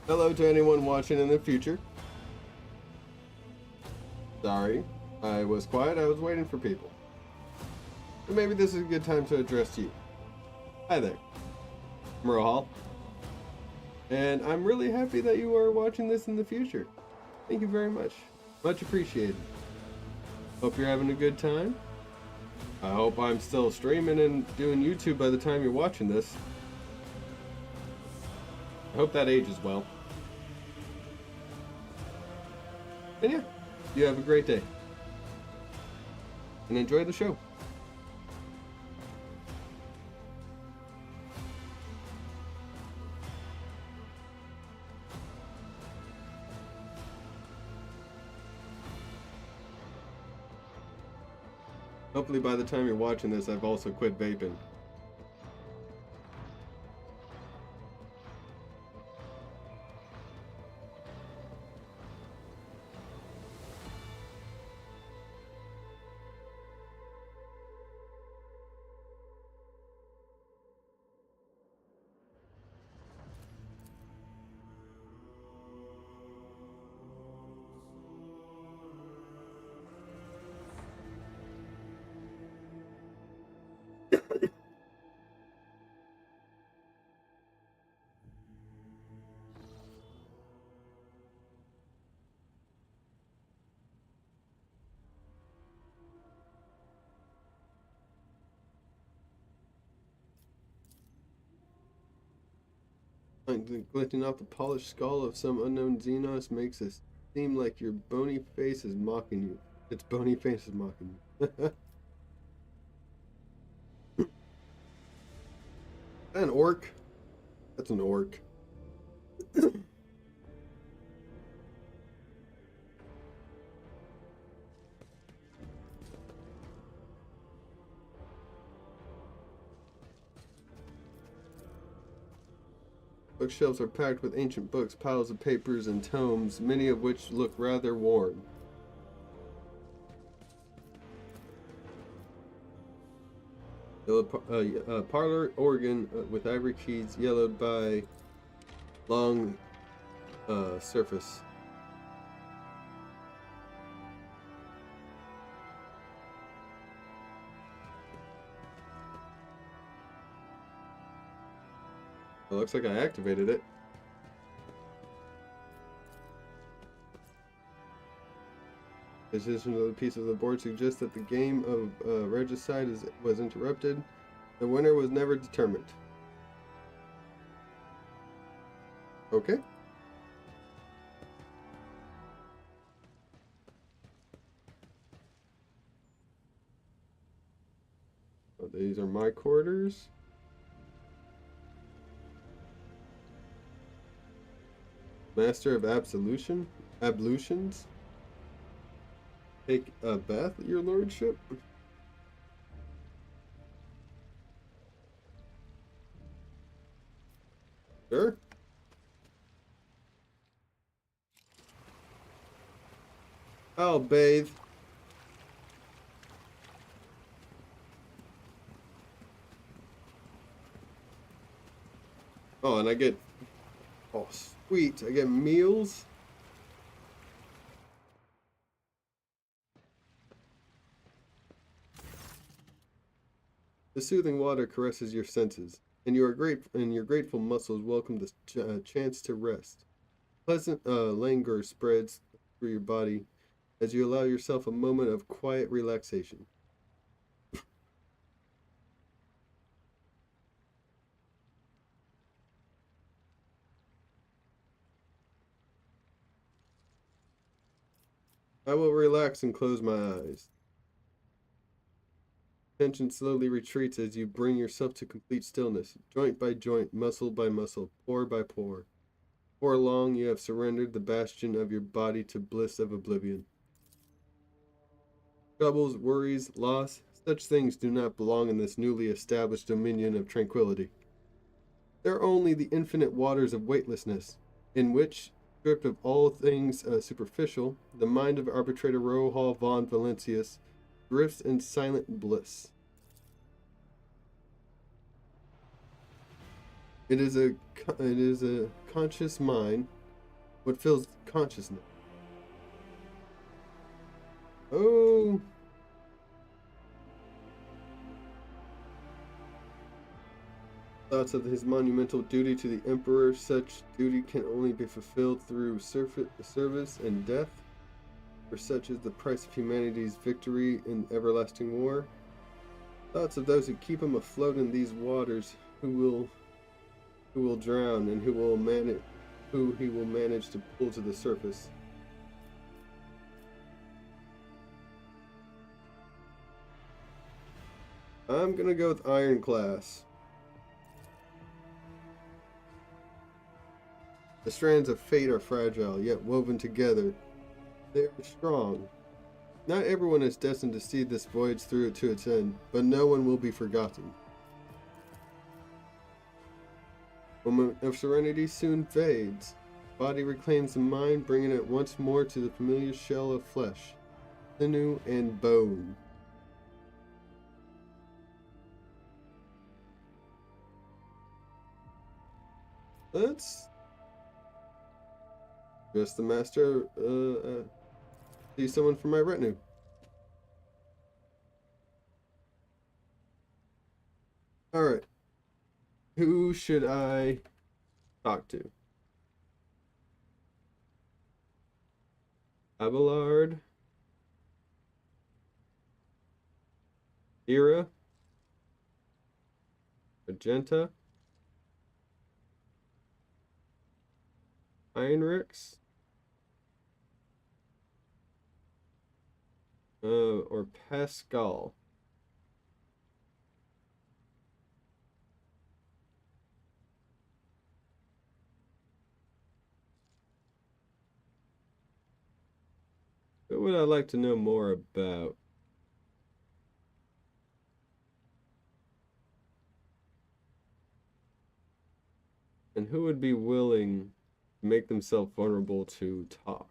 Hello to anyone watching in the future. Sorry, I was quiet. I was waiting for people. But maybe this is a good time to address you. Hi there, Merle, and I'm really happy that you are watching this in the future. Thank you very much. Much appreciated. Hope you're having a good time. I hope I'm still streaming and doing YouTube by the time you're watching this. I hope that ages well. And yeah, you have a great day. And enjoy the show. Hopefully by the time you're watching this, I've also quit vaping. Glinting off the polished skull of some unknown Xenos makes it seem like your bony face is mocking you. Its bony face is mocking you. An orc? That's an orc. Bookshelves are packed with ancient books, piles of papers and tomes, many of which look rather worn. Parlor organ with ivory keys, yellowed by long surface. It looks like I activated it. Position of the pieces of the board suggests that the game of Regicide was interrupted. The winner was never determined. Okay. Oh, these are my quarters. Master of Ablutions. Take a bath, your lordship? Sure. I'll bathe. Oh, and I get... Oh, sweet. I get meals. The soothing water caresses your senses, and your grateful muscles welcome the chance to rest. Pleasant languor spreads through your body as you allow yourself a moment of quiet relaxation. I will relax and close my eyes. Tension slowly retreats as you bring yourself to complete stillness, joint by joint, muscle by muscle, pore by pore. Before long, you have surrendered the bastion of your body to bliss of oblivion. Troubles, worries, loss, such things do not belong in this newly established dominion of tranquility. They are only the infinite waters of weightlessness, in which, stripped of all things superficial, the mind of Arbitrator Rohal von Valentius drifts in silent bliss. It is a conscious mind, what fills consciousness. Oh, thoughts of his monumental duty to the Emperor. Such duty can only be fulfilled through service and death, for such is the price of humanity's victory in everlasting war. Thoughts of those who keep him afloat in these waters, who will drown, and who he will manage to pull to the surface. I'm gonna go with Ironclass. The strands of fate are fragile, yet woven together, they are strong. Not everyone is destined to see this voyage through to its end, but no one will be forgotten. Moment of serenity soon fades. Body reclaims the mind, bringing it once more to the familiar shell of flesh, sinew, and bone. Let's just the master see someone from my retinue. Alright. Who should I talk to? Abelard? Ira? Magenta? Heinrichs? Or Pascal? What would I like to know more about? And who would be willing to make themselves vulnerable to talk?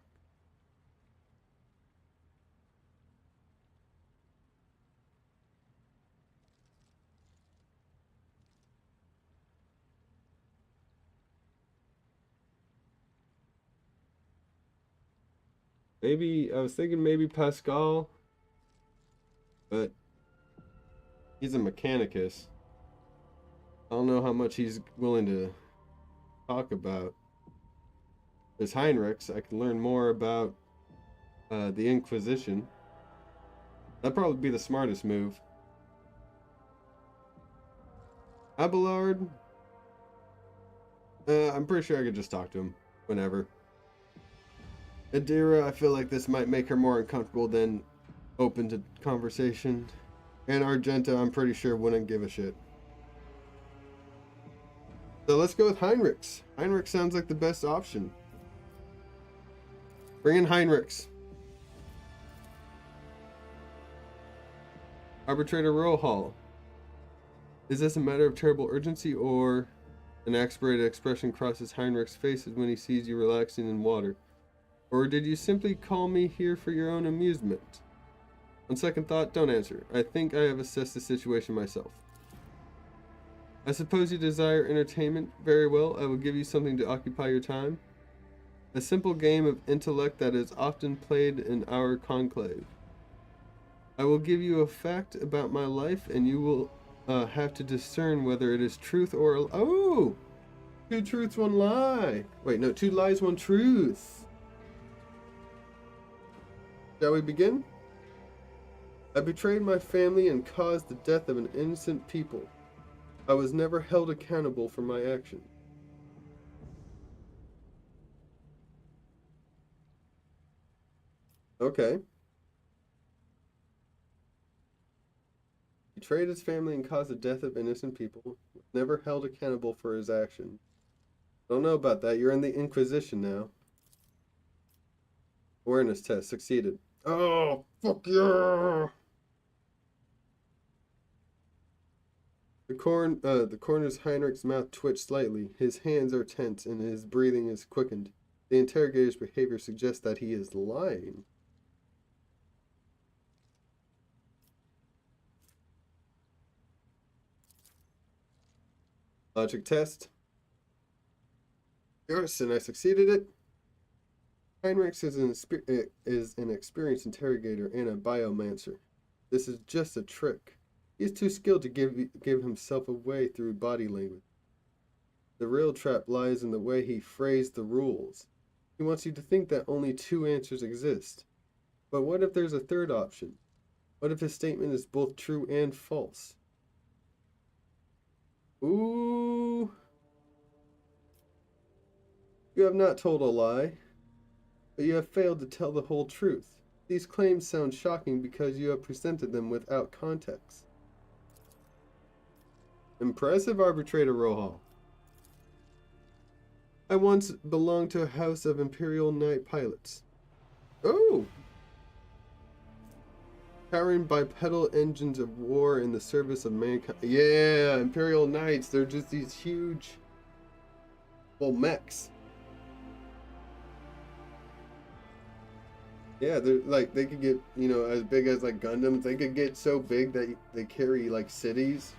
Maybe, I was thinking maybe Pascal, but he's a mechanicus. I don't know how much he's willing to talk about. There's Heinrichs. I can learn more about the Inquisition. That'd probably be the smartest move. Abelard, I'm pretty sure I could just talk to him whenever. Adira, I feel like this might make her more uncomfortable than open to conversation. And Argenta, I'm pretty sure wouldn't give a shit. So let's go with Heinrichs. Heinrichs sounds like the best option. Bring in Heinrichs. Arbitrator Rohal. Is this a matter of terrible urgency, or an exasperated expression crosses Heinrichs' face when he sees you relaxing in water? Or did you simply call me here for your own amusement? On second thought, don't answer. I think I have assessed the situation myself. I suppose you desire entertainment. Very well, I will give you something to occupy your time. A simple game of intellect that is often played in our conclave. I will give you a fact about my life, and you will have to discern whether it is truth or... Oh! 2 truths, 1 lie. Wait, no, 2 lies, 1 truth. Shall we begin? I betrayed my family and caused the death of an innocent people. I was never held accountable for my actions. Okay. Betrayed his family and caused the death of innocent people. Was never held accountable for his actions. Don't know about that. You're in the Inquisition now. Awareness test succeeded. Oh, fuck yeah! The coroner's Heinrich's mouth twitched slightly. His hands are tense and his breathing is quickened. The interrogator's behavior suggests that he is lying. Logic test. Yes, and I succeeded it. Heinrichs is an experienced interrogator and a biomancer. This is just a trick. He's too skilled to give himself away through body language. The real trap lies in the way he phrased the rules. He wants you to think that only two answers exist. But what if there's a third option? What if his statement is both true and false? Ooh. You have not told a lie, but you have failed to tell the whole truth. These claims sound shocking because you have presented them without context. Impressive, Arbitrator Rohal. I once belonged to a house of Imperial Knight pilots. Oh! Powering bipedal engines of war in the service of mankind. Yeah, Imperial Knights, they're just these huge, well, mechs. Yeah, they're like, they could get, you know, as big as like Gundams. They could get so big that they carry like cities.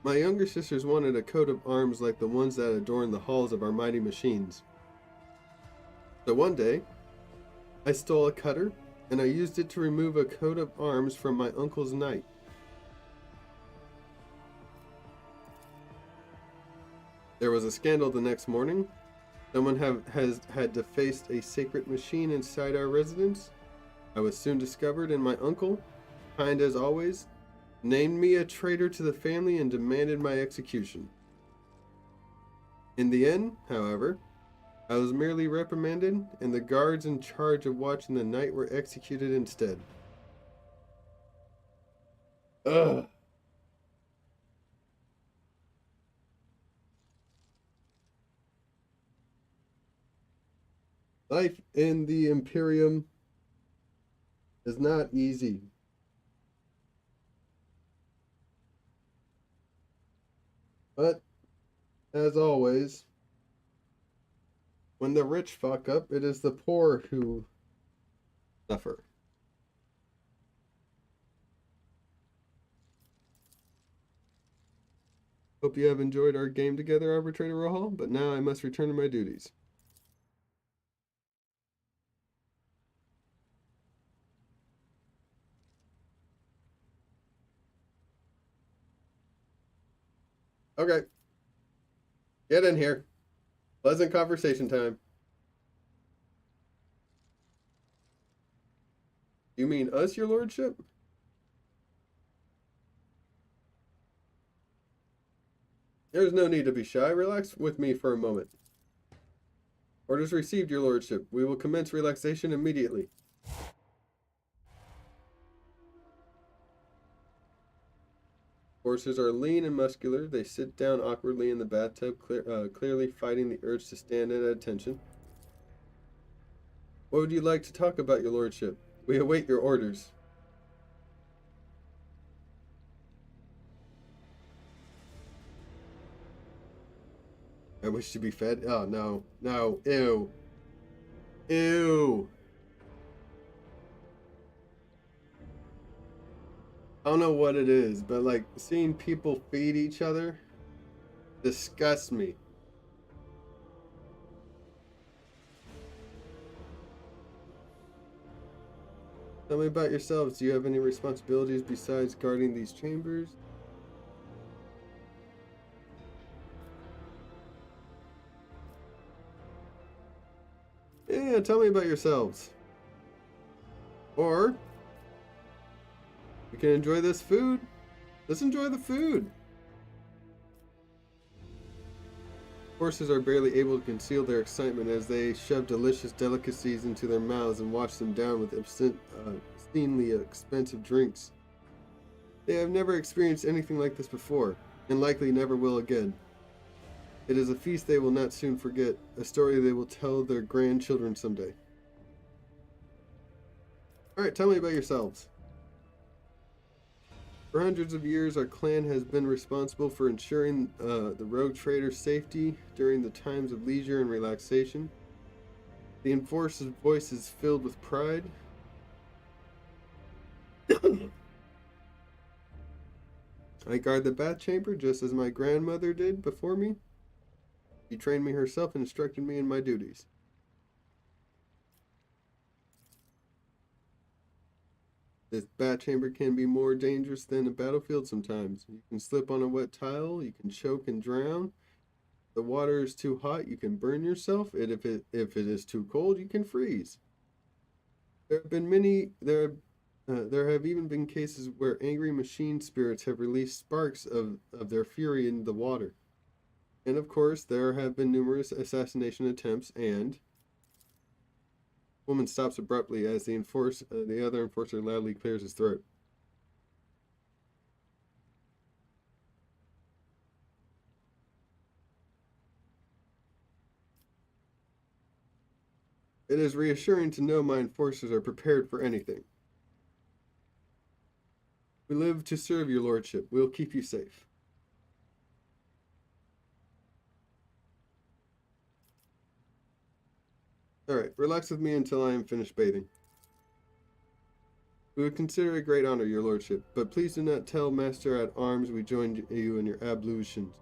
My younger sisters wanted a coat of arms like the ones that adorn the halls of our mighty machines. So one day, I stole a cutter, and I used it to remove a coat of arms from my uncle's knight. There was a scandal the next morning. Someone had defaced a sacred machine inside our residence. I was soon discovered, and my uncle, kind as always, named me a traitor to the family and demanded my execution. In the end, however, I was merely reprimanded, and the guards in charge of watching the night were executed instead. Ugh. Life in the Imperium is not easy. But, as always, when the rich fuck up, it is the poor who suffer. Hope you have enjoyed our game together, Arbitrator Rohal, but now I must return to my duties. Okay. Get in here. Pleasant conversation time. You mean us, your lordship? There's no need to be shy. Relax with me for a moment. Orders received, your lordship. We will commence relaxation immediately. Horses are lean and muscular. They sit down awkwardly in the bathtub, clearly fighting the urge to stand at attention. What would you like to talk about, your lordship? We await your orders. I wish to be fed. Oh, no. No. Ew. Ew. I don't know what it is, but like seeing people feed each other disgusts me. Tell me about yourselves. Do you have any responsibilities besides guarding these chambers? Yeah, tell me about yourselves. Or you can enjoy this food Let's enjoy the food. Horses are barely able to conceal their excitement as they shove delicious delicacies into their mouths and wash them down with obscenely expensive drinks. They have never experienced anything like this before, and likely never will again. It is a feast they will not soon forget, a story they will tell their grandchildren someday. Alright, tell me about yourselves. For hundreds of years, our clan has been responsible for ensuring the rogue trader's safety during the times of leisure and relaxation. The enforcer's voice is filled with pride. I guard the bath chamber just as my grandmother did before me. She trained me herself and instructed me in my duties. This bat chamber can be more dangerous than a battlefield sometimes. You can slip on a wet tile, you can choke and drown. The water is too hot, you can burn yourself, and if it is too cold, you can freeze. There have even been cases where angry machine spirits have released sparks of their fury in the water. And of course, there have been numerous assassination attempts and... Woman stops abruptly as the other enforcer loudly clears his throat. It is reassuring to know my enforcers are prepared for anything. We live to serve your lordship. We'll keep you safe. Alright, relax with me until I am finished bathing. We would consider it a great honor, your lordship, but please do not tell Master at Arms we joined you in your ablutions.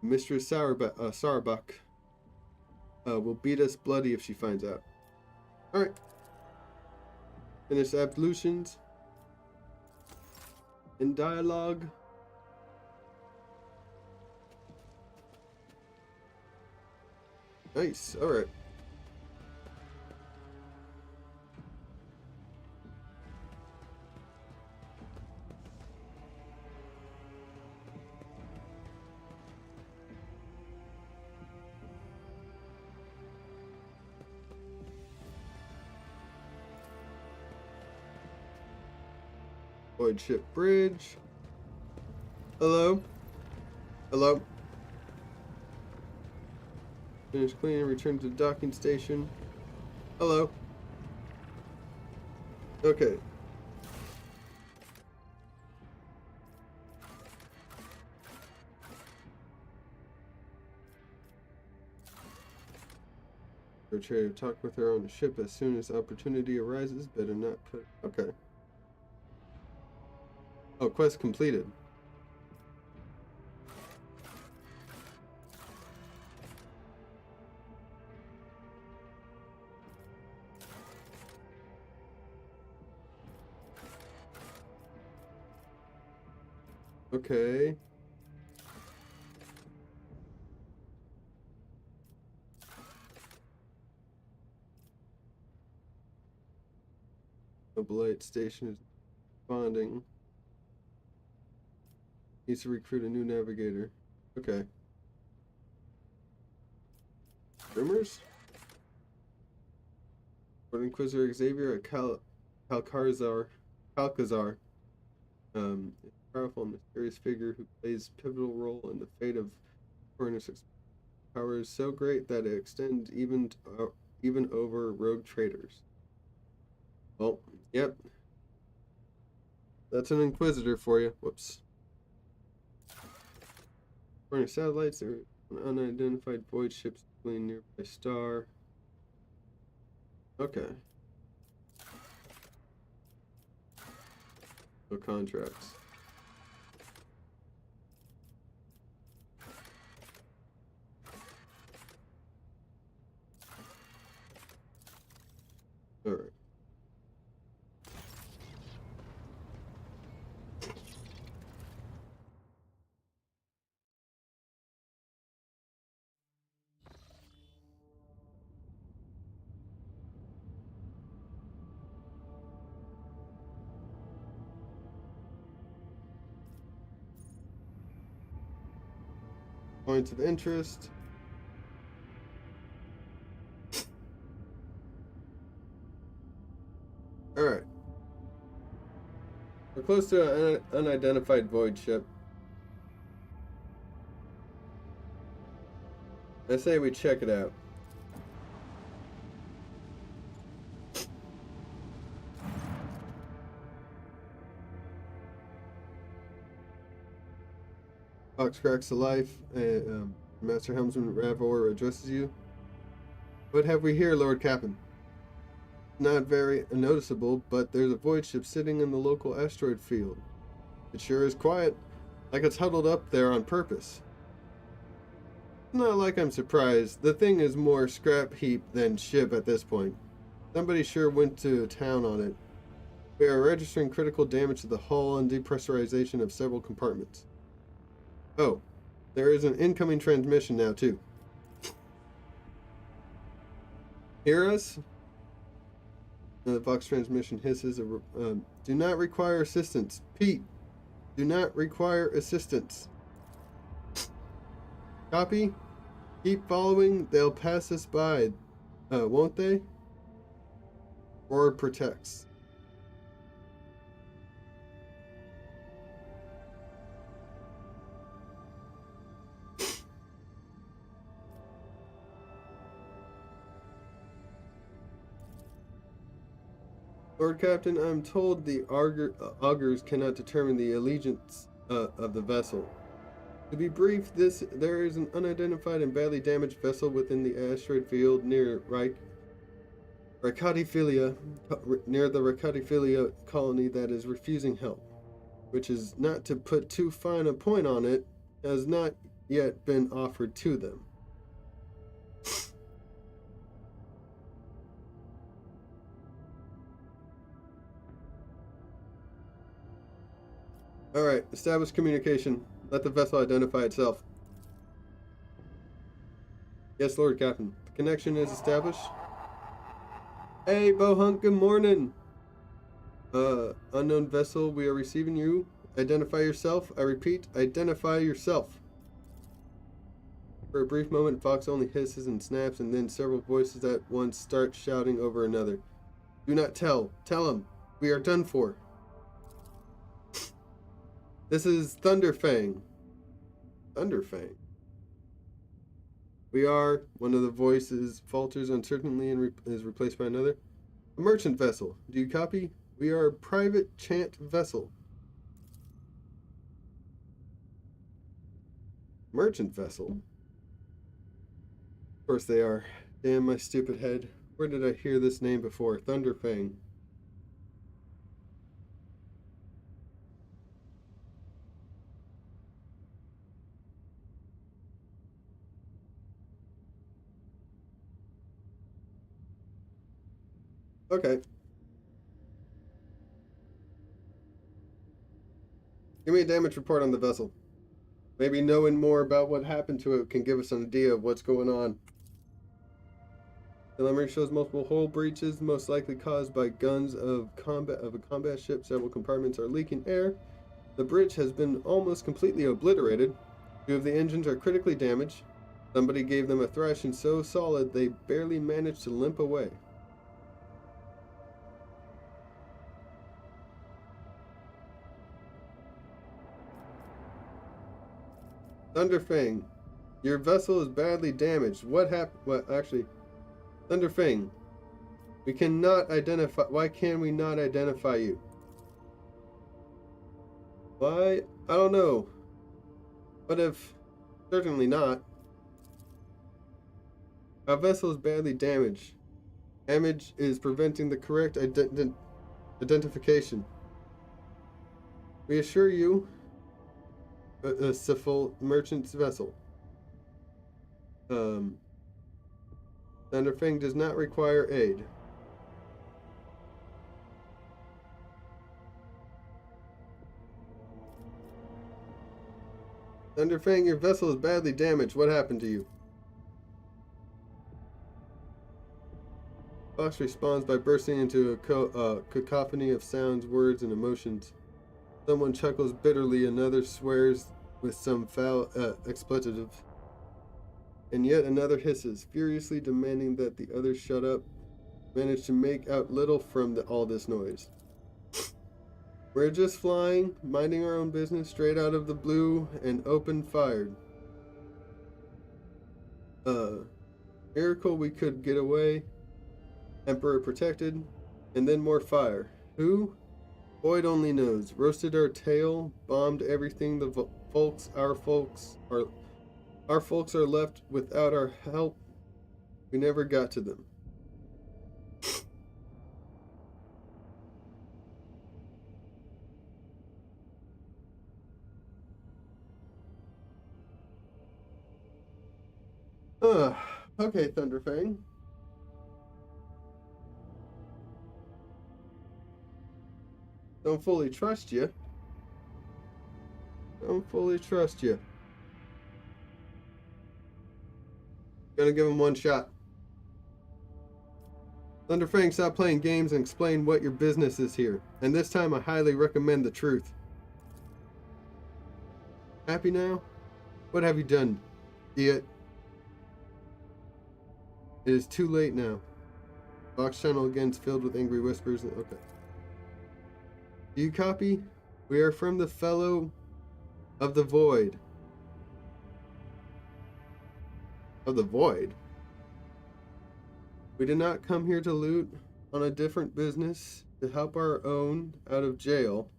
Mistress Sauerbach will beat us bloody if she finds out. Alright. Finish ablutions. In dialogue. Nice, alright. Void Ship Bridge. Hello? Hello? Finish cleaning, return to the docking station. Hello? Okay. Trader, talk with her on the ship as soon as opportunity arises. Better not put... Okay. Oh, quest completed. Okay. Nobilite station is bonding. Needs to recruit a new navigator. Okay. Rumors? Lord Inquisitor Xavier at Calcazar. A powerful and mysterious figure who plays a pivotal role in the fate of foreigners. Power is so great that it extends even over rogue traders. Well, yep. That's an Inquisitor for you. Whoops. Foreign satellites, there are unidentified void ships fleeing nearby star. Okay. No contracts. All right. Points of interest. Alright. We're close to an unidentified void ship. I say we check it out. Fox cracks to life. Master Helmsman Ravor addresses you. What have we here, Lord Captain? Not very noticeable, but there's a void ship sitting in the local asteroid field. It sure is quiet, like it's huddled up there on purpose. Not like I'm surprised. The thing is more scrap heap than ship at this point. Somebody sure went to town on it. We are registering critical damage to the hull and depressurization of several compartments. Oh, there is an incoming transmission now too. Hear us? The Vox transmission hisses. Do not require assistance. Pete, do not require assistance. Copy? Keep following. They'll pass us by. Won't they? Or protects. Lord Captain, I'm told the augurs cannot determine the allegiance of the vessel. To be brief, there is an unidentified and badly damaged vessel within the asteroid field near Ricatiphilia, near the Ricatiphilia colony that is refusing help, which is not to put too fine a point on it, has not yet been offered to them. Alright, establish communication. Let the vessel identify itself. Yes, Lord Captain. The connection is established. Hey, Bohunk, good morning. Unknown vessel, we are receiving you. Identify yourself. I repeat, identify yourself. For a brief moment, Fox only hisses and snaps, and then several voices at once start shouting over another. Do not tell. Tell him. We are done for. This is Thunderfang. Thunderfang. We are, one of the voices falters uncertainly and is replaced by another. A merchant vessel. Do you copy? We are a private chant vessel. Merchant vessel? Of course they are. Damn my stupid head. Where did I hear this name before? Thunderfang. Okay. Give me a damage report on the vessel. Maybe knowing more about what happened to it can give us an idea of what's going on. Telemetry shows multiple hull breaches, most likely caused by guns of a combat ship. Several compartments are leaking air. The bridge has been almost completely obliterated. 2 of the engines are critically damaged. Somebody gave them a thrashing so solid they barely managed to limp away. Thunderfang, your vessel is badly damaged. What happened? What actually? Thunderfang, we cannot identify. Why can we not identify you? Why? I don't know. But if certainly not. Our vessel is badly damaged. Damage is preventing the correct identification. We assure you. A civil merchant's vessel. Thunderfang does not require aid. Thunderfang, your vessel is badly damaged. What happened to you? Fox responds by bursting into a cacophony of sounds, words, and emotions. Someone chuckles bitterly, another swears with some foul expletive. and yet another hisses, furiously demanding that the others shut up. Managed to make out little from all this noise. We're just flying, minding our own business, straight out of the blue and open fired. Miracle we could get away. Emperor protected, and then more fire. Who? Boyd only knows. Roasted our tail, bombed everything. Our folks are left without our help. We never got to them. Okay, Thunderfang. Don't fully trust you. Don't fully trust you. Gonna give him one shot. Thunderfang, stop playing games and explain what your business is here. And this time I highly recommend the truth. Happy now? What have you done, idiot? It is too late now. Vox channel again is filled with angry whispers. Okay. Do you copy? We are from the Fellow of the Void. Of the Void? We did not come here to loot, on a different business, to help our own out of jail.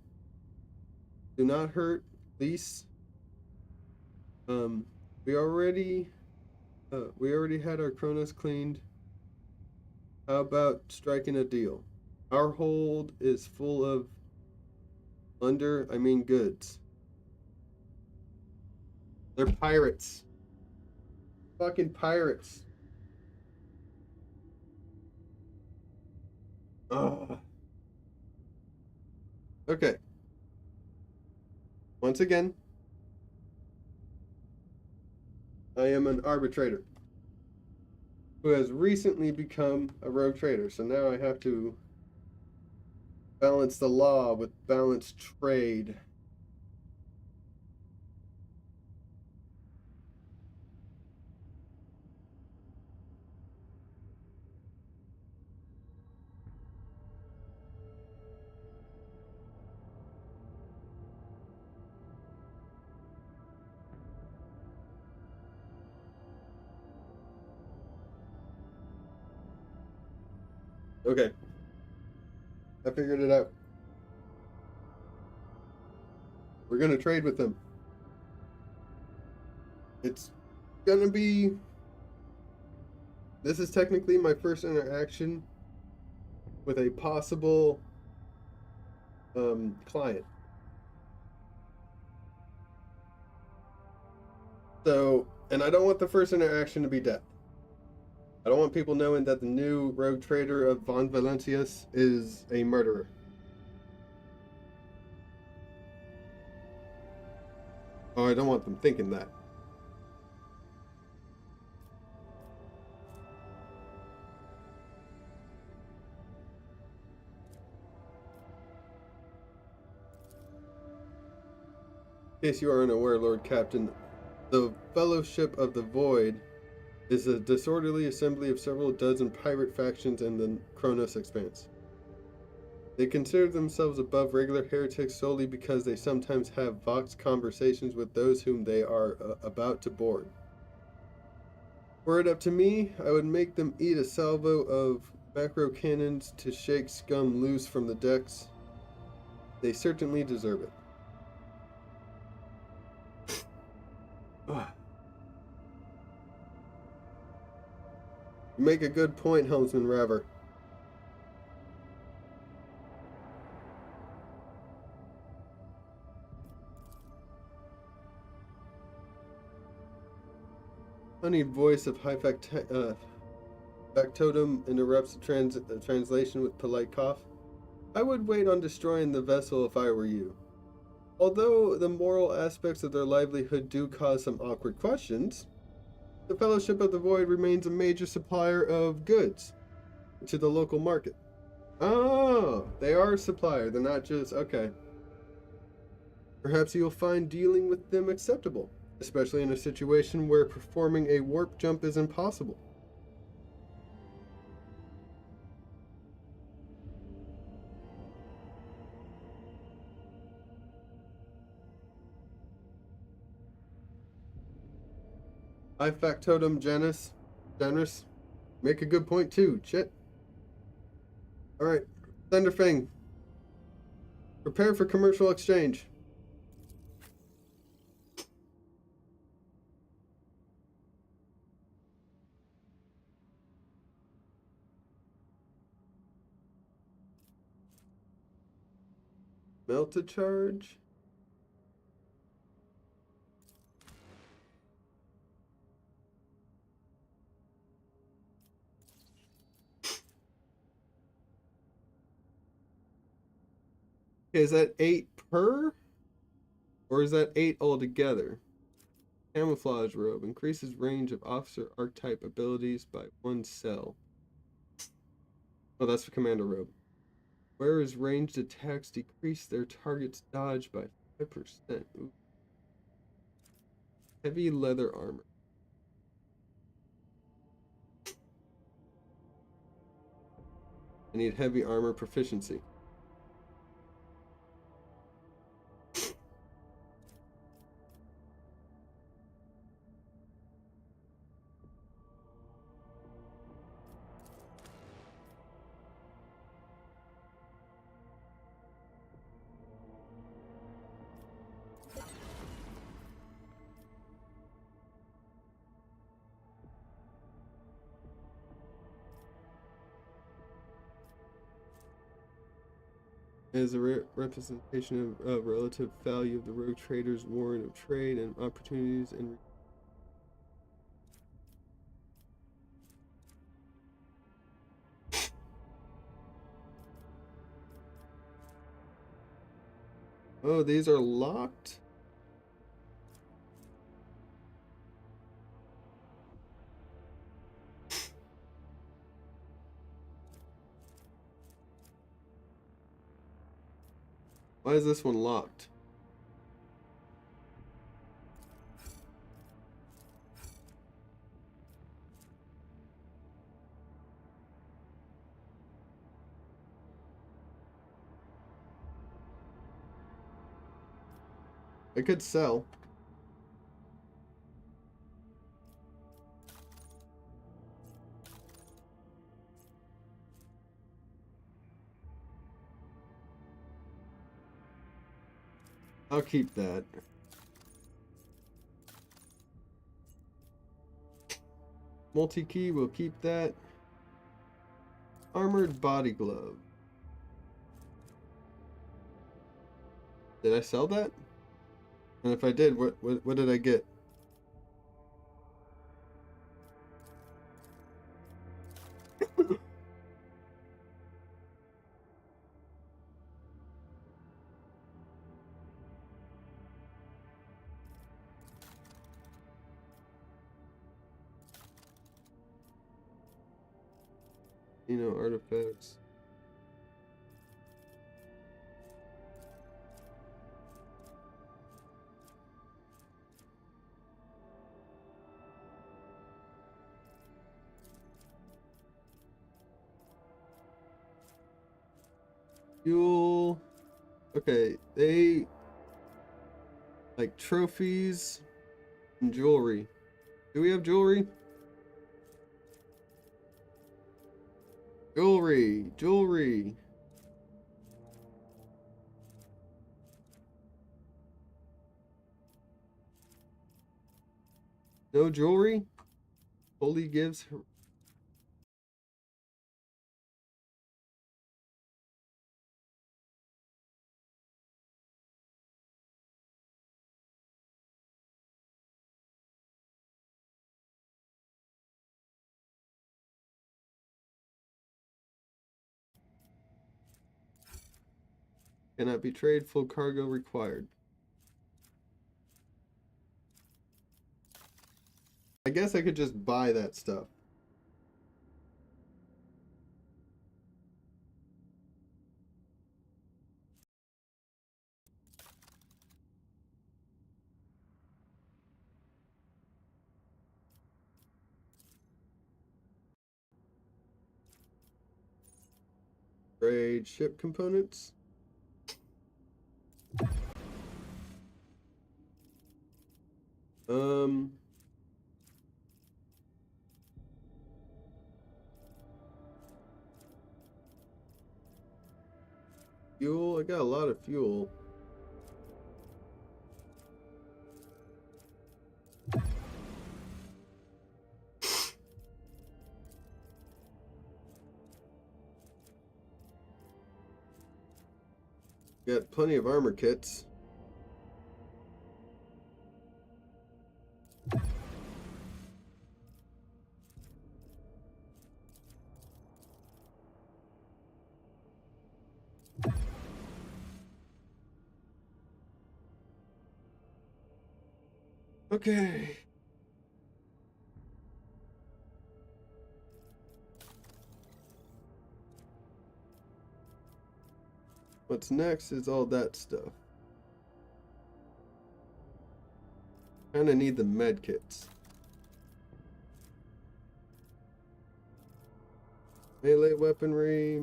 Do not hurt, lease. We already had our Kronos cleaned. How about striking a deal? Our hold is full of goods. They're pirates. Fucking pirates. Ugh. Okay. Once again, I am an arbitrator who has recently become a rogue trader. So now I have to balance the law with balanced trade. Okay. I figured it out. We're gonna trade with them. It's gonna be... This is technically my first interaction with a possible client. So, and I don't want the first interaction to be death. I don't want people knowing that the new rogue trader of Von Valencius is a murderer. Oh, I don't want them thinking that. In case you are unaware, Lord Captain, the Fellowship of the Void is a disorderly assembly of several dozen pirate factions in the Kronos Expanse. They consider themselves above regular heretics solely because they sometimes have vox conversations with those whom they are about to board. Were it up to me, I would make them eat a salvo of macro cannons to shake scum loose from the decks. They certainly deserve it. You make a good point, Helmsman Raver. Honeyed voice of high factotum interrupts the translation with polite cough. I would wait on destroying the vessel if I were you. Although the moral aspects of their livelihood do cause some awkward questions, the Fellowship of the Void remains a major supplier of goods to the local market. Oh, they are a supplier. They're not just... Okay. Perhaps you'll find dealing with them acceptable. especially in a situation where performing a warp jump is impossible. I factotum generis. Make a good point too. Shit. All right, Thunderfang. Prepare for commercial exchange. Melted charge. Okay, is that 8 per? Or is that 8 altogether? Camouflage robe increases range of officer archetype abilities by 1 cell. Oh, that's for commander robe. Whereas ranged attacks decrease their target's dodge by 5%. Ooh. Heavy leather armor. I need heavy armor proficiency. As a representation of relative value of the rogue trader's warrant of trade and opportunities and oh, these are locked? Why is this one locked? I could sell. I'll keep that. Multi-key, we'll keep that. Armored body glove. Did I sell that? And if I did, what did I get? You know, artifacts. Fuel. Okay, they like trophies and jewelry. Do we have jewelry? Jewelry. No jewelry? Holy gives her. Cannot be traded, full cargo required. I guess I could just buy that stuff. upgrade ship components. Fuel. I got a lot of fuel. Got plenty of armor kits. Okay. What's next is all that stuff. Kinda need the med kits. Melee weaponry,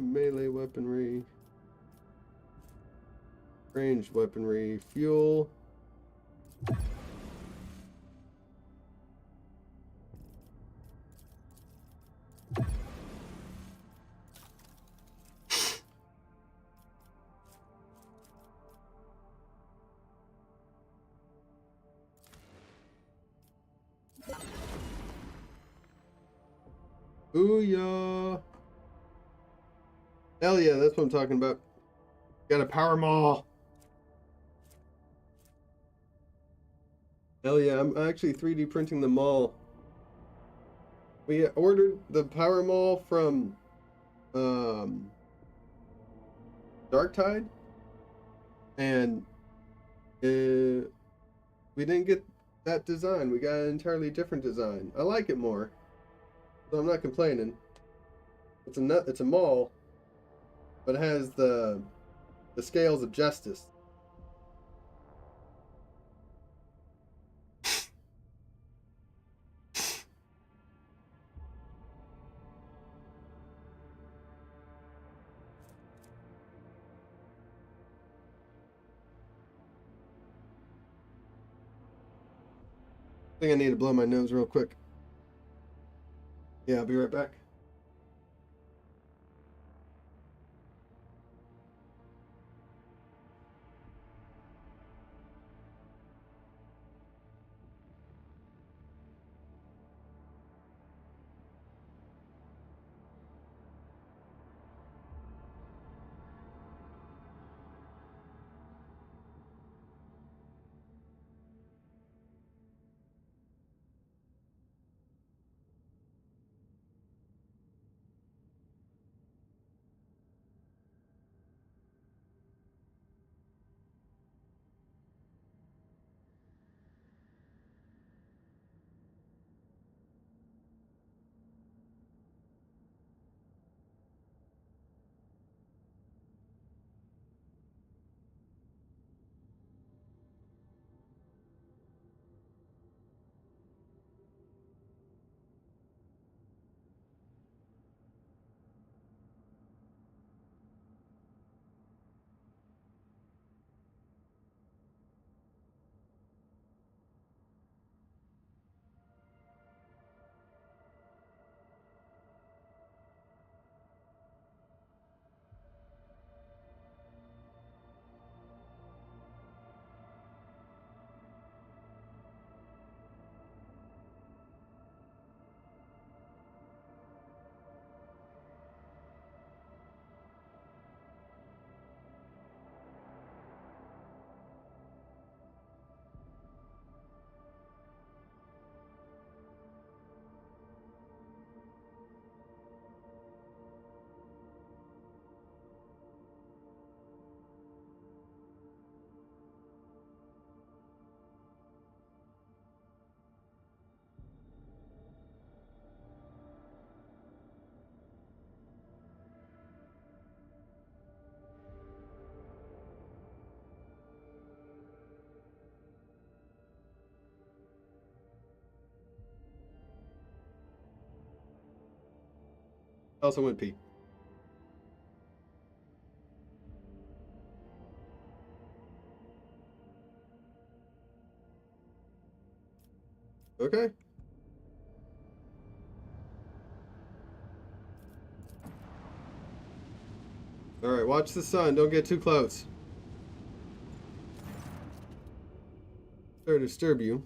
ranged weaponry, fuel. Booyah! Hell yeah, that's what I'm talking about. Got a power maul. Hell yeah, I'm actually 3D printing the maul. We ordered the power maul from Darktide, and we didn't get that design. We got an entirely different design. I like it more, so I'm not complaining. It's a maul, but it has the scales of justice. I think I need to blow my nose real quick. Yeah, I'll be right back. Also went pee. Okay. Alright, watch the sun. Don't get too close. Sorry to disturb you.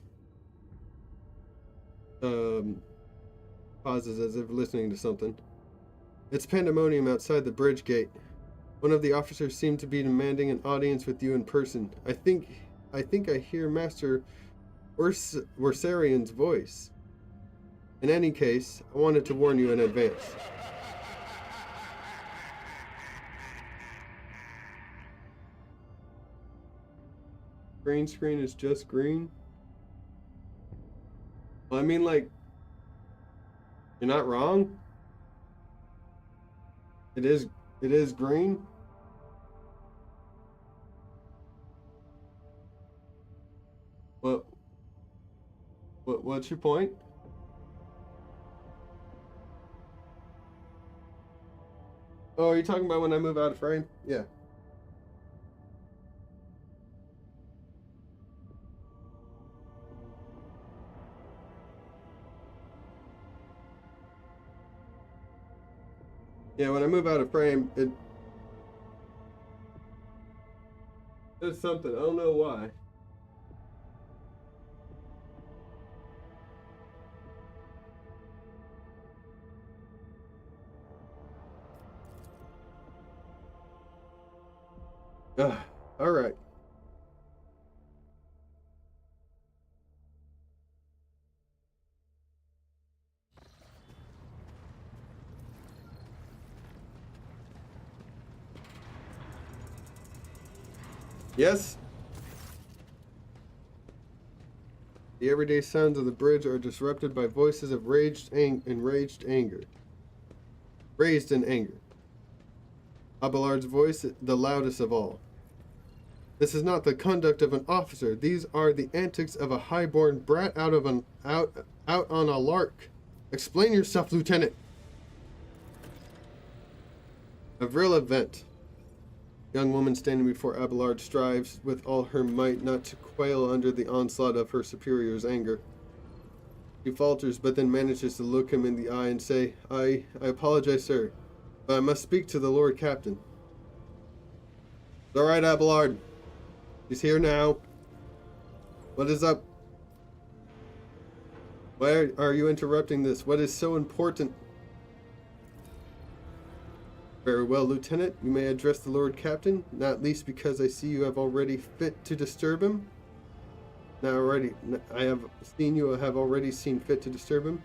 Pauses as if listening to something. It's pandemonium outside the bridge gate. One of the officers seemed to be demanding an audience with you in person. I think I hear Master Worsarian's voice. In any case, I wanted to warn you in advance. Green screen is just green? Well, I mean, like, you're not wrong. It is green. What what's your point? Oh, are you talking about when I move out of frame? Yeah. Yeah, when I move out of frame, it does something. I don't know why. Ugh. All right. Yes. The everyday sounds of the bridge are disrupted by voices of enraged anger. Raised in anger. Abelard's voice, the loudest of all. This is not the conduct of an officer. These are the antics of a highborn brat out on a lark. Explain yourself, Lieutenant. A vril event. Young woman standing before Abelard strives with all her might not to quail under the onslaught of her superior's anger. She falters, but then manages to look him in the eye and say, I apologize, sir, but I must speak to the Lord Captain. It's all right, Abelard. He's here now. What is up? Why are you interrupting this? What is so important? Very well, Lieutenant. You may address the Lord Captain, not least because I see you have already fit to disturb him. I have seen you have already seen fit to disturb him.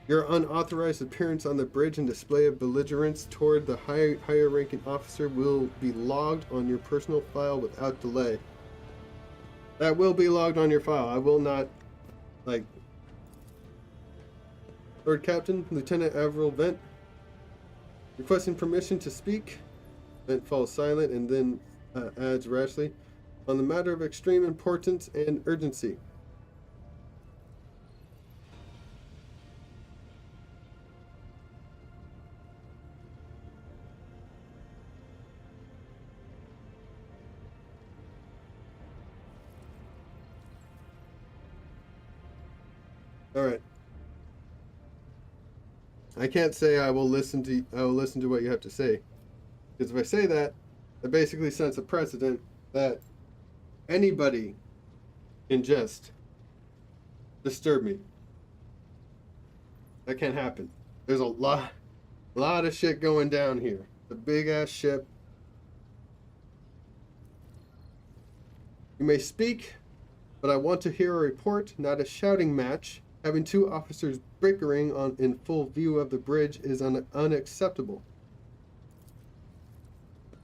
Your unauthorized appearance on the bridge and display of belligerence toward the higher-ranking officer will be logged on your personal file without delay. That will be logged on your file. I will not, Lord Captain, Lieutenant Avril Vent, requesting permission to speak. Vent falls silent and then adds rashly, on the matter of extreme importance and urgency. All right. I can't say I will listen to what you have to say, because if I say that, it basically sets a precedent that anybody can just disturb me. That can't happen. There's a lot of shit going down here. It's a big ass ship. You may speak, but I want to hear a report, not a shouting match. Having two officers bickering in full view of the bridge is unacceptable.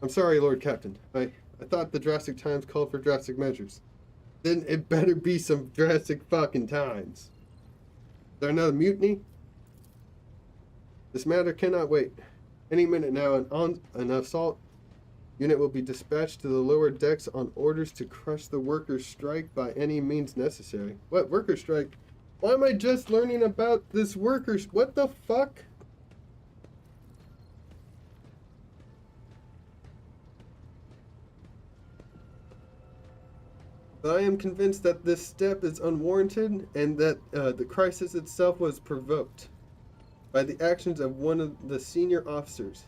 I'm sorry, Lord Captain. I thought the drastic times called for drastic measures. Then it better be some drastic fucking times. Is there another mutiny? This matter cannot wait. Any minute now, an assault unit will be dispatched to the lower decks on orders to crush the workers' strike by any means necessary. What workers' strike? Why am I just learning about this workers? What the fuck? But I am convinced that this step is unwarranted and that the crisis itself was provoked by the actions of one of the senior officers.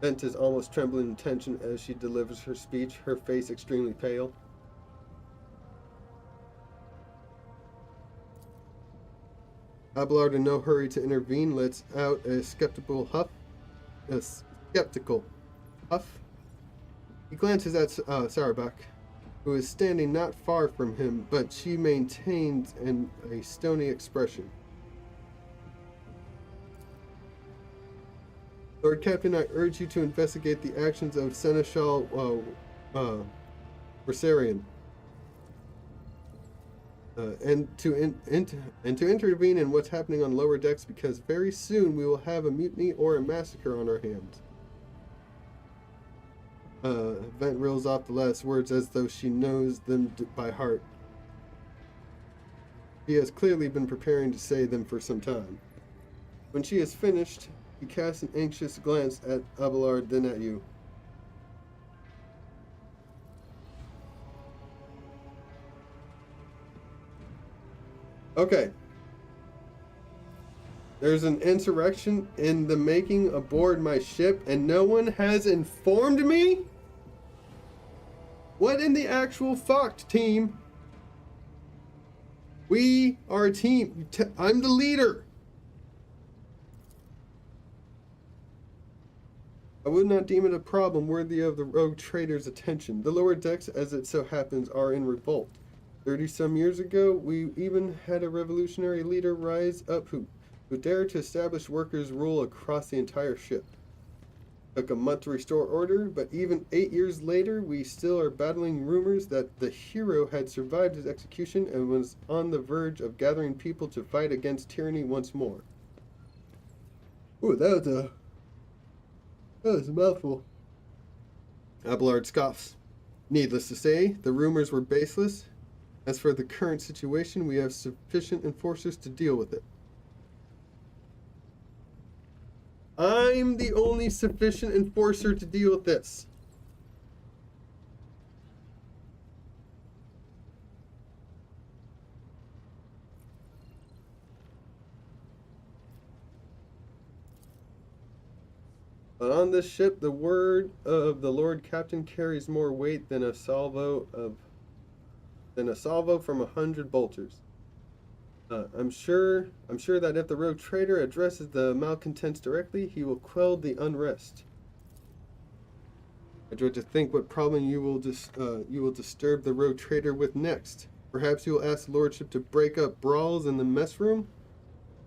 Vent is almost trembling in tension as she delivers her speech, her face extremely pale. Abelard, in no hurry to intervene, lets out a skeptical huff. He glances at Sarabak, who is standing not far from him, but she maintains a stony expression. Lord Captain, I urge you to investigate the actions of Seneschal Versarian, and to intervene in what's happening on lower decks, because very soon we will have a mutiny or a massacre on our hands. Vent reels off the last words as though she knows them by heart. He has clearly been preparing to say them for some time. When she has finished, he casts an anxious glance at Abelard, then at you. Okay. There's an insurrection in the making aboard my ship, and no one has informed me? What in the actual fuck, team? We are a team. I'm the leader. I would not deem it a problem worthy of the rogue trader's attention. The lower decks, as it so happens, are in revolt. 30-some years ago, we even had a revolutionary leader rise up who dared to establish workers' rule across the entire ship. Took a month to restore order, but even 8 years later, we still are battling rumors that the hero had survived his execution and was on the verge of gathering people to fight against tyranny once more. Ooh, that was a mouthful. Abelard scoffs. Needless to say, the rumors were baseless. As for the current situation, we have sufficient enforcers to deal with it. I'm the only sufficient enforcer to deal with this. But on this ship, the word of the Lord Captain carries more weight than a salvo from 100 bolters. I'm sure that if the rogue trader addresses the malcontents directly, he will quell the unrest. I dread to think what problem you will disturb the rogue trader with next. Perhaps you will ask the lordship to break up brawls in the mess room?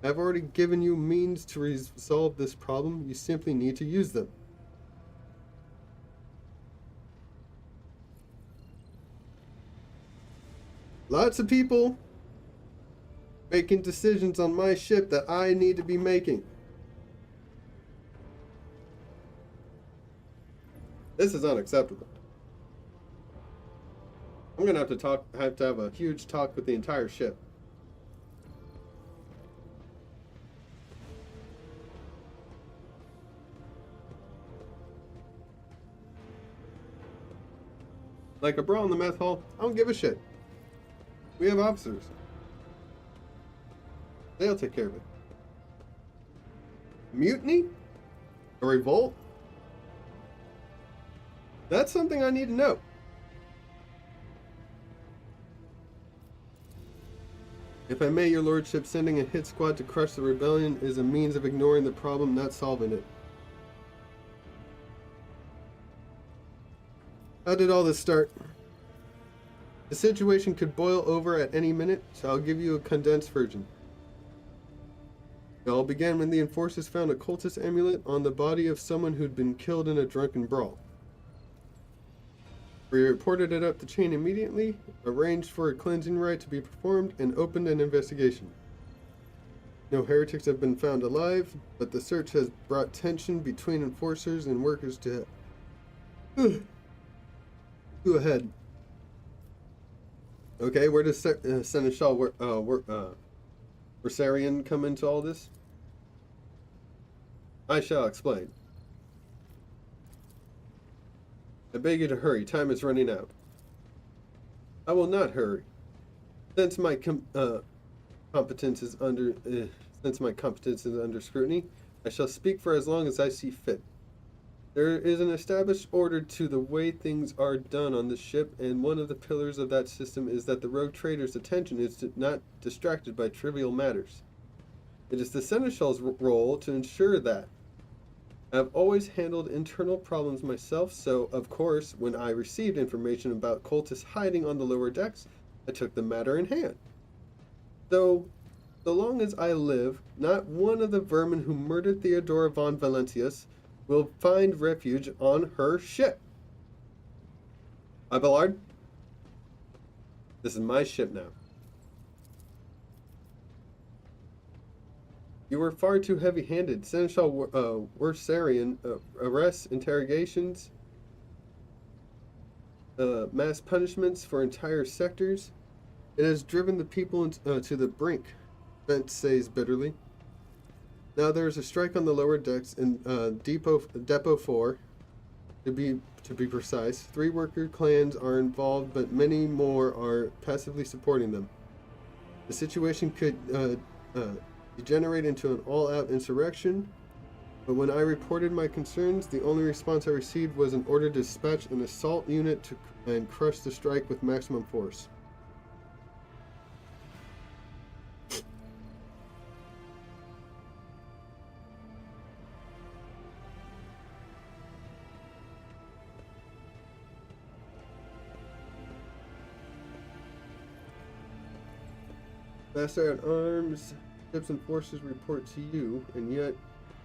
I've already given you means to resolve this problem. You simply need to use them. Lots of people making decisions on my ship that I need to be making. This is unacceptable. I'm gonna have to have a huge talk with the entire ship. Like a brawl in the mess hall, I don't give a shit. We have officers. They'll take care of it. Mutiny? A revolt? That's something I need to know. If I may, your lordship, sending a hit squad to crush the rebellion is a means of ignoring the problem, not solving it. How did all this start? The situation could boil over at any minute, so I'll give you a condensed version. It all began when the enforcers found a cultist amulet on the body of someone who'd been killed in a drunken brawl. We reported it up the chain immediately, arranged for a cleansing rite to be performed, and opened an investigation. No heretics have been found alive, but the search has brought tension between enforcers and workers to ahead. Okay, where does Seneschal Versarian come into all this? I shall explain. I beg you to hurry, time is running out. I will not hurry. Since my competence is under since my competence is under scrutiny, I shall speak for as long as I see fit. There is an established order to the way things are done on the ship, and one of the pillars of that system is that the rogue trader's attention is not distracted by trivial matters. It is the Seneschal's role to ensure that. I've always handled internal problems myself, so, of course, when I received information about cultists hiding on the lower decks, I took the matter in hand. So long as I live, not one of the vermin who murdered Theodora von Valentius will find refuge on her ship. Abelard, this is my ship now. You were far too heavy-handed. Seneschal Worsarian arrests, interrogations, mass punishments for entire sectors. It has driven the people to the brink, Bent says bitterly. Now there is a strike on the lower decks in Depot 4, to be precise. 3 worker clans are involved, but many more are passively supporting them. The situation could degenerate into an all-out insurrection, but when I reported my concerns, the only response I received was an order to dispatch an assault unit and crush the strike with maximum force. Master at Arms, ships and forces report to you, and yet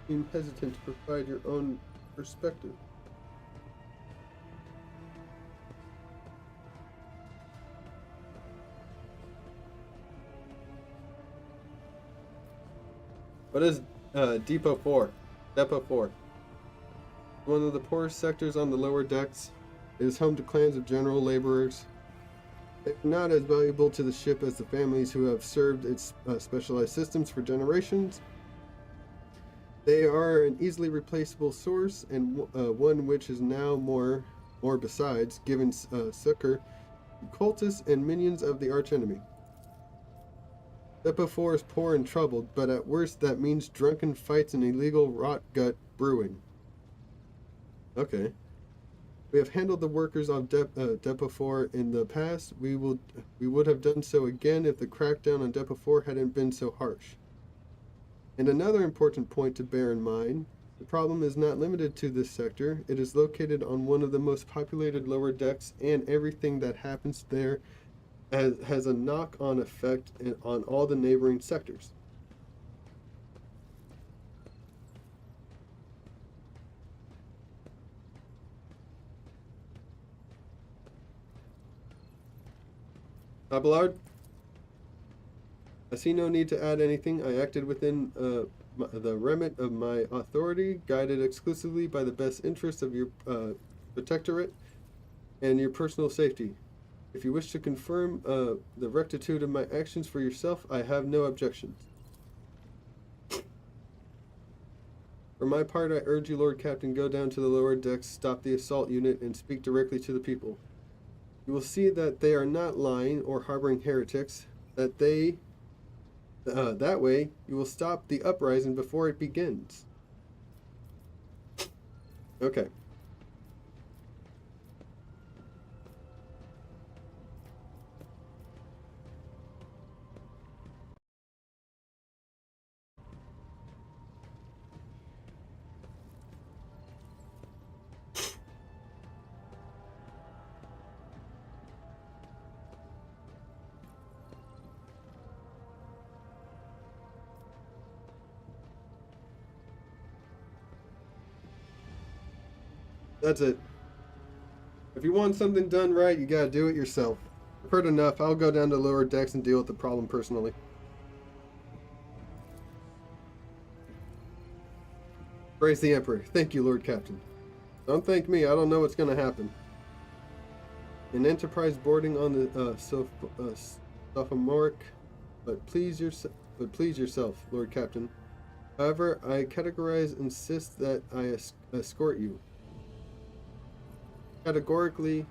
seem hesitant to provide your own perspective. What is Depot 4? Depot 4. One of the poorest sectors on the lower decks. It is home to clans of general laborers. They are not as valuable to the ship as the families who have served its specialized systems for generations. They are an easily replaceable source, and one which is now more besides, given succor to cultists and minions of the archenemy. Depot 4 is poor and troubled, but at worst that means drunken fights and illegal rot gut brewing. Okay. We have handled the workers of Depot 4 in the past. We would have done so again if the crackdown on Depot 4 hadn't been so harsh. And another important point to bear in mind, the problem is not limited to this sector. It is located on one of the most populated lower decks, and everything that happens there has a knock-on effect on all the neighboring sectors. Abelard, I see no need to add anything. I acted within the remit of my authority, guided exclusively by the best interests of your protectorate and your personal safety. If you wish to confirm the rectitude of my actions for yourself, I have no objections. For my part, I urge you, Lord Captain, go down to the lower decks, stop the assault unit, and speak directly to the people. You will see that they are not lying or harboring heretics, that way you will stop the uprising before it begins. Okay. That's it. If you want something done right, you gotta do it yourself. I've heard enough. I'll go down to lower decks and deal with the problem personally. Praise the Emperor. Thank you, Lord Captain. Don't thank me. I don't know what's gonna happen. An Enterprise boarding on the sophomoric, but please yourself, Lord Captain. However, I insist that I escort you. Categorically,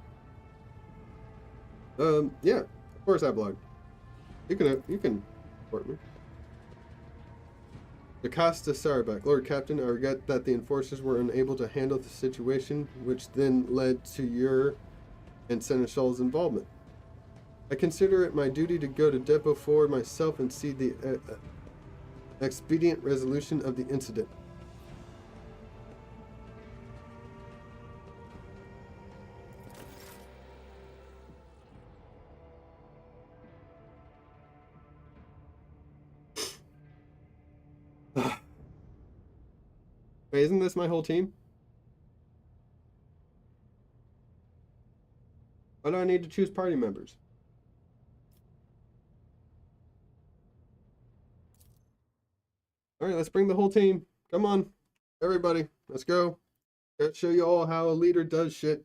Yeah, of course, Ablog. You can report me. Jocasta Sarbeck, Lord Captain, I regret that the enforcers were unable to handle the situation, which then led to your and Seneschal's involvement. I consider it my duty to go to Depot 4 myself and see the expedient resolution of the incident. Wait, isn't this my whole team? Why do I need to choose party members? Alright, let's bring the whole team. Come on, everybody, let's go. Gotta show you all how a leader does shit.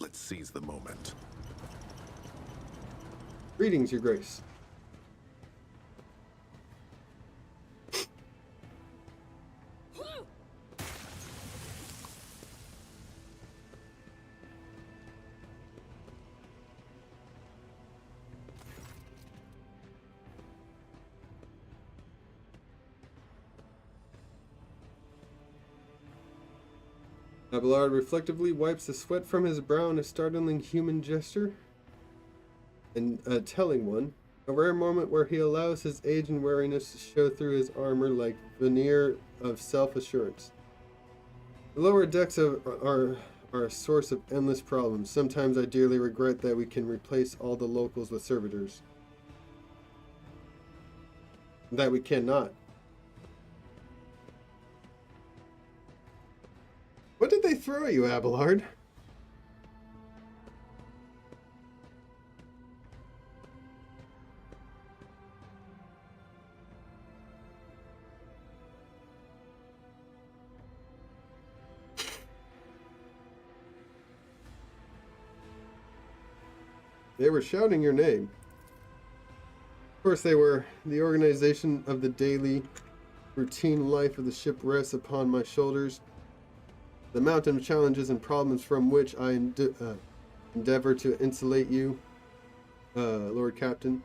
Let's seize the moment. Greetings, Your Grace. Abelard reflectively wipes the sweat from his brow in a startling human gesture, and a telling one. A rare moment where he allows his age and wariness to show through his armor like veneer of self-assurance. The lower decks are a source of endless problems. Sometimes I dearly regret that we can replace all the locals with servitors. That we cannot. What did they throw you, Abelard? They were shouting your name. Of course they were. The organization of the daily routine life of the ship rests upon my shoulders. The mountain of challenges and problems from which I endeavor to insulate you, Lord Captain.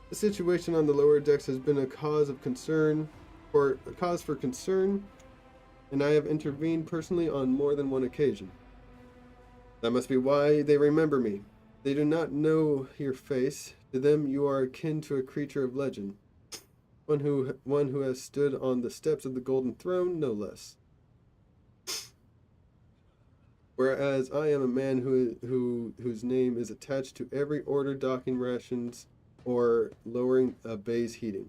The situation on the lower decks has been a cause for concern, and I have intervened personally on more than one occasion. That must be why they remember me. They do not know your face. To them, you are akin to a creature of legend, one who has stood on the steps of the Golden Throne, no less. Whereas I am a man whose name is attached to every order docking rations or lowering a bay's heating.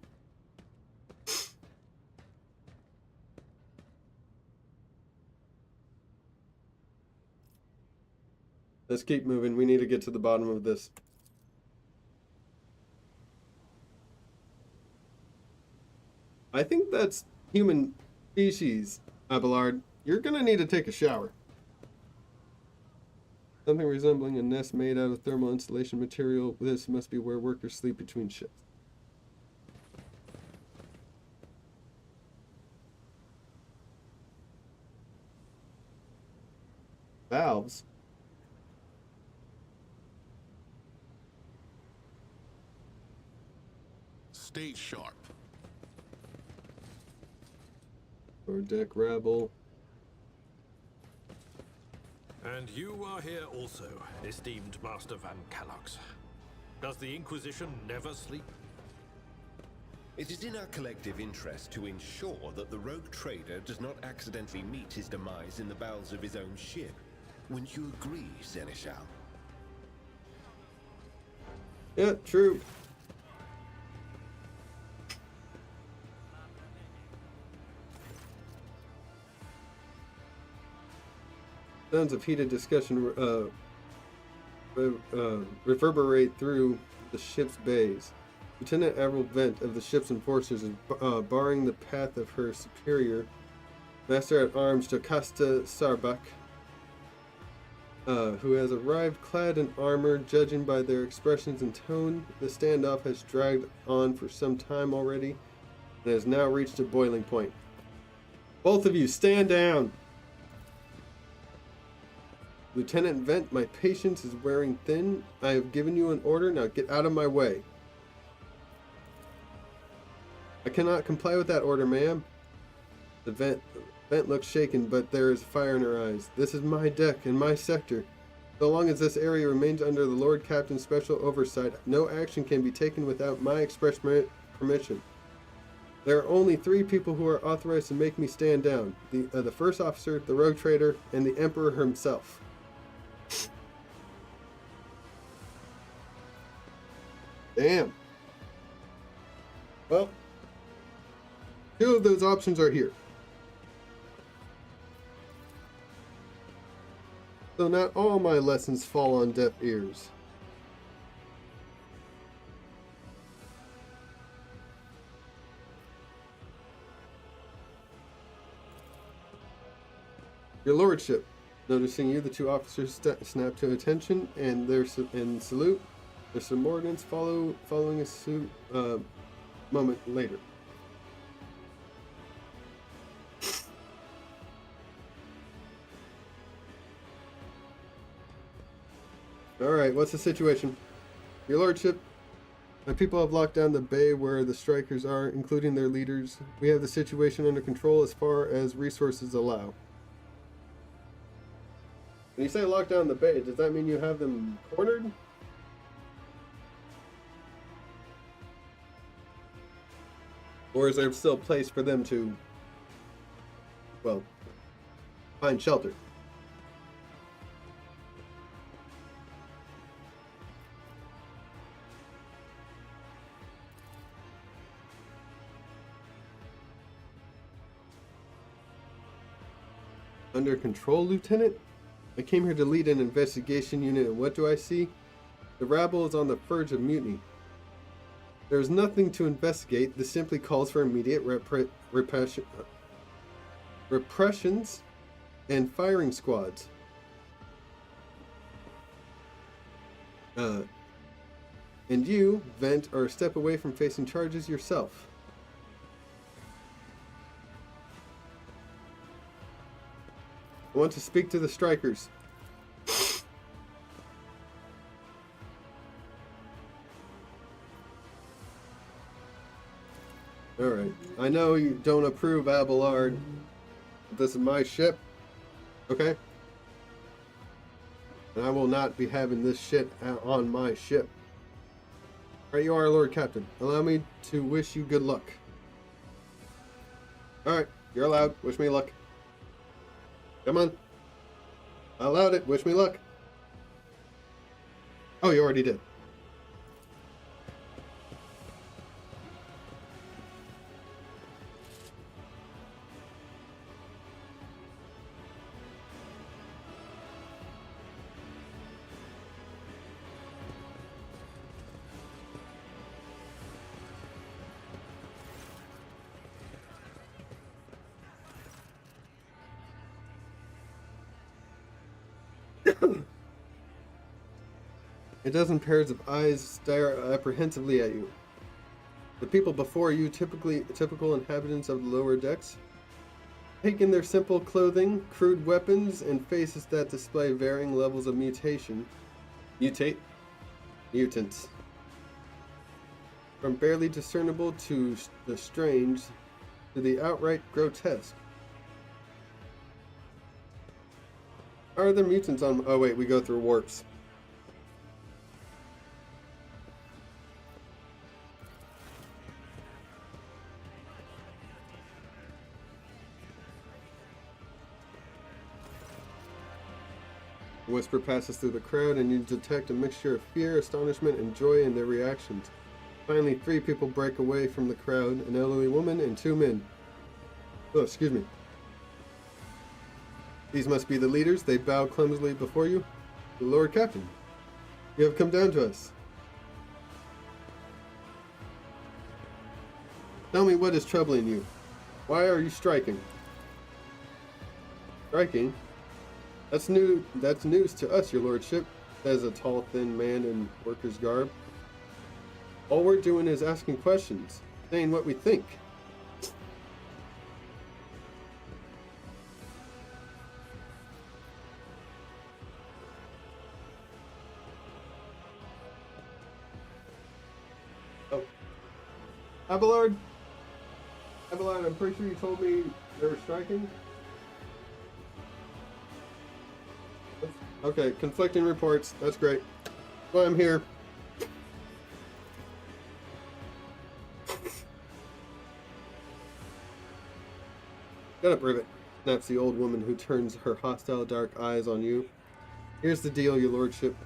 Let's keep moving. We need to get to the bottom of this. I think that's human species, Abelard. You're gonna need to take a shower. Something resembling a nest made out of thermal insulation material. This must be where workers sleep between shifts. Valves? Stay sharp. Or deck rabble. And you are here also, esteemed Master Van Calox. Does the Inquisition never sleep? It is in our collective interest to ensure that the rogue trader does not accidentally meet his demise in the bowels of his own ship. Wouldn't you agree, Seneschal? Yeah, true. Sounds of heated discussion reverberate through the ship's bays. Lieutenant Admiral Vent of the ship's enforcers is barring the path of her superior, Master-at-Arms Jocasta Sarbeck, who has arrived clad in armor. Judging by their expressions and tone, the standoff has dragged on for some time already and has now reached a boiling point. Both of you, stand down! Lieutenant Vent, my patience is wearing thin. I have given you an order, now get out of my way. I cannot comply with that order, ma'am. The Vent looks shaken, but there is fire in her eyes. This is my deck and my sector. So long as this area remains under the Lord Captain's special oversight, no action can be taken without my express permission. There are only 3 people who are authorized to make me stand down. The first officer, the rogue trader, and the Emperor himself. Damn. Well, 2 of those options are here. So not all my lessons fall on deaf ears. Your Lordship, noticing you, the 2 officers snap to attention and salute. Their subordinates following a suit moment later. Alright, what's the situation? Your Lordship, my people have locked down the bay where the strikers are, including their leaders. We have the situation under control as far as resources allow. When you say lock down the bay, does that mean you have them cornered? Or is there still a place for them to, well, find shelter? Under control, Lieutenant? I came here to lead an investigation unit, and what do I see? The rabble is on the verge of mutiny. There is nothing to investigate. This simply calls for immediate repressions and firing squads. And you, Vent, are a step away from facing charges yourself. I want to speak to the strikers. Alright. I know you don't approve, Abelard. But this is my ship. Okay? And I will not be having this shit on my ship. Alright, you are Lord Captain. Allow me to wish you good luck. Alright, you're allowed. Wish me luck. Come on. I allowed it. Wish me luck. Oh, you already did. A dozen pairs of eyes stare apprehensively at you. The people before you, typical inhabitants of the lower decks, take in their simple clothing, crude weapons, and faces that display varying levels of mutants. From barely discernible to the strange, to the outright grotesque. Are there mutants on... Oh wait, we go through warps. A whisper passes through the crowd, and you detect a mixture of fear, astonishment, and joy in their reactions. Finally, 3 people break away from the crowd, an elderly woman and 2 men. Oh, excuse me. These must be the leaders. They bow clumsily before you. The Lord Captain, you have come down to us. Tell me what is troubling you. Why are you striking? Striking? That's news to us, your lordship, says a tall, thin man in worker's garb. All we're doing is asking questions, saying what we think. Abelard? Abelard, I'm pretty sure you told me they were striking? Okay, conflicting reports. That's great. Well, I'm here. Shut up, Rivet. Snaps the old woman who turns her hostile dark eyes on you. Here's the deal, your lordship.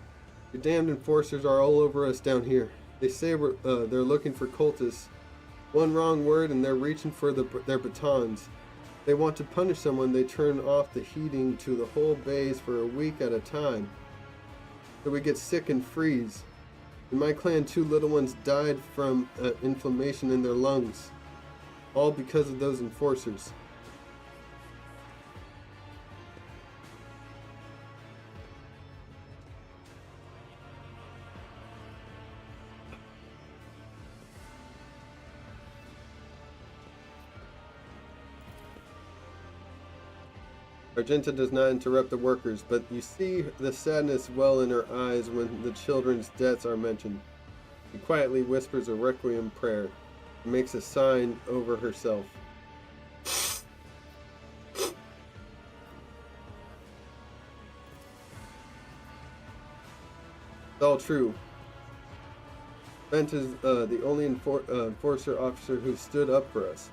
Your damned enforcers are all over us down here. They say they're looking for cultists. One wrong word and they're reaching for their batons. They want to punish someone, they turn off the heating to the whole base for a week at a time. So we get sick and freeze. In my clan, 2 little ones died from inflammation in their lungs. All because of those enforcers. Argenta does not interrupt the workers, but you see the sadness well in her eyes when the children's deaths are mentioned. She quietly whispers a requiem prayer and makes a sign over herself. It's all true. Bent is the only enforcer officer who stood up for us.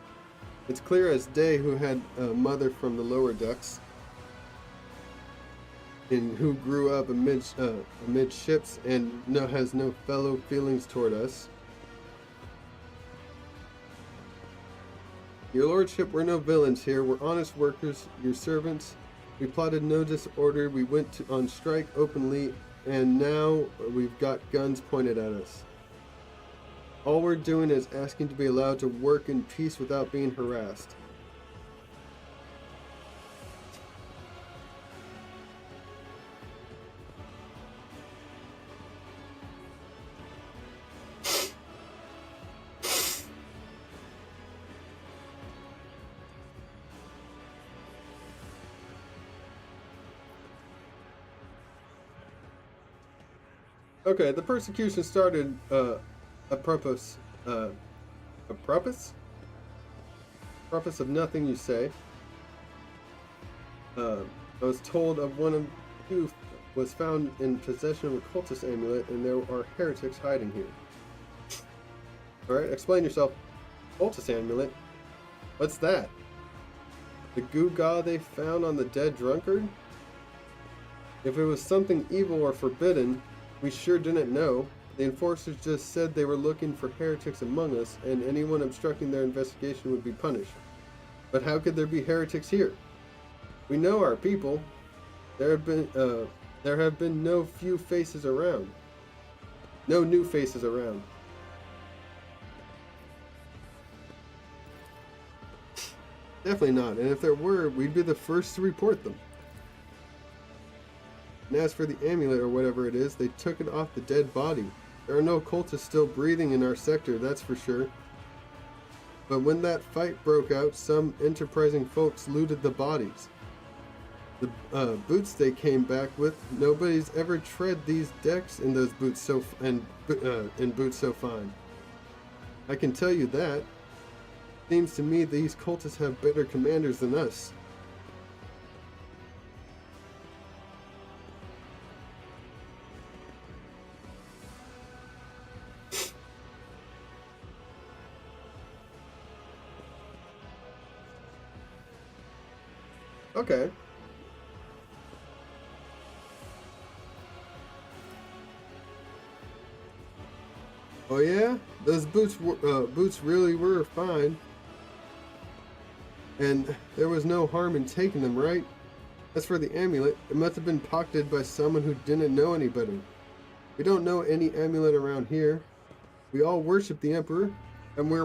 It's clear as day who had a mother from the lower decks and who grew up amid ships and has no fellow feelings toward us. Your lordship, we're no villains here. We're honest workers, your servants. We plotted no disorder. We went on strike openly, and now we've got guns pointed at us. All we're doing is asking to be allowed to work in peace without being harassed. Okay, the persecution started apropos of nothing you say. I was told of one of you was found in possession of a cultist amulet, and there are heretics hiding here. Alright, explain yourself. Cultist amulet? What's that? The gewgaw they found on the dead drunkard? If it was something evil or forbidden, we sure didn't know. The enforcers just said they were looking for heretics among us, and anyone obstructing their investigation would be punished. But how could there be heretics here? We know our people. There have been no few faces around. No new faces around. Definitely not. And if there were, we'd be the first to report them. And as for the amulet or whatever it is, they took it off the dead body. There are no cultists still breathing in our sector, that's for sure. But when that fight broke out, some enterprising folks looted the bodies. The boots they came back with, nobody's ever tread these decks in those boots in boots so fine. I can tell you that. Seems to me these cultists have better commanders than us. Okay. Oh yeah? Those boots really were fine. And there was no harm in taking them, right? As for the amulet, it must have been pocketed by someone who didn't know any better. We don't know any amulet around here. We all worship the Emperor, and we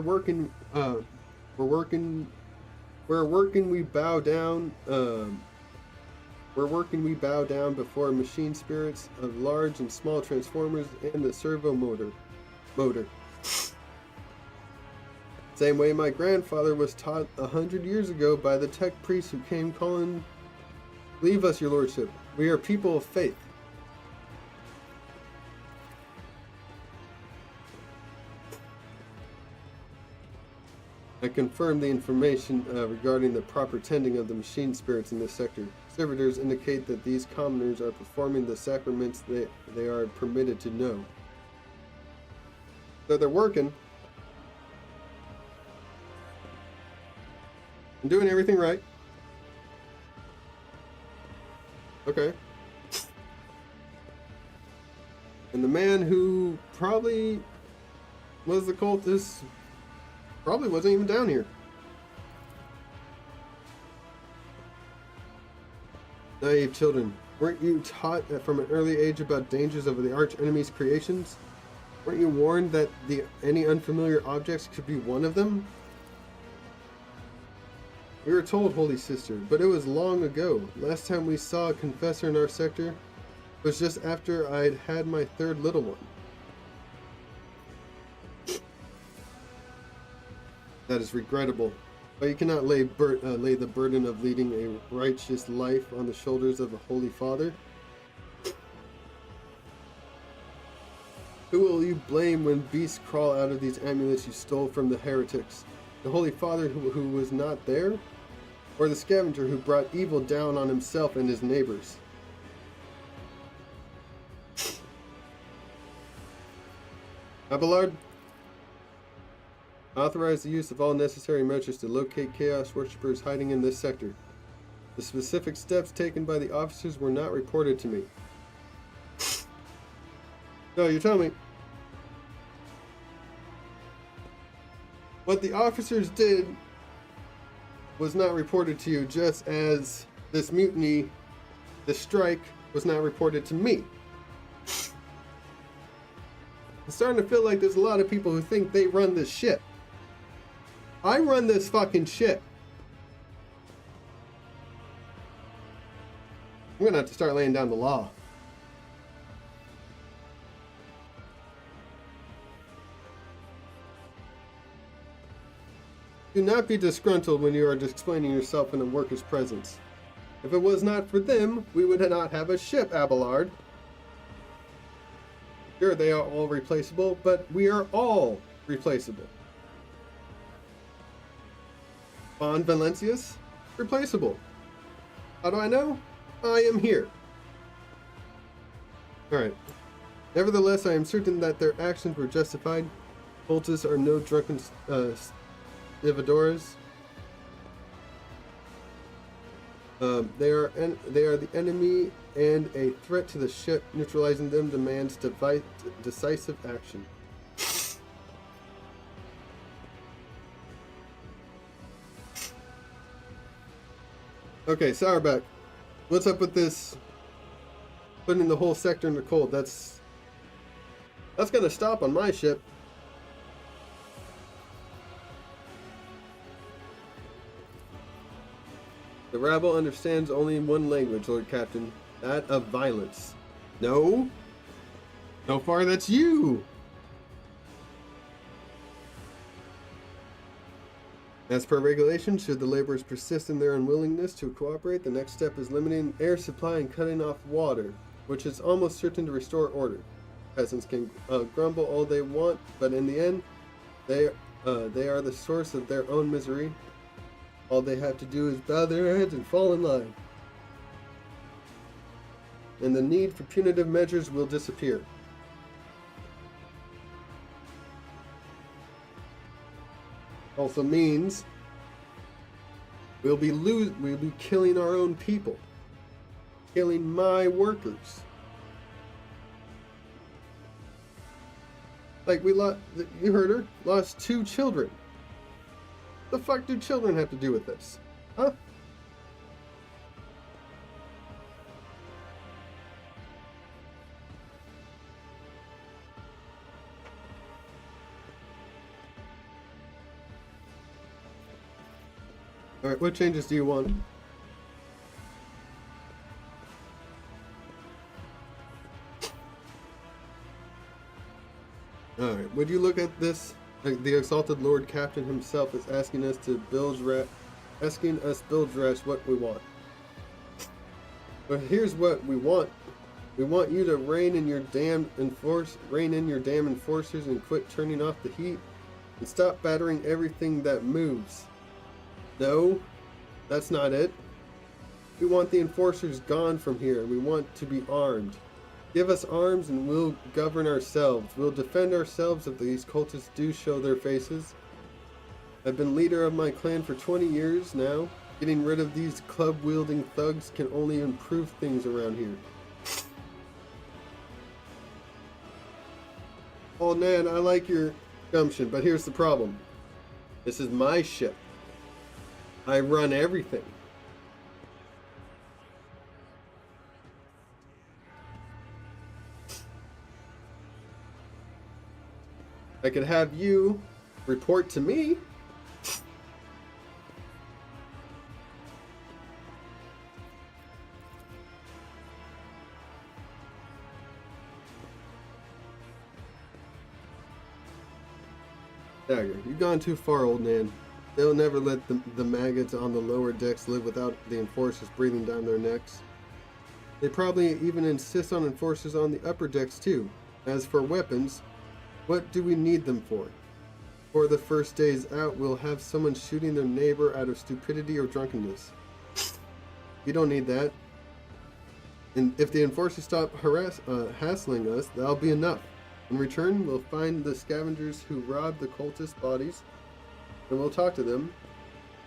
bow down before machine spirits of large and small transformers and the servo motor. Same way my grandfather was taught 100 years ago by the tech priest who came calling, "Leave us, your lordship. We are people of faith." I confirmed the information regarding the proper tending of the machine spirits in this sector. Servitors indicate that these commoners are performing the sacraments they are permitted to know. So they're working. And doing everything right. Okay. And the man who probably was the cultist probably wasn't even down here. Naive children, weren't you taught from an early age about dangers of the arch enemy's creations? Weren't you warned that any unfamiliar objects could be one of them? We were told, Holy Sister, but it was long ago. Last time we saw a confessor in our sector was just after I'd had my third little one. That is regrettable, but you cannot lay the burden of leading a righteous life on the shoulders of a Holy Father. Who will you blame when beasts crawl out of these amulets you stole from the heretics? The Holy Father who was not there? Or the scavenger who brought evil down on himself and his neighbors? Abelard, authorize the use of all necessary measures to locate Chaos worshippers hiding in this sector. The specific steps taken by the officers were not reported to me. No, you tell me. What the officers did was not reported to you, just as this mutiny, this strike, was not reported to me. I'm starting to feel like there's a lot of people who think they run this shit. I run this fucking shit. I'm gonna have to start laying down the law. Do not be disgruntled when you are explaining yourself in a worker's presence. If it was not for them, we would not have a ship, Abelard. Sure, they are all replaceable, but we are all replaceable. Von Valencius? Replaceable. How do I know? I am here. Alright. Nevertheless, I am certain that their actions were justified. Cultists are no drunken stevedoras. They are the enemy and a threat to the ship. Neutralizing them demands decisive action. Okay, Sourback. What's up with this? Putting the whole sector in the cold. That's gonna stop on my ship. The rabble understands only one language, Lord Captain, that of violence. No? So far, that's you! As per regulation, should the laborers persist in their unwillingness to cooperate, the next step is limiting air supply and cutting off water, which is almost certain to restore order. Peasants can grumble all they want, but in the end, they are the source of their own misery. All they have to do is bow their heads and fall in line. And the need for punitive measures will disappear. Also means we'll be killing our own people. Killing my workers. Like you heard her, lost 2 children. The fuck do children have to do with this? Huh? Alright, what changes do you want? Alright, would you look at this? Like the exalted Lord Captain himself is asking us bilge rash what we want. But here's what we want. We want you to rein in your damn enforcers and quit turning off the heat. and stop battering everything that moves. No, that's not it. We want the enforcers gone from here. We want to be armed. Give us arms and we'll govern ourselves. We'll defend ourselves if these cultists do show their faces. I've been leader of my clan for 20 years now. Getting rid of these club-wielding thugs can only improve things around here. Oh, Nan, I like your gumption, but here's the problem. This is my ship. I run everything. I could have you report to me. Dagger, you've gone too far, old man. They'll never let the maggots on the lower decks live without the enforcers breathing down their necks. They probably even insist on enforcers on the upper decks too. As for weapons, what do we need them for? For the first days out, we'll have someone shooting their neighbor out of stupidity or drunkenness. You don't need that. And if the enforcers stop hassling us, that'll be enough. In return, we'll find the scavengers who robbed the cultist bodies, and we'll talk to them,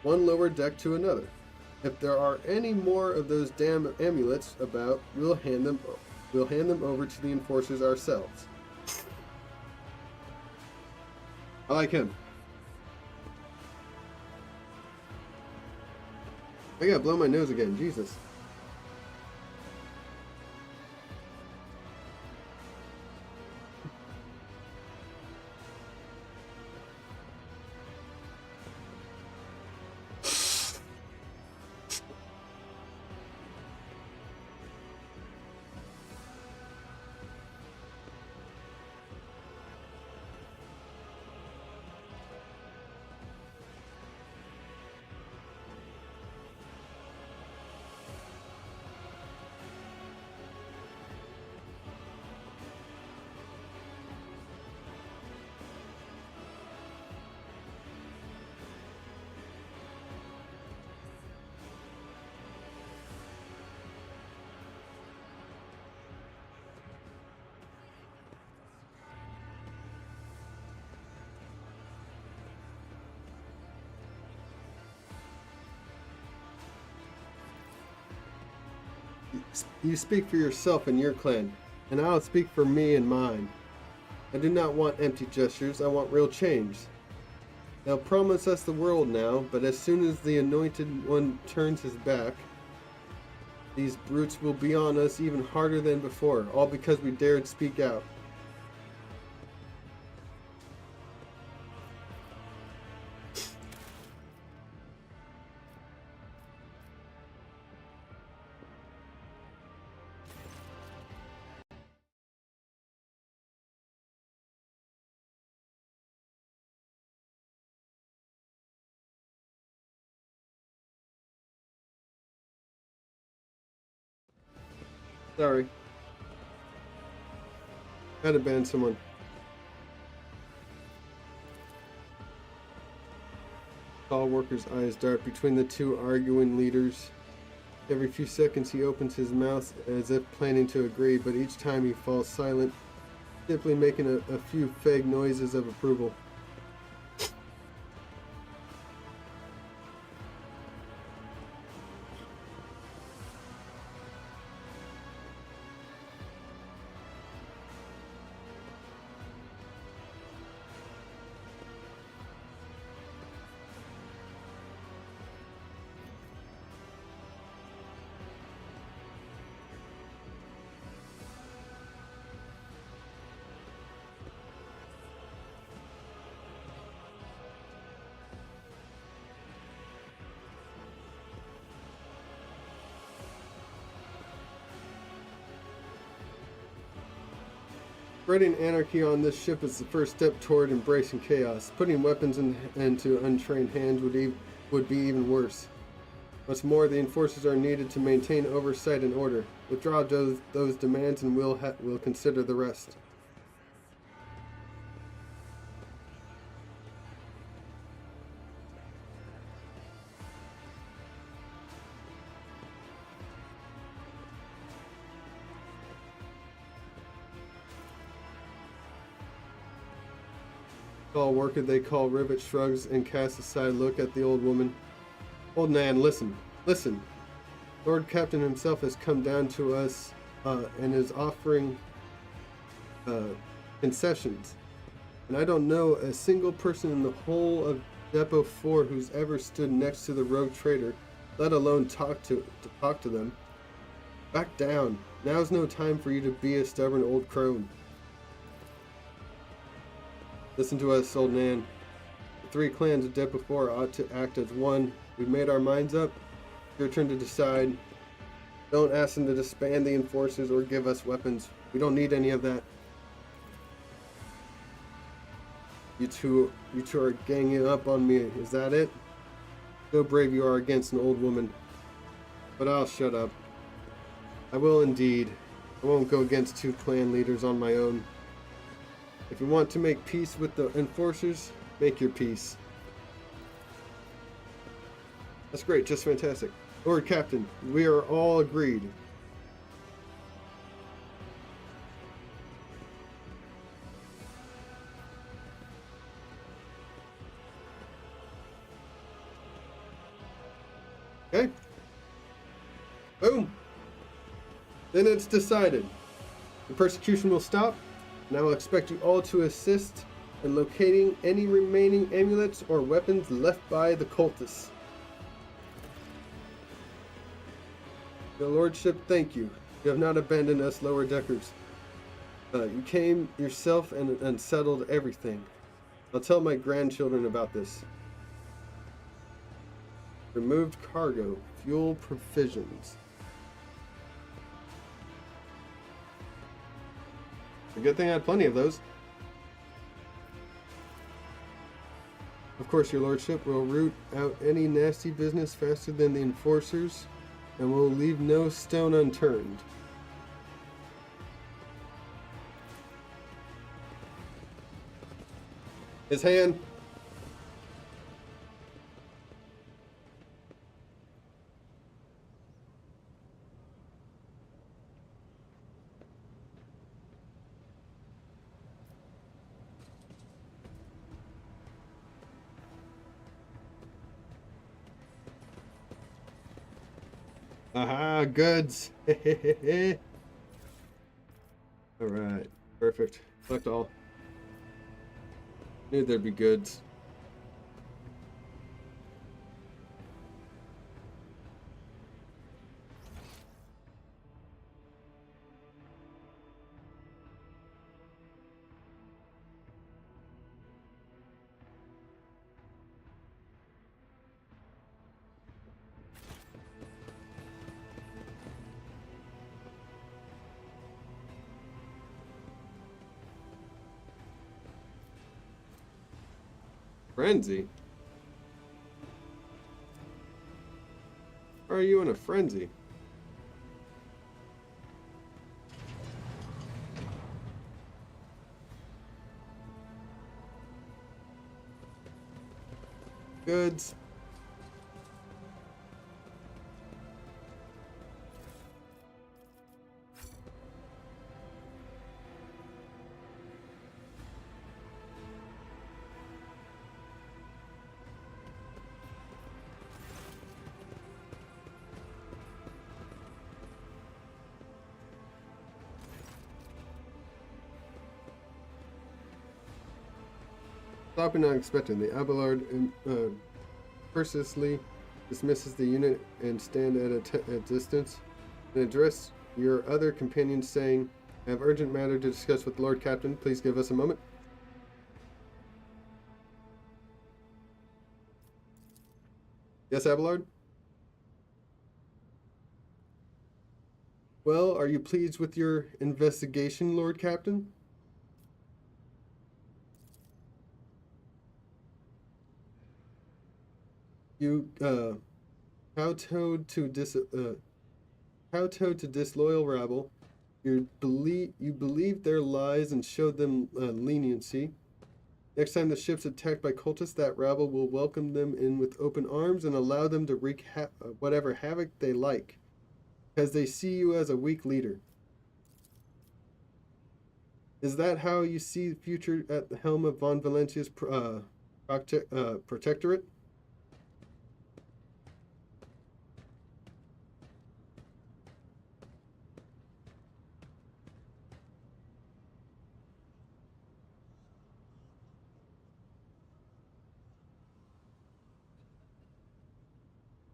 one lower deck to another. If there are any more of those damn amulets about, we'll hand them over to the enforcers ourselves. I like him. I gotta blow my nose again, Jesus. You speak for yourself and your clan, and I'll speak for me and mine. I do not want empty gestures, I want real change. They'll promise us the world now, but as soon as the anointed one turns his back, these brutes will be on us even harder than before, all because we dared speak out. Sorry. Had to ban someone. Tall worker's eyes dart between the two arguing leaders. Every few seconds he opens his mouth as if planning to agree, but each time he falls silent, simply making a few vague noises of approval. Spreading anarchy on this ship is the first step toward embracing chaos. Putting weapons into untrained hands would be even worse. What's more, the enforcers are needed to maintain oversight and order. Withdraw those demands and we'll consider the rest. Tall worker they call Rivet shrugs and casts a side look at the old woman. Old man, listen, listen. Lord Captain himself has come down to us and is offering concessions. And I don't know a single person in the whole of Depot 4 who's ever stood next to the rogue trader, let alone talk to them. Back down. Now's no time for you to be a stubborn old crone. Listen to us, old man. The 3 clans of Depot 4 ought to act as one. We've made our minds up. Your turn to decide. Don't ask them to disband the enforcers or give us weapons. We don't need any of that. You two are ganging up on me. Is that it? So brave you are against an old woman. But I'll shut up. I will indeed. I won't go against 2 clan leaders on my own. If you want to make peace with the enforcers, make your peace. That's great, just fantastic. Lord Captain, we are all agreed. Okay. Boom. Then it's decided. The persecution will stop, and I will expect you all to assist in locating any remaining amulets or weapons left by the cultists. Your Lordship, thank you. You have not abandoned us lower deckers. You came yourself and settled everything. I'll tell my grandchildren about this. Removed cargo, fuel provisions. A good thing I had plenty of those. Of course, your lordship will root out any nasty business faster than the enforcers, and will leave no stone unturned. His hand. Aha, goods. Alright, perfect. Select all. Knew there'd be goods. Frenzy? Or are you in a frenzy? Goods. Stopping unexpectedly, Abelard persistently dismisses the unit and stand at a distance and address your other companions, saying, I have urgent matter to discuss with Lord Captain. Please give us a moment. Yes, Abelard? Well, are you pleased with your investigation, Lord Captain? You kowtowed to disloyal rabble. You believed their lies and showed them leniency. Next time the ship's attacked by cultists, that rabble will welcome them in with open arms and allow them to wreak whatever havoc they like, because they see you as a weak leader. Is that how you see the future at the helm of Von Valentia's protectorate?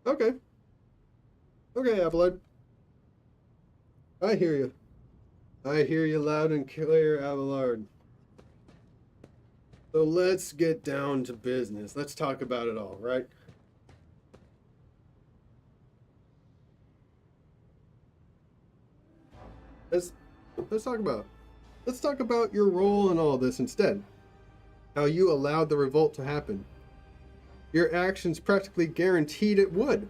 Okay. Okay, Abelard. I hear you. I hear you loud and clear, Abelard. So let's get down to business. Let's talk about it all, right? Let's let's talk about let's talk about your role in all this instead. How you allowed the revolt to happen. Your actions practically guaranteed it would.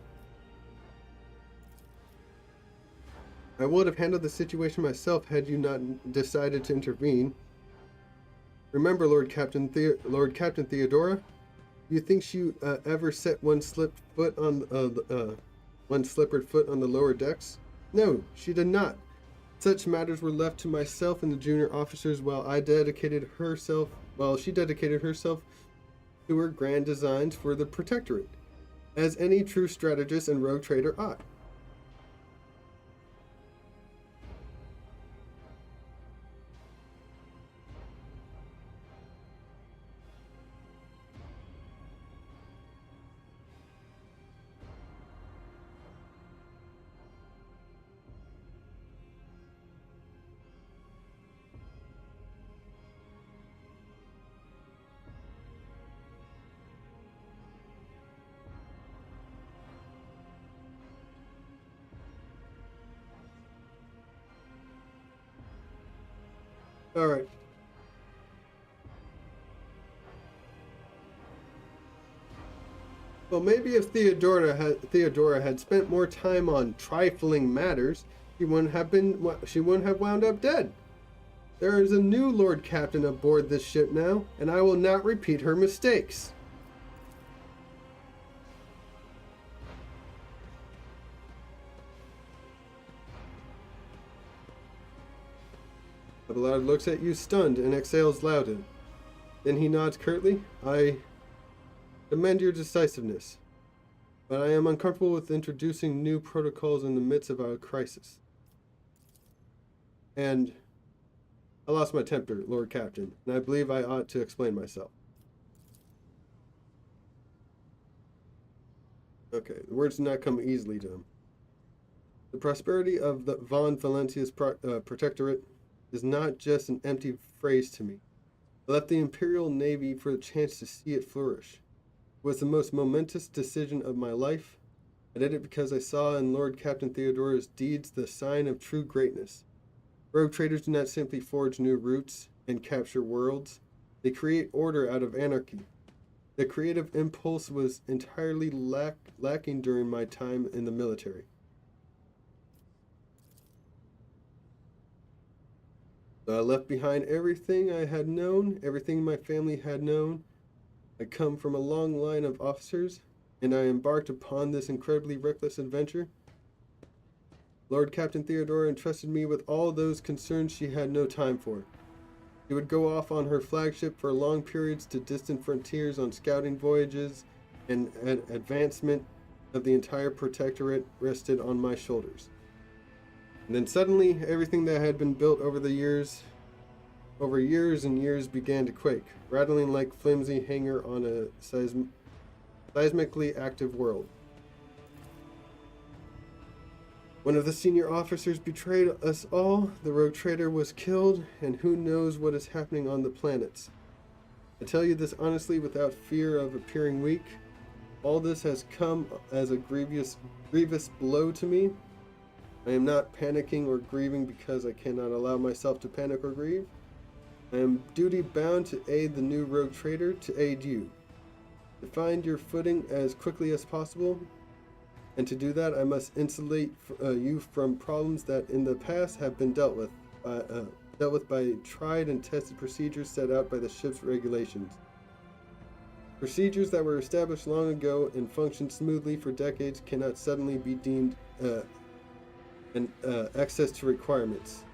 I would have handled the situation myself had you not decided to intervene. Remember, Lord Captain Theodora, you think she ever set one slippered foot on the lower decks? No, she did not. Such matters were left to myself and the junior officers while she dedicated herself to her grand designs for the Protectorate, as any true strategist and rogue trader ought. All right. Well, maybe if Theodora had spent more time on trifling matters, she wouldn't have wound up dead. There is a new Lord Captain aboard this ship now, and I will not repeat her mistakes. Abelard looks at you stunned and exhales loudly. Then he nods curtly. I commend your decisiveness, but I am uncomfortable with introducing new protocols in the midst of our crisis. And I lost my temper, Lord Captain, and I believe I ought to explain myself. Okay, the words did not come easily to him. The prosperity of the Von Valentia's protectorate is not just an empty phrase to me. I left the Imperial Navy for the chance to see it flourish. It was the most momentous decision of my life. I did it because I saw in Lord Captain Theodora's deeds the sign of true greatness. Rogue traders do not simply forge new routes and capture worlds. They create order out of anarchy. The creative impulse was entirely lacking during my time in the military. So I left behind everything I had known, everything my family had known. I come from a long line of officers, and I embarked upon this incredibly reckless adventure. Lord Captain Theodora entrusted me with all those concerns she had no time for. She would go off on her flagship for long periods to distant frontiers on scouting voyages, and advancement of the entire protectorate rested on my shoulders. And then suddenly, everything that had been built over years and years began to quake, rattling like flimsy hanger on a seismically active world. One of the senior officers betrayed us all, the rogue trader was killed, and who knows what is happening on the planets. I tell you this honestly without fear of appearing weak. All this has come as a grievous blow to me. I am not panicking or grieving because I cannot allow myself to panic or grieve. I am duty bound to aid the new rogue trader, to aid you. To find your footing as quickly as possible, and to do that I must insulate you from problems that in the past have been dealt with by tried and tested procedures set out by the ship's regulations. Procedures that were established long ago and functioned smoothly for decades cannot suddenly be deemed access to requirements.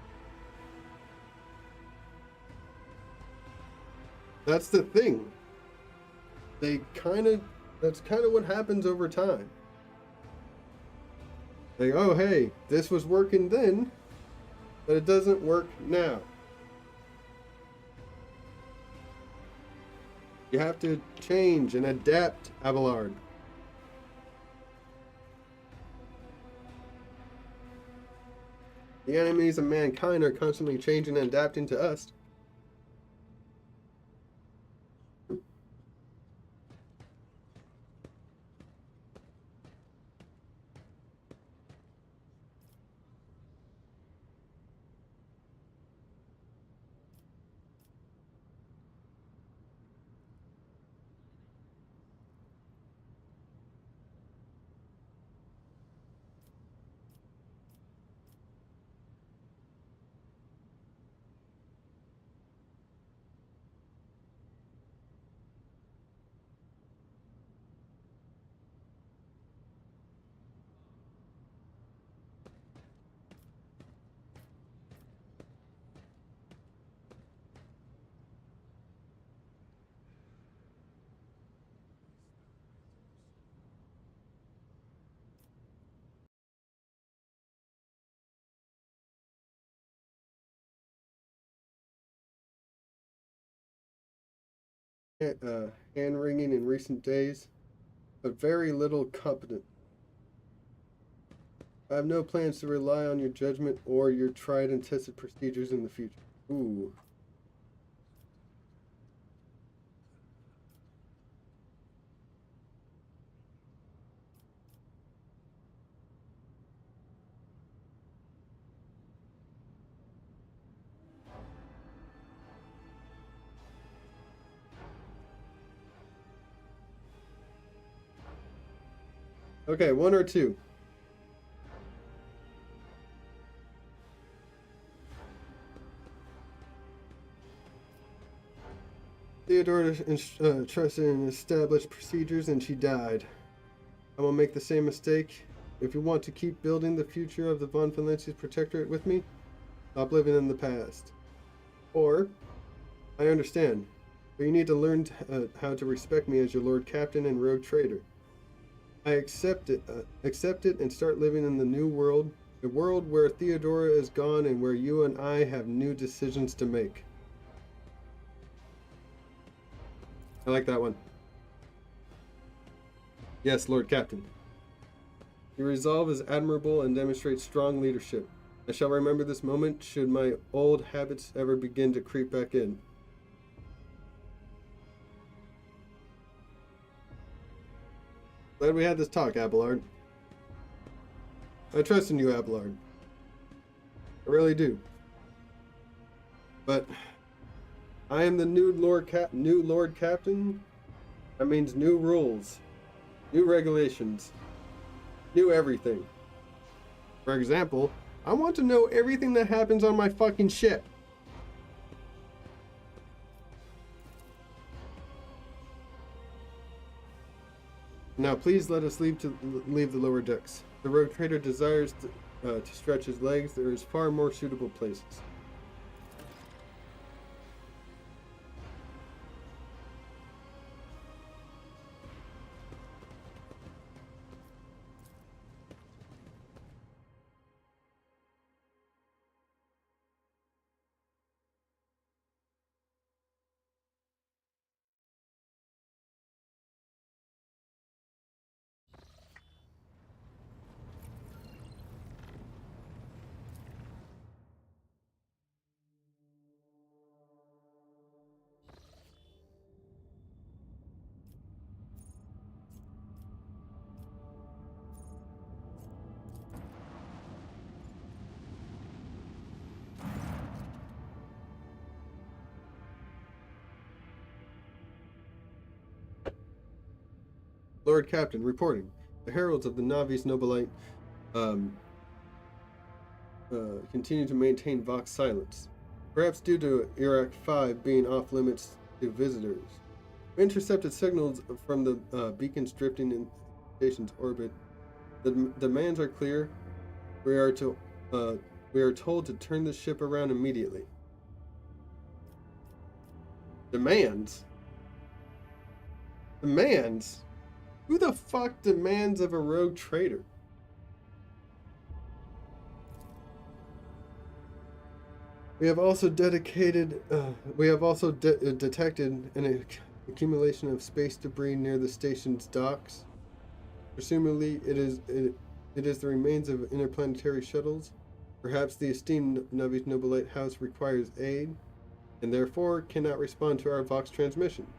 That's the thing. That's kind of what happens over time. Like, oh, hey, this was working then, but it doesn't work now. You have to change and adapt, Abelard. The enemies of mankind are constantly changing and adapting to us. Hand wringing in recent days, but very little competent. I have no plans to rely on your judgment or your tried and tested procedures in the future. Ooh. Okay, one or two. Theodora trusted in established procedures and she died. I will make the same mistake. If you want to keep building the future of the Von Valencia's Protectorate with me, stop living in the past. Or, I understand, but you need to learn how to respect me as your Lord Captain and Rogue Trader. I accept it and start living in the new world, a world where Theodora is gone and where you and I have new decisions to make. I like that one. Yes, Lord Captain. Your resolve is admirable and demonstrates strong leadership. I shall remember this moment should my old habits ever begin to creep back in. Glad we had this talk, Abelard. I trust in you, Abelard. I really do. But I am the new Lord Captain. That means new rules, new regulations, new everything. For example, I want to know everything that happens on my fucking ship. Now, please let us leave the lower decks. The Rogue Trader desires to stretch his legs. There is far more suitable places. Lord Captain, reporting. The heralds of the Navis Nobilite continue to maintain Vox silence, perhaps due to Iraq 5 being off limits to visitors. We intercepted signals from the beacons drifting in station's orbit. The demands are clear. We are told to turn the ship around immediately. Demands? Demands? Who the fuck demands of a rogue trader? We have also detected an accumulation of space debris near the station's docks. Presumably, it is the remains of interplanetary shuttles. Perhaps the esteemed Navis Nobilite House requires aid, and therefore cannot respond to our Vox transmissions.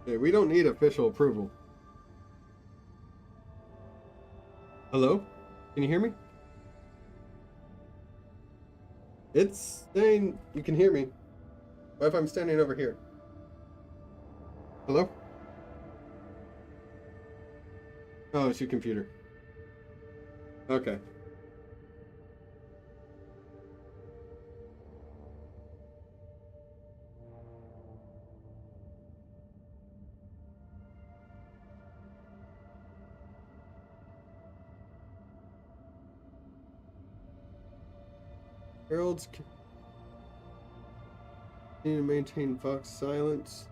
Okay, we don't need official approval. Hello? Can you hear me? It's saying you can hear me. What if I'm standing over here? Hello? Oh, it's your computer. Okay. Heralds continue to maintain Vox silence.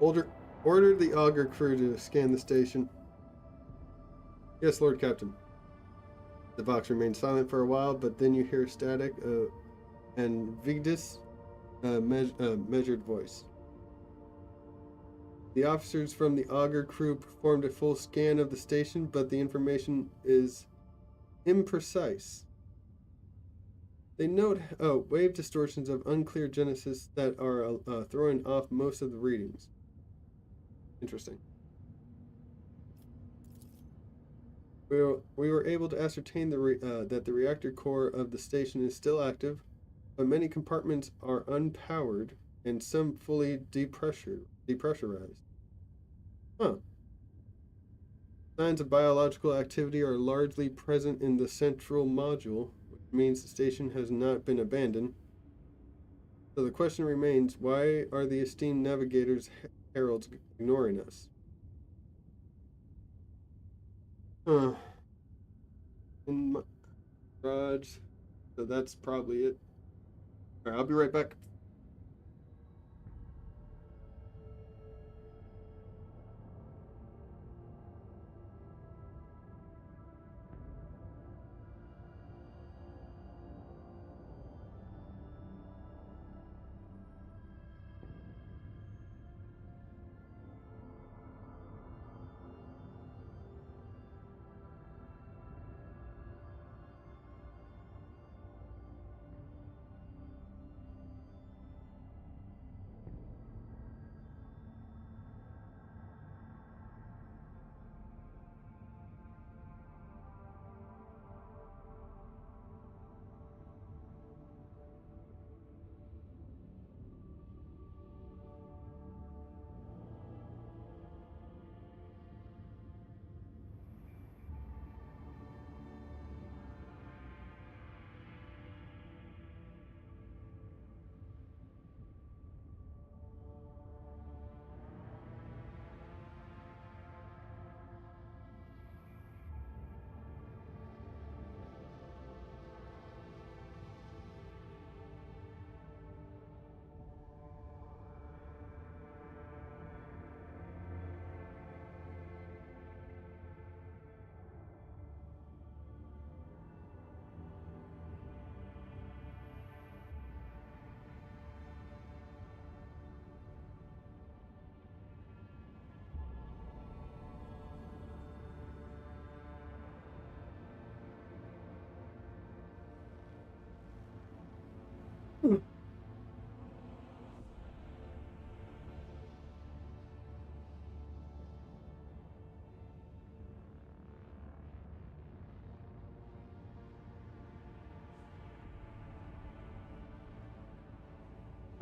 Order the auger crew to scan the station. Yes, Lord Captain. The Vox remains silent for a while, but then you hear static and Vigdis' measured voice. The officers from the auger crew performed a full scan of the station, but the information is imprecise. They note wave distortions of unclear genesis that are throwing off most of the readings. Interesting. We were able to ascertain that the reactor core of the station is still active, but many compartments are unpowered and some fully depressurized. Huh. Signs of biological activity are largely present in the central module, which means the station has not been abandoned. So the question remains, why are the esteemed navigators heralds ignoring us? Huh. In my garage. So that's probably it. Alright, I'll be right back.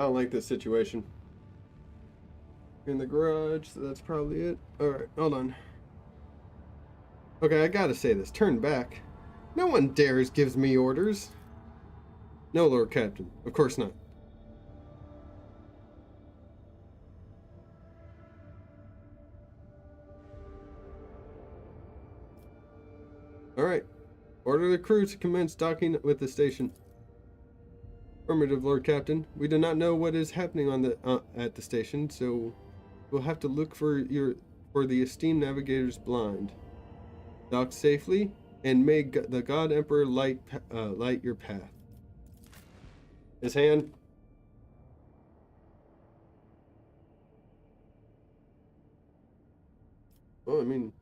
I don't like this situation. In the garage, so that's probably it. Alright, hold on. Okay, I gotta say this. Turn back. No one dares gives me orders. No, Lord Captain. Of course not. Alright. Order the crew to commence docking with the station. Affirmative, Lord Captain. We do not know what is happening on the at the station, so we'll have to look for the esteemed navigator's blind. Dock safely, and may the God Emperor light your path. His hand. Oh, I mean.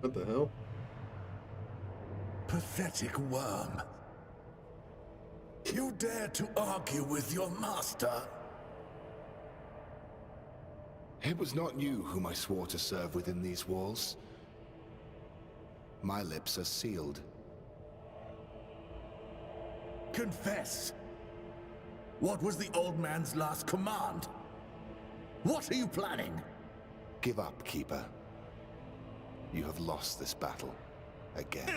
What the hell? Pathetic worm. You dare to argue with your master? It was not you whom I swore to serve within these walls. My lips are sealed. Confess. What was the old man's last command? What are you planning? Give up, Keeper. You have lost this battle. Again.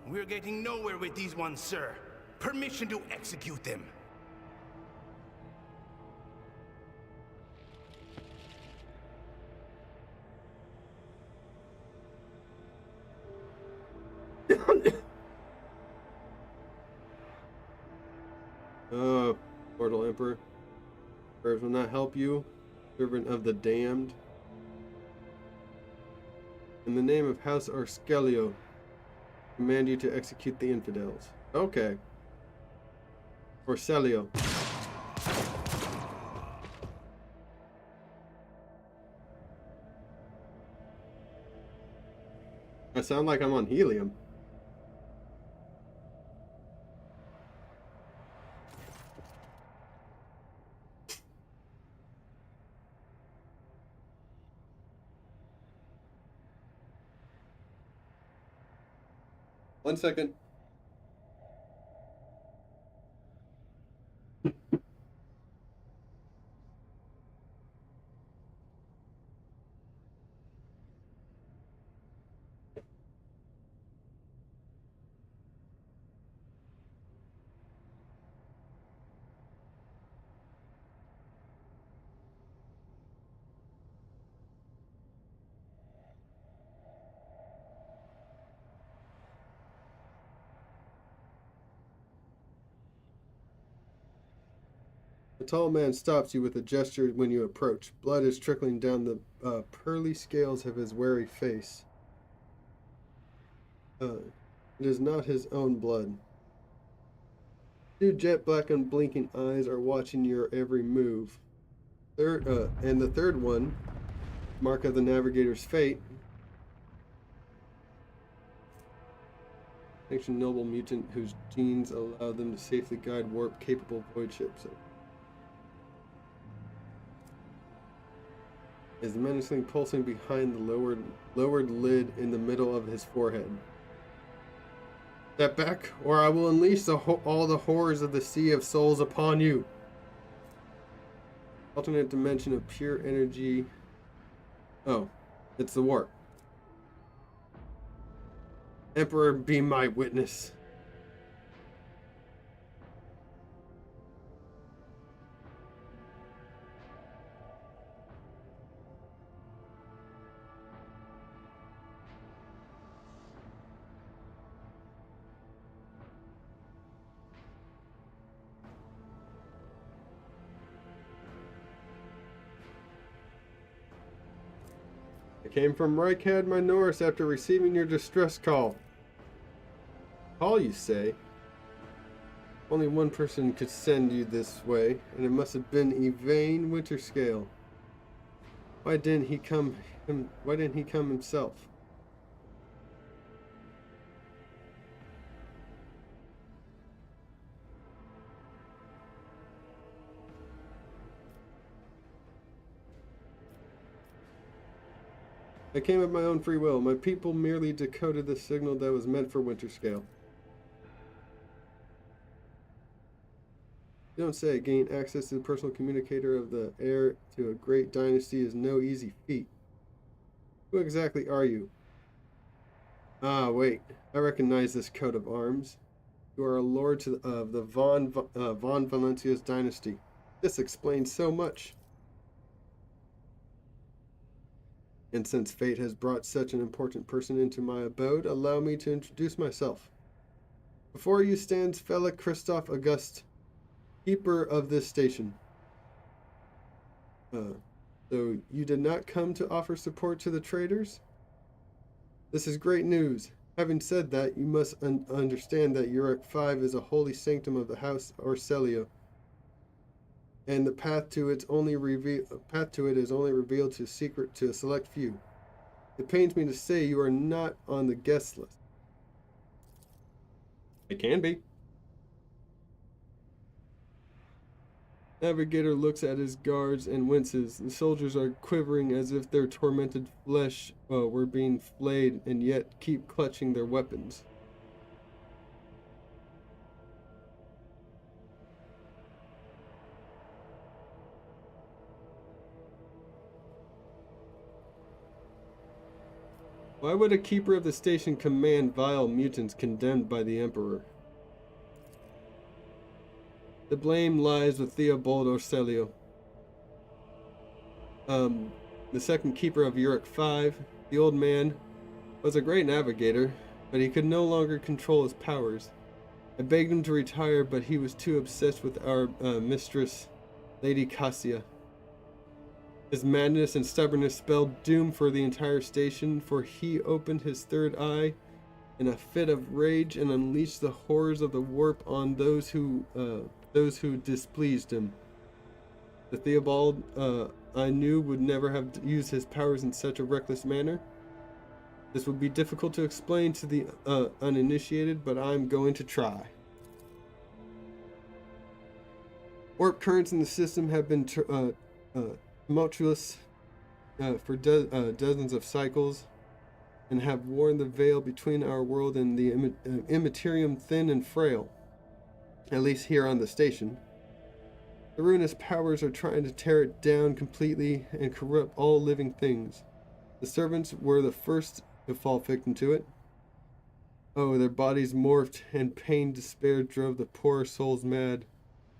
We're getting nowhere with these ones, sir. Permission to execute them. Mortal Emperor. Prayers will not help you, servant of the damned. In the name of House Arskelio, command you to execute the infidels. Okay. Orselio. I sound like I'm on helium. One second. The tall man stops you with a gesture when you approach. Blood is trickling down the pearly scales of his wary face. It is not his own blood. Two jet black unblinking eyes are watching your every move. And the third one, mark of the navigator's fate. Ancient noble mutant whose genes allow them to safely guide warp-capable void ships. Is menacingly pulsing behind the lowered lid in the middle of his forehead. Step back, or I will unleash all the horrors of the Sea of Souls upon you. Alternate dimension of pure energy. Oh, it's the warp. Emperor, be my witness. I came from Reichad Minoris after receiving your distress call. Call, you say? Only one person could send you this way, and it must have been Yvain Winterscale. Why didn't he come himself? I came of my own free will. My people merely decoded the signal that was meant for Winterscale. You don't say gain access to the personal communicator of the heir to a great dynasty is no easy feat. Who exactly are you? Ah, wait. I recognize this coat of arms. You are a lord of the Von Valencia's dynasty. This explains so much. And since fate has brought such an important person into my abode, allow me to introduce myself. Before you stands Fela Christoph August, keeper of this station. So you did not come to offer support to the traders? This is great news. Having said that, you must understand that Uruk 5 is a holy sanctum of the House Orcelio, and the path to it is only revealed to a select few. It pains me to say you are not on the guest list. It can be. Navigator looks at his guards and winces. The soldiers are quivering as if their tormented flesh were being flayed, and yet keep clutching their weapons. Why would a keeper of the station command vile mutants condemned by the Emperor? The blame lies with Theobald Orcelio, the second keeper of Uruk 5. The old man was a great navigator, but he could no longer control his powers. I begged him to retire, but he was too obsessed with our mistress, Lady Cassia. His madness and stubbornness spelled doom for the entire station, for he opened his third eye in a fit of rage and unleashed the horrors of the warp on those who displeased him. The Theobald I knew would never have used his powers in such a reckless manner. This would be difficult to explain to the uninitiated, but I'm going to try. Warp currents in the system have been tumultuous for dozens of cycles, and have worn the veil between our world and the immaterium thin and frail, at least here on the station. The ruinous powers are trying to tear it down completely and corrupt all living things. The servants were the first to fall victim to it. Oh, their bodies morphed, and pain, despair drove the poor souls mad.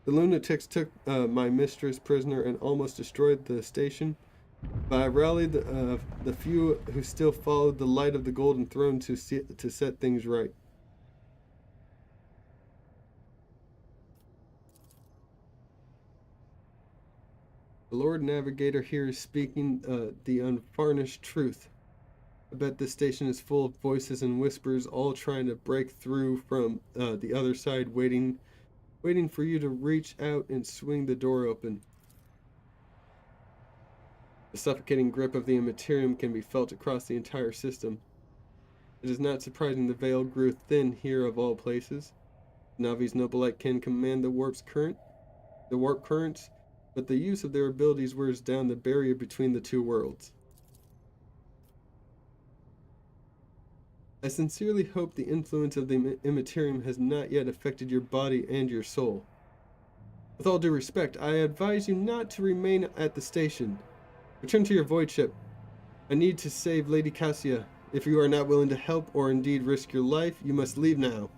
The lunatics took my mistress prisoner and almost destroyed the station, but I rallied the few who still followed the light of the Golden Throne to set things right. The Lord Navigator here is speaking the unvarnished truth. I bet this station is full of voices and whispers, all trying to break through from the other side, waiting for you to reach out and swing the door open. The suffocating grip of the Immaterium can be felt across the entire system. It is not surprising the veil grew thin here of all places. Navi's Nobilite can command the warp currents, but the use of their abilities wears down the barrier between the two worlds. I sincerely hope the influence of the Immaterium has not yet affected your body and your soul. With all due respect, I advise you not to remain at the station. Return to your void ship. I need to save Lady Cassia. If you are not willing to help or indeed risk your life, you must leave now.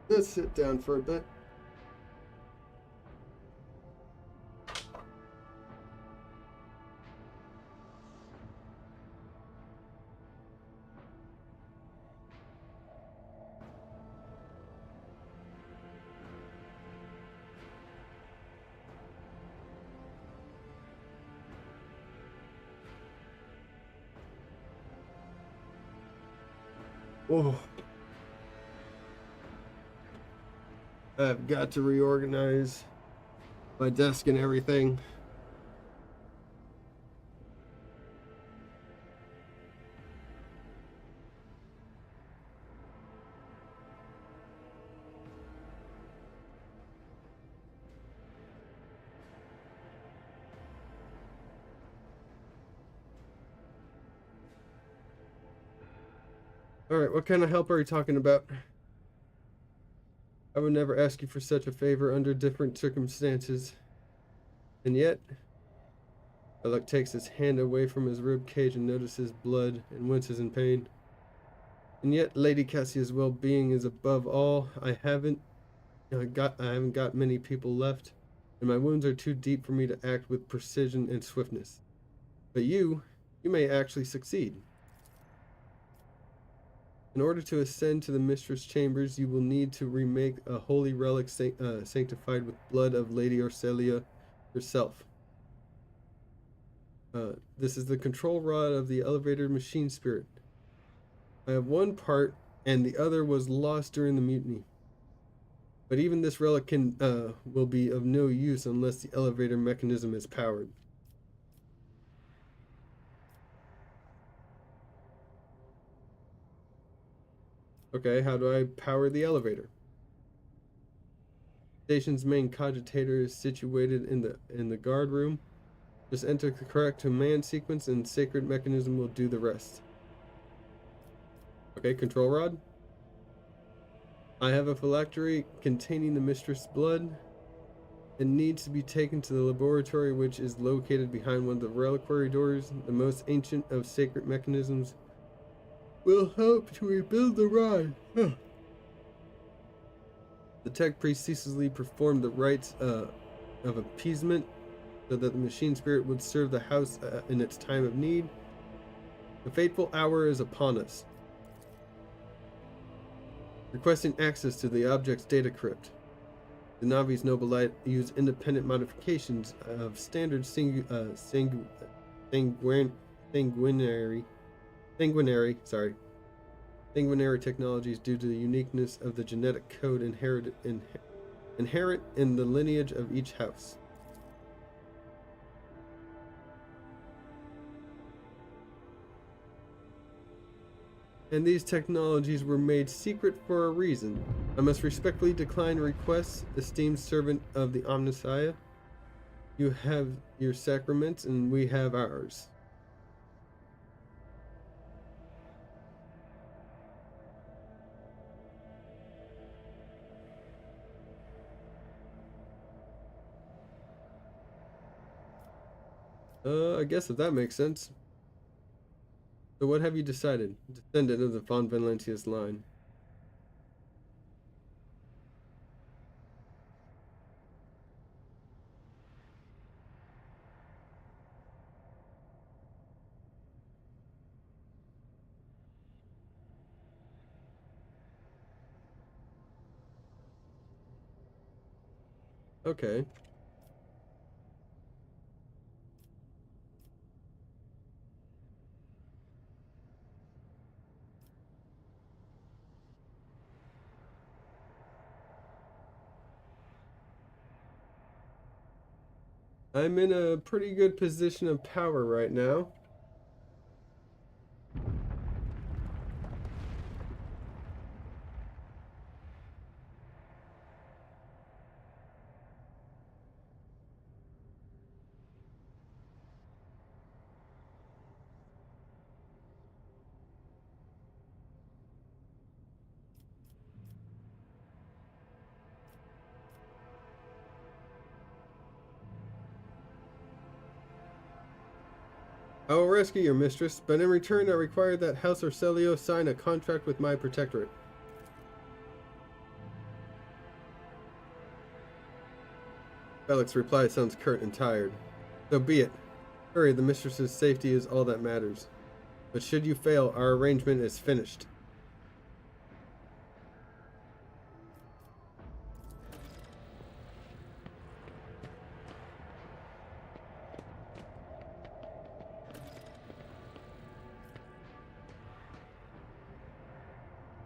Let's sit down for a bit. Oh. I've got to reorganize my desk and everything. All right, what kind of help are you talking about? I would never ask you for such a favor under different circumstances. And yet, Alec takes his hand away from his rib cage and notices blood and winces in pain. And yet, Lady Cassia's well-being is above all. I haven't got many people left, and my wounds are too deep for me to act with precision and swiftness. But you may actually succeed. In order to ascend to the mistress chambers, you will need to remake a holy relic sanctified with blood of Lady Orcelia herself. This is the control rod of the elevator machine spirit. I have one part, and the other was lost during the mutiny. But even this relic will be of no use unless the elevator mechanism is powered. Okay, how do I power the elevator? Station's main cogitator is situated in the guard room. Just enter the correct command sequence and sacred mechanism will do the rest. Okay, control rod. I have a phylactery containing the mistress' blood. It needs to be taken to the laboratory, which is located behind one of the reliquary doors. The most ancient of sacred mechanisms will help to rebuild the rod. The tech priest ceaselessly performed the rites of appeasement so that the machine spirit would serve the house in its time of need. The fateful hour is upon us. Requesting access to the object's data crypt. The Navi's Nobilite use independent modifications of standard sanguinary technologies due to the uniqueness of the genetic code inherent in the lineage of each house. And these technologies were made secret for a reason. I must respectfully decline requests, esteemed servant of the Omnissiah. You have your sacraments and we have ours. I guess if that makes sense. So what have you decided? Descendant of the Von Valentius line. Okay. I'm in a pretty good position of power right now. I will rescue your mistress, but in return I require that House Orcelio sign a contract with my protectorate. Bellic's reply sounds curt and tired. So be it. Hurry, the mistress's safety is all that matters. But should you fail, our arrangement is finished.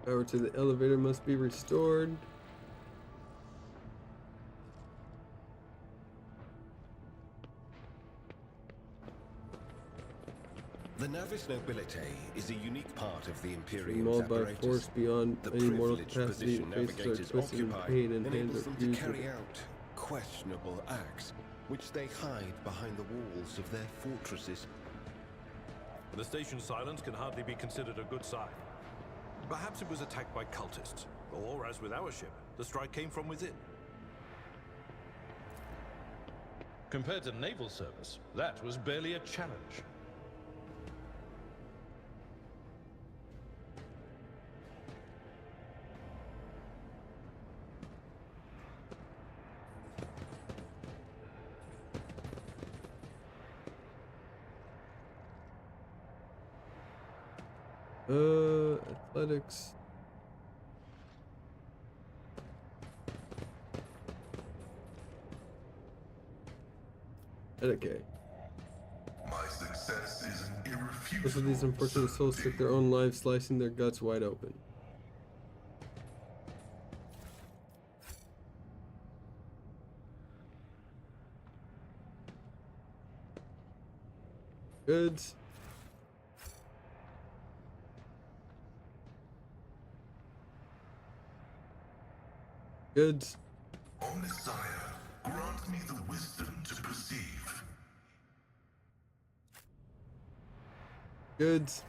Power to the elevator must be restored. The Navis Nobilite is a unique part of the Imperium's Mauled by apparatus. force beyond The any mortal privileged capacity, position faces are navigators twisted in occupy pain and hands enables are them to fused carry with out questionable acts, which they hide behind the walls of their fortresses. The station's silence can hardly be considered a good sign. Perhaps it was attacked by cultists, or as with our ship, the strike came from within. Compared to naval service, that was barely a challenge. Athletics. Okay. My success is an irrefutable. Most of these unfortunate souls took their own lives, slicing their guts wide open. Goods. Goods. O Messiah, grant me the wisdom to perceive. Goods.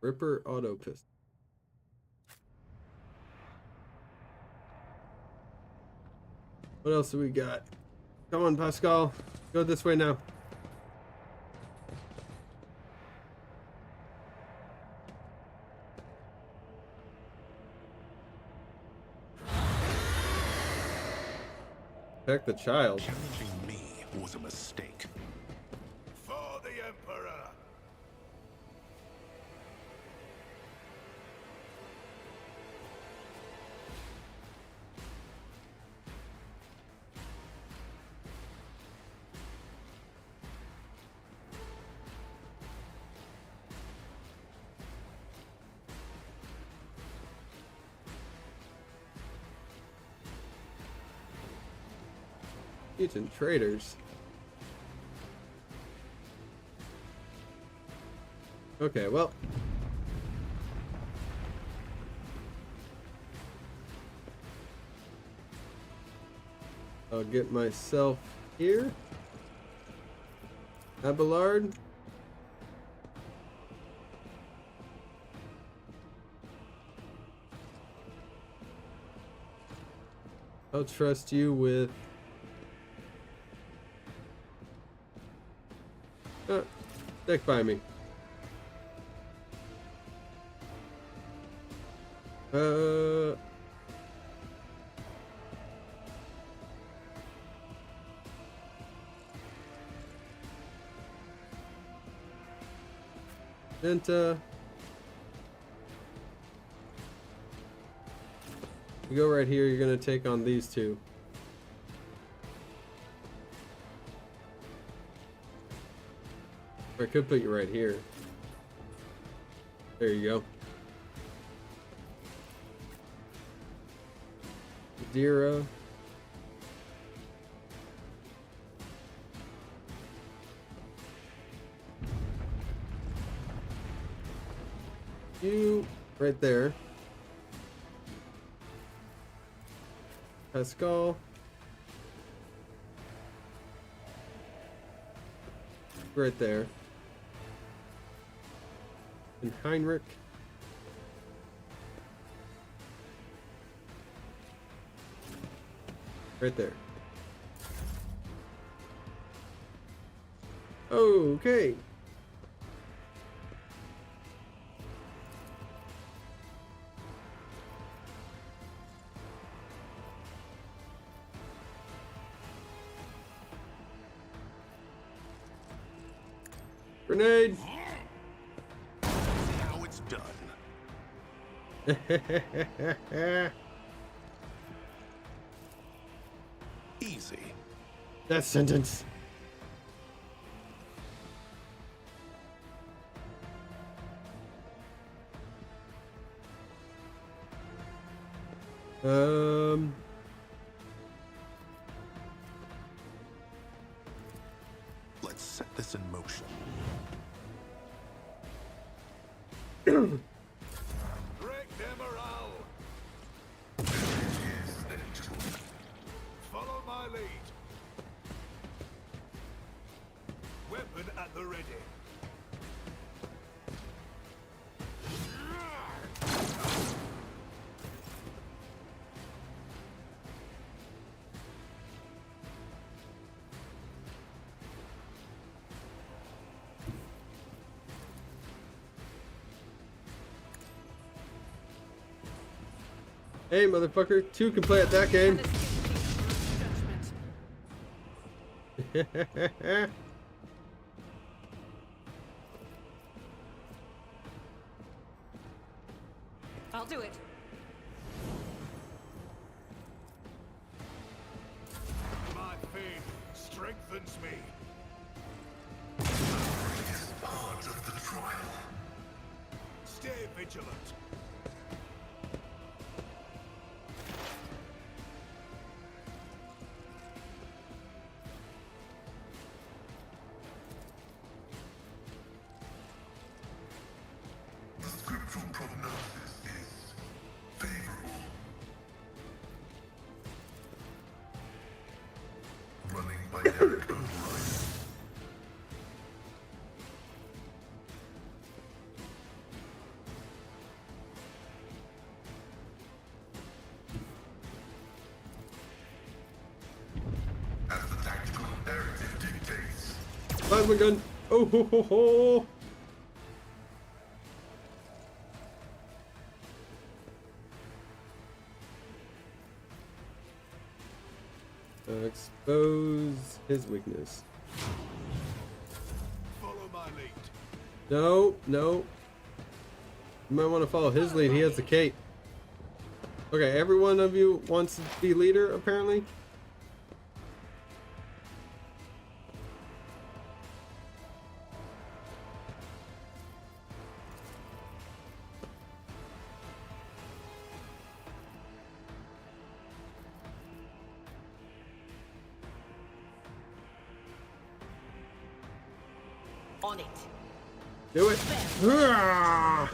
Ripper auto pistol. What else do we got? Come on, Pascal. Go this way now. Protect the child. Challenging me was a mistake. For the Emperor! Mutant traitors. Okay, well. I'll get myself here. Abelard. I'll trust you with stick by me. Venta. You go right here, you're gonna take on these two. Or I could put you right here. There you go. Dira. You right there. Pascal. Right there. And Heinrich. Right there. Okay. Grenade. Now it's done. Easy. That sentence. Let's set this in motion. Break them around. Follow my lead. Weapon at the ready. Hey, motherfucker, 2 can play at that game. I'll do it. My faith strengthens me. Is part of the trial. Stay vigilant. The scriptural prognosis is favorable. Running by Derek O'Brien. As the tactical imperative dictates. Plasma gun. Oh ho ho ho. Expose his weakness. Follow my lead. No, no. You might want to follow his lead. He has the cape. Okay, every one of you wants to be leader, apparently. On it. Do it. Hurrah!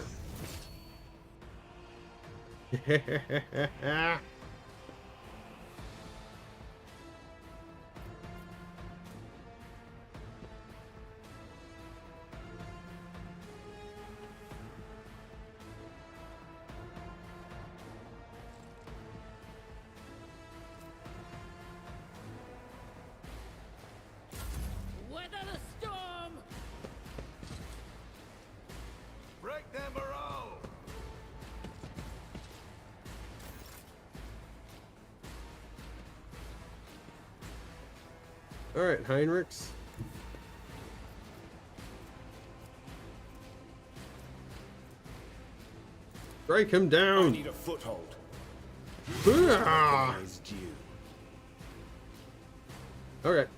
Weather the storm. Break them around. All right, Heinrichs. Break him I down. need a foothold. Hurrah! Is due. Okay.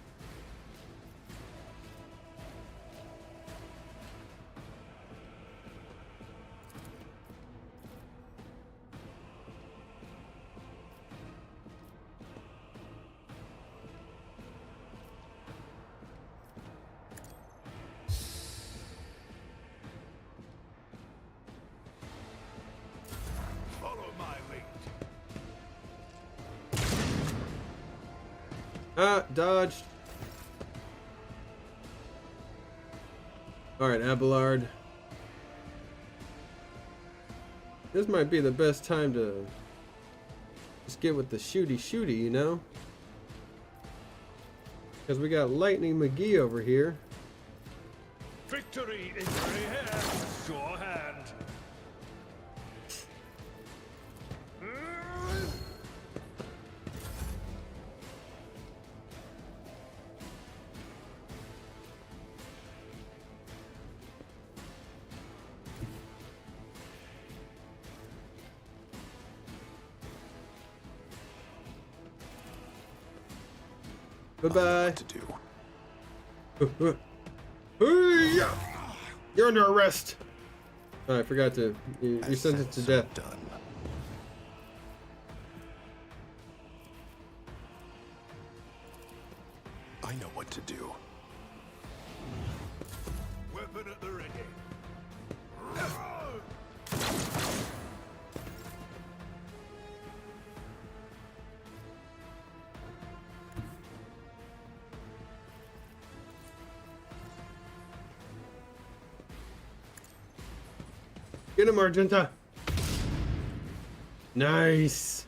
Follow my lead. Ah, dodged. All right, Abelard. This might be the best time to just get with the shooty, you know? Because we got Lightning McGee over here. Victory in very hand, sure hand. Bye-bye. To do. You're under arrest. Oh, I forgot to. You're sentenced to death. Done. Get him, Argenta. Nice.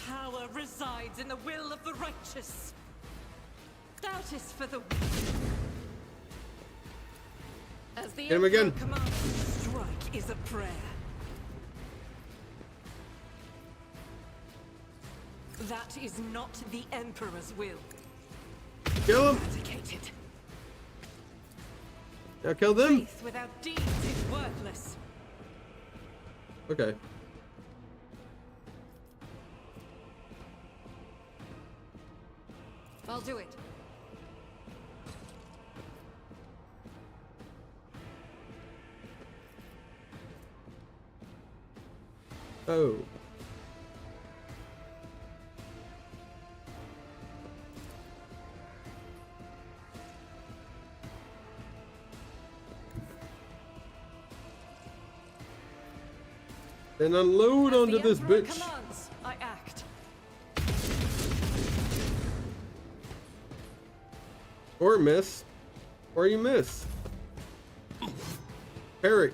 Power resides in the will of the righteous. Doubt is for the weak. As the Hit him Emperor again. commands, strike is a prayer. That is not the Emperor's will. Kill him. Eradicated. Now kill them. Faith without deeds is worthless. Okay. I'll do it. Oh. Then unload As onto the this Emperor bitch. commands, I act. Or miss. Or you miss. Parry.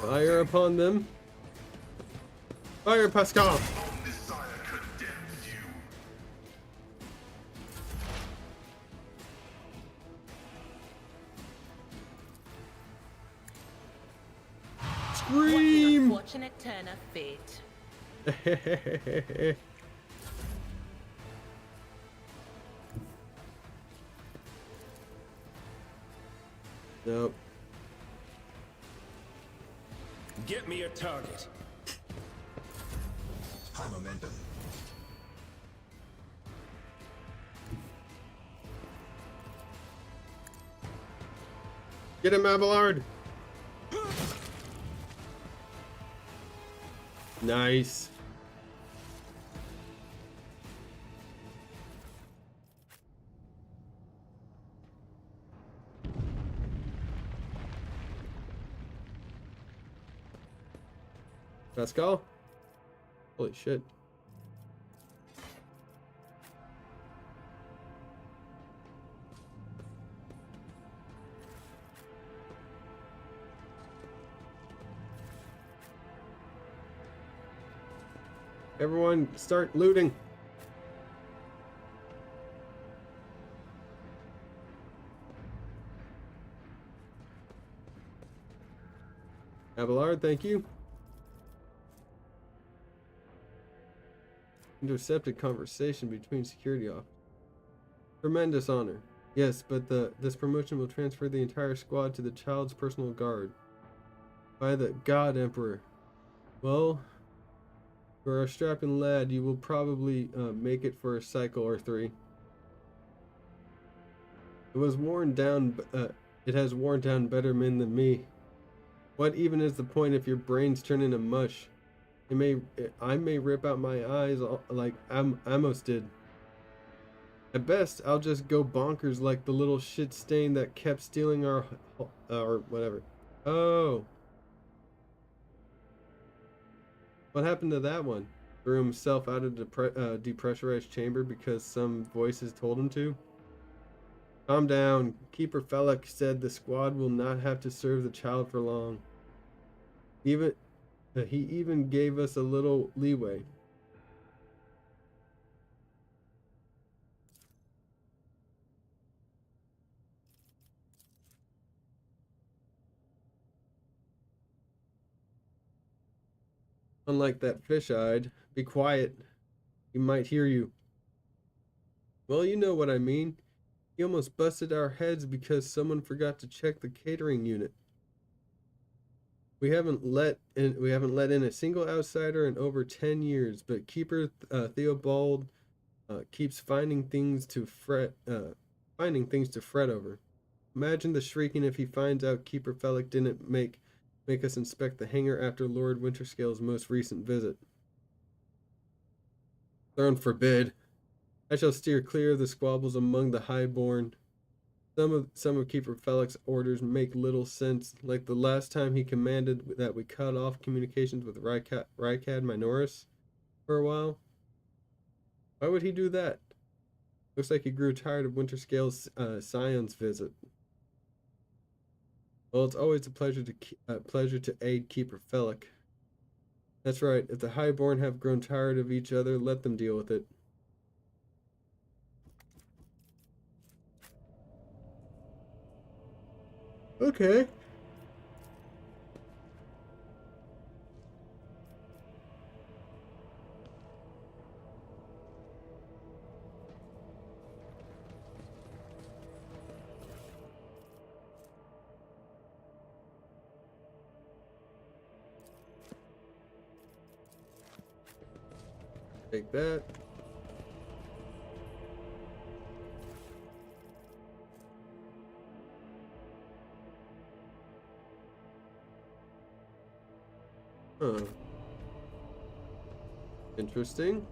Fire upon them. Fire, Pascal. Messiah condemns you. Scream. Fortunate turn of fate. Nope. Get me a target. High momentum. Get him, Abelard. Nice. Pascal? Holy shit. Everyone, start looting. Abelard, thank you. Intercepted conversation between security officers. Tremendous honor. Yes, but this promotion will transfer the entire squad to the child's personal guard. By the God Emperor. Well, for a strapping lad, you will probably make it for a cycle or 3. It was worn down. It has worn down better men than me. What even is the point if your brains turn into mush? I may rip out my eyes like Amos did. At best, I'll just go bonkers like the little shit stain that kept stealing our whatever. Oh. What happened to that one? Threw himself out of depressurized chamber because some voices told him to? Calm down. Keeper Felek said the squad will not have to serve the child for long. He even gave us a little leeway. Unlike that fish-eyed, be quiet. He might hear you. Well, you know what I mean. He almost busted our heads because someone forgot to check the catering unit. We haven't let in a single outsider in over 10 years, but Keeper Theobald keeps finding things to fret over. Imagine the shrieking if he finds out Keeper Felek didn't make us inspect the hangar after Lord Winterscale's most recent visit. Throne forbid. I shall steer clear of the squabbles among the highborn. Some of Keeper Felix' orders make little sense, like the last time he commanded that we cut off communications with Rykad Minoris for a while. Why would he do that? Looks like he grew tired of Winterscale's Scion's visit. Well, it's always a pleasure to aid Keeper Felic. That's right. If the Highborn have grown tired of each other, let them deal with it. Okay. Take that. Huh. Interesting.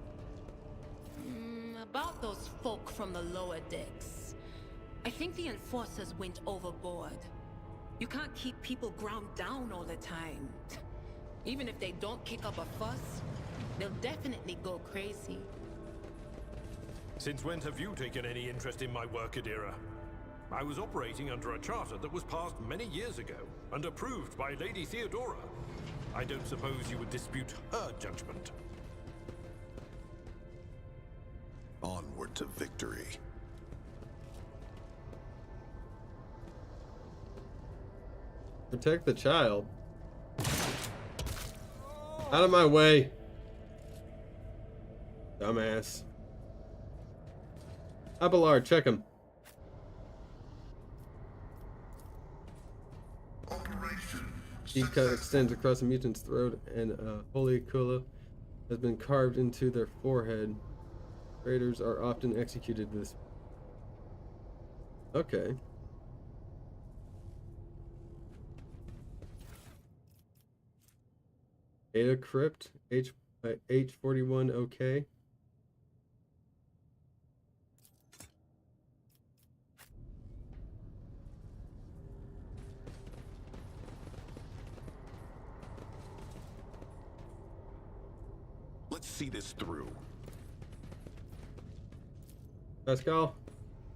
About those folk from the lower decks. I think the enforcers went overboard. You can't keep people ground down all the time. Even if they don't kick up a fuss, they'll definitely go crazy. Since when have you taken any interest in my work, Adira? I was operating under a charter that was passed many years ago and approved by Lady Theodora. I don't suppose you would dispute her judgment. Onward to victory. Protect the child. Out of my way. Dumbass. Abelard, check him. Operation Deep cut extends across the mutant's throat, and a holy kula has been carved into their forehead. Raiders are often executed this way. Okay. Data crypt H41 OK. Let's see this through. Pascal.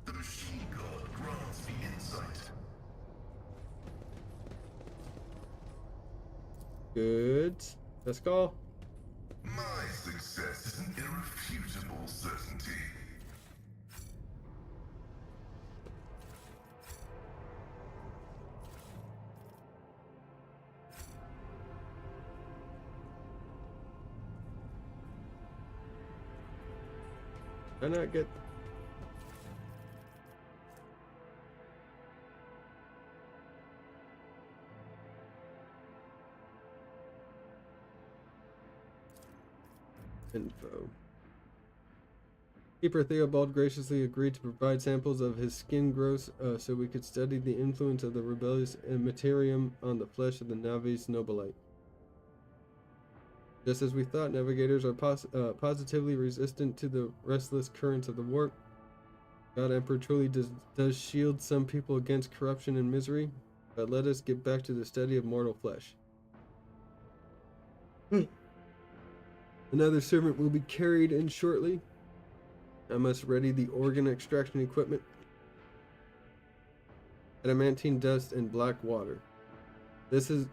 The machine god grants the insight. Good. Pascal. My success is an irrefutable certainty. Did I not get... info. Keeper Theobald graciously agreed to provide samples of his skin growths so we could study the influence of the rebellious Materium on the flesh of the Navis Nobilite. Just as we thought, navigators are positively resistant to the restless currents of the warp. God Emperor truly does shield some people against corruption and misery, but let us get back to the study of mortal flesh. Another servant will be carried in shortly. I must ready the organ extraction equipment. Adamantine dust and black water. This was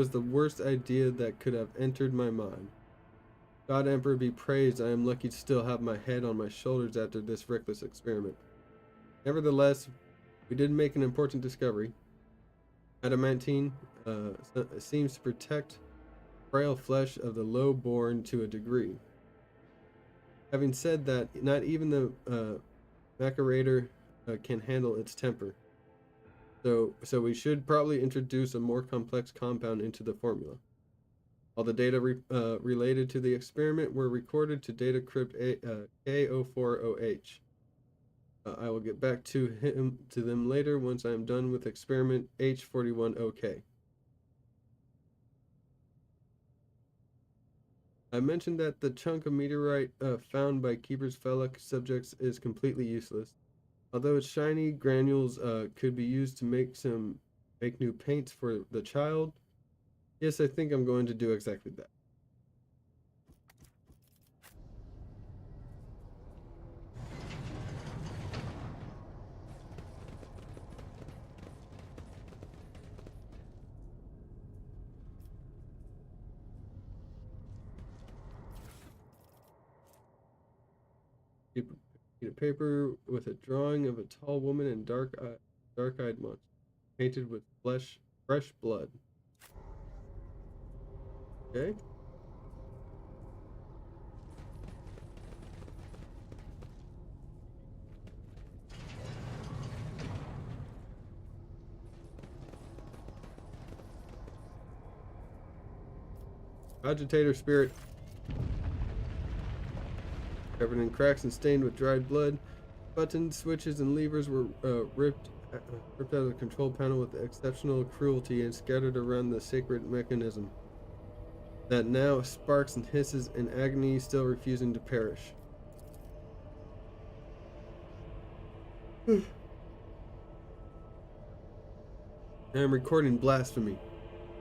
the worst idea that could have entered my mind. God Emperor be praised, I am lucky to still have my head on my shoulders after this reckless experiment. Nevertheless, we did make an important discovery. Adamantine seems to protect frail flesh of the low-born to a degree. Having said that, not even the Macerator can handle its temper. So we should probably introduce a more complex compound into the formula. All the data related to the experiment were recorded to data crypt K040H. I will get back to them later once I am done with experiment H41OK. I mentioned that the chunk of meteorite found by Keeper's Felic subjects is completely useless. Although it's shiny, granules could be used to make new paints for the child. Yes, I think I'm going to do exactly that. Sheet of paper with a drawing of a tall woman and dark-eyed monster, painted with fresh blood. Okay. Agitator spirit. Covered in cracks and stained with dried blood. Buttons, switches, and levers were ripped out of the control panel with exceptional cruelty and scattered around the sacred mechanism that now sparks and hisses in agony, still refusing to perish. I am recording blasphemy.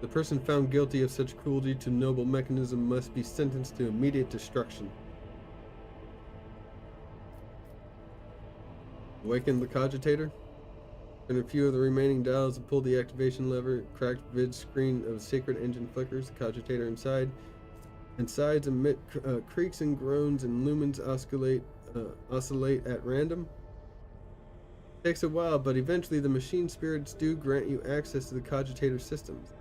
The person found guilty of such cruelty to noble mechanism must be sentenced to immediate destruction. Awaken the cogitator. Turn a few of the remaining dials and pull the activation lever. Cracked vid screen of sacred engine flickers. The cogitator inside. Insides emit creaks and groans, and lumens oscillate at random. Takes a while, but eventually the machine spirits do grant you access to the cogitator systems.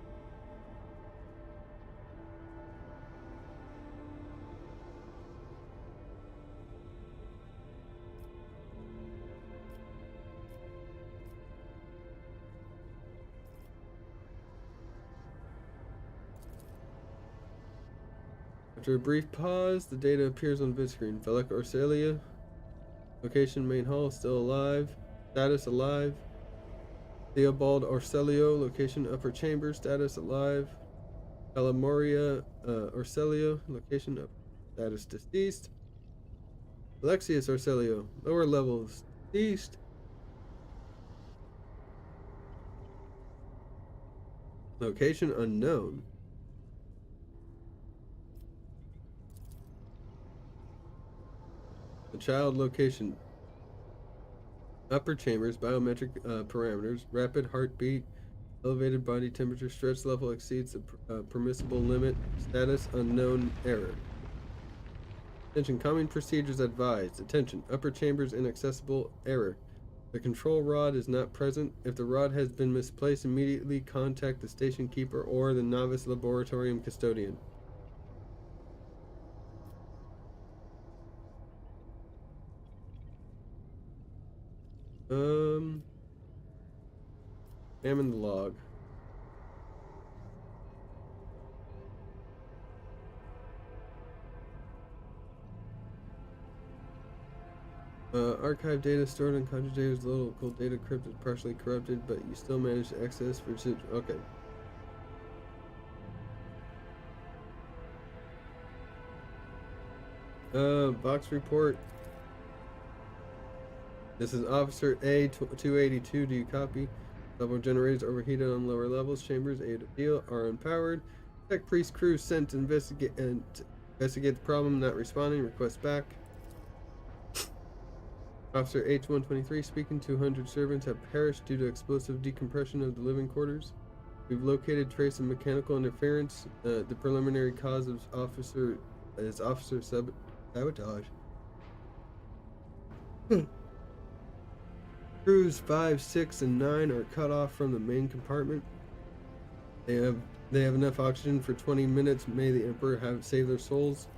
After a brief pause, the data appears on vidscreen. Velek Orselia. Location main hall, still alive. Status alive. Theobald Orselio. Location upper chamber. Status alive. Calamoria Orselio. Location up. Status deceased. Alexius Orselio. Lower levels. Deceased. Location unknown. The child location. Upper chambers, biometric parameters, rapid heartbeat, elevated body temperature, stress level exceeds the permissible limit, status unknown, error. Attention, calming procedures advised. Attention, upper chambers inaccessible, error. The control rod is not present. If the rod has been misplaced, immediately contact the station keeper or the novice laboratorium custodian. Examine the log. Archive data stored on Cogitator's local data crypt is partially corrupted, but you still manage to access for okay. Box report. This is Officer A282. Do you copy? Level generators overheated on lower levels. Chambers A to deal are unpowered. Tech priest crew sent to investigate the problem. Not responding. Request back. Officer H123 speaking. 200 servants have perished due to explosive decompression of the living quarters. We've located trace of mechanical interference. The preliminary cause of officer sabotage. Crews 5, 6, and 9 are cut off from the main compartment. They have enough oxygen for 20 minutes. May the Emperor have saved their souls.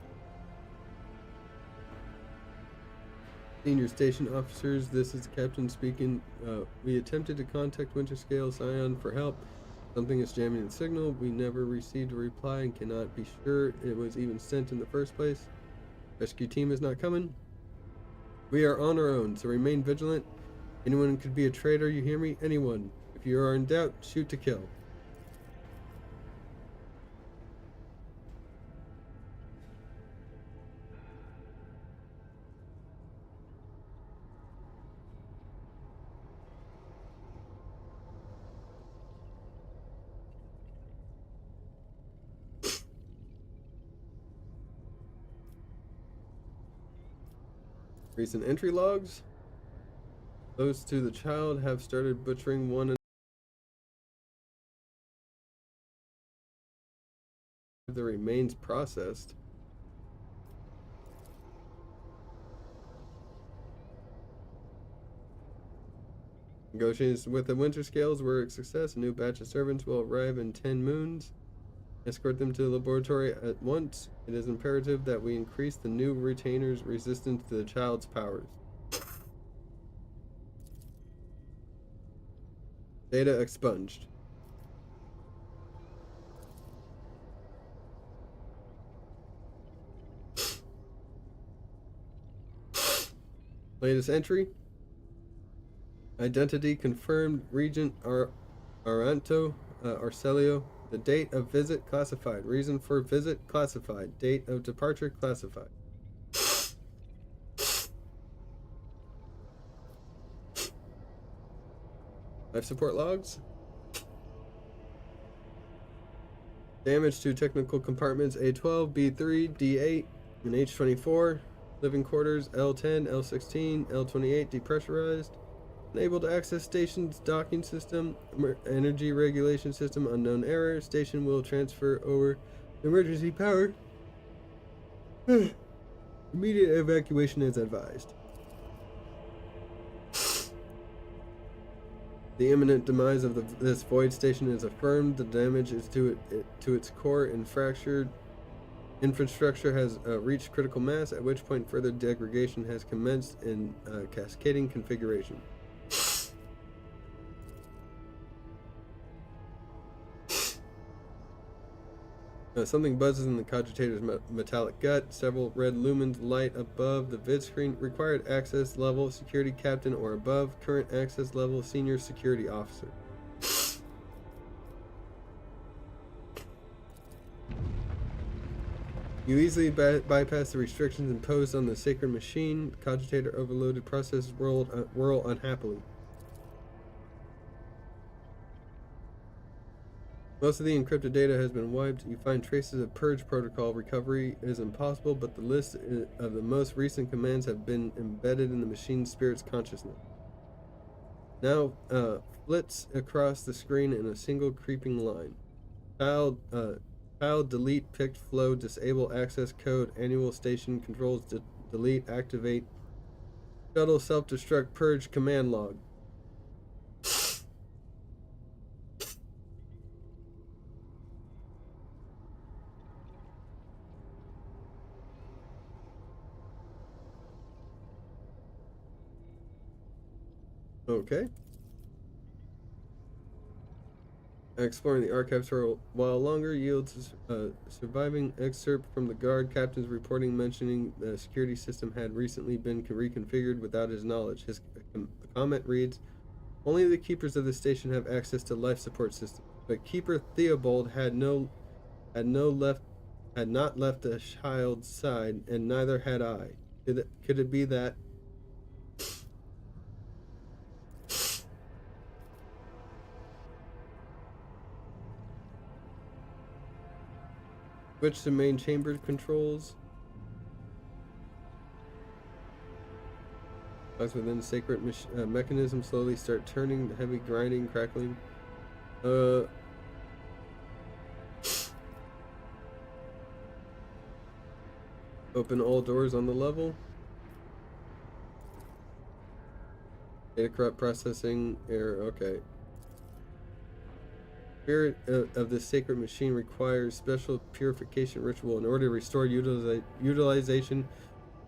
Senior station officers, this is the captain speaking. We attempted to contact Winterscale Scion for help. Something is jamming the signal. We never received a reply and cannot be sure it was even sent in the first place. Rescue team is not coming. We are on our own, so remain vigilant. Anyone could be a traitor, you hear me? Anyone. If you are in doubt, shoot to kill. Recent entry logs. Those to the child have started butchering one another. The remains processed. Negotiations with the Winter Scales were a success. A new batch of servants will arrive in 10 moons. Escort them to the laboratory at once. It is imperative that we increase the new retainer's resistance to the child's powers. Data expunged. Latest entry. Identity confirmed. Regent Aranto Arcelio. The date of visit classified. Reason for visit classified. Date of departure classified. Life support logs. Damage to technical compartments A12, B3, D8, and H24. Living quarters L10, L16, L28 depressurized. Unable to access station's docking system. Energy regulation system unknown error. Station will transfer over emergency power. Immediate evacuation is advised. The imminent demise of this void station is affirmed. The damage is to its core and fractured infrastructure has reached critical mass, at which point further degradation has commenced in cascading configuration. Something buzzes in the cogitator's metallic gut. Several red lumens light above the vid screen. Required access level security captain or above. Current access level senior security officer. You easily bypass the restrictions imposed on the sacred machine. Cogitator overloaded processes whirl unhappily. Most of the encrypted data has been wiped. You find traces of purge protocol. Recovery is impossible, but the list of the most recent commands have been embedded in the machine's spirit's consciousness. Now flits across the screen in a single creeping line. Child, delete, picked flow, disable access code, annual station controls, delete, activate, shuttle, self-destruct, purge, command log. Okay. Exploring the archives for a while longer yields a surviving excerpt from the guard captain's reporting mentioning the security system had recently been reconfigured without his knowledge. His comment reads, "Only the keepers of the station have access to life support systems, but Keeper Theobald had not left the child's side, and neither had I. Could it be that?" Switch to main chamber controls. Bugs within the sacred mechanism slowly start turning, the heavy grinding, crackling. Open all doors on the level. Data corrupt processing error, okay. Spirit of the sacred machine requires special purification ritual in order to restore utilization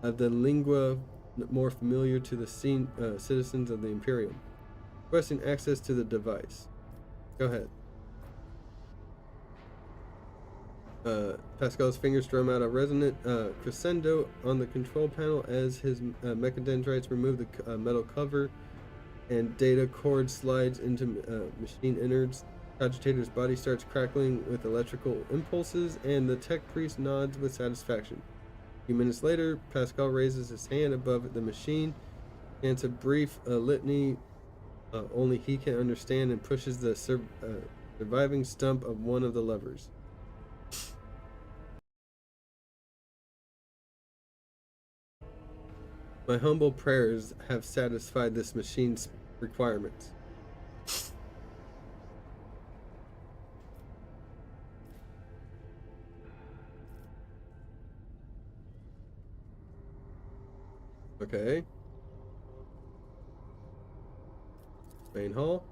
of the lingua more familiar to the citizens of the Imperium. Requesting access to the device. Go ahead. Pascal's fingers drum out a resonant crescendo on the control panel as his mechadendrites remove the metal cover and data cord slides into machine innards. Cogitator's body starts crackling with electrical impulses, and the tech priest nods with satisfaction. A few minutes later, Pascal raises his hand above the machine, chants a brief litany only he can understand, and pushes the surviving stump of one of the levers. My humble prayers have satisfied this machine's requirements. Okay. Main hall.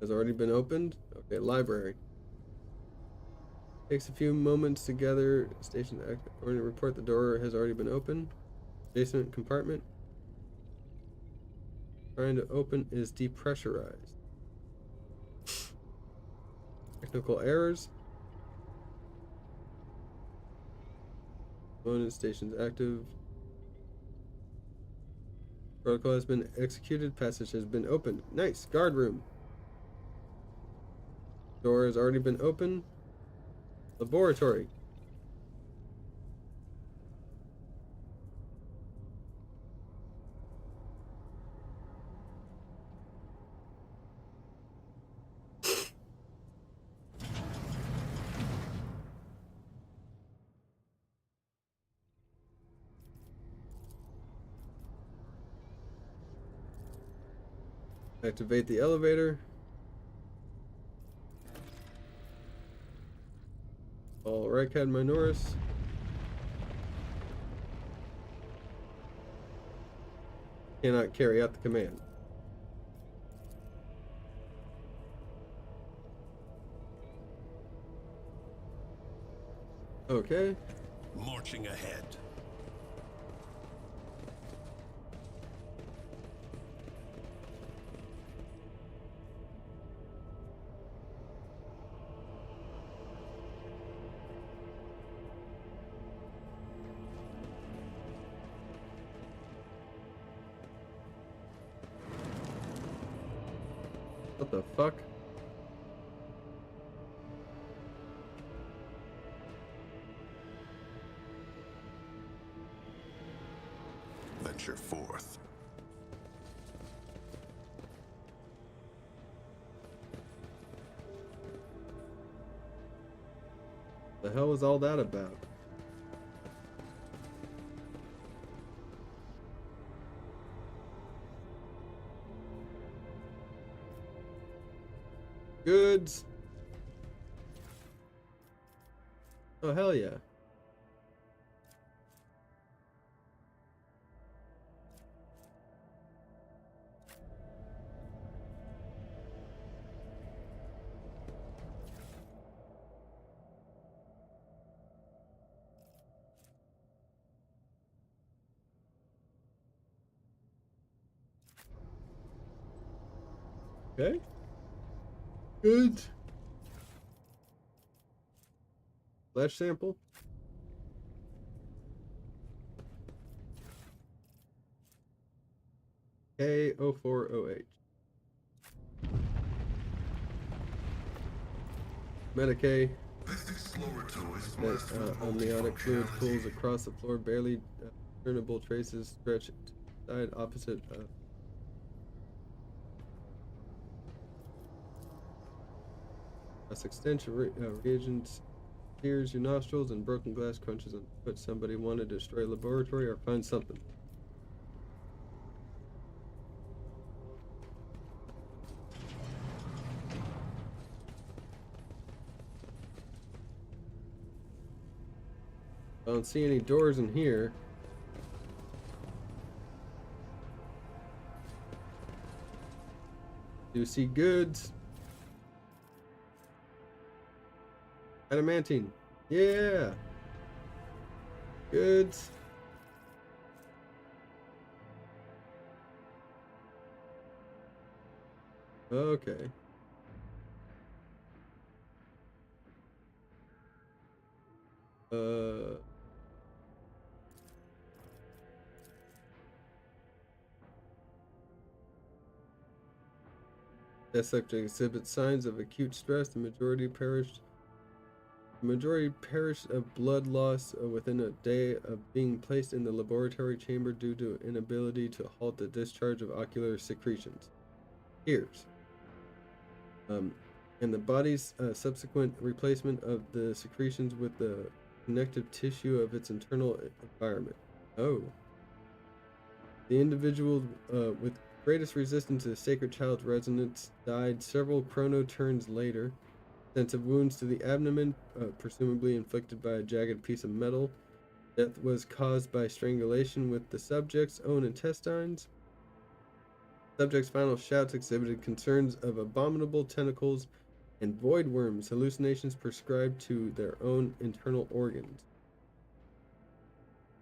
Has already been opened. Okay, library. Takes a few moments to gather station active or to report the door has already been opened. Basement compartment. Trying to open is depressurized. Technical errors. Component stations active. Protocol has been executed. Passage has been opened. Nice. Guard room. Door has already been opened. Laboratory. Activate the elevator. All right, Cad Minoris. Cannot carry out the command. Okay. Marching ahead. What the fuck? Venture forth. The hell was all that about? Goods. Oh, hell yeah. Okay. Good. Flesh sample. K04OH. Medicaid. That amniotic fluid pools across the floor, barely discernible traces stretch to the side opposite. Extension reagents tears your nostrils and broken glass crunches on foot. Somebody wanted to destroy a laboratory or find something. I don't see any doors in here. Do you see goods? Adamantine. Yeah. Goods. Okay. That subject exhibits signs of acute stress. The majority perished of blood loss within a day of being placed in the laboratory chamber due to inability to halt the discharge of ocular secretions. Tears. And the body's subsequent replacement of the secretions with the connective tissue of its internal environment. Oh. The individual with greatest resistance to the sacred child's resonance died several chronoturns later. Sense of wounds to the abdomen, presumably inflicted by a jagged piece of metal. Death was caused by strangulation with the subject's own intestines. Subject's final shouts exhibited concerns of abominable tentacles and void worms, hallucinations prescribed to their own internal organs.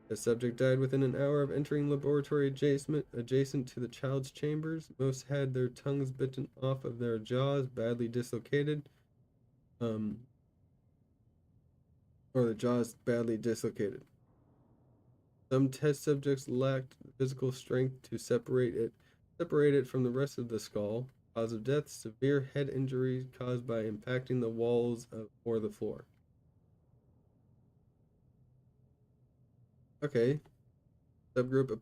The subject died within an hour of entering laboratory adjacent to the child's chambers. Most had their tongues bitten off of their jaws, badly dislocated. Or the jaws badly dislocated. Some test subjects lacked physical strength to separate it from the rest of the skull. Cause of death: severe head injuries caused by impacting the walls or the floor. Okay. Subgroup: a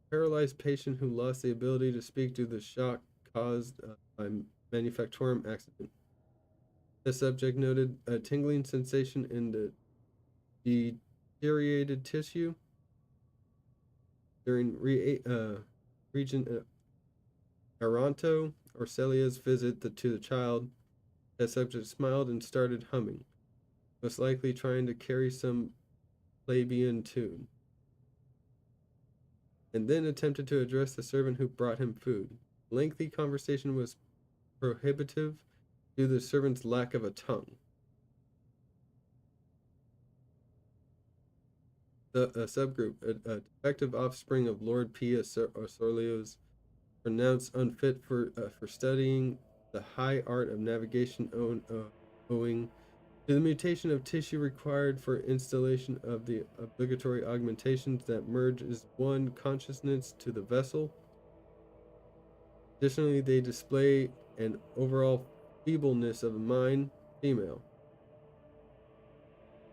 paralyzed patient who lost the ability to speak due to the shock caused by manufactorum accident. The subject noted a tingling sensation in the deteriorated tissue during Regent Aranto or Celia's visit to the child. The subject smiled and started humming, most likely trying to carry some plebeian tune, and then attempted to address the servant who brought him food. Lengthy conversation was prohibitive due to the servant's lack of a tongue. A subgroup: a defective offspring of Lord P. Sorleo's, pronounced unfit for studying the high art of navigation owing to the mutation of tissue required for installation of the obligatory augmentations that merges one consciousness to the vessel. Additionally, they display an overall feebleness of mind, female.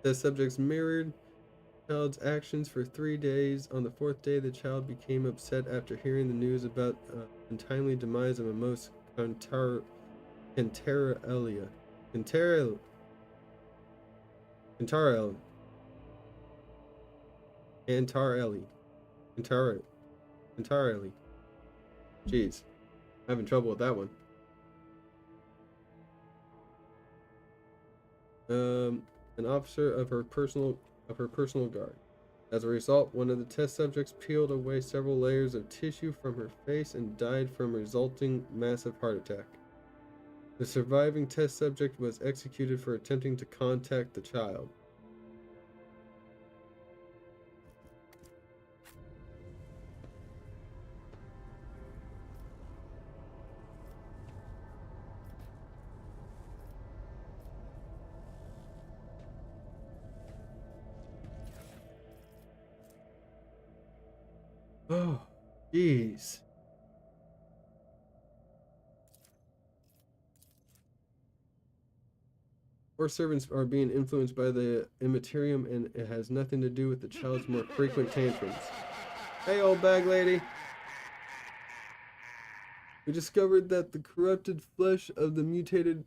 The subjects mirrored the child's actions for 3 days. On the 4th day, the child became upset after hearing the news about untimely demise of a most Cantarelli. Jeez, I'm having trouble with that one. An officer of her personal guard. As a result, one of the test subjects peeled away several layers of tissue from her face and died from a resulting massive heart attack. The surviving test subject was executed for attempting to contact the child. Oh, jeez. Or servants are being influenced by the immaterium, and it has nothing to do with the child's more frequent tantrums. Hey, old bag lady. We discovered that the corrupted flesh of the mutated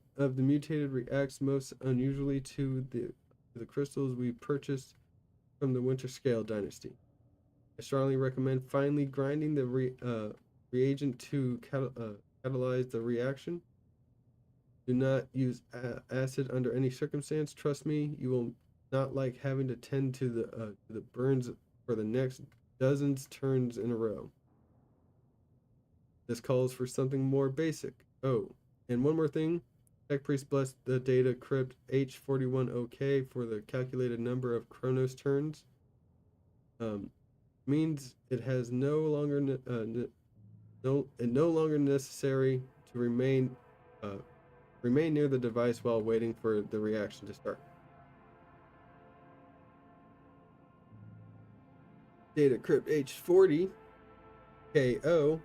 reacts most unusually to the crystals we purchased from the Winter Scale dynasty. I strongly recommend finely grinding the reagent to catalyze the reaction. Do not use acid under any circumstance. Trust me, you will not like having to tend to the burns for the next dozens turns in a row. This calls for something more basic. Oh, and one more thing. Tech Priest blessed the data crypt H41OK for the calculated number of Chronos turns. Means it has no longer necessary to remain near the device while waiting for the reaction to start. Data crypt H40 KO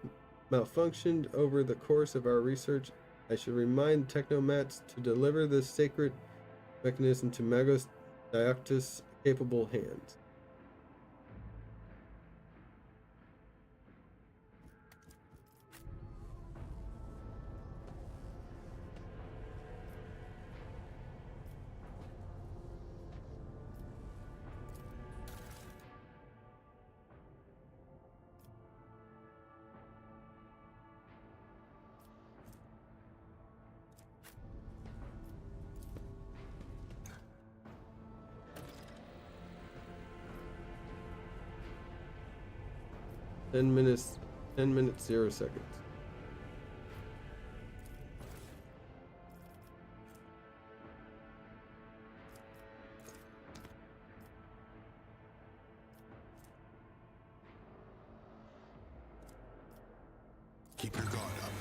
malfunctioned over the course of our research. I should remind Technomats to deliver this sacred mechanism to Magos Dioctus' capable hands. 10 minutes, 10 minutes, 0 seconds. Keep your guard up.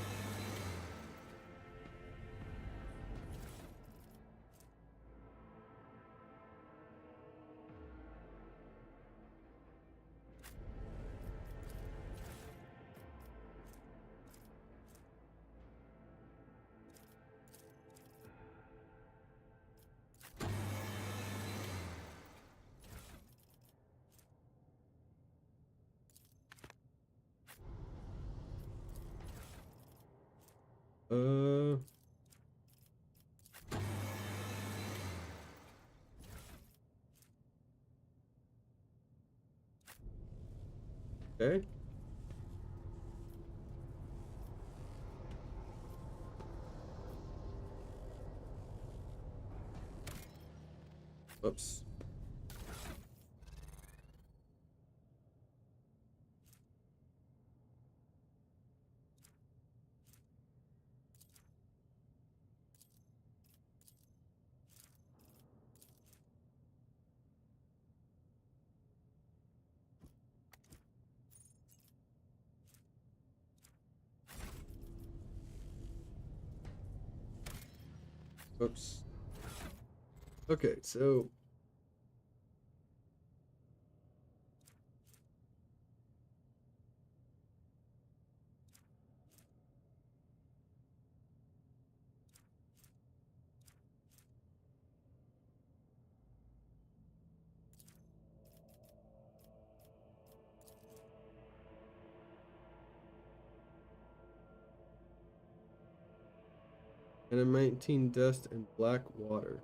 Okay. Oops. Oops. Okay, so adamantine dust and black water.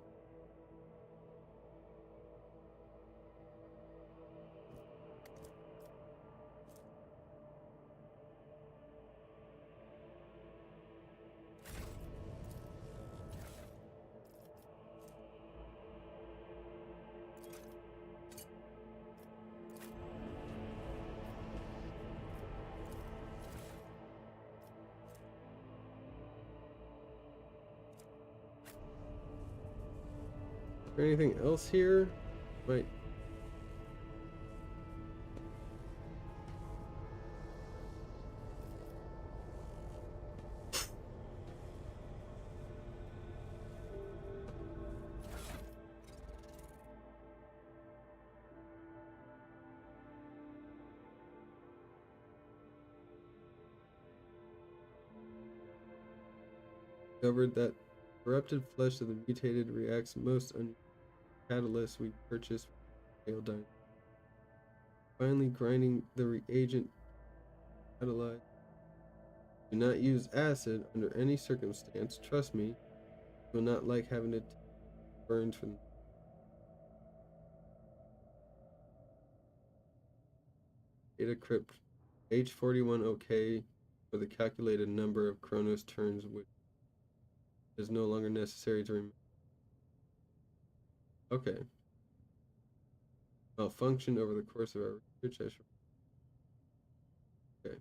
Is there anything else here? Wait. Discovered that corrupted flesh of the mutated reacts most on catalysts we purchased from iodine. Finally grinding the reagent catalyzed. Do not use acid under any circumstance. Trust me, you will not like having it burned from data crypt H41 OK for the calculated number of Chronos turns, which is no longer necessary to remember. Okay. Malfunction over the course of our research. Okay.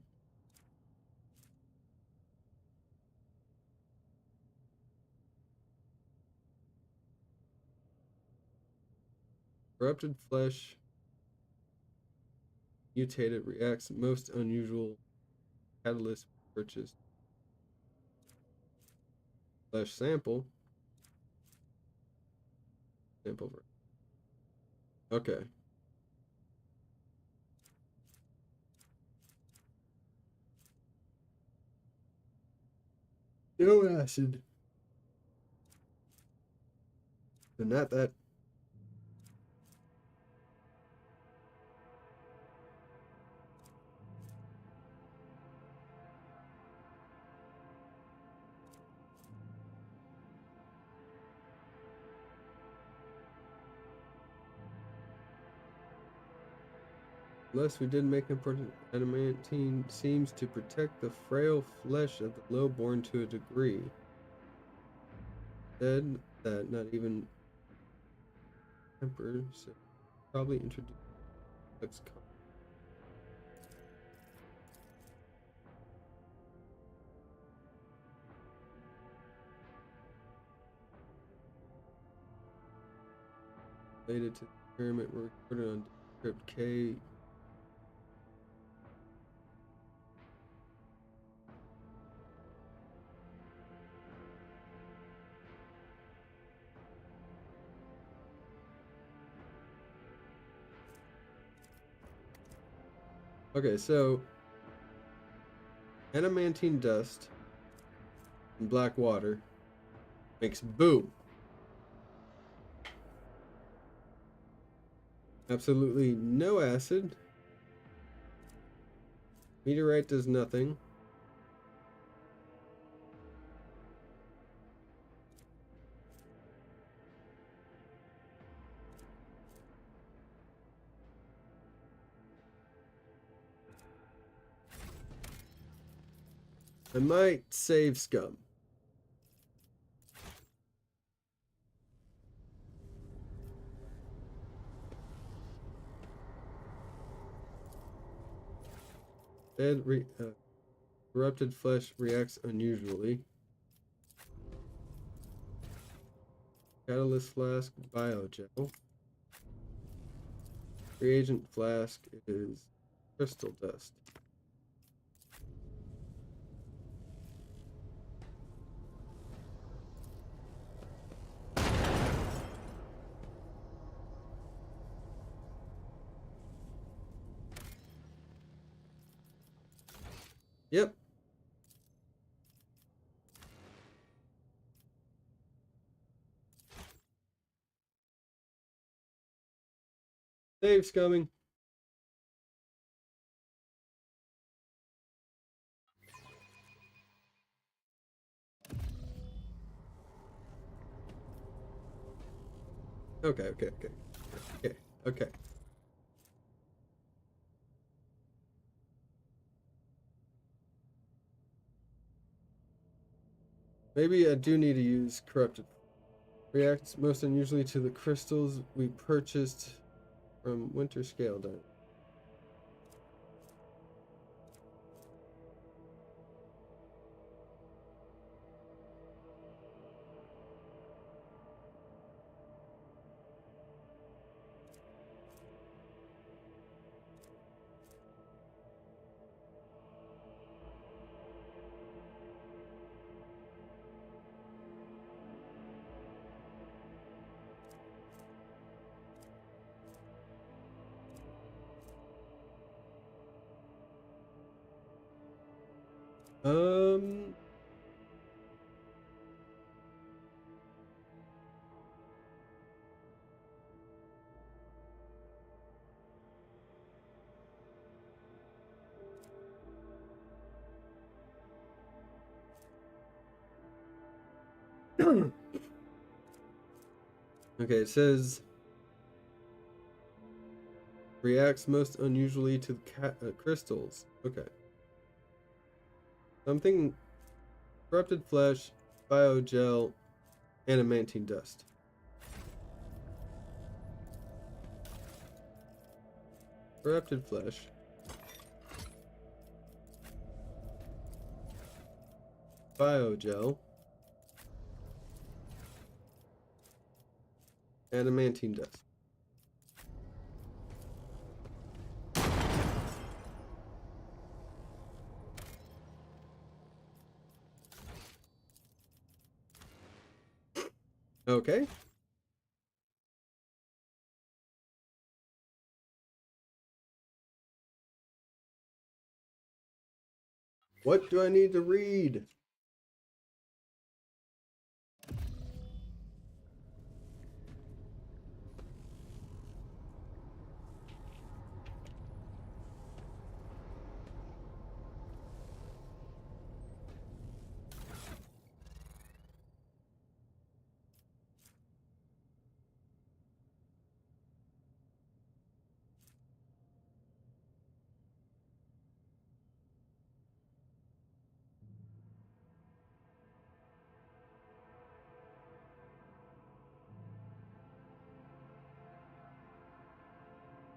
Corrupted flesh, mutated, reacts most unusual catalyst purchased. Flesh sample. Sample. Okay. No acid. So not that. Unless we did make important, adamantine seems to protect the frail flesh of the lowborn to a degree. Said that not even temper, so probably introduce lexicon. related to the experiment were recorded on decrypt K. Okay, so adamantine dust and black water makes boom. Absolutely no acid. Meteorite does nothing. I might save scum. Corrupted flesh reacts unusually. Catalyst flask, biogel. Reagent flask is crystal dust. Yep. Save's coming. Okay. Maybe I do need to use corrupted. Reacts most unusually to the crystals we purchased from Winter Scale Dome. Um, okay, it says reacts most unusually to crystals. Okay. Something corrupted flesh, biogel, adamantine dust. Corrupted flesh. Biogel. Adamantine dust. Okay. What do I need to read?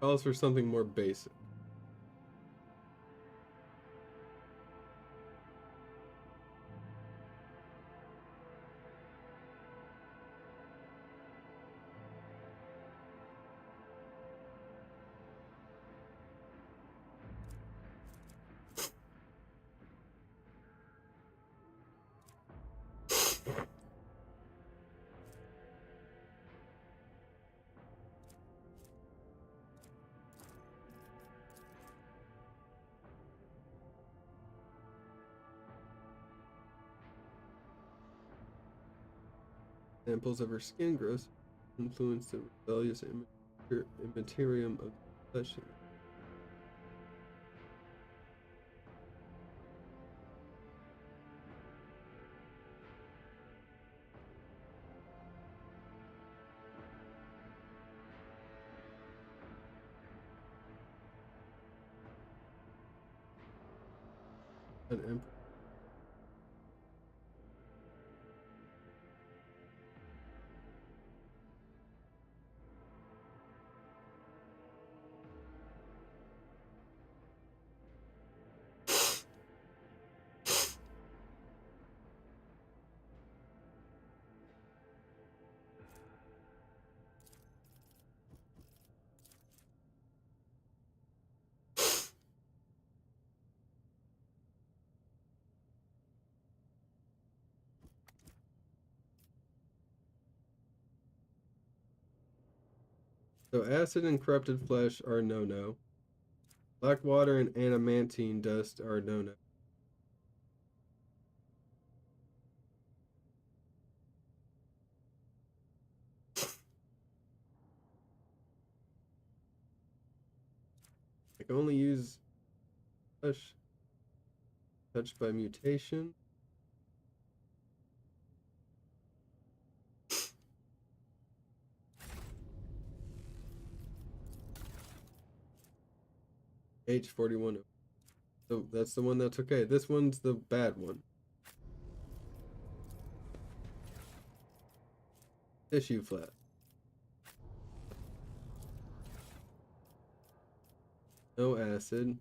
Calls for something more basic. Samples of her skin grows influence the rebellious immaterium of the flesh. An emperor. So acid and corrupted flesh are no-no. Black water and adamantine dust are no-no. I can only use flesh touched by mutation. H41. So that's the one that's okay. This one's the bad one. Tissue flat. No acid.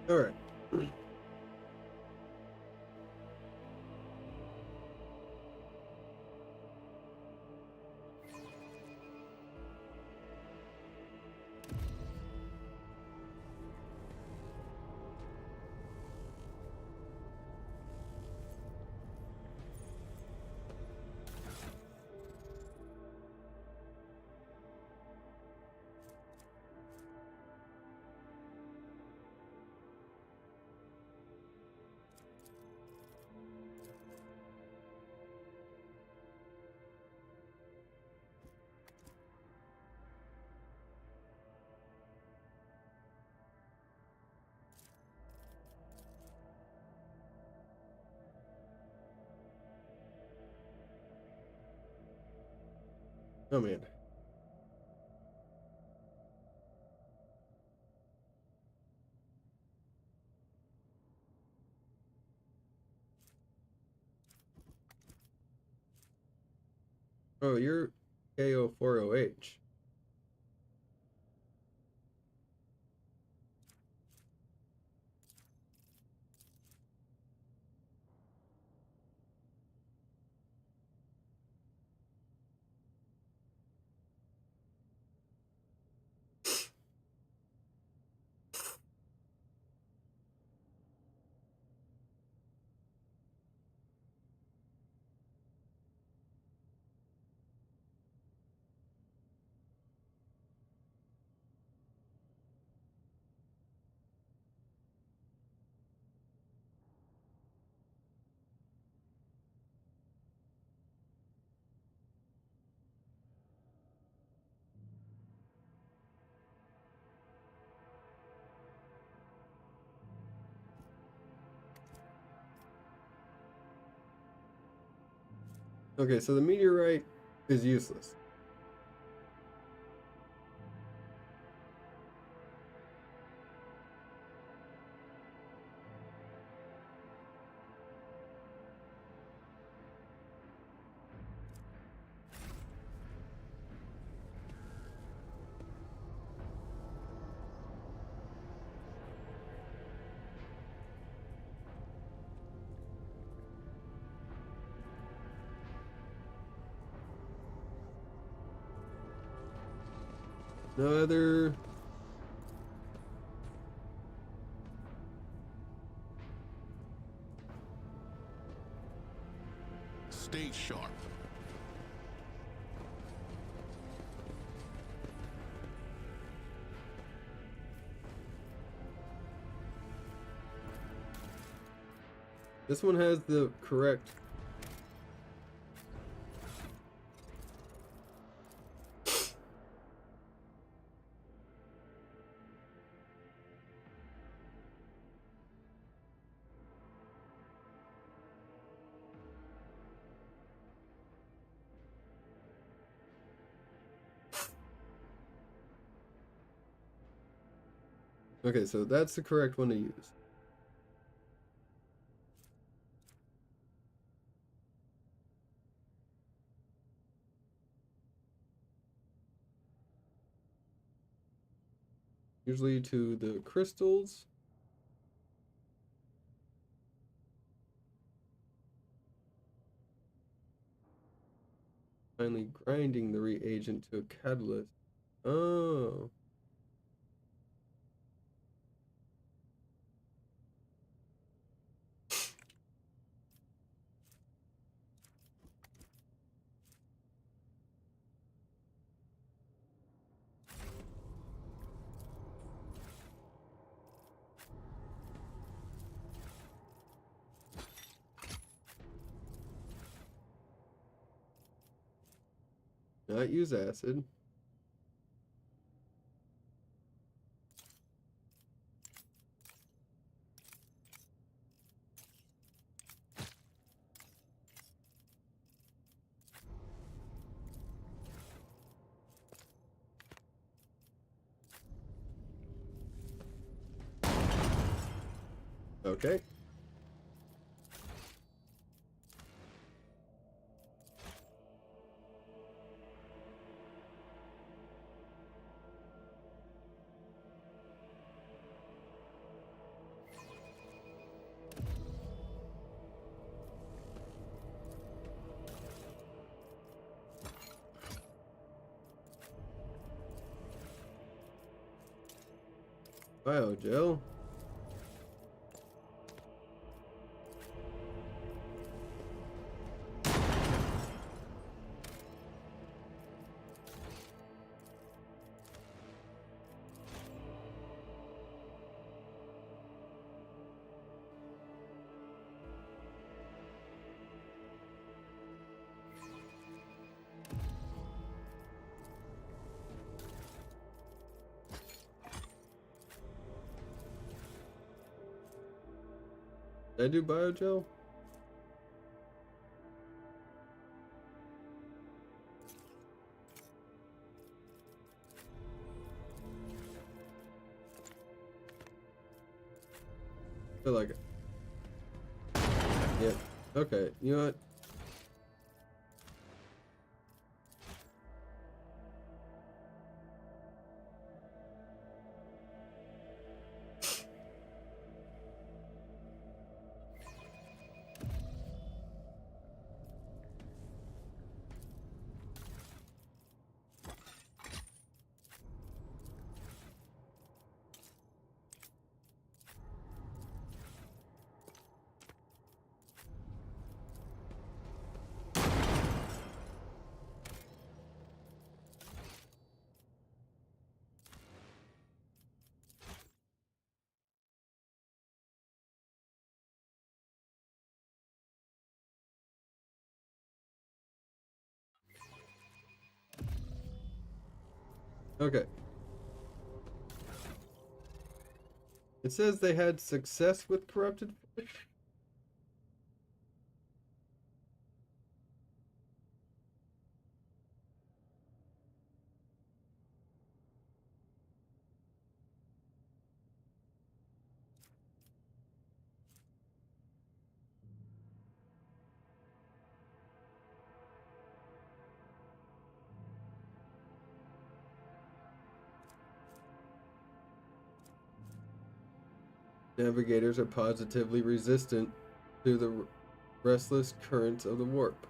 All right. Oh man. Oh, you're KO40H. Okay, so the meteorite is useless. No other. Stay sharp. This one has the correct. Okay, so that's the correct one to use. Usually to the crystals. Finally grinding the reagent to a catalyst. Oh. Not use acid. Okay. Biogel. Did I do biogel? Feel like it. Yeah. Okay. You know what? Okay. It says they had success with corrupted flesh. Navigators are positively resistant to the restless currents of the warp.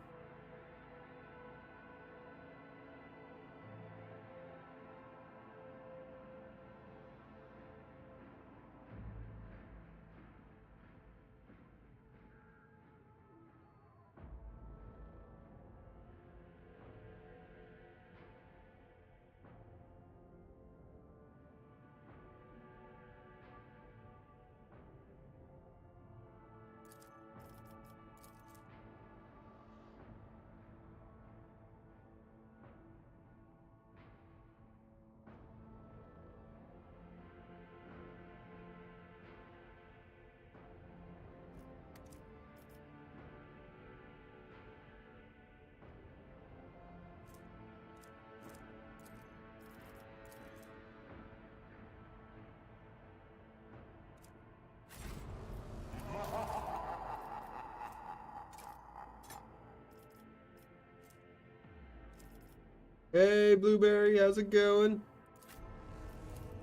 Hey, Blueberry, how's it going?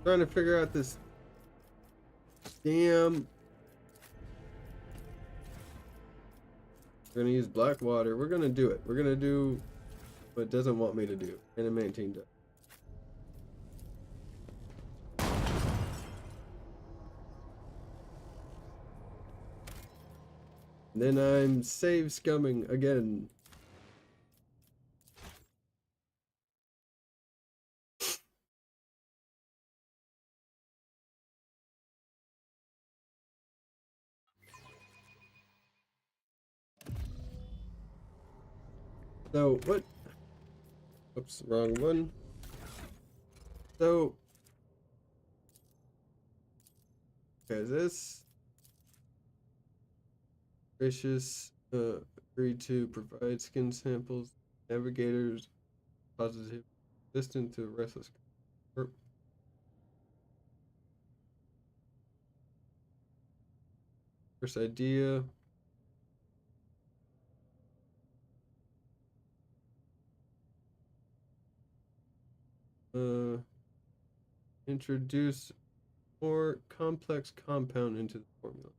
Trying to figure out this damn. We're gonna use black water. We're gonna do it. We're gonna do what it doesn't want me to do. And maintain it. And then I'm save scumming again. So what? Oops, wrong one. So okay, this gracious agreed to provide skin samples, navigators, positive, resistant to restless. First idea. Introduce more complex compound into the formula.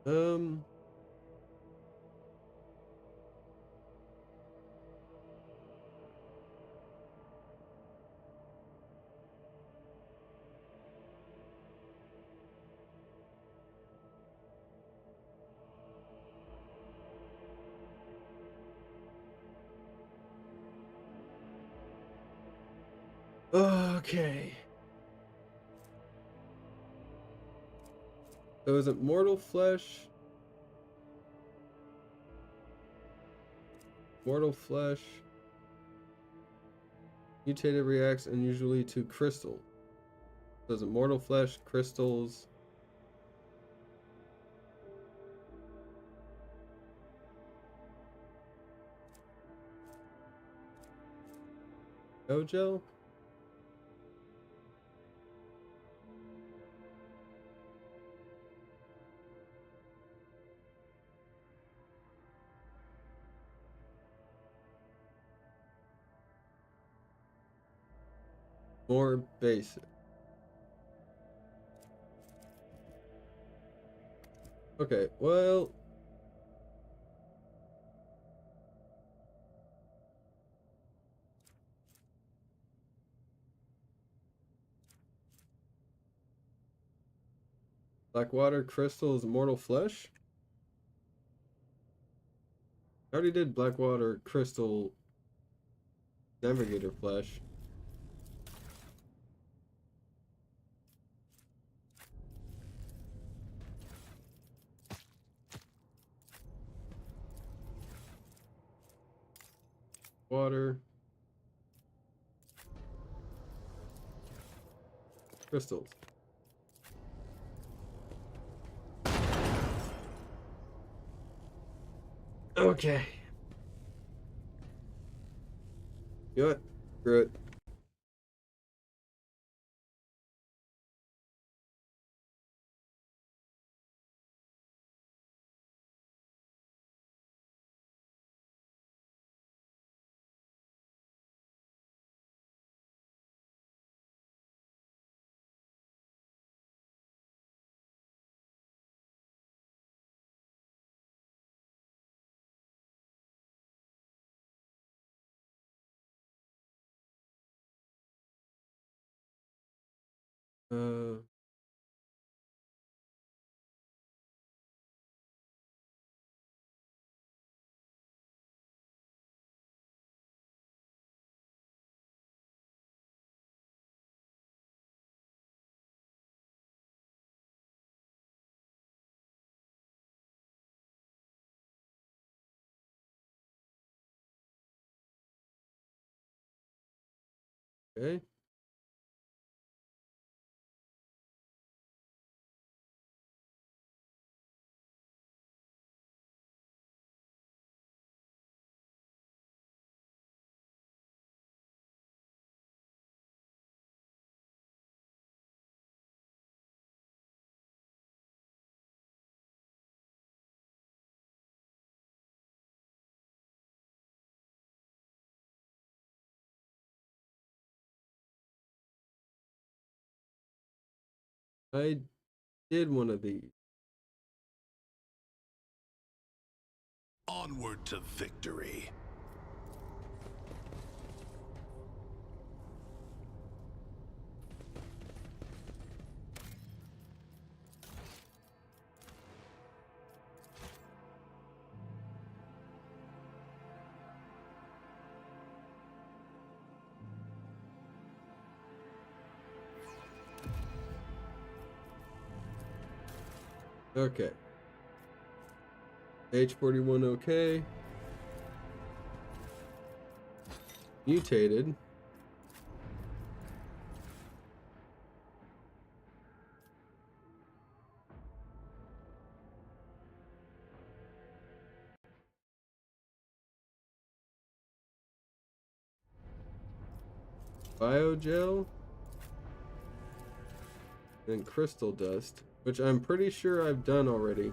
Um, okay. So is it mortal flesh? Mortal flesh. Mutated reacts unusually to crystal. So is it mortal flesh, crystals? No gel? More basic. Okay, well. Blackwater crystals, mortal flesh? I already did Blackwater crystal navigator flesh. Water. Crystals. Okay. You know what? Screw it. Uh, okay. I did one of these. Onward to victory. Okay. H41 okay. Mutated. Biogel. And crystal dust, which I'm pretty sure I've done already.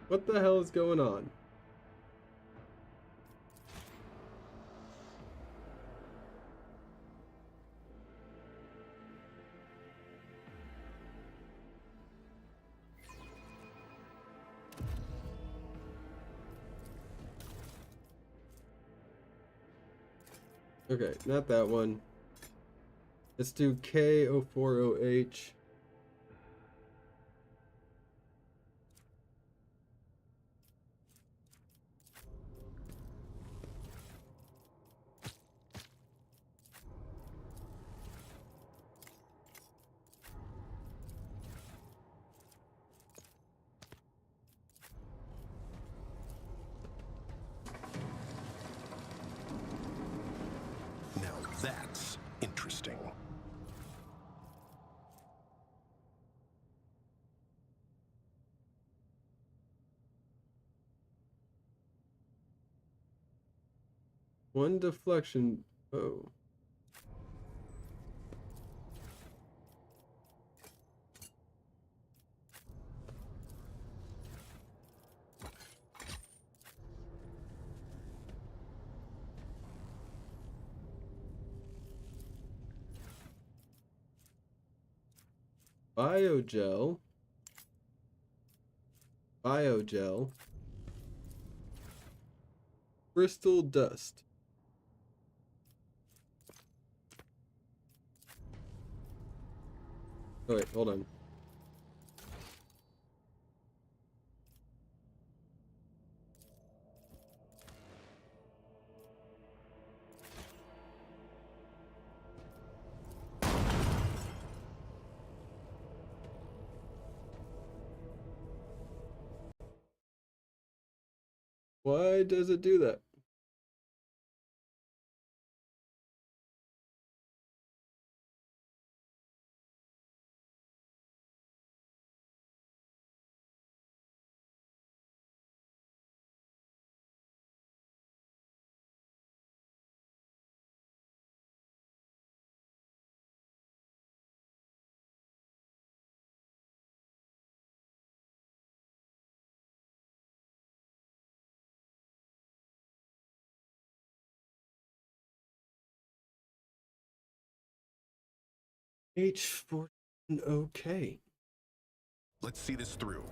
What the hell is going on? Okay, not that one. Let's do K040H. Now that's interesting. One deflection. Oh. Biogel. Biogel. Crystal dust. Oh wait, hold on. Why does it do that? H14 okay. Let's see this through.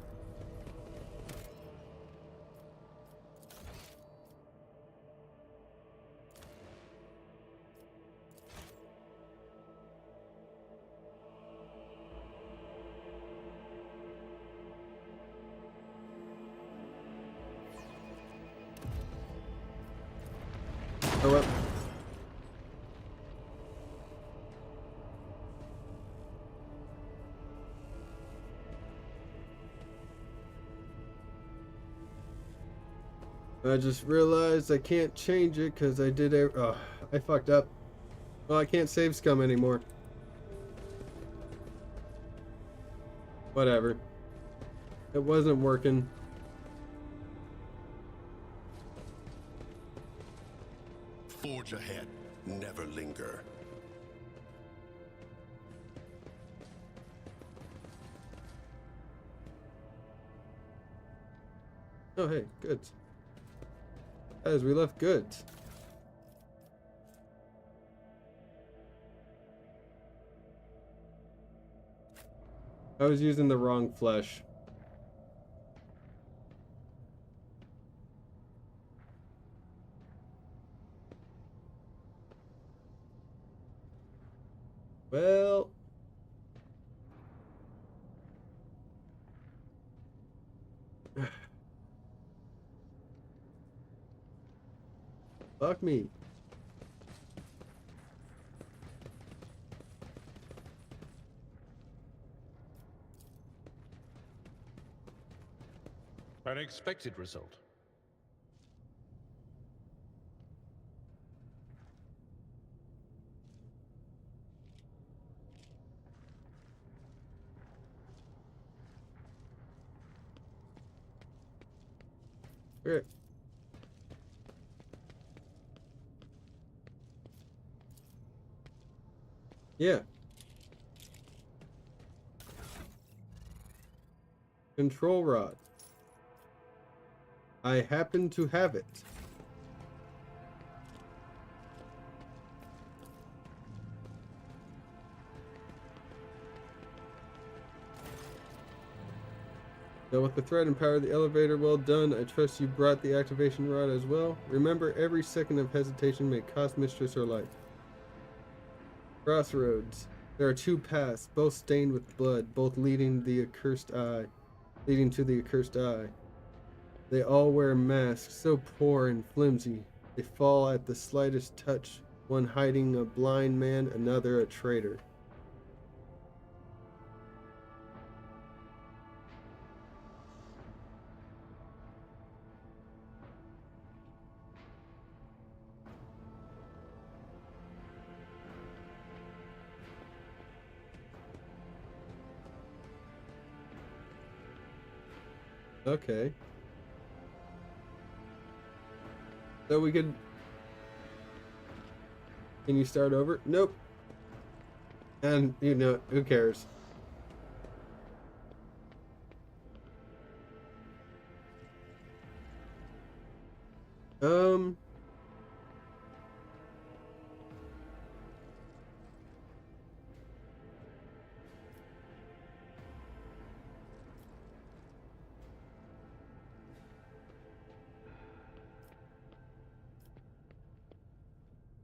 Oh well. I just realized I can't change it because I did it. Oh, I fucked up. Well, I can't save scum anymore. Whatever. It wasn't working. Forge ahead, never linger. Oh, hey, good. As we left good. I was using the wrong flesh. Well, fuck me. An expected result. Okay. Yeah. Control rod. I happen to have it. Dealt with the threat and power of the elevator. Well done. I trust you brought the activation rod as well. Remember, every second of hesitation may cost mistress her life. Crossroads. There are two paths, both stained with blood, both leading to the accursed eye. They all wear masks, so poor and flimsy. They fall at the slightest touch, one hiding a blind man, another a traitor. Okay. So we could... Can you start over? Nope. And, you know, who cares?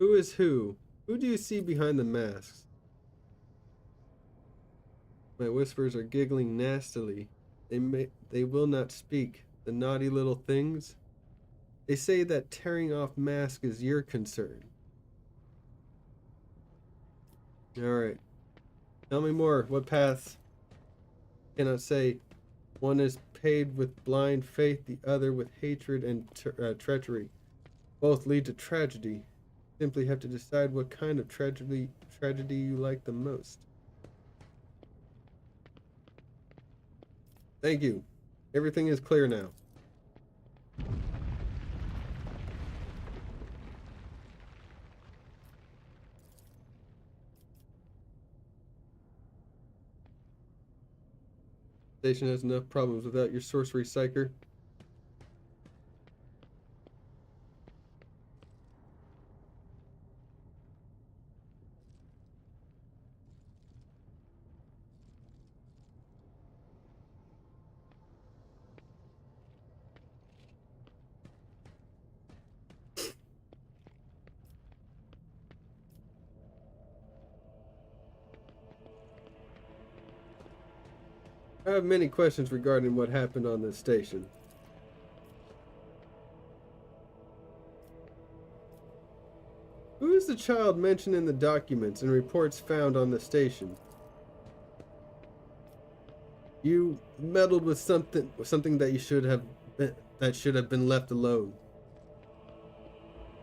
Who is who? Who do you see behind the masks? My whispers are giggling nastily. They will not speak. The naughty little things. They say that tearing off mask is your concern. Alright. Tell me more. What paths? Cannot say. One is paved with blind faith, the other with hatred and treachery. Both lead to tragedy. Simply have to decide what kind of tragedy you like the most. Thank you. Everything is clear now. Station has enough problems without your sorcery psyker. I have many questions regarding what happened on this station. Who is the child mentioned in the documents and reports found on the station? You meddled with something that should have been left alone.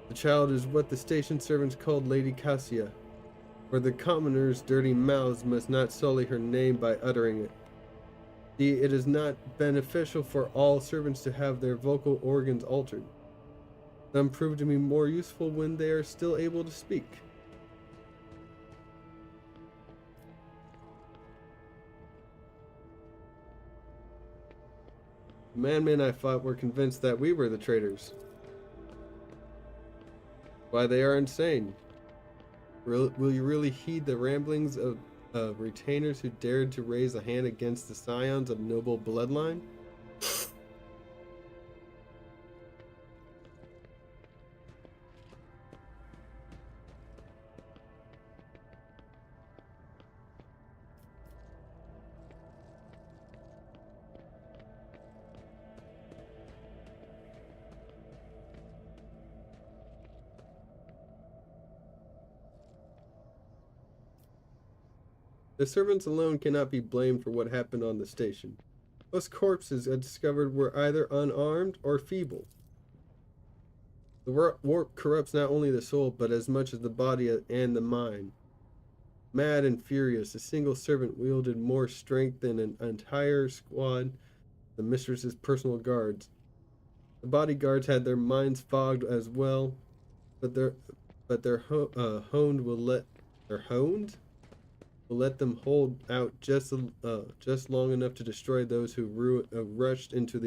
The child is what the station servants called Lady Cassia, for the commoners' dirty mouths must not sully her name by uttering it. See, it is not beneficial for all servants to have their vocal organs altered. Some prove to be more useful when they are still able to speak. The madmen I fought were convinced that we were the traitors. Why they are insane. Will you really heed the ramblings of retainers who dared to raise a hand against the scions of noble bloodline? The servants alone cannot be blamed for what happened on the station. Most corpses I discovered were either unarmed or feeble. The warp corrupts not only the soul, but as much as the body and the mind. Mad and furious, a single servant wielded more strength than an entire squad, the mistress's personal guards. The bodyguards had their minds fogged as well, but their honed will let them hold out just long enough to destroy those who rushed into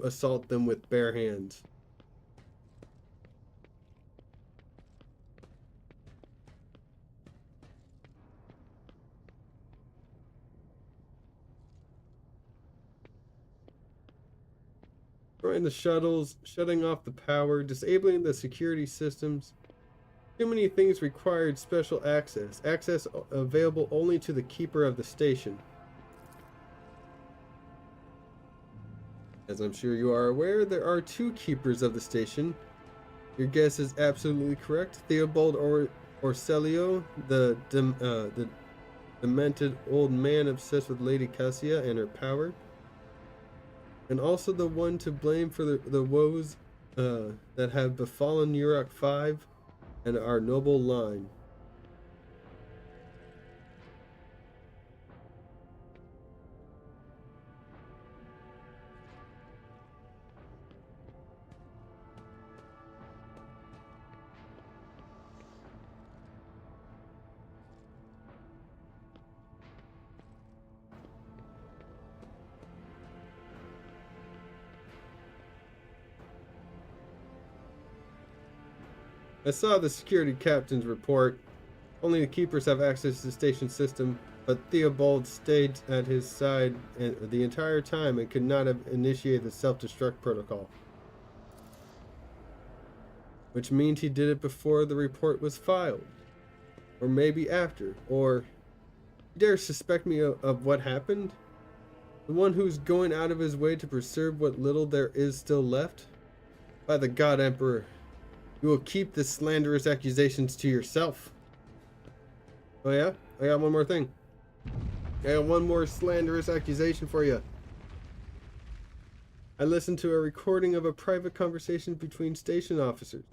assault them with bare hands. Destroying the shuttles, shutting off the power, disabling the security systems. Too many things required special access. Access available only to the keeper of the station. As I'm sure you are aware, there are two keepers of the station. Your guess is absolutely correct. Theobald Orcelio, the demented old man obsessed with Lady Cassia and her power. And also the one to blame for the woes that have befallen Urok 5 and our noble line. I saw the security captain's report. Only the keepers have access to the station system, but Theobald stayed at his side the entire time and could not have initiated the self-destruct protocol. Which means he did it before the report was filed. Or maybe after. Or you dare suspect me of what happened? The one who's going out of his way to preserve what little there is still left? By the God Emperor, you will keep the slanderous accusations to yourself. Oh yeah? I got one more thing. I got one more slanderous accusation for you. I listened to a recording of a private conversation between station officers.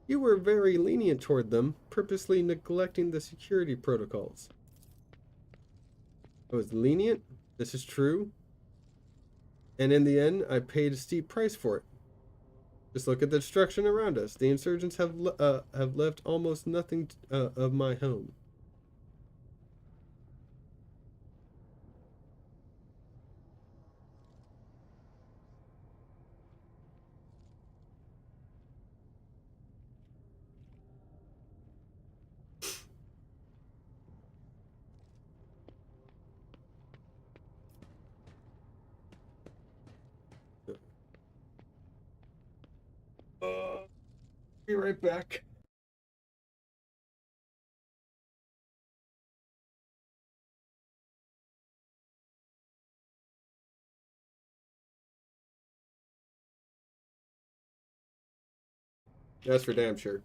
You were very lenient toward them, purposely neglecting the security protocols. I was lenient? This is true? And in the end, I paid a steep price for it. Just look at the destruction around us. The insurgents have left almost nothing of my home. Be right back. That's for damn sure.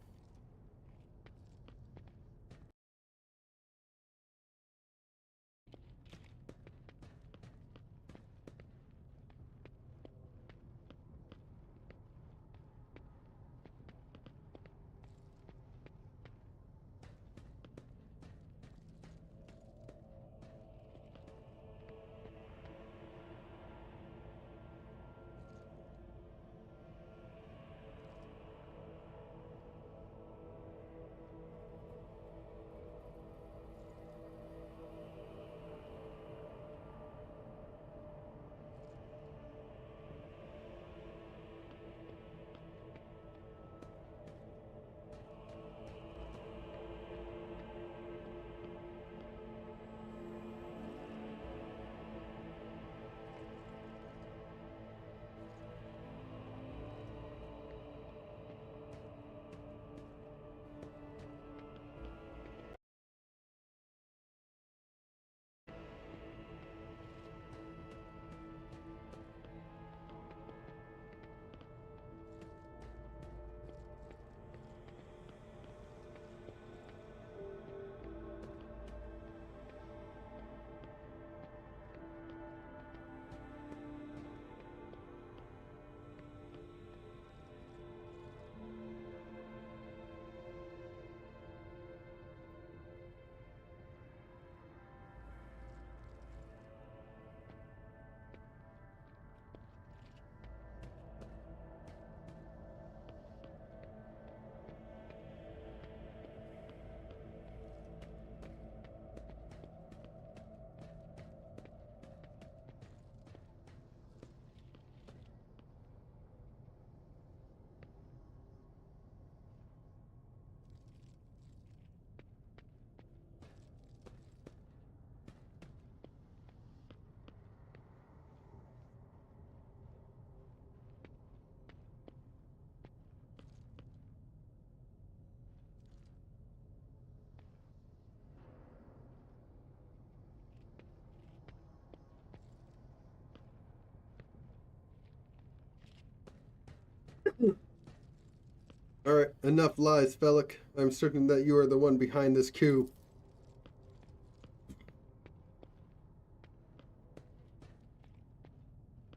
Alright, enough lies, Felix. I'm certain that you are the one behind this coup.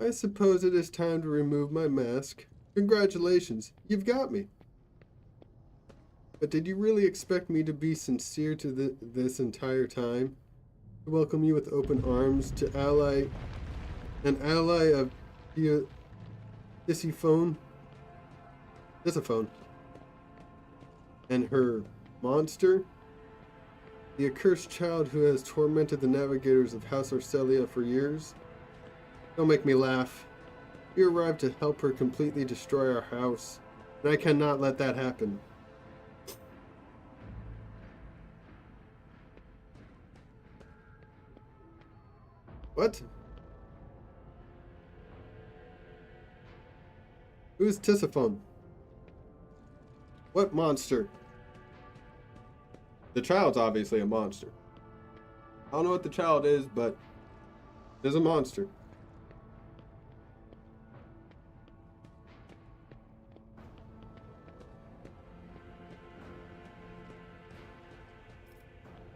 I suppose it is time to remove my mask. Congratulations, you've got me. But did you really expect me to be sincere to this entire time? To welcome you with open arms, to an ally of Tisiphone, and her monster? The accursed child who has tormented the navigators of House Orcelia for years? Don't make me laugh. You arrived to help her completely destroy our house, and I cannot let that happen. What? Who's Tisiphone? What monster? The child's obviously a monster. I don't know what the child is, but there's a monster.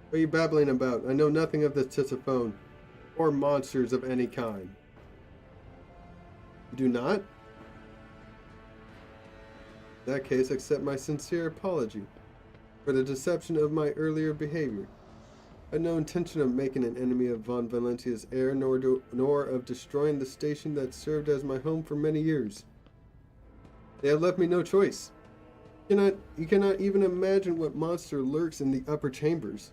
What are you babbling about? I know nothing of the Tisiphone, or monsters of any kind. You do not? In that case, accept my sincere apology for the deception of my earlier behavior. I had no intention of making an enemy of Von Valentia's heir, nor of destroying the station that served as my home for many years. They have left me no choice. You cannot even imagine what monster lurks in the upper chambers.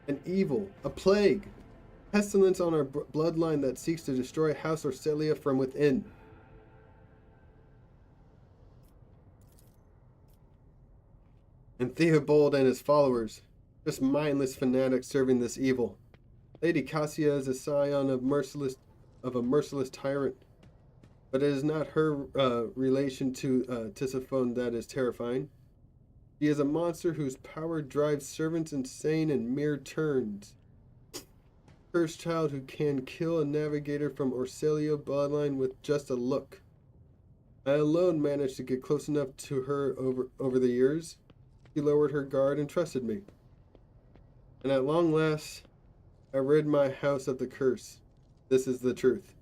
An evil, a plague, pestilence on our bloodline that seeks to destroy House Orcelia from within. And Theobald and his followers, just mindless fanatics serving this evil. Lady Cassia is a scion of a merciless tyrant, but it is not her relation to Tisiphone that is terrifying. She is a monster whose power drives servants insane in mere turns. Cursed child who can kill a navigator from Orcelia bloodline with just a look. I alone managed to get close enough to her over the years. She lowered her guard and trusted me. And at long last, I rid my house of the curse. This is the truth.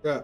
Yeah.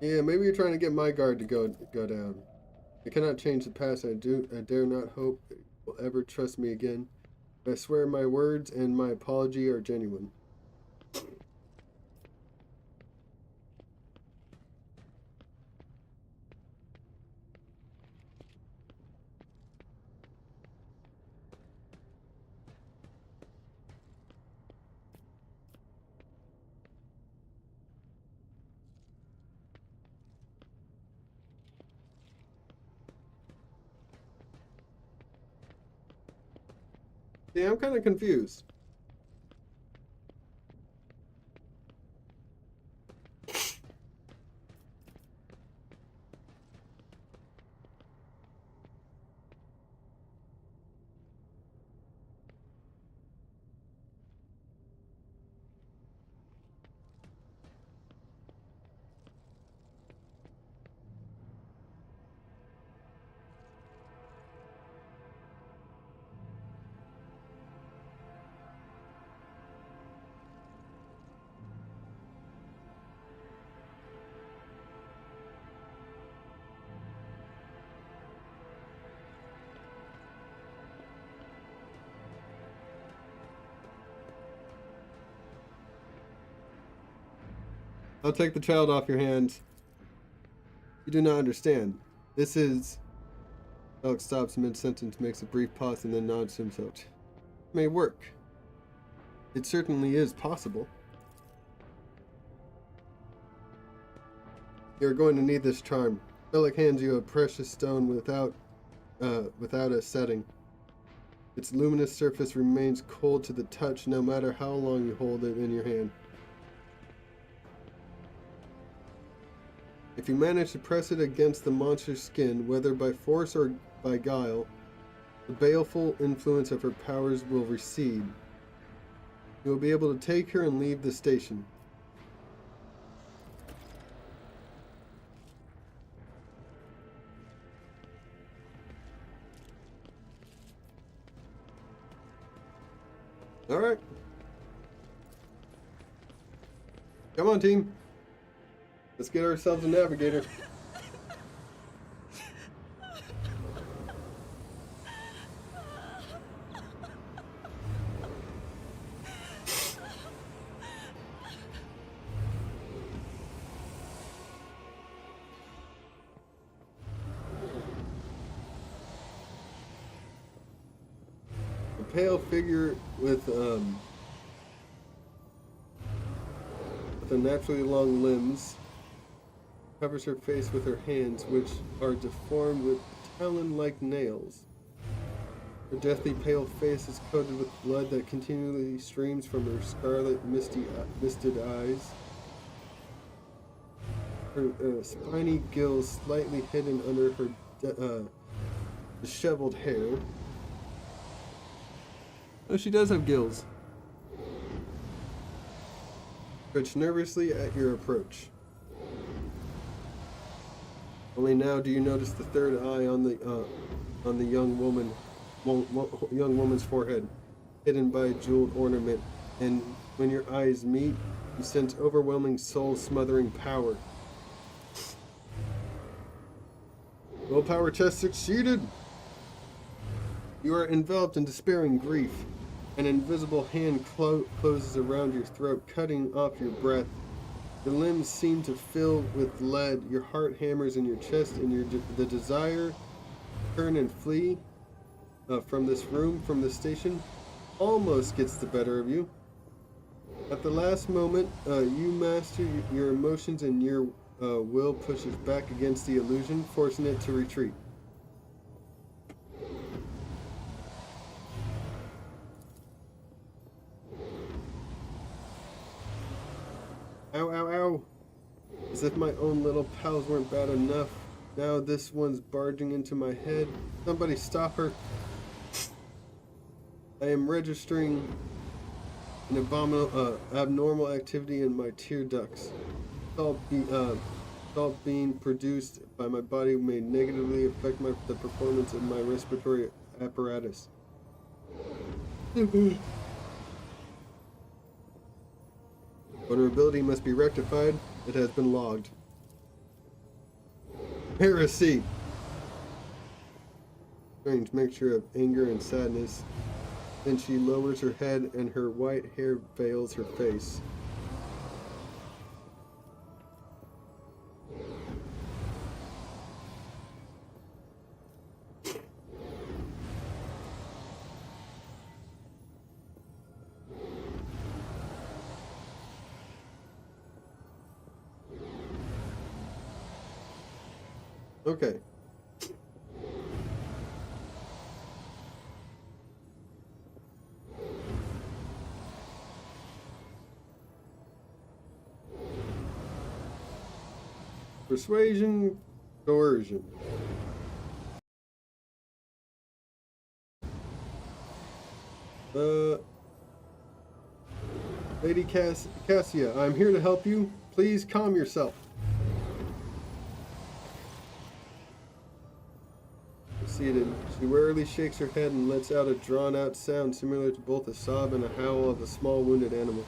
Yeah, maybe you're trying to get my guard to go down. I cannot change the past. I dare not hope that you will ever trust me again. I swear my words and my apology are genuine. See, I'm kind of confused. I'll take the child off your hands. You do not understand. This is... Alex stops mid-sentence, makes a brief pause, and then nods to himself. It may work. It certainly is possible. You're going to need this charm. Bellic hands you a precious stone without a setting. Its luminous surface remains cold to the touch no matter how long you hold it in your hand. If you manage to press it against the monster's skin, whether by force or by guile, the baleful influence of her powers will recede. You will be able to take her and leave the station. All right. Come on, team. Let's get ourselves a navigator. A pale figure with unnaturally long limbs covers her face with her hands, which are deformed with talon-like nails. Her deathly pale face is coated with blood that continually streams from her scarlet, misted eyes. Her spiny gills slightly hidden under her disheveled hair. Oh, she does have gills. Twitch nervously at your approach. Only now do you notice the third eye on the young woman's forehead, hidden by a jeweled ornament. And when your eyes meet, you sense overwhelming soul-smothering power. Willpower test succeeded. You are enveloped in despairing grief. An invisible hand closes around your throat, cutting off your breath. Your limbs seem to fill with lead. Your heart hammers in your chest, and the desire to turn and flee from this room, from the station, almost gets the better of you. At the last moment, you master your emotions, and your will pushes back against the illusion, forcing it to retreat. Ow, ow, ow. As if my own little pals weren't bad enough. Now this one's barging into my head. Somebody stop her. I am registering an abnormal activity in my tear ducts. Salt being produced by my body may negatively affect the performance of my respiratory apparatus. Vulnerability must be rectified. It has been logged. Heresy! Strange mixture of anger and sadness. Then she lowers her head and her white hair veils her face. Okay. Persuasion, coercion. Lady Cassia, I'm here to help you. Please calm yourself. Seated, she warily shakes her head and lets out a drawn-out sound similar to both a sob and a howl of a small wounded animal.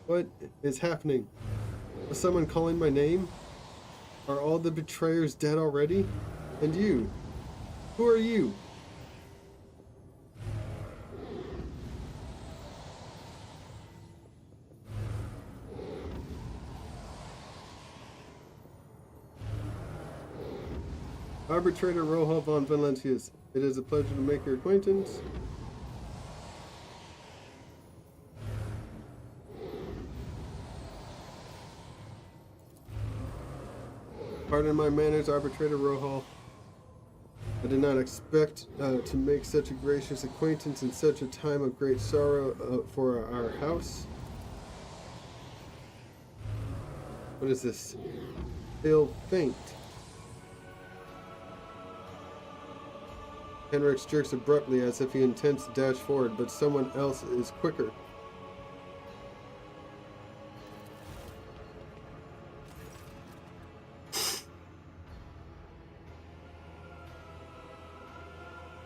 What is happening? Is someone calling my name? Are all the betrayers dead already? And you? Who are you? Arbitrator Roja von Valencias. It is a pleasure to make your acquaintance. Pardon my manners, Arbitrator Roja. I did not expect to make such a gracious acquaintance in such a time of great sorrow for our house. What is this? Feel faint. Henrix jerks abruptly as if he intends to dash forward, but someone else is quicker.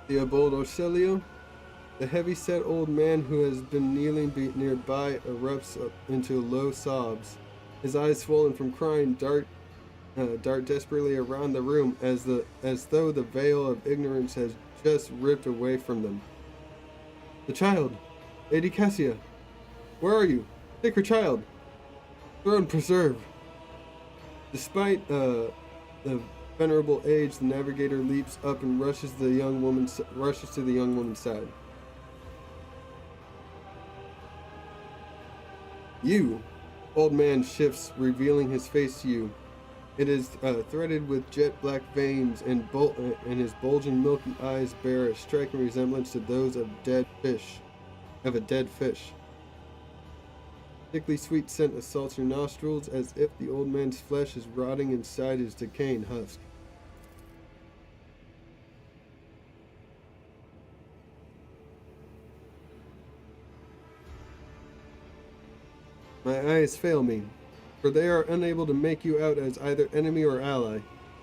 Theobaldo Celio, the heavy-set old man who has been kneeling nearby, erupts into low sobs. His eyes, swollen from crying, dart desperately around the room as though the veil of ignorance has just ripped away from them. The child! Lady Cassia! Where are you? Take her child! Throne preserve! Despite the venerable age, the navigator leaps up and rushes to the young woman's side. You! Old man shifts, revealing his face to you. It is threaded with jet black veins, and his bulging milky eyes bear a striking resemblance to those of a dead fish. Sickly sweet scent assaults your nostrils as if the old man's flesh is rotting inside his decaying husk. My eyes fail me, for they are unable to make you out as either enemy or ally.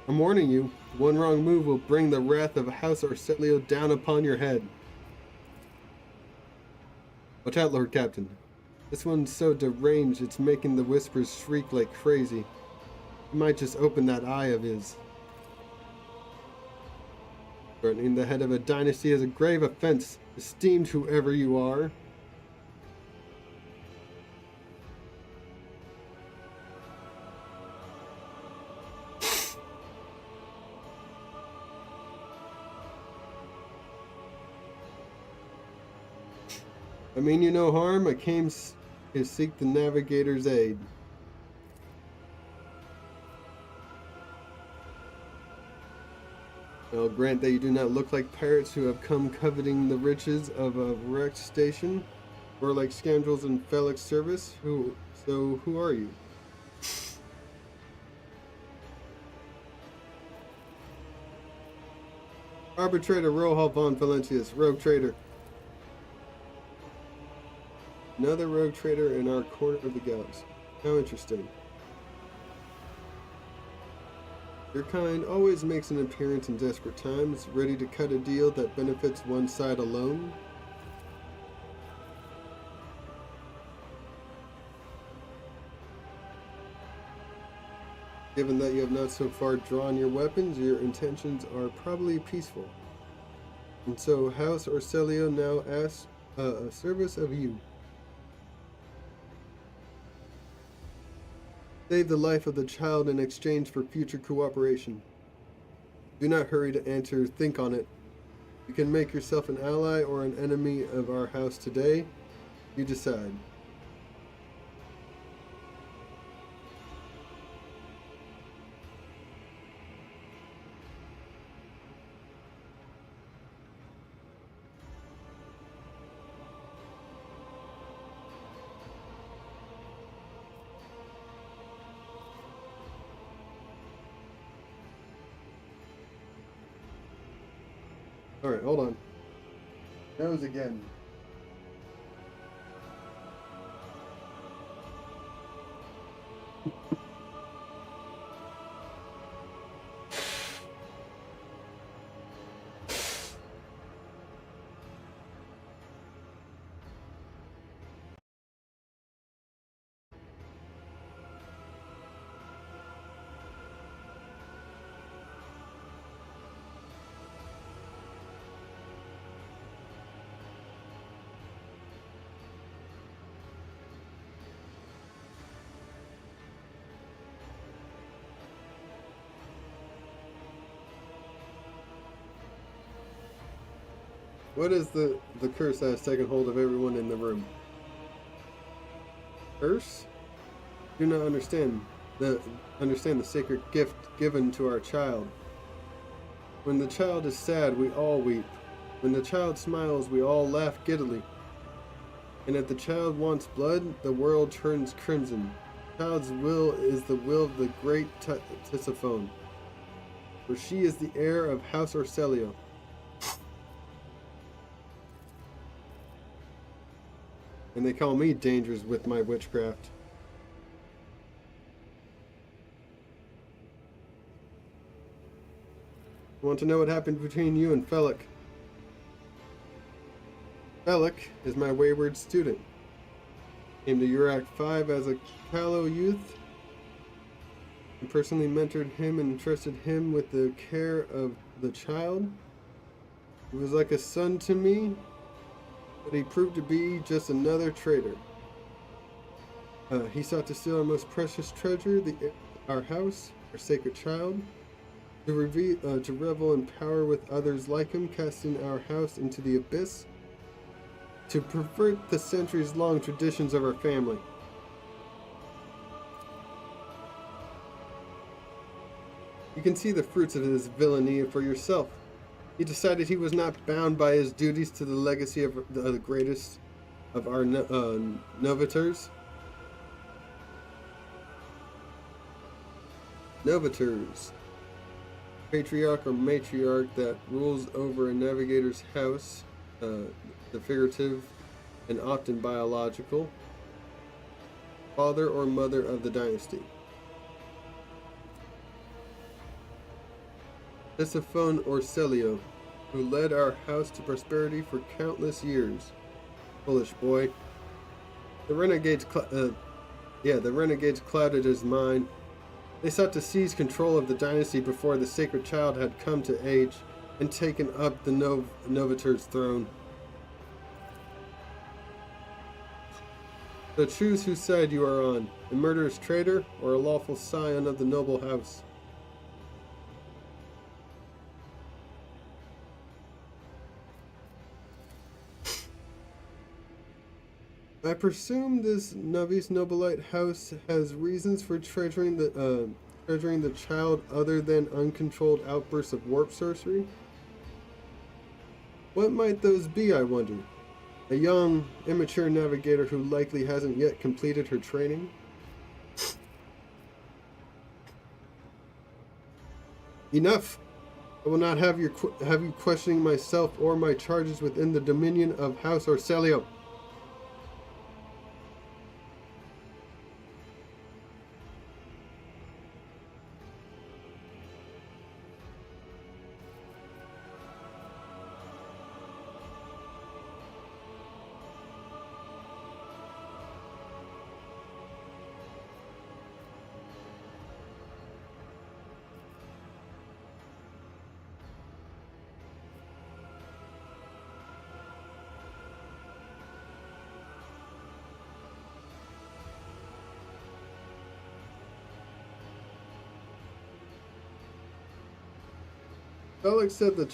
I'm warning you, one wrong move will bring the wrath of House Arcelio down upon your head. Watch out, Lord Captain. This one's so deranged it's making the whispers shriek like crazy. He might just open that eye of his. Threatening the head of a dynasty is a grave offense, esteemed whoever you are. I mean you no harm, I came to seek the navigator's aid. I'll grant that you do not look like pirates who have come coveting the riches of a wrecked station, or like scoundrels in Felix service. Who are you? Arbitrator Roja von Valencias, rogue trader. Another rogue trader in our corner of the galaxy. How interesting. Your kind always makes an appearance in desperate times, ready to cut a deal that benefits one side alone. Given that you have not so far drawn your weapons, your intentions are probably peaceful. And so House Arcelio now asks a service of you. Save the life of the child in exchange for future cooperation. Do not hurry to answer, think on it. You can make yourself an ally or an enemy of our house today. You decide. Alright, hold on. Nose again. What is the curse that has taken hold of everyone in the room? Curse? Do not understand the sacred gift given to our child. When the child is sad, we all weep. When the child smiles, we all laugh giddily. And if the child wants blood, the world turns crimson. The child's will is the will of the great Tisiphone, for she is the heir of House Orselio. And they call me dangerous with my witchcraft. I want to know what happened between you and Felix. Felix is my wayward student. Came to Urak 5 as a callow youth. I personally mentored him and entrusted him with the care of the child. He was like a son to me, but he proved to be just another traitor. He sought to steal our most precious treasure, our house, our sacred child, to revel in power with others like him, casting our house into the abyss, to pervert the centuries-long traditions of our family. You can see the fruits of his villainy for yourself. He decided he was not bound by his duties to the legacy of the greatest of our novitors. Novitors. Patriarch or matriarch that rules over a navigator's house, the figurative and often biological, father or mother of the dynasty. Tisiphone Orselio, who led our house to prosperity for countless years. Foolish boy. The renegades clouded his mind. They sought to seize control of the dynasty before the sacred child had come to age and taken up the Novitor's throne. So choose whose side you are on, a murderous traitor or a lawful scion of the noble house. I presume this Novice Nobilite house has reasons for treasuring the child other than uncontrolled outbursts of warp sorcery? What might those be, I wonder? A young, immature navigator who likely hasn't yet completed her training? Enough! I will not have you questioning myself or my charges within the dominion of House Orselio. Felix said that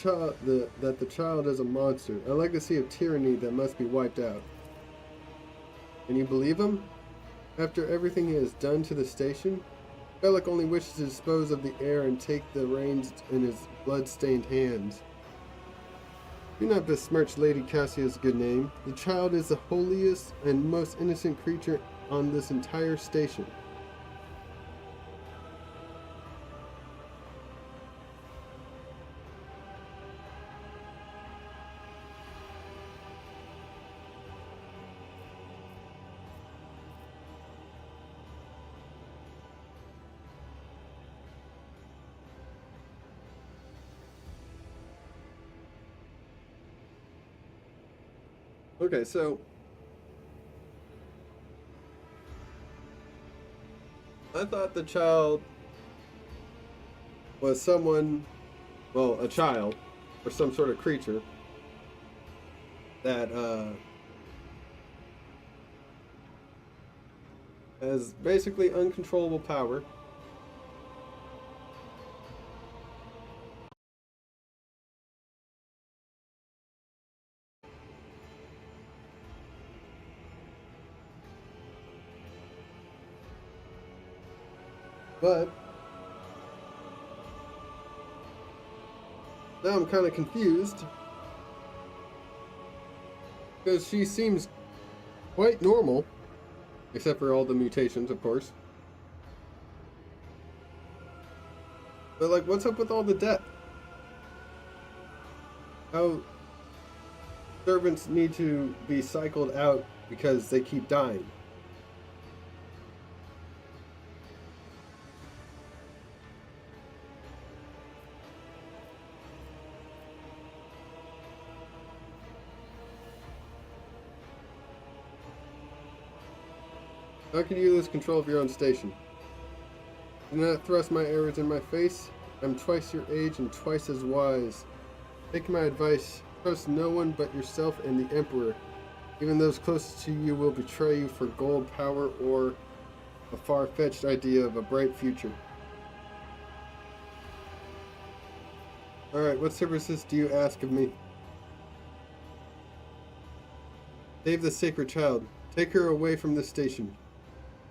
the child is a monster, a legacy of tyranny that must be wiped out. And you believe him? After everything he has done to the station, Felix only wishes to dispose of the heir and take the reins in his blood-stained hands. Do not besmirch Lady Cassia's good name. The child is the holiest and most innocent creature on this entire station. Okay, so I thought the child was someone, well, a child, or some sort of creature that has basically uncontrollable power. But now I'm kind of confused because she seems quite normal, except for all the mutations, of course. But like, what's up with all the death? How servants need to be cycled out because they keep dying. How can you lose control of your own station? Do not thrust my errors in my face. I'm twice your age and twice as wise. Take my advice. Trust no one but yourself and the Emperor. Even those closest to you will betray you for gold, power, or a far-fetched idea of a bright future. Alright, what services do you ask of me? Save the sacred child. Take her away from this station.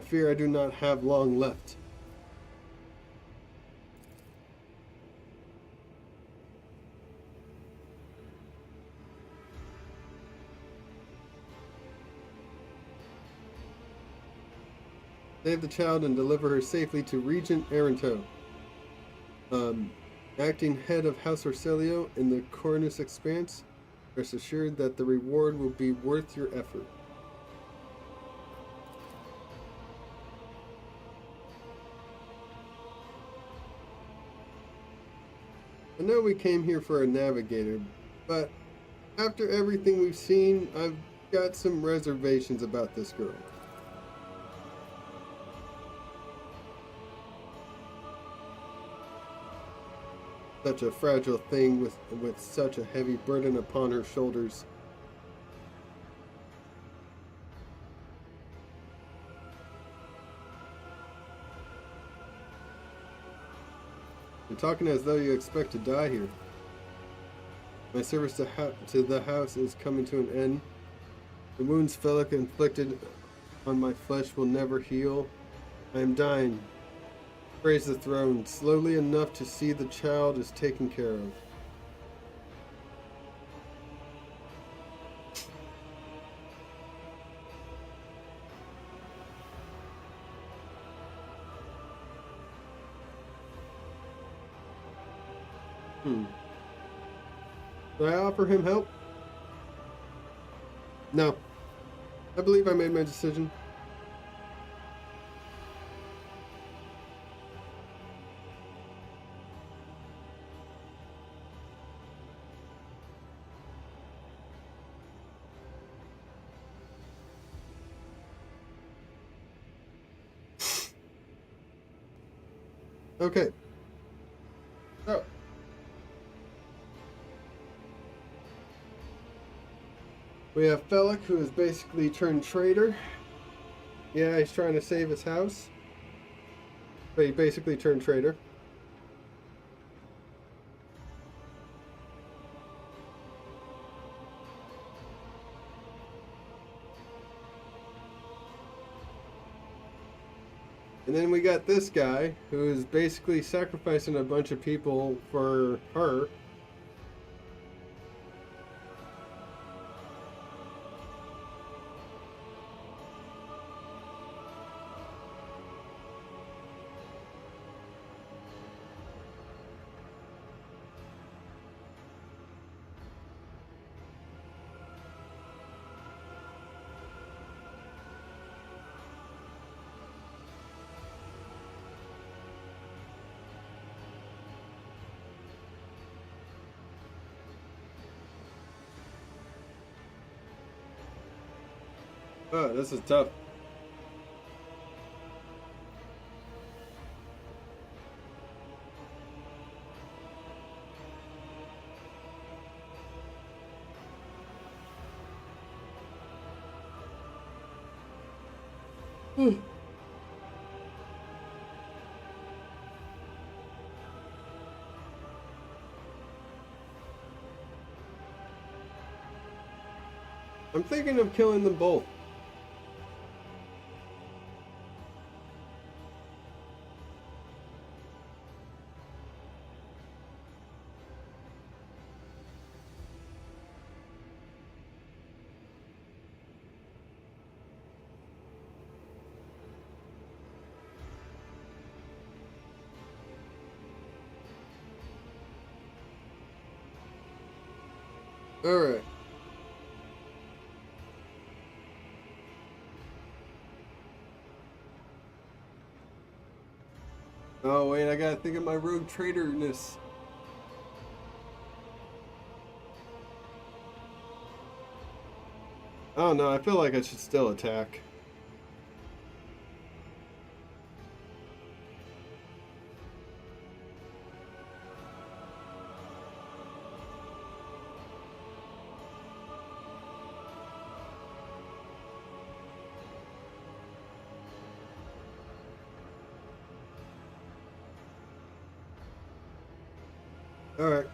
I fear I do not have long left. Save the child and deliver her safely to Regent Aranto. Acting head of House Orselio in the Cornus Expanse, rest assured that the reward will be worth your effort. I know we came here for a navigator, but after everything we've seen, I've got some reservations about this girl. Such a fragile thing with such a heavy burden upon her shoulders. You're talking as though you expect to die here. My service to the house is coming to an end. The wounds Felix inflicted on my flesh will never heal. I am dying. Praise the throne, slowly enough to see the child is taken care of. Do I offer him help? No. I believe I made my decision. Okay. So. We have Felix, who is basically turned traitor. Yeah, he's trying to save his house. But he basically turned traitor. And then we got this guy, who is basically sacrificing a bunch of people for her. Oh, this is tough. I'm thinking of killing them both. All right. Oh wait, I gotta think of my rogue trader-ness. Oh no, I feel like I should still attack. All right.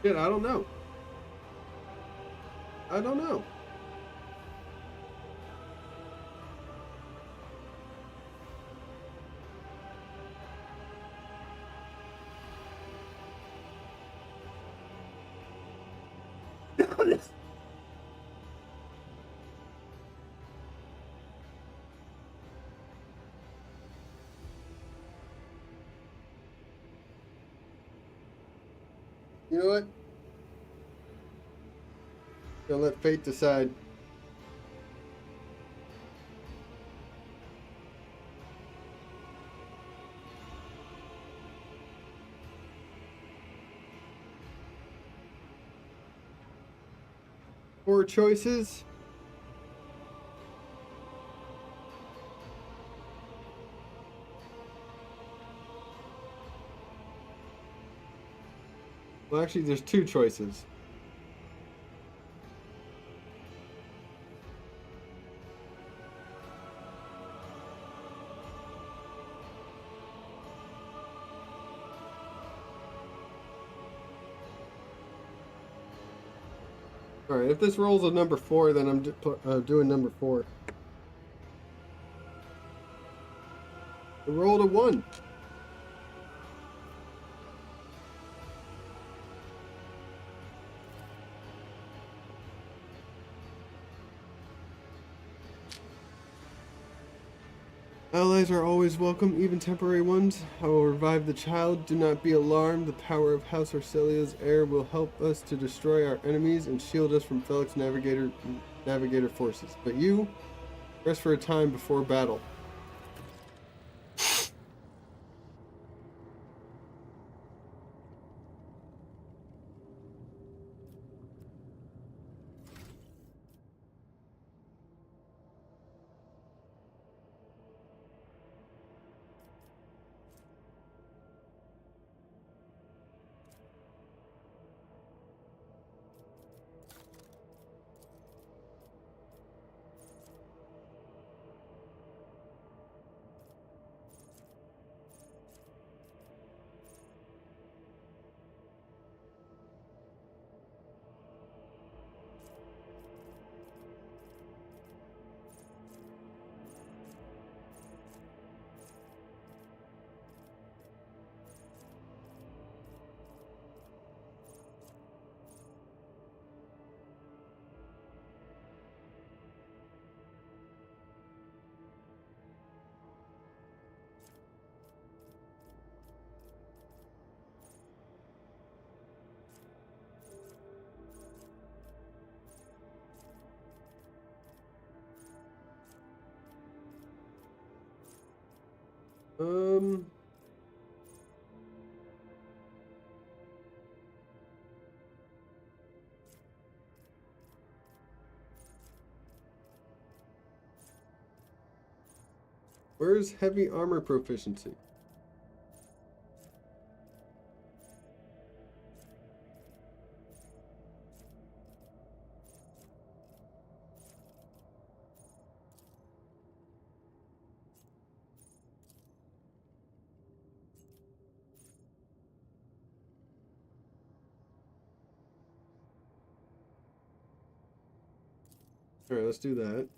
Shit, I don't know. I don't know. You know what? Gonna let fate decide. Four choices. Well, actually, there's two choices. All right, if this rolls a number 4, then I'm doing number 4. It rolled a 1. Allies are always welcome, even temporary ones. I will revive the child. Do not be alarmed. The power of House Orselia's heir will help us to destroy our enemies and shield us from Felix Navigator forces. But you, rest for a time before battle. Where's heavy armor proficiency? Alright, let's do that.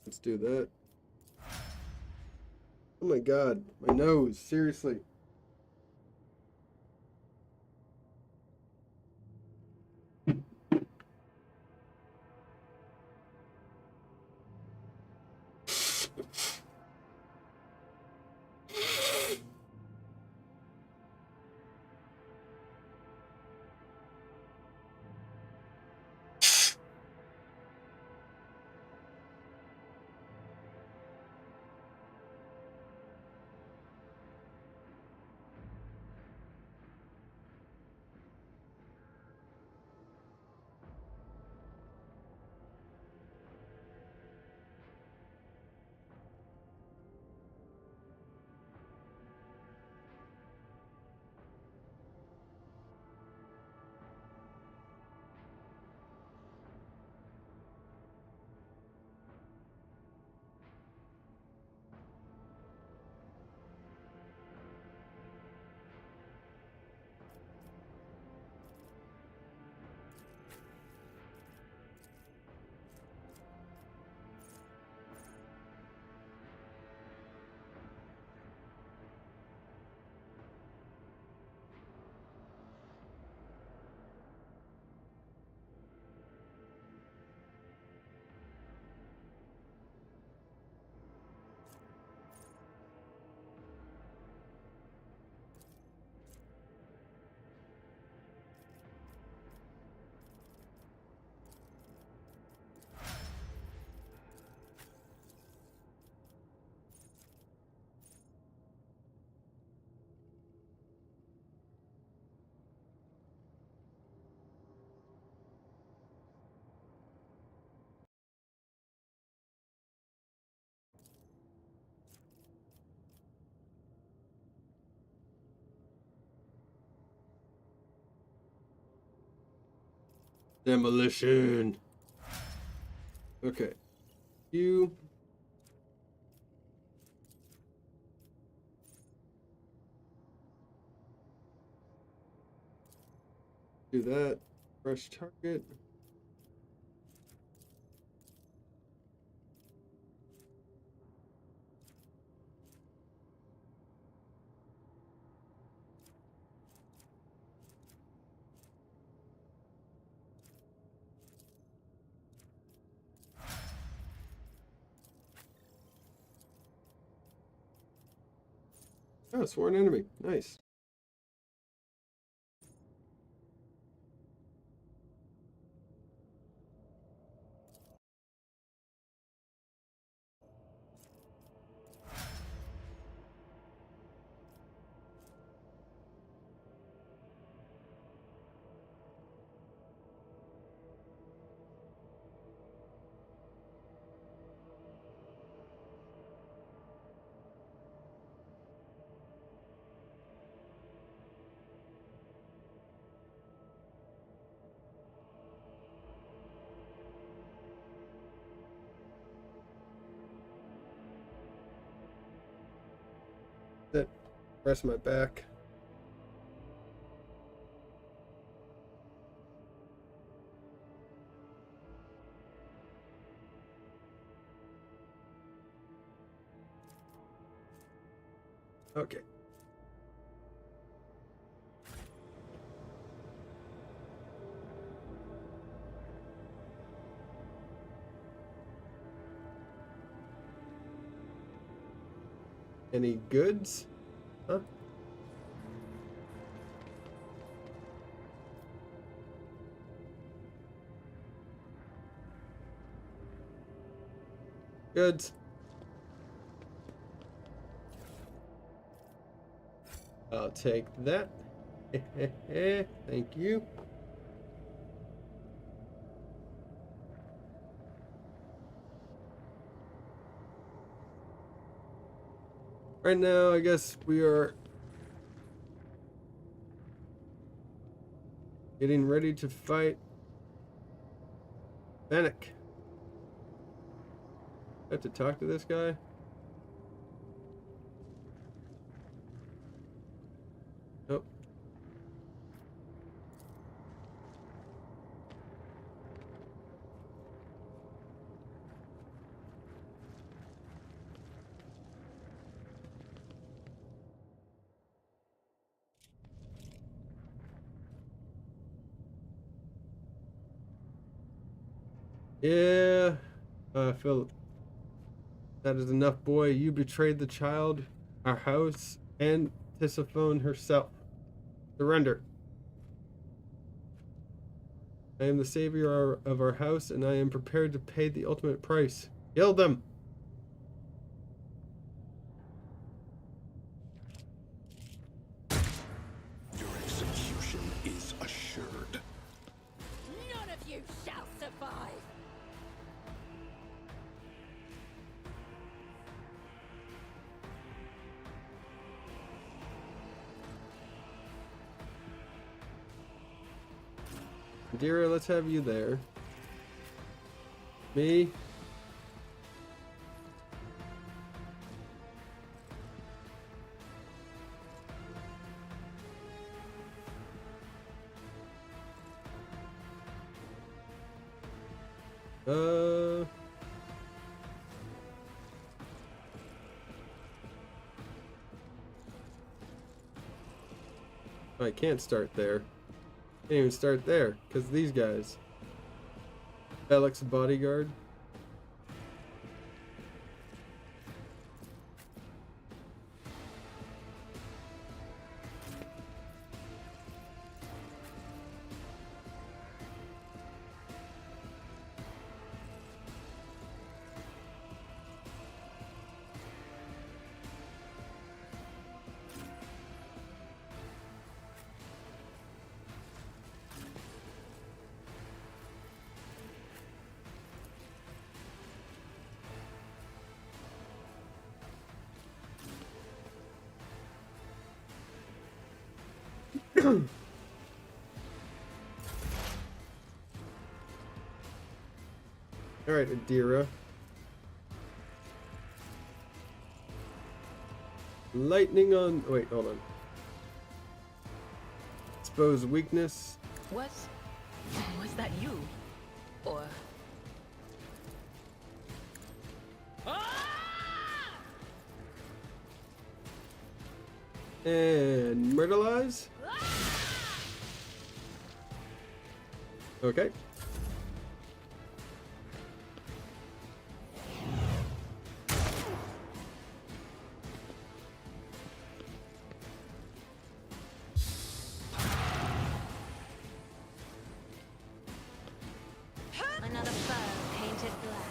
Let's do that. Oh my god, my nose, seriously. Demolition. Okay. You. Do that. Fresh target. Oh, sworn enemy. Nice. That. Rest my back. Okay. Any goods? Huh? Goods. I'll take that. Thank you. Right now, I guess we are getting ready to fight Fennec. I have to talk to this guy? Nope. Yeah, I feel that is enough, boy. You betrayed the child, our house, and Tisiphone herself. Surrender. I am the savior of our house, and I am prepared to pay the ultimate price. Kill them! Your execution is assured. None of you shall survive! Adira, let's have you there. Me. I can't start there. Can't even start there, because these guys. Alex bodyguard. Alright, Adira. Lightning on... Wait, hold on. Expose weakness. Was that you? Or... And myrtleize. Okay. Another foe painted black.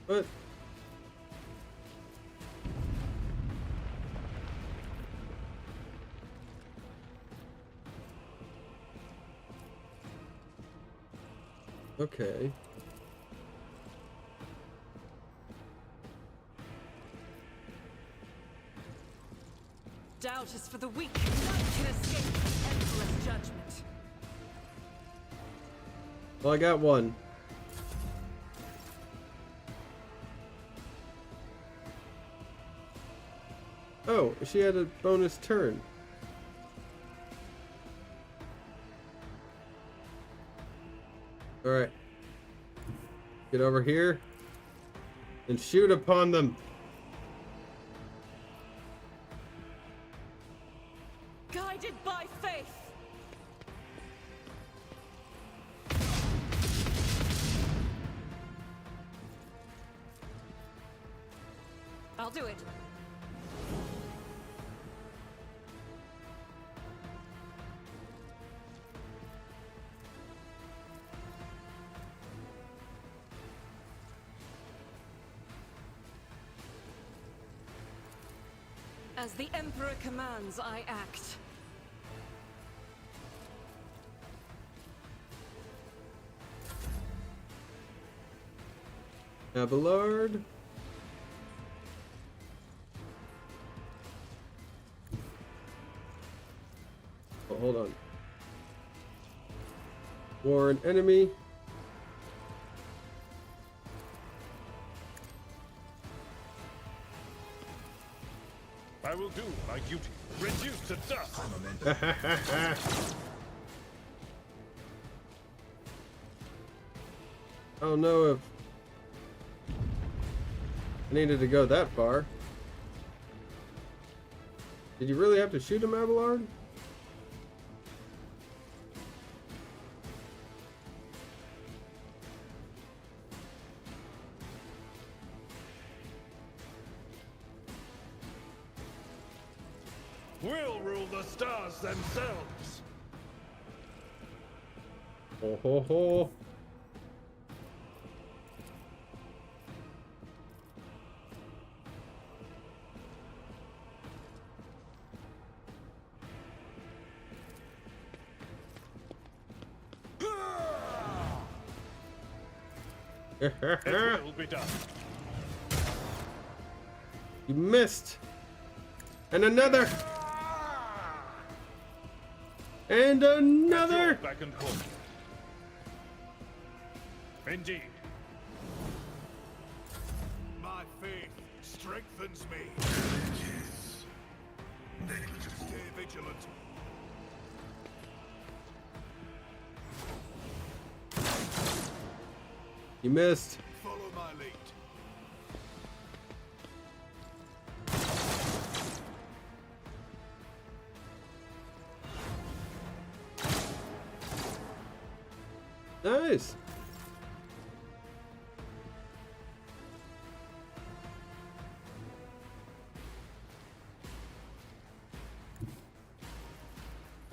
What? Okay. Doubt is for the weak. None can escape the Emperor's judgment. Well, I got one. Oh, she had a bonus turn. Alright. Get over here and shoot upon them. Guided by faith. I'll do it. As the Emperor commands, I act. Abelard. Oh, hold on. War an enemy. I will do my duty. Reduce to dust. I don't know if I needed to go that far. Did you really have to shoot him, Abelard? We'll rule the stars themselves. Ho ho ho. It will be done. You missed. And another. And another. Back and forth. Indeed. My faith strengthens me. Yes. Negligible. Stay vigilant. You missed. Follow my lead. Nice.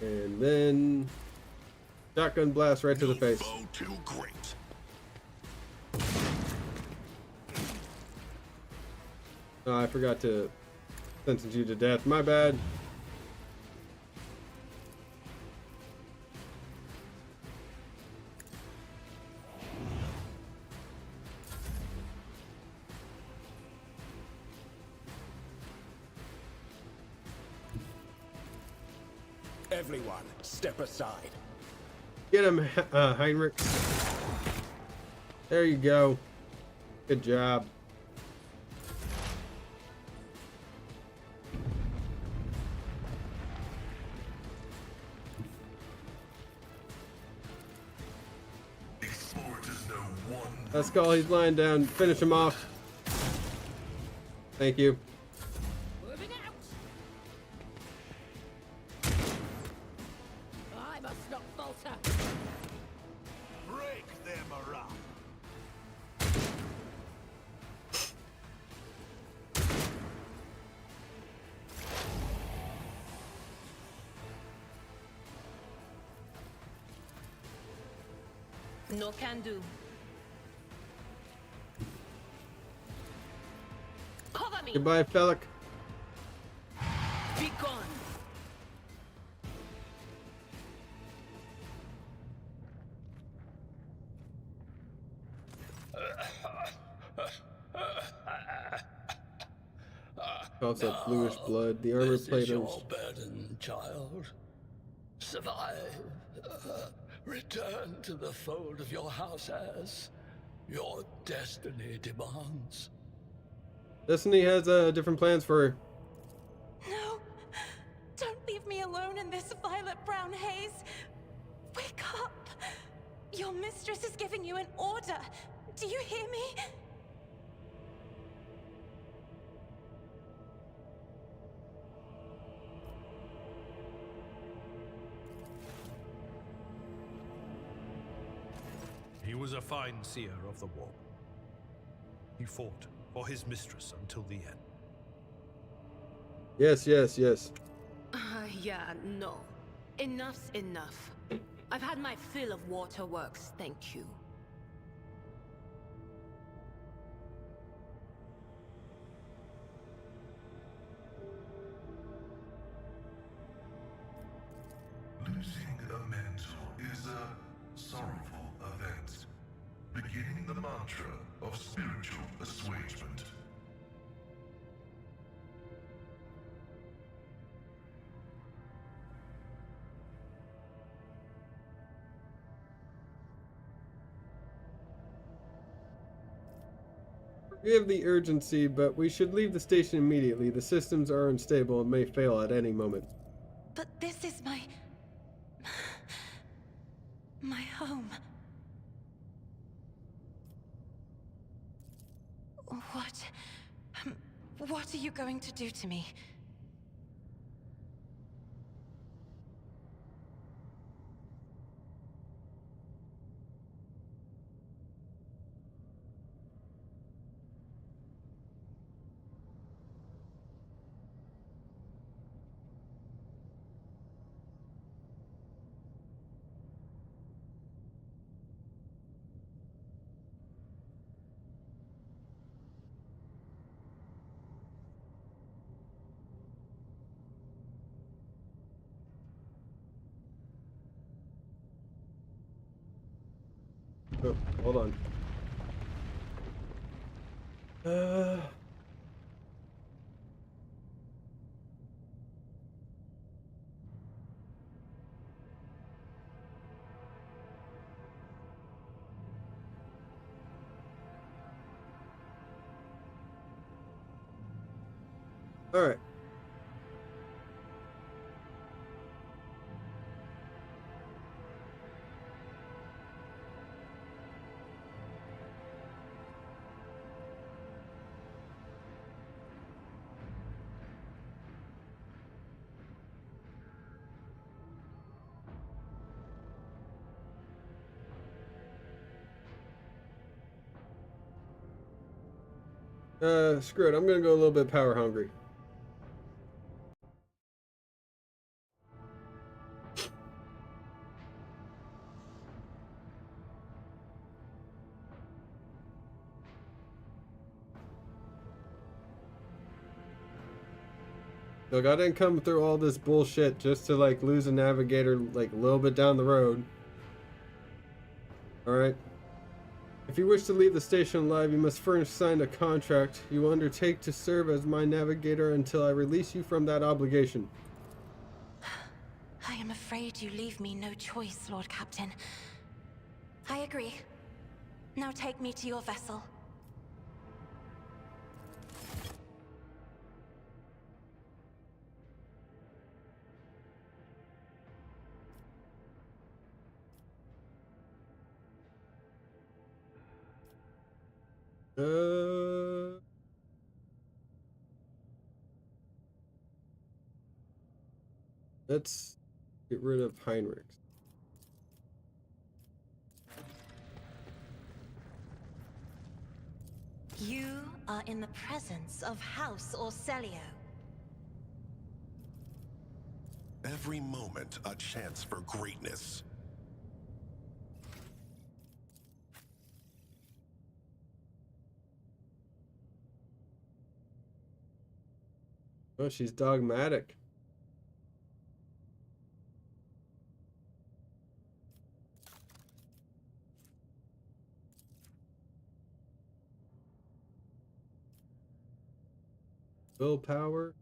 And then shotgun blast right to the face. Foe too great. Oh, I forgot to sentence you to death. My bad. Everyone, step aside. Get him, Heinrich. There you go. Good job. Explorers know one. Let's go. He's lying down. Finish him off. Thank you. Moving out. I must not falter. Break them around. No can do. Cover me. Goodbye, Felix. Be gone. coughs up bluish Now, blood. The armor this plate is on your burden, child. Survive. Return to the fold of your house as your destiny demands. Destiny has different plans for her. No! Don't leave me alone in this violet brown haze! Wake up! Your mistress is giving you an order! Do you hear me? He was a fine seer of the war. He fought for his mistress until the end. Yes, yes, yes. Yeah, no. Enough's enough. I've had my fill of waterworks, thank you. Losing a mentor is a sorrowful event, beginning the mantra of spiritual assuagement. Forgive the urgency, but we should leave the station immediately. The systems are unstable and may fail at any moment. But this is my home. What are you going to do to me? Oh, hold on. All right. Screw it. I'm gonna go a little bit power hungry. Look, I didn't come through all this bullshit just to like lose a navigator like a little bit down the road. Alright. If you wish to leave the station alive, you must first sign a contract. You will undertake to serve as my navigator until I release you from that obligation. I am afraid you leave me no choice, Lord Captain. I agree. Now take me to your vessel. Let's get rid of Heinrich. You are in the presence of House Orselio. Every moment a chance for greatness. Oh, she's dogmatic. Willpower.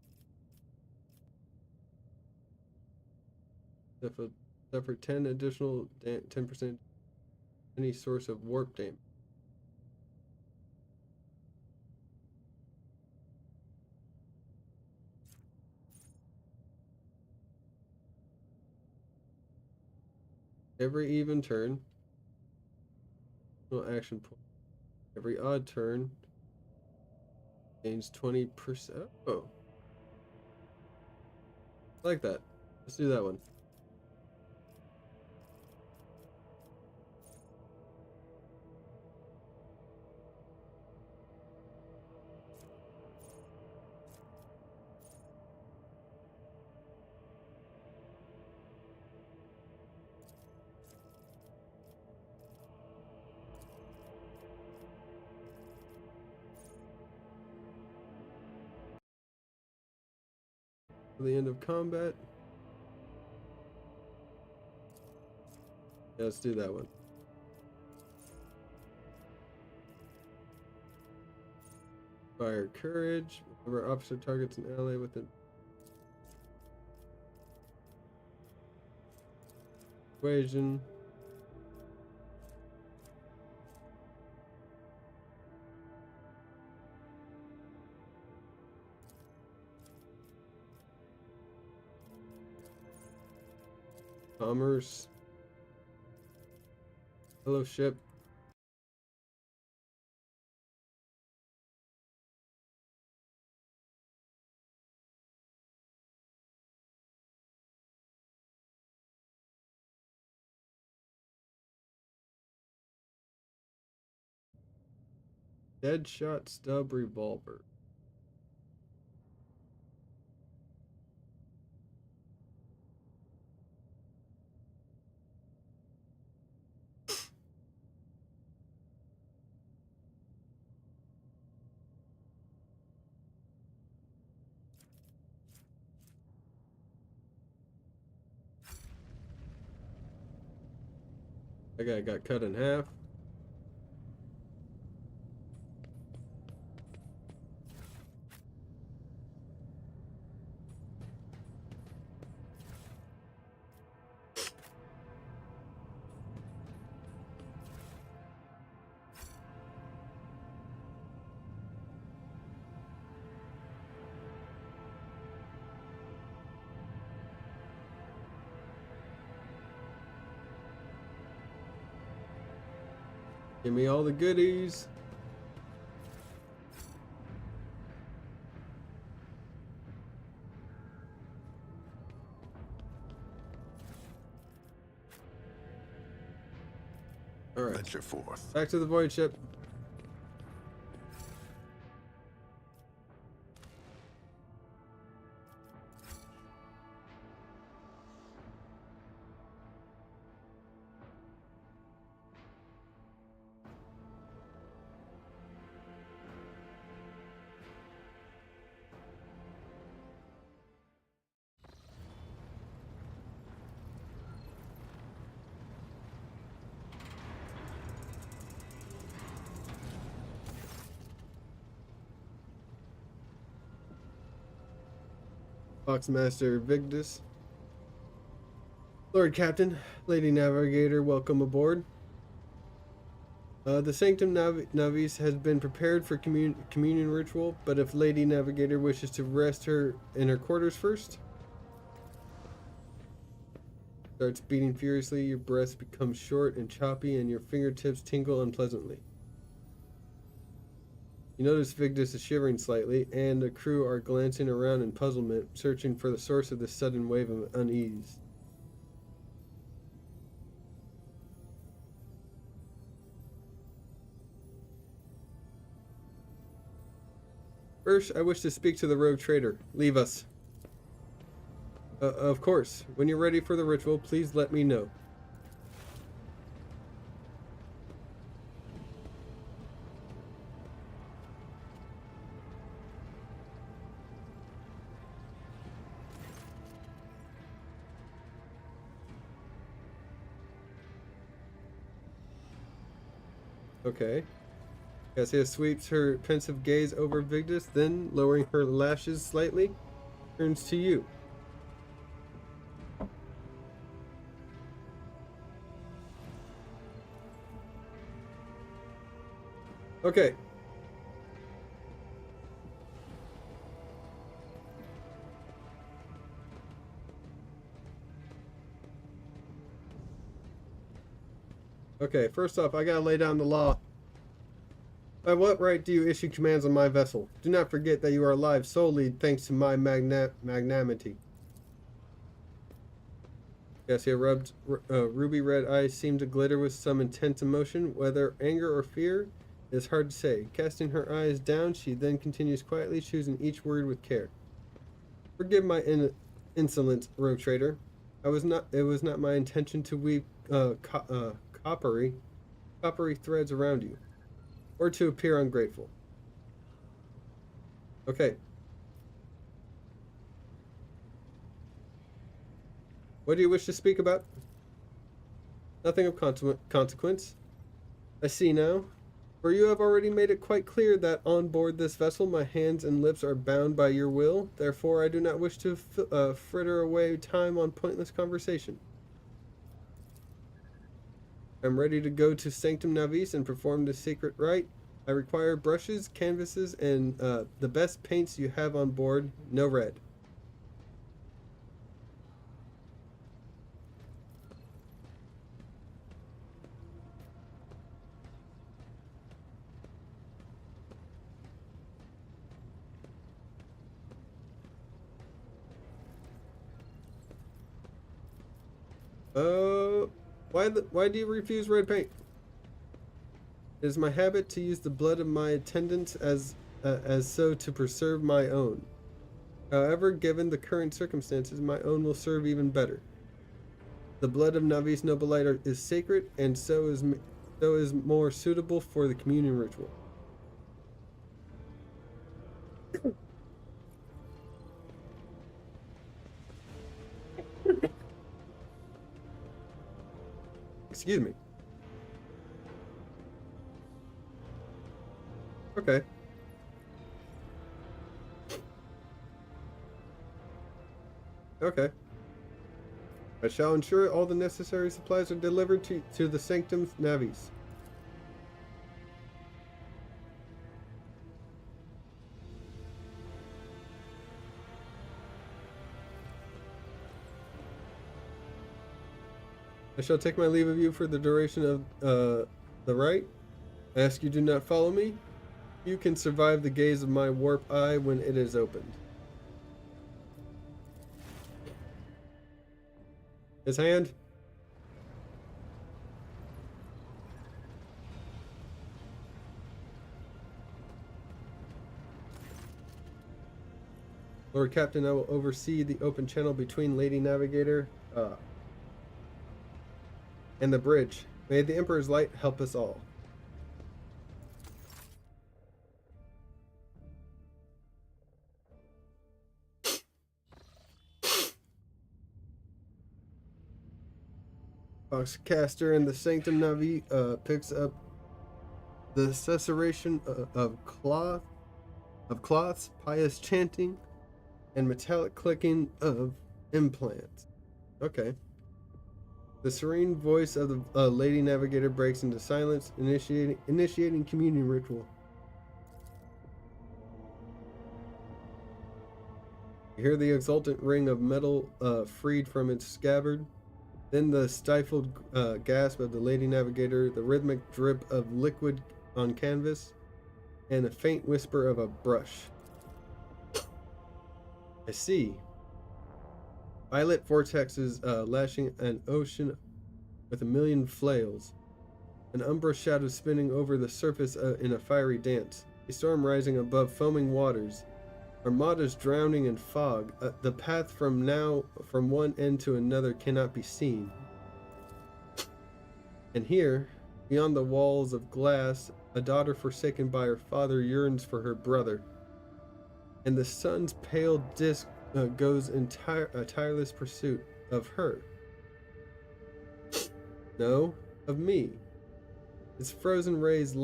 Suffer 10 additional 10% any source of warp damage. Every even turn, no action point. Every odd turn gains 20%. Oh, I like that. Let's do that one. For the end of combat. Yeah, let's do that one. Fire courage. Whenever officer targets an ally with an equation. Commerce. Hello, ship. Deadshot stub revolver. That guy got cut in half. Give me all the goodies. All right. Venture forth. Back to the void ship. Foxmaster Vigdis. Lord Captain, Lady Navigator, welcome aboard. The Sanctum Navis has been prepared for communion ritual, but if Lady Navigator wishes to rest her in her quarters first. Starts beating furiously, your breath becomes short and choppy, and your fingertips tingle unpleasantly. You notice Vigdis is shivering slightly, and the crew are glancing around in puzzlement, searching for the source of this sudden wave of unease. First, I wish to speak to the rogue trader. Leave us. Of course. When you're ready for the ritual, please let me know. Okay. Cassia sweeps her pensive gaze over Vigdis, then, lowering her lashes slightly, turns to you. Okay. Okay, first off, I gotta lay down the law. By what right do you issue commands on my vessel? Do not forget that you are alive solely thanks to my magnanimity. Cassia rubbed ruby red eyes seemed to glitter with some intense emotion, whether anger or fear. It is hard to say. Casting her eyes down, she then continues quietly, choosing each word with care. Forgive my insolence, rogue trader. It was not my intention to weave coppery threads around you, or to appear ungrateful. Okay. What do you wish to speak about? Nothing of consequence. I see now. For you have already made it quite clear that on board this vessel my hands and lips are bound by your will. Therefore, I do not wish to fritter away time on pointless conversation. I'm ready to go to Sanctum Navis and perform the secret rite. I require brushes, canvases, and the best paints you have on board. No red. Why do you refuse red paint? It is my habit to use the blood of my attendants as so to preserve my own. However, given the current circumstances, my own will serve even better. The blood of Navis Nobilite is sacred, and so is more suitable for the communion ritual. Excuse me. Okay. Okay. I shall ensure all the necessary supplies are delivered to the Sanctum Navis. I shall take my leave of you for the duration of the rite. I ask you do not follow me. You can survive the gaze of my warp eye when it is opened. His hand. Lord Captain, I will oversee the open channel between Lady Navigator and the bridge. May the Emperor's light help us all. Foxcaster and the Sanctum Navi picks up the susurration of cloths, pious chanting, and metallic clicking of implants. Okay. The serene voice of the Lady Navigator breaks into silence, initiating communion ritual. You hear the exultant ring of metal freed from its scabbard. Then the stifled gasp of the Lady Navigator, the rhythmic drip of liquid on canvas, and a faint whisper of a brush. I see. Violet vortexes lashing an ocean with a million flails. An umbra shadow spinning over the surface in a fiery dance. A storm rising above foaming waters. Armadas drowning in fog. The path from one end to another cannot be seen. And here, beyond the walls of glass, a daughter forsaken by her father yearns for her brother. And the sun's pale disk goes in tireless pursuit of her. No, of me. Its frozen rays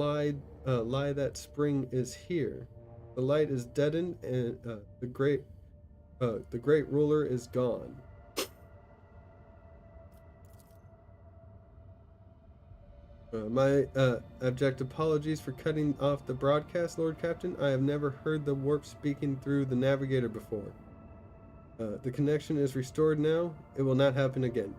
lie that spring is here. The light is deadened, and the great ruler is gone. My abject apologies for cutting off the broadcast, Lord Captain. I have never heard the warp speaking through the navigator before. The connection is restored now. It will not happen again.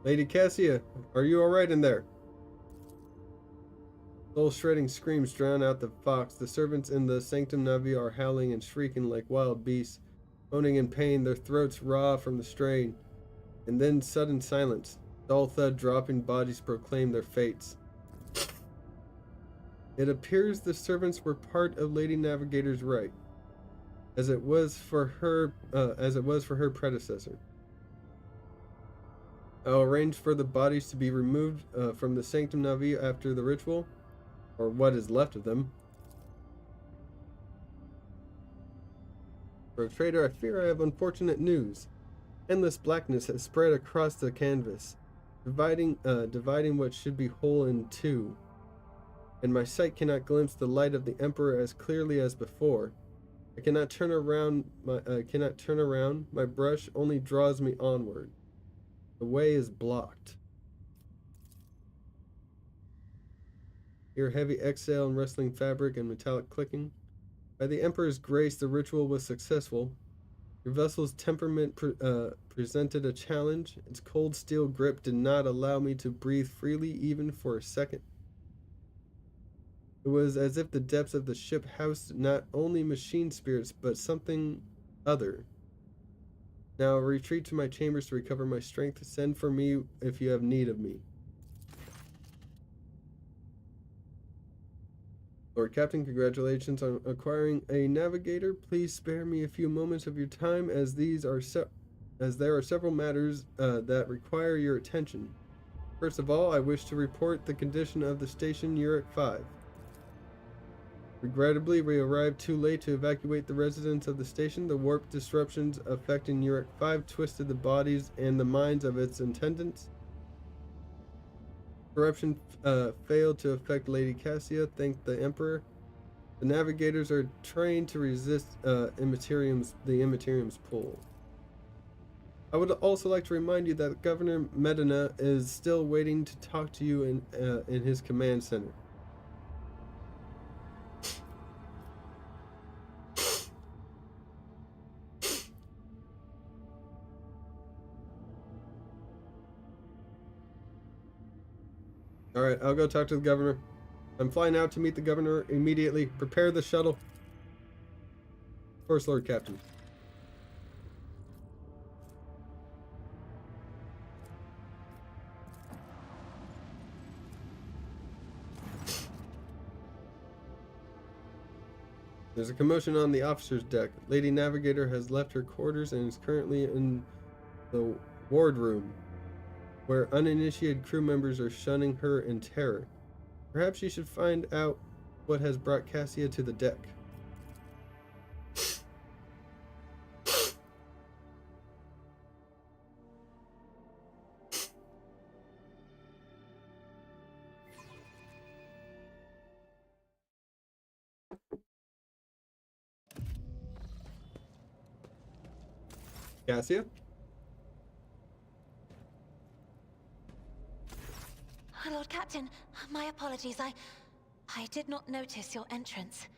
Lady Cassia, are you alright in there? Soul-shredding screams drown out the fox. The servants in the Sanctum Navi are howling and shrieking like wild beasts, moaning in pain, their throats raw from the strain. And then sudden silence. Dull thud dropping bodies proclaim their fates. It appears the servants were part of Lady Navigator's right, as it was for her predecessor. I'll arrange for the bodies to be removed from the Sanctum Navi after the ritual, or what is left of them. For a trader, I fear I have unfortunate news. Endless blackness has spread across the canvas, dividing what should be whole in two, and my sight cannot glimpse the light of the Emperor as clearly as before. I cannot turn around. My brush only draws me onward. The way is blocked. Hear heavy exhale and rustling fabric and metallic clicking. By the Emperor's grace, the ritual was successful. Your vessel's temperament presented a challenge. Its cold steel grip did not allow me to breathe freely even for a second. It was as if the depths of the ship housed not only machine spirits, but something other. Now I'll retreat to my chambers to recover my strength. Send for me if you have need of me. Lord Captain, congratulations on acquiring a navigator. Please spare me a few moments of your time, as there are several matters that require your attention. First of all, I wish to report the condition of the station Uruk 5. Regrettably, we arrived too late to evacuate the residents of the station. The warp disruptions affecting Uruk 5 twisted the bodies and the minds of its attendants. Corruption failed to affect Lady Cassia, thank the Emperor. The navigators are trained to resist the Immaterium's pull. I would also like to remind you that Governor Medina is still waiting to talk to you in his command center. Alright, I'll go talk to the governor. I'm flying out to meet the governor immediately. Prepare the shuttle. Of course, Lord Captain. There's a commotion on the officer's deck. Lady Navigator has left her quarters and is currently in the wardroom, where uninitiated crew members are shunning her in terror. Perhaps you should find out what has brought Cassia to the deck. Cassia? Lord Captain, my apologies. I did not notice your entrance.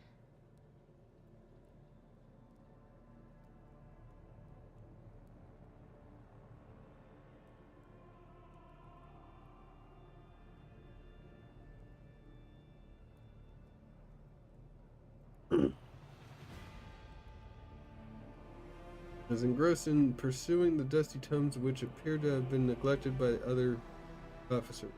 Was engrossed in pursuing the dusty tomes which appear to have been neglected by other officers.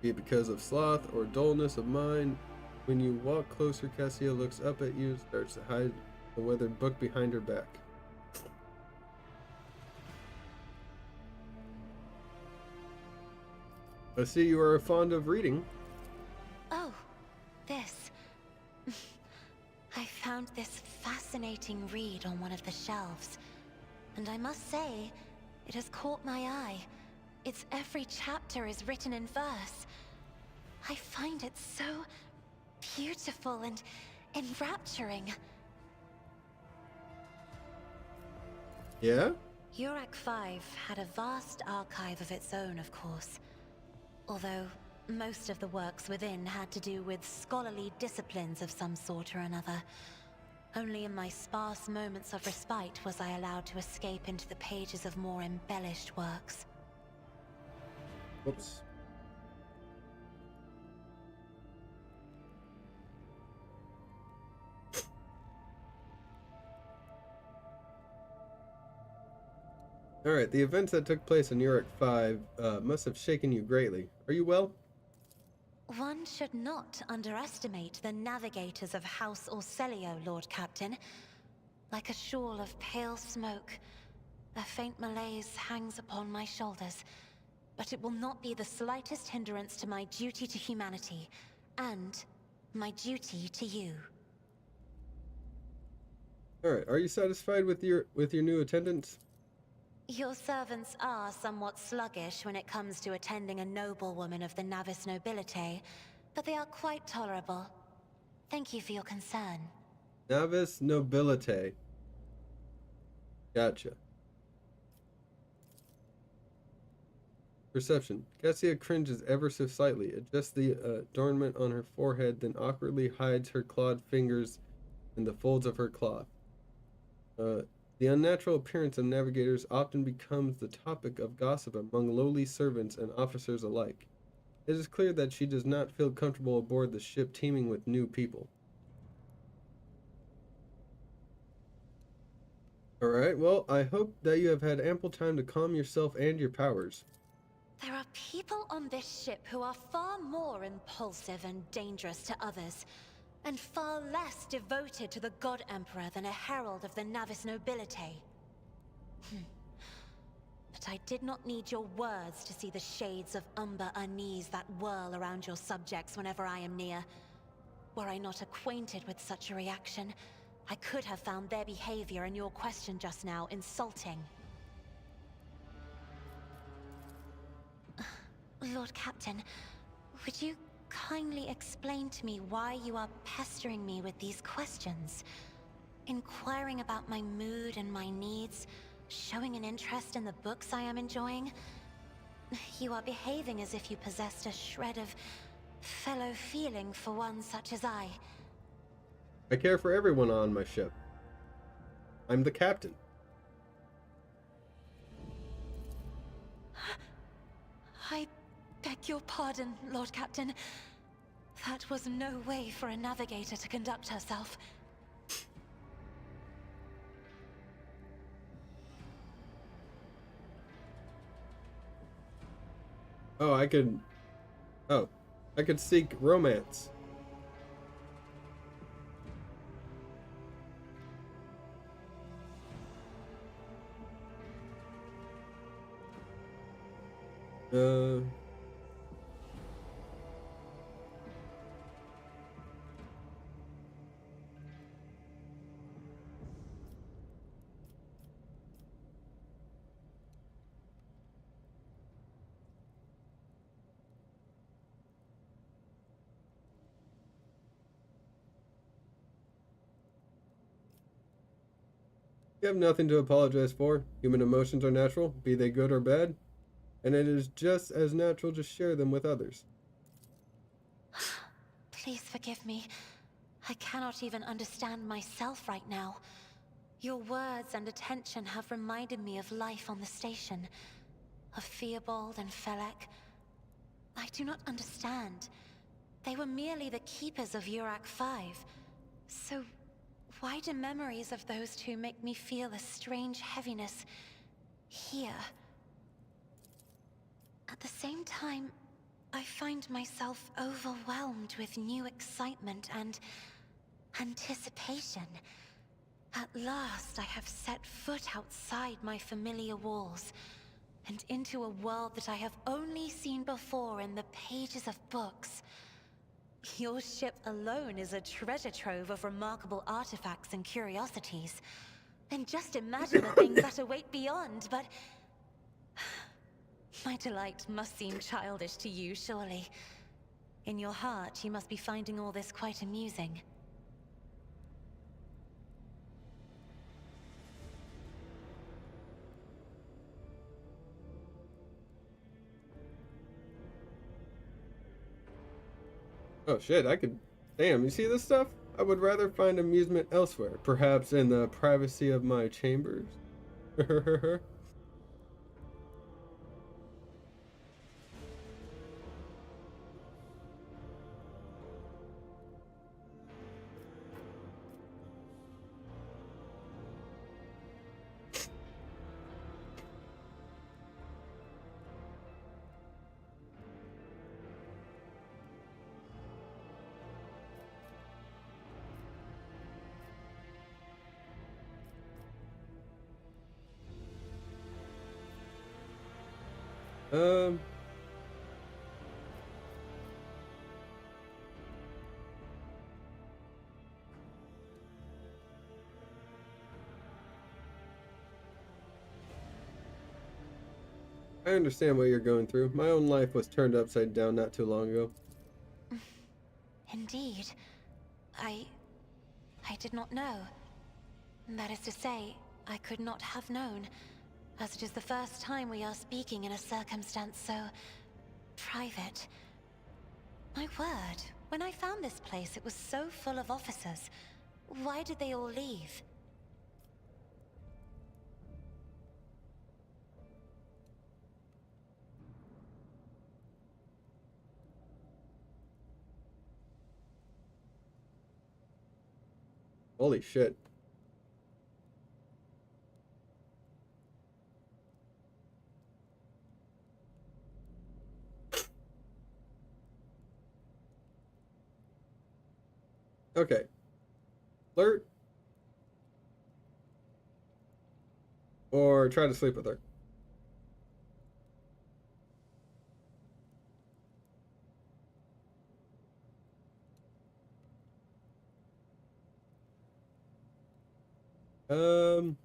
Be it because of sloth or dullness of mind, when you walk closer, Cassia looks up at you, starts to hide the weathered book behind her back. I see you are fond of reading. Oh, this. I found this fascinating read on one of the shelves, and I must say, it has caught my eye. Its every chapter is written in verse. I find it so beautiful and enrapturing. Yeah? Urak 5 had a vast archive of its own, of course. Although most of the works within had to do with scholarly disciplines of some sort or another. Only in my sparse moments of respite was I allowed to escape into the pages of more embellished works. Whoops. Alright, the events that took place in Urak 5 must have shaken you greatly. Are you well? One should not underestimate the navigators of House Orselio, Lord Captain. Like a shawl of pale smoke, a faint malaise hangs upon my shoulders, but it will not be the slightest hindrance to my duty to humanity, and my duty to you. Alright, are you satisfied with your new attendance? Your servants are somewhat sluggish when it comes to attending a noblewoman of the Navis nobility, but they are quite tolerable. Thank you for your concern. Navis nobilite. Gotcha. Perception. Cassia cringes ever so slightly, adjusts the adornment on her forehead, then awkwardly hides her clawed fingers in the folds of her cloth. The unnatural appearance of navigators often becomes the topic of gossip among lowly servants and officers alike. It is clear that she does not feel comfortable aboard the ship teeming with new people. Alright, well, I hope that you have had ample time to calm yourself and your powers. There are people on this ship who are far more impulsive and dangerous to others, and far less devoted to the God Emperor than a herald of the Navis nobility. But I did not need your words to see the shades of umber unease that whirl around your subjects whenever I am near. Were I not acquainted with such a reaction, I could have found their behavior in your question just now insulting. Lord Captain, would you kindly explain to me why you are pestering me with these questions? Inquiring about my mood and my needs, showing an interest in the books I am enjoying? You are behaving as if you possessed a shred of fellow feeling for one such as I. I care for everyone on my ship. I'm the captain. I beg your pardon, Lord Captain. That was no way for a navigator to conduct herself. Oh, I could seek romance. You have nothing to apologize for. Human emotions are natural, be they good or bad, and it is just as natural to share them with others. Please forgive me. I cannot even understand myself right now. Your words and attention have reminded me of life on the station, of Theobald and Felek. I do not understand. They were merely the keepers of Urak 5. So why do memories of those two make me feel a strange heaviness here? At the same time, I find myself overwhelmed with new excitement and anticipation. At last, I have set foot outside my familiar walls, and into a world that I have only seen before in the pages of books. Your ship alone is a treasure trove of remarkable artifacts and curiosities. And just imagine the things that await beyond, but... My delight must seem childish to you, surely. In your heart, you must be finding all this quite amusing. Oh shit, I could... Damn, you see this stuff? I would rather find amusement elsewhere, perhaps in the privacy of my chambers. Um... I understand what you're going through. My own life was turned upside down not too long ago. Indeed. I did not know. That is to say, I could not have known, as it is the first time we are speaking in a circumstance so... private. My word, when I found this place, it was so full of officers. Why did they all leave? Holy shit. Okay. Flirt. Or try to sleep with her. Um...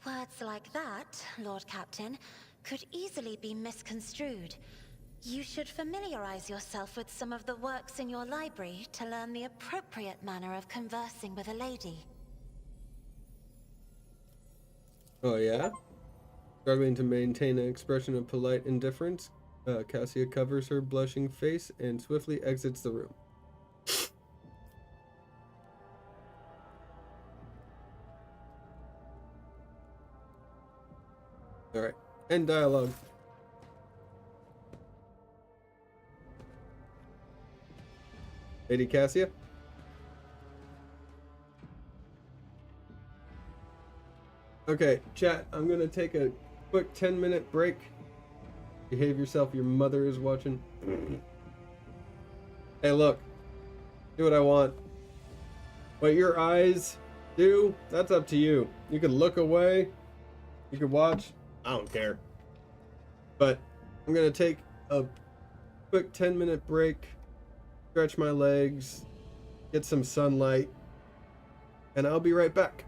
Words like that, Lord Captain, could easily be misconstrued. You should familiarize yourself with some of the works in your library to learn the appropriate manner of conversing with a lady. Oh yeah? Struggling to maintain an expression of polite indifference, Cassia covers her blushing face and swiftly exits the room. Alright, end dialogue. Lady Cassia? Okay, chat, I'm gonna take a quick 10-minute break. Behave yourself, your mother is watching. Hey, look. Do what I want. What your eyes do, that's up to you. You can look away. You can watch. I don't care. But I'm gonna take a quick 10-minute break, stretch my legs, get some sunlight, and I'll be right back.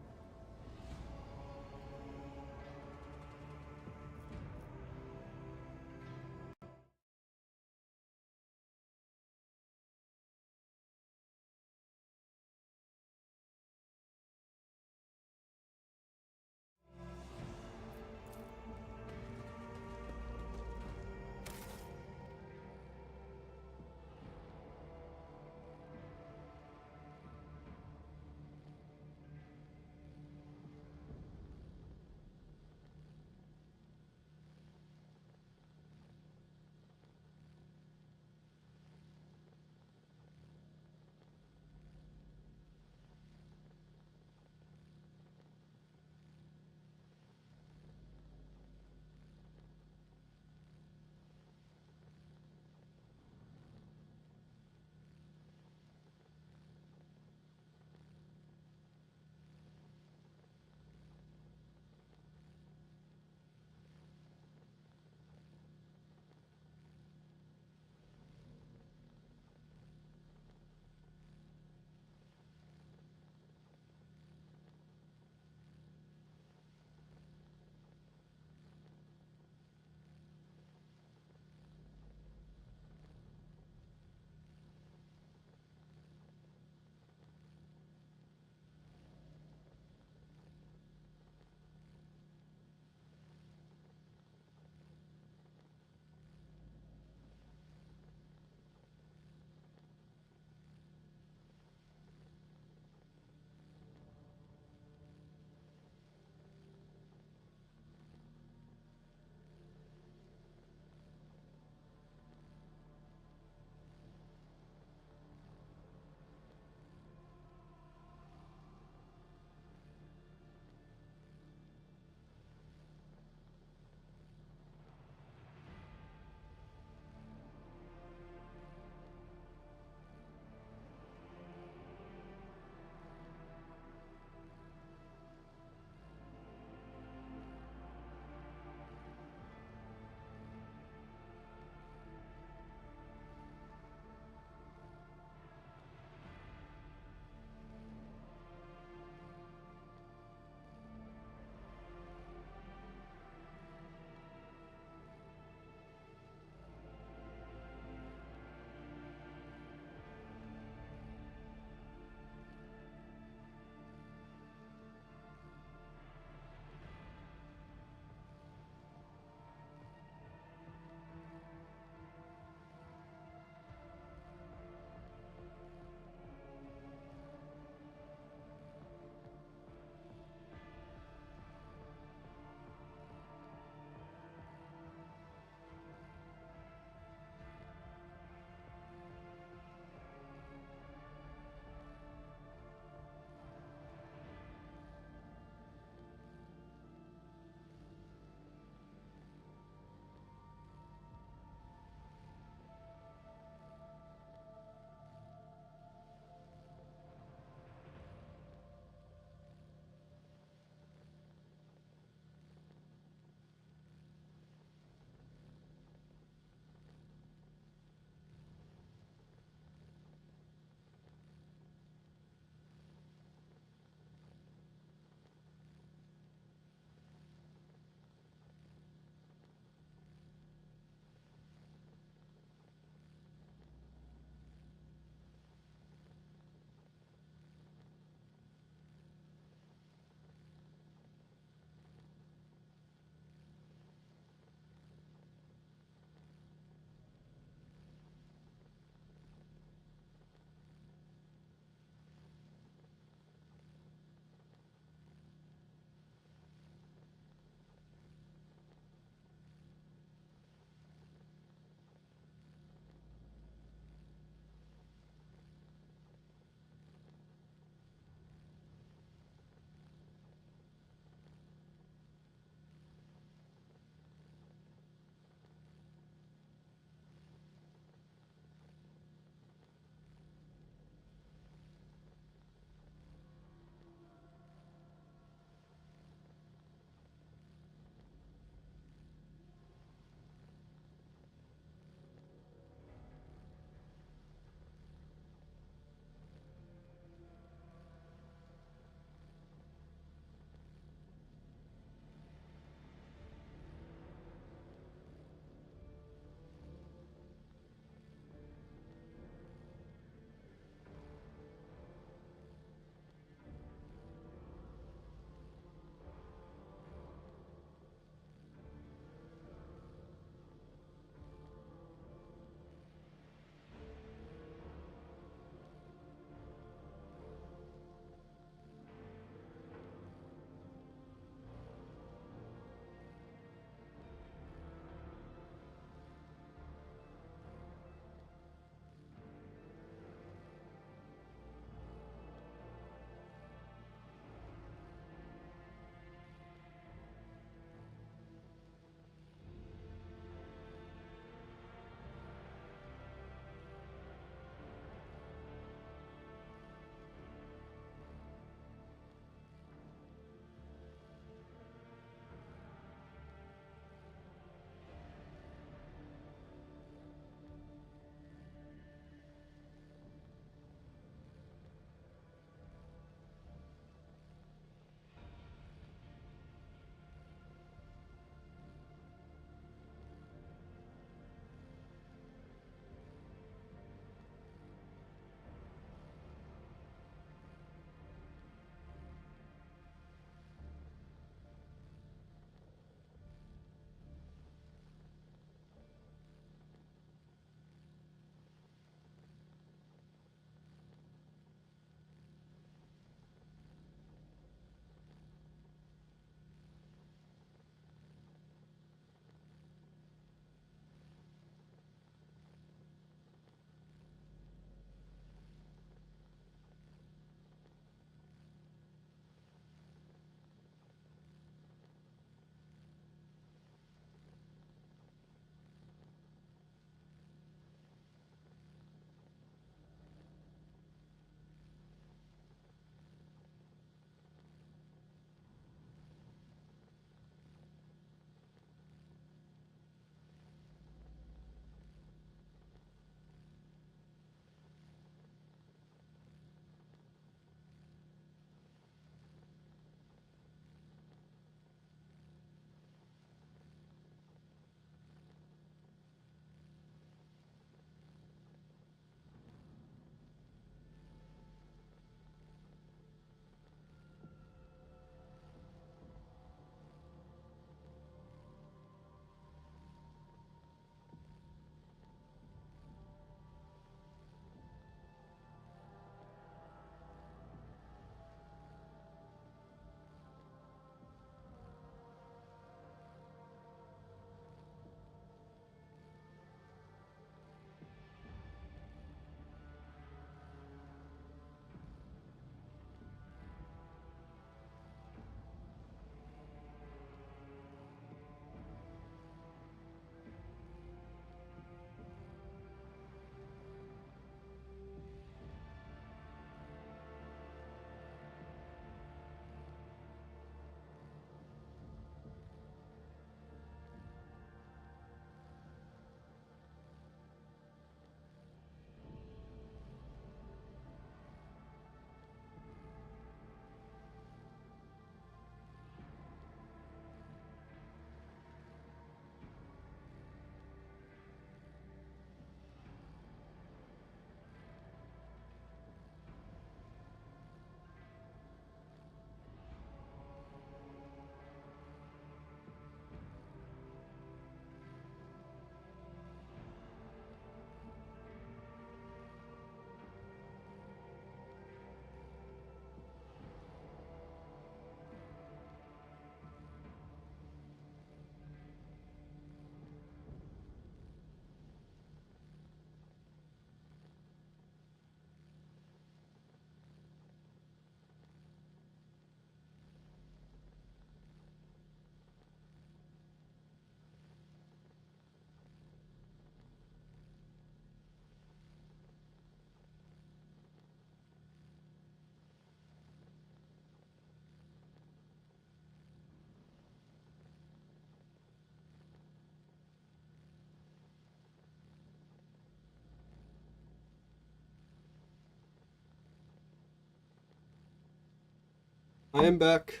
I am back.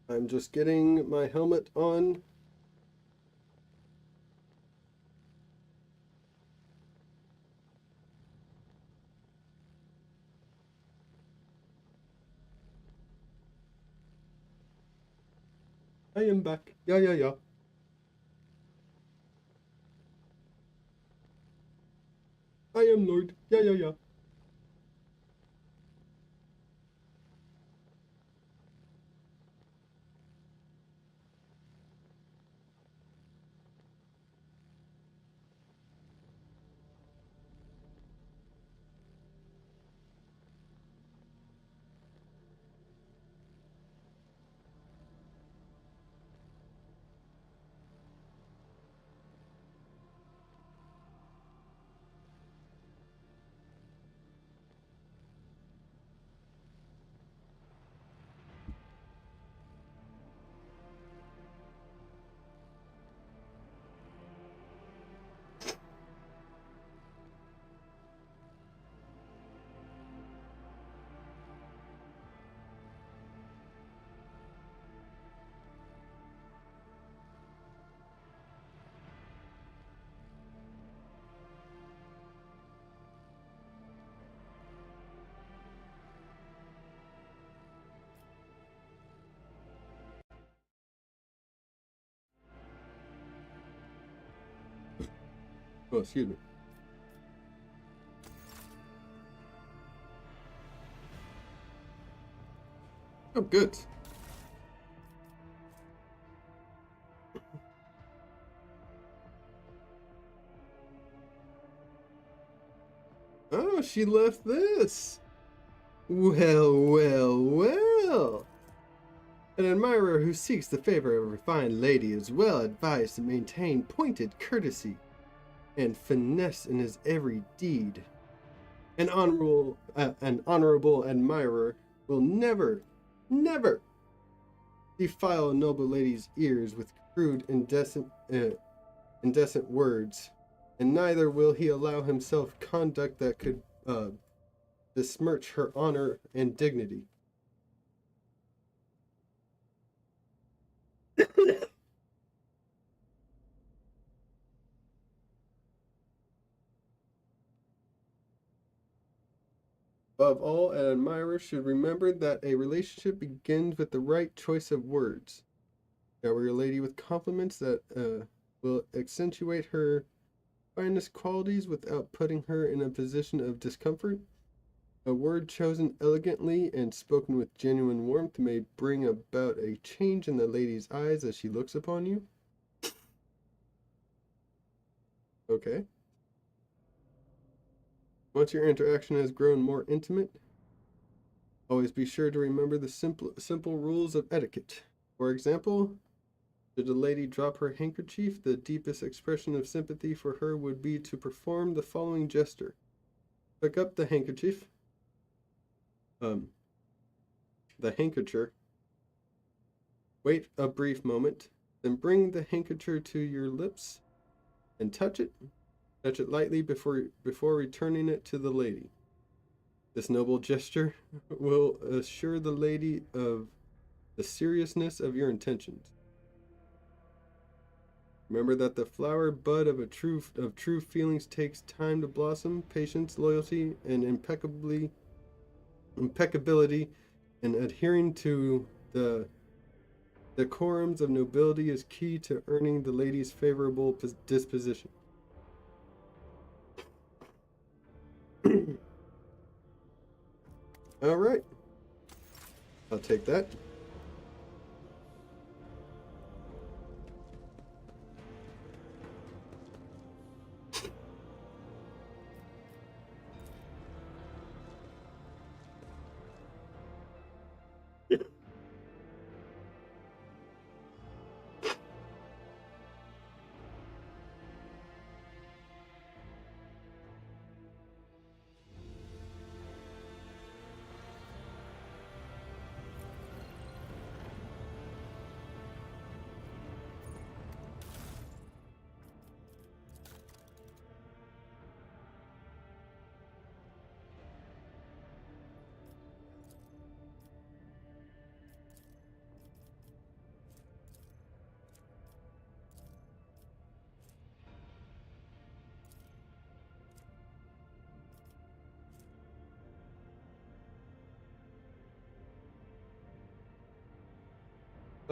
I'm just getting my helmet on. I am back. Yeah, yeah, yeah. I am Lord. Yeah, yeah, yeah. Oh, excuse me. Oh, good. Oh, she left this. Well, well, well. An admirer who seeks the favor of a refined lady is well advised to maintain pointed courtesy and finesse in his every deed. An honorable admirer will never, never defile a noble lady's ears with crude, indecent words, and neither will he allow himself conduct that could besmirch her honor and dignity. Above all, an admirer should remember that a relationship begins with the right choice of words. Shower your lady with compliments that will accentuate her finest qualities without putting her in a position of discomfort. A word chosen elegantly and spoken with genuine warmth may bring about a change in the lady's eyes as she looks upon you. Okay. Once your interaction has grown more intimate, always be sure to remember the simple rules of etiquette. For example, should a lady drop her handkerchief, the deepest expression of sympathy for her would be to perform the following gesture. Pick up the handkerchief, the handkercher, wait a brief moment, then bring the handkercher to your lips and touch it. Touch it lightly before returning it to the lady. This noble gesture will assure the lady of the seriousness of your intentions. Remember that the flower bud of true feelings takes time to blossom. Patience, loyalty, and impeccability, and adhering to the decorums of nobility is key to earning the lady's favorable disposition. All right, I'll take that.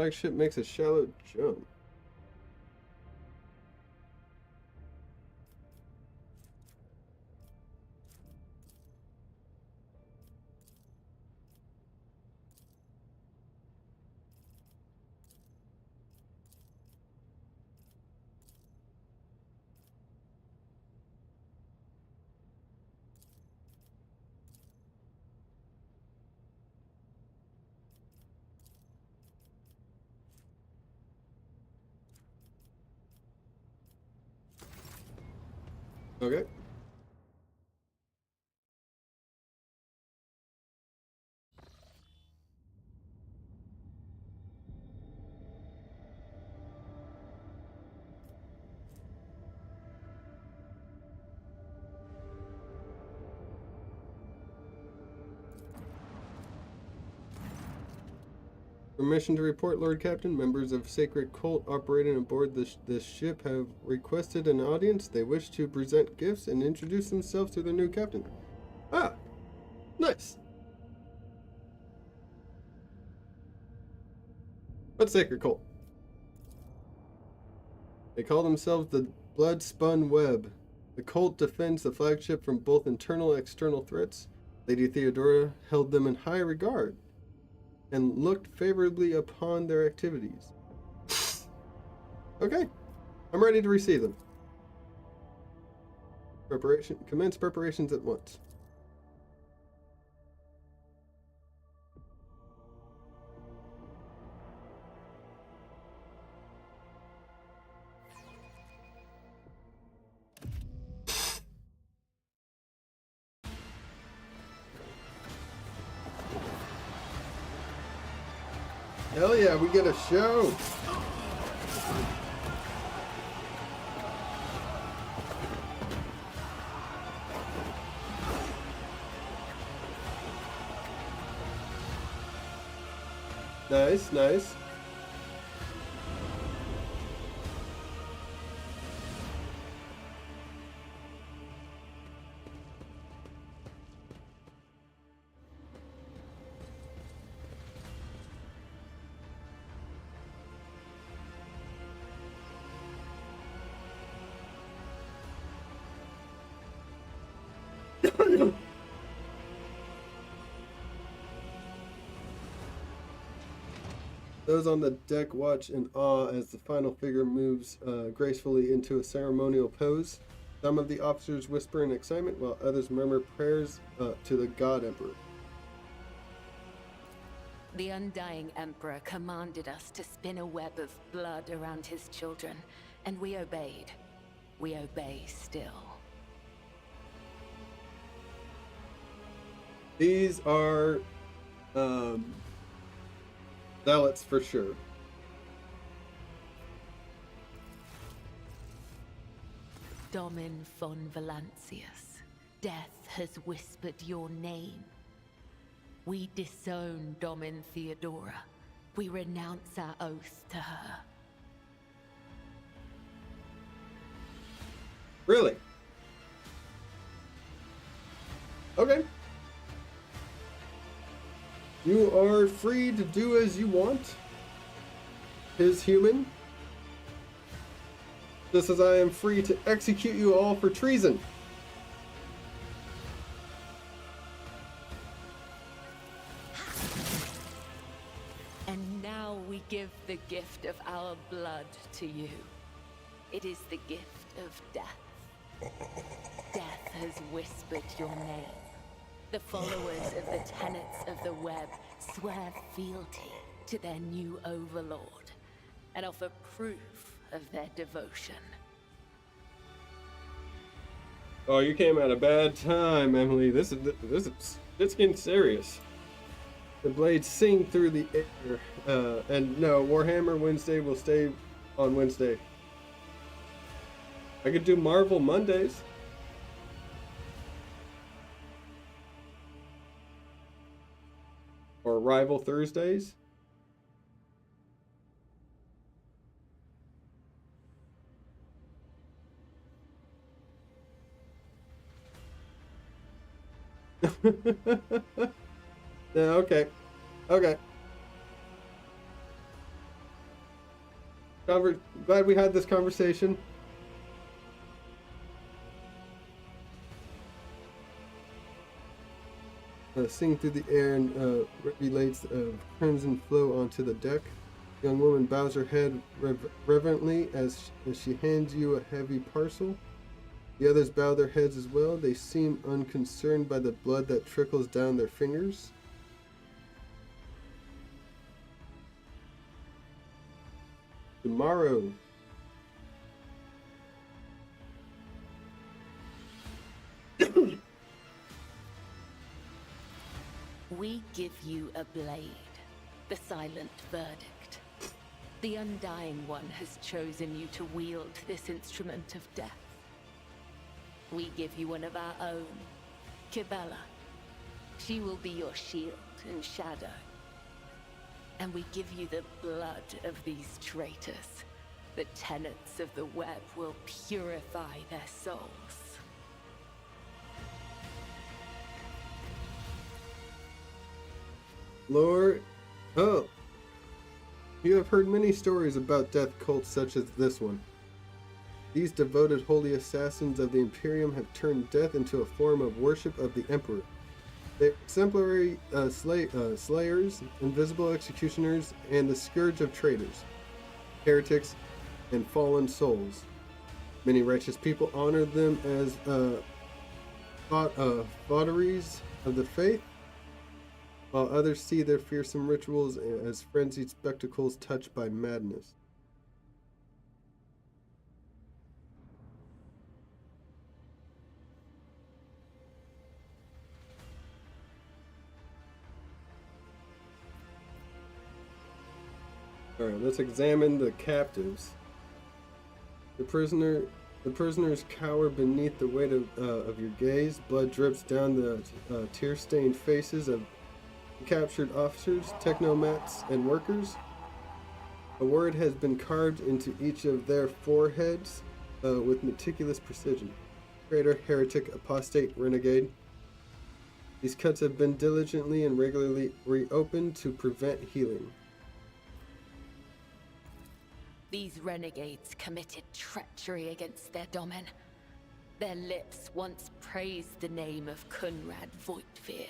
Flagship makes a shallow jump. Okay. Permission to report, Lord Captain. Members of Sacred Cult operating aboard this ship have requested an audience. They wish to present gifts and introduce themselves to their new captain. Ah, nice. What Sacred Cult? They call themselves the Blood-Spun Web. The cult defends the flagship from both internal and external threats. Lady Theodora held them in high regard and looked favorably upon their activities. Okay, I'm ready to receive them. Commence preparations at once. Hell yeah, we get a show! Nice, nice. Those on the deck watch in awe as the final figure moves gracefully into a ceremonial pose. Some of the officers whisper in excitement, while others murmur prayers to the God Emperor. The Undying Emperor commanded us to spin a web of blood around his children, and we obeyed. We obey still. These are zealots for sure. Domin von Valancius, death has whispered your name. We disown Domin Theodora. We renounce our oath to her. Really? Okay. You are free to do as you want. His human. Just as I am free to execute you all for treason. And now we give the gift of our blood to you. It is the gift of death. Death has whispered your name. The followers of the tenets of the web swear fealty to their new overlord and offer proof of their devotion. Oh, you came at a bad time, Emily. It's getting serious. The blades sing through the air. And no, Warhammer Wednesday will stay on Wednesday. I could do Marvel Mondays. Or Rival Thursdays. Yeah, okay. Okay. Glad we had this conversation. Singing through the air and relates crimson flow onto the deck. The young woman bows her head reverently as she hands you a heavy parcel. The others bow their heads as well. They seem unconcerned by the blood that trickles down their fingers. Tomorrow. We give you a blade, the silent verdict. The Undying One has chosen you to wield this instrument of death. We give you one of our own, Kibella. She will be your shield and shadow. And we give you the blood of these traitors. The tenets of the web will purify their souls. Lord, oh, you have heard many stories about death cults such as this one. These devoted holy assassins of the Imperium have turned death into a form of worship of the Emperor. They're exemplary slayers, invisible executioners, and the scourge of traitors, heretics, and fallen souls. Many righteous people honor them as votaries of the faith, while others see their fearsome rituals as frenzied spectacles touched by madness. Alright, let's examine the captives. The prisoners cower beneath the weight of your gaze. Blood drips down the tear-stained faces of captured officers, technomats, and workers. A word has been carved into each of their foreheads with meticulous precision. Traitor, heretic, apostate, renegade. These cuts have been diligently and regularly reopened to prevent healing. These renegades committed treachery against their domin. Their lips once praised the name of Kunrad Voigtveer,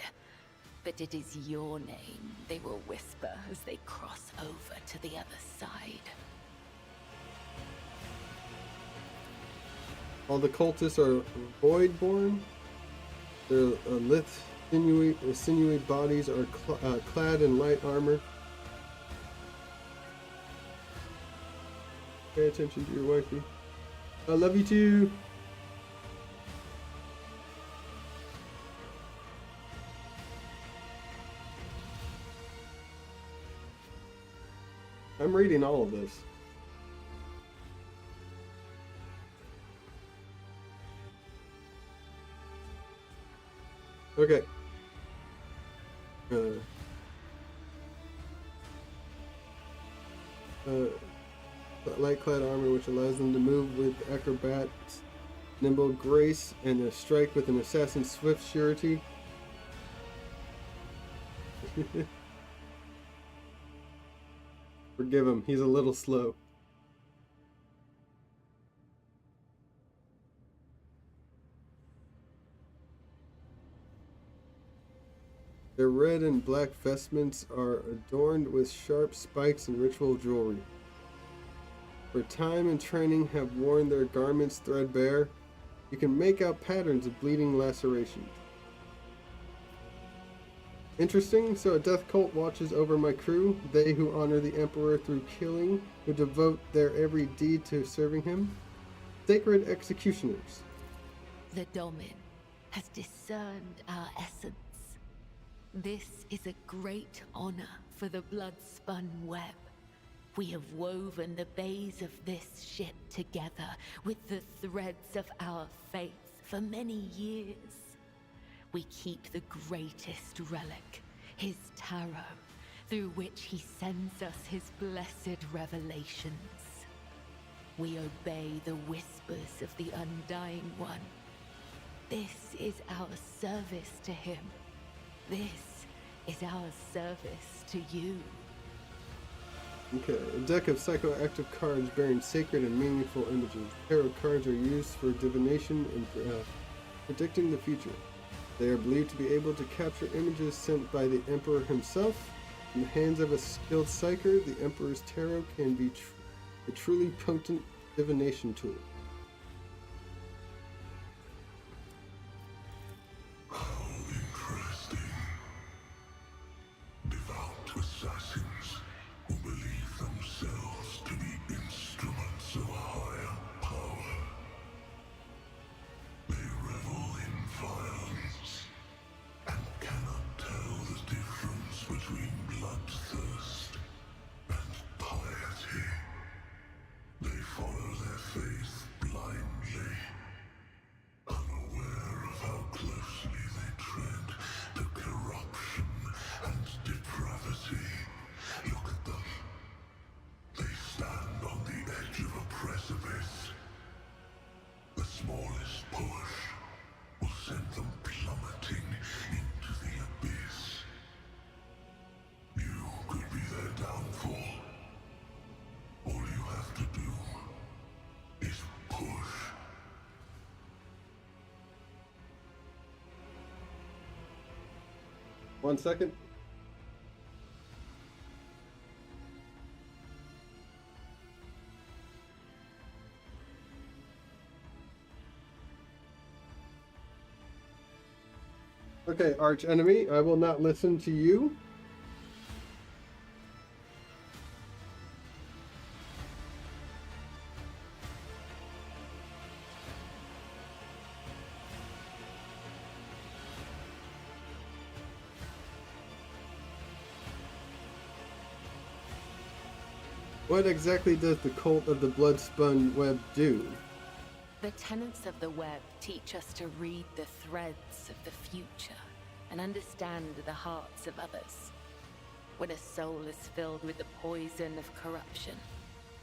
but it is your name they will whisper as they cross over to the other side. All the cultists are voidborn. Their lithe, sinewy bodies are clad in light armor. Pay attention to your wifey. I love you too. I'm reading all of this. Okay. Light-clad armor which allows them to move with acrobats, nimble grace, and strike with an assassin's swift surety. Forgive him, he's a little slow. Their red and black vestments are adorned with sharp spikes and ritual jewelry. For time and training have worn their garments threadbare, you can make out patterns of bleeding lacerations. Interesting, so a death cult watches over my crew, they who honor the Emperor through killing, who devote their every deed to serving him. Sacred executioners. The Domin has discerned our essence. This is a great honor for the blood-spun web. We have woven the bays of this ship together with the threads of our faith for many years. We keep the greatest relic, his tarot, through which he sends us his blessed revelations. We obey the whispers of the Undying One. This is our service to him. This is our service to you. Okay, a deck of psychoactive cards bearing sacred and meaningful images. Tarot cards are used for divination and predicting the future. They are believed to be able to capture images sent by the Emperor himself. In the hands of a skilled psyker, the Emperor's Tarot can be a truly potent divination tool. How interesting. Devout assassins who believe themselves to be instruments of a higher power. They revel in violence and cannot tell the difference between bloodthirst and piety. They follow their faith blindly, unaware of how closely they tread to corruption and depravity. Look at them. They stand on the edge of a precipice. The smallest push will send them plummeting into the abyss. You could be their downfall. All you have to do is push. One second. Okay, arch enemy, I will not listen to you. What exactly does the Cult of the Bloodspun Web do? The tenets of the web teach us to read the threads of the future and understand the hearts of others. When a soul is filled with the poison of corruption,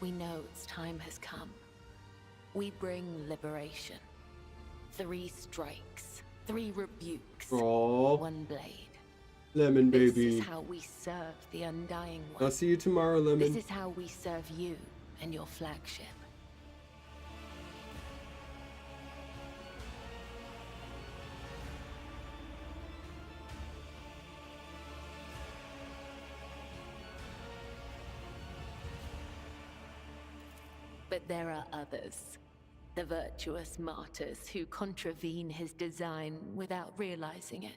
we know its time has come. We bring liberation. 3 strikes, 3 rebukes, Aww. 1 blade. Lemon baby. This is how we serve the Undying One. I'll see you tomorrow, Lemon. This is how we serve you and your flagship. But there are others. The virtuous martyrs who contravene his design without realizing it.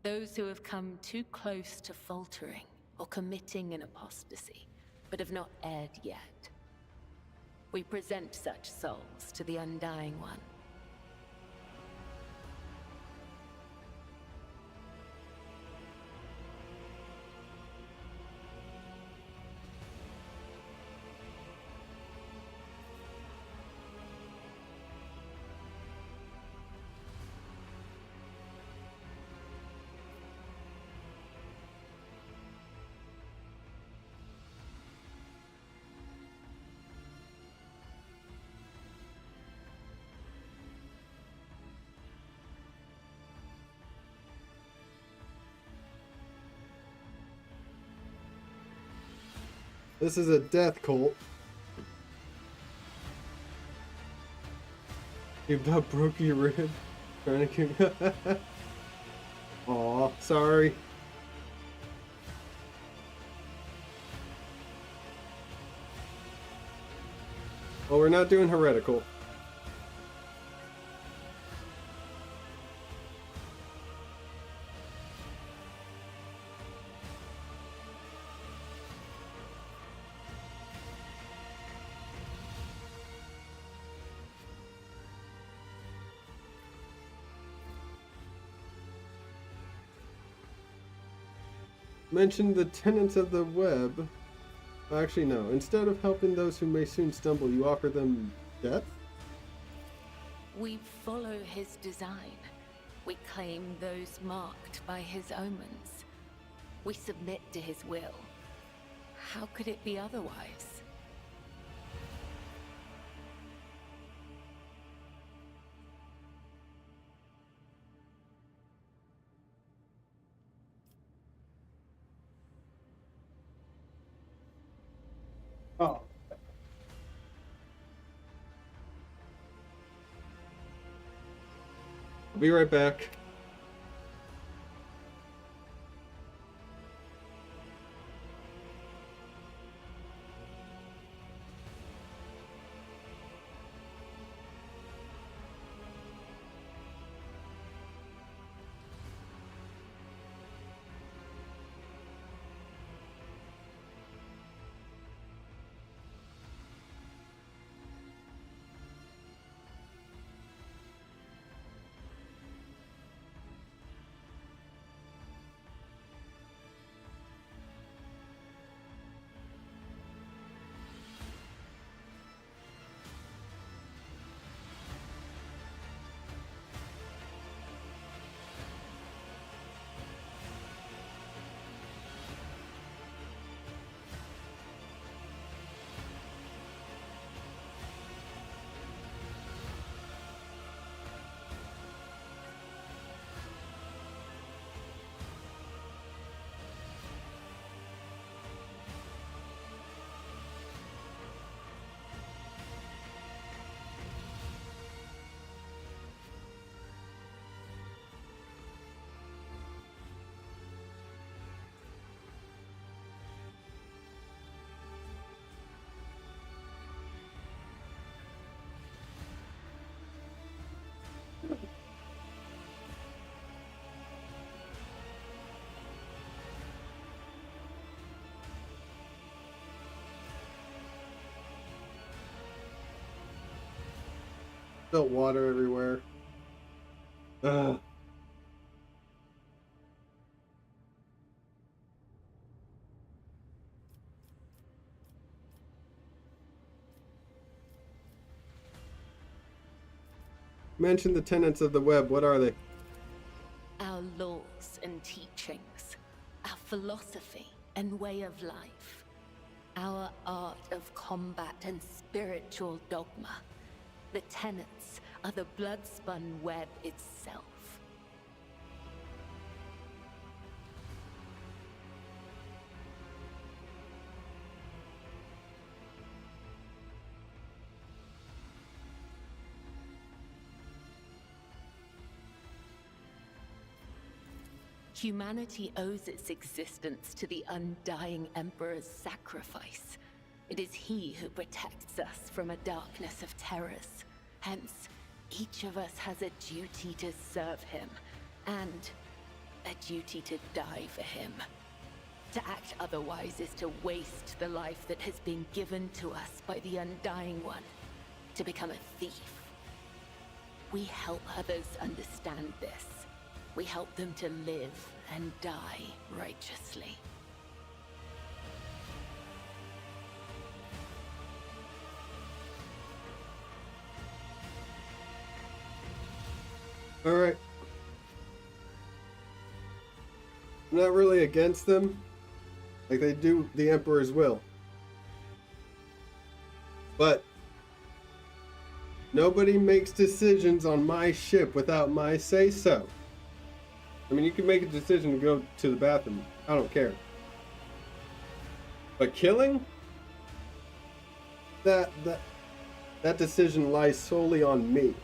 Those who have come too close to faltering or committing an apostasy, but have not erred yet. We present such souls to the Undying One. This is a death cult. You about broke your rib. Trying to kick. Aw, sorry. Well, we're not doing heretical. Mention the tenets of the web. Actually, no. Instead of helping those who may soon stumble, you offer them death? We follow his design. We claim those marked by his omens. We submit to his will. How could it be otherwise? Be right back. Spilt water everywhere. Ugh. Mention the tenets of the web. What are they? Our laws and teachings, our philosophy and way of life, our art of combat and spiritual dogma. The tenets are the blood-spun web itself. Humanity owes its existence to the Undying Emperor's sacrifice. It is he who protects us from a darkness of terrors. Hence, each of us has a duty to serve him, and a duty to die for him. To act otherwise is to waste the life that has been given to us by the Undying One, to become a thief. We help others understand this. We help them to live and die righteously. All right. I'm not really against them. Like, they do the Emperor's will. But nobody makes decisions on my ship without my say-so. I mean, you can make a decision to go to the bathroom. I don't care. But killing? That decision lies solely on me.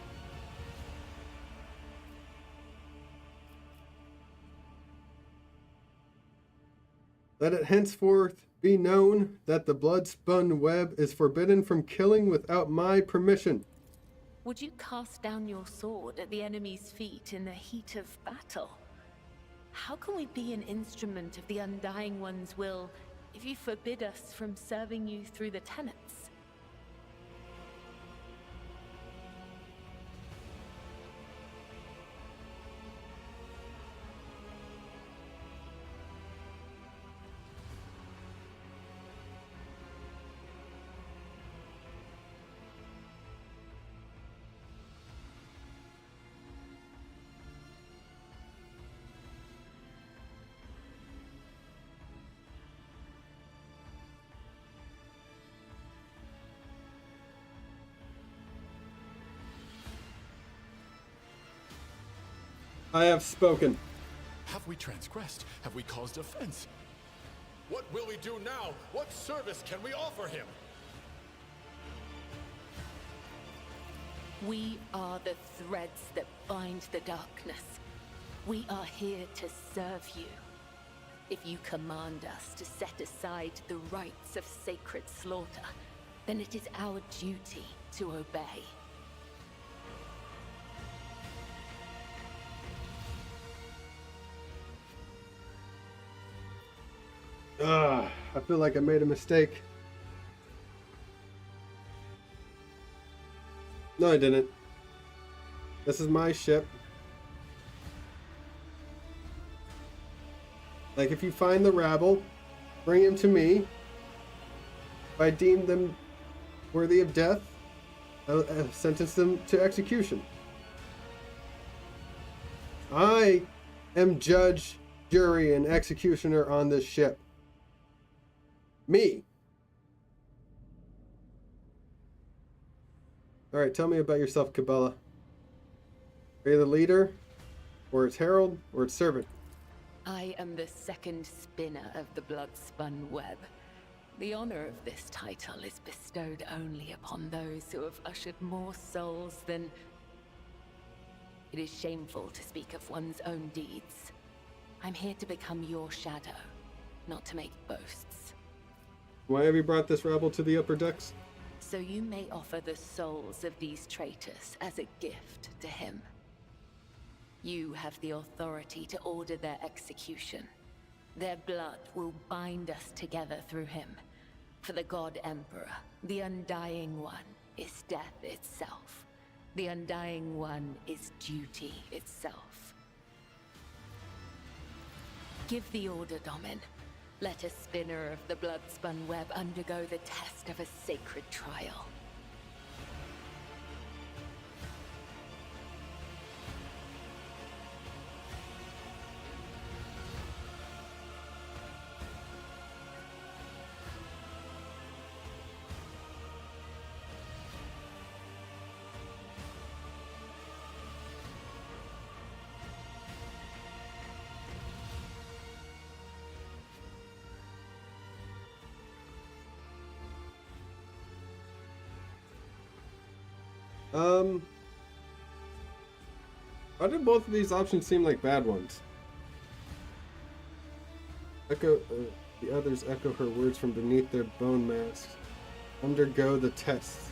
Let it henceforth be known that the blood-spun web is forbidden from killing without my permission. Would you cast down your sword at the enemy's feet in the heat of battle? How can we be an instrument of the Undying One's will if you forbid us from serving you through the tenets? I have spoken. Have we transgressed? Have we caused offense? What will we do now? What service can we offer him? We are the threads that bind the darkness. We are here to serve you. If you command us to set aside the rites of sacred slaughter, then it is our duty to obey. I feel like I made a mistake. No, I didn't. This is my ship. Like, if you find the rabble, bring him to me. If I deem them worthy of death, I'll sentence them to execution. I am judge, jury, and executioner on this ship. Me. Alright, tell me about yourself, Cabela. Are you the leader, or its herald, or its servant? I am the second spinner of the blood-spun web. The honor of this title is bestowed only upon those who have ushered more souls than... It is shameful to speak of one's own deeds. I'm here to become your shadow, not to make boasts. Why have you brought this rabble to the upper decks? So you may offer the souls of these traitors as a gift to him. You have the authority to order their execution. Their blood will bind us together through him. For the God Emperor, the Undying One is death itself. The Undying One is duty itself. Give the order, Domin. Let a spinner of the blood-spun web undergo the test of a sacred trial. Why do both of these options seem like bad ones? The others echo her words from beneath their bone masks. Undergo the test.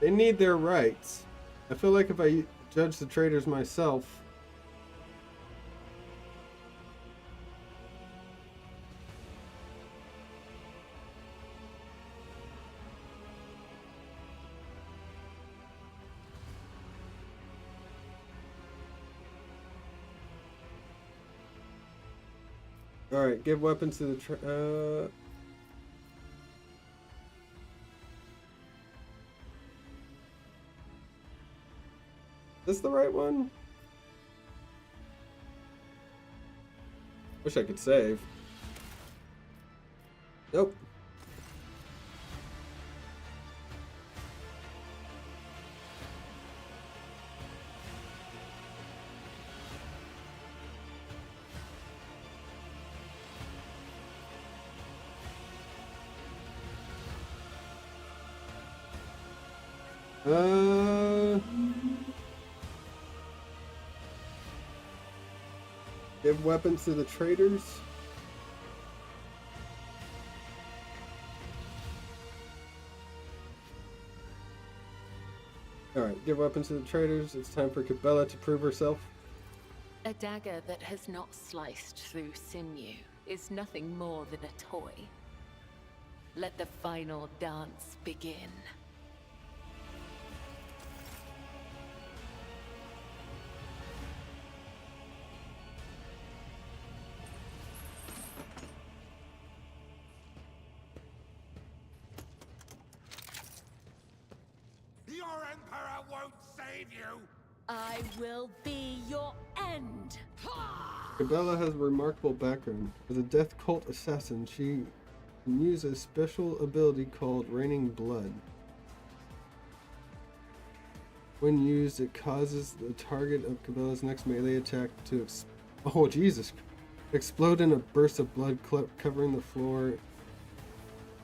They need their rights. I feel like if I judge the traitors myself... Alright, give weapons to the Is this the right one? Wish I could save. Nope. Give weapons to the traitors. Alright, give weapons to the traitors. It's time for Cabela to prove herself. A dagger that has not sliced through sinew is nothing more than a toy. Let the final dance begin. Your Emperor won't save you! I will be your end. Cabela has a remarkable background. As a death cult assassin, she can use a special ability called Raining Blood. When used, it causes the target of Cabela's next melee attack to explode in a burst of blood covering the floor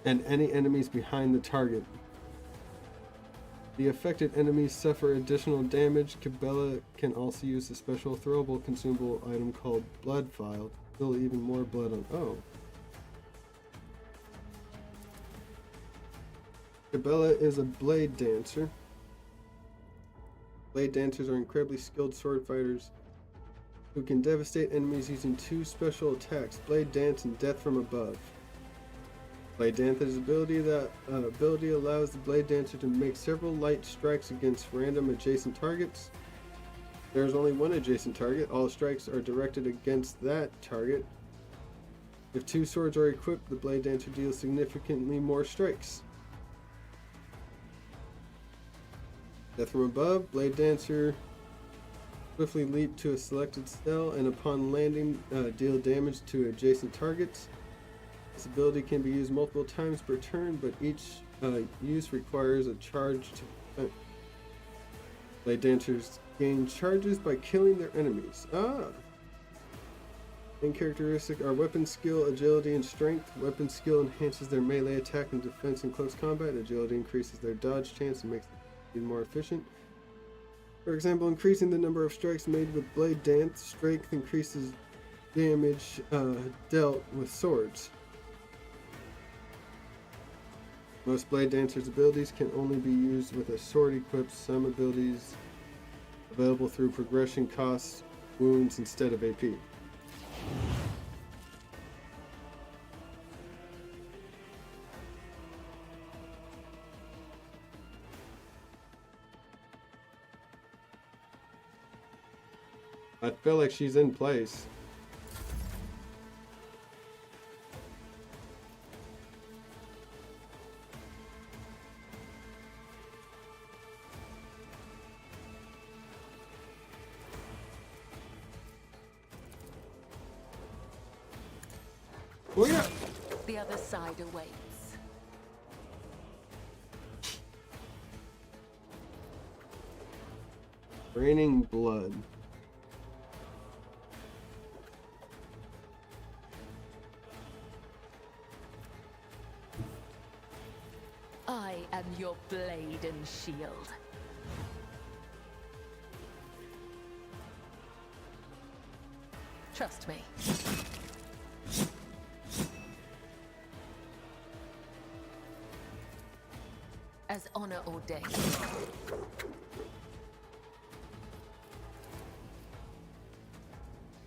and any enemies behind the target. The affected enemies suffer additional damage. Cabela can also use a special throwable consumable item called Blood Vial to fill even more blood on. Oh. Cabela is a blade dancer. Blade dancers are incredibly skilled sword fighters who can devastate enemies using two special attacks, Blade Dance and Death from Above. Blade Dancer's ability allows the Blade Dancer to make several light strikes against random adjacent targets. There is only one adjacent target. All strikes are directed against that target. If two swords are equipped, the Blade Dancer deals significantly more strikes. Death from Above, Blade Dancer swiftly leap to a selected cell and upon landing deal damage to adjacent targets. This ability can be used multiple times per turn, but each use requires a charge to Blade Dancers gain charges by killing their enemies. Main characteristic are weapon skill, agility, and strength. Weapon skill enhances their melee attack and defense in close combat. Agility increases their dodge chance and makes them more efficient. For example, increasing the number of strikes made with Blade Dance. Strength increases damage dealt with swords. Most Blade Dancer's abilities can only be used with a sword equipped. Some abilities available through progression cost wounds instead of AP. I feel like she's in place. Oh yeah. The other side awaits. Raining Blood. I am your blade and shield. Trust me. As honor ordained.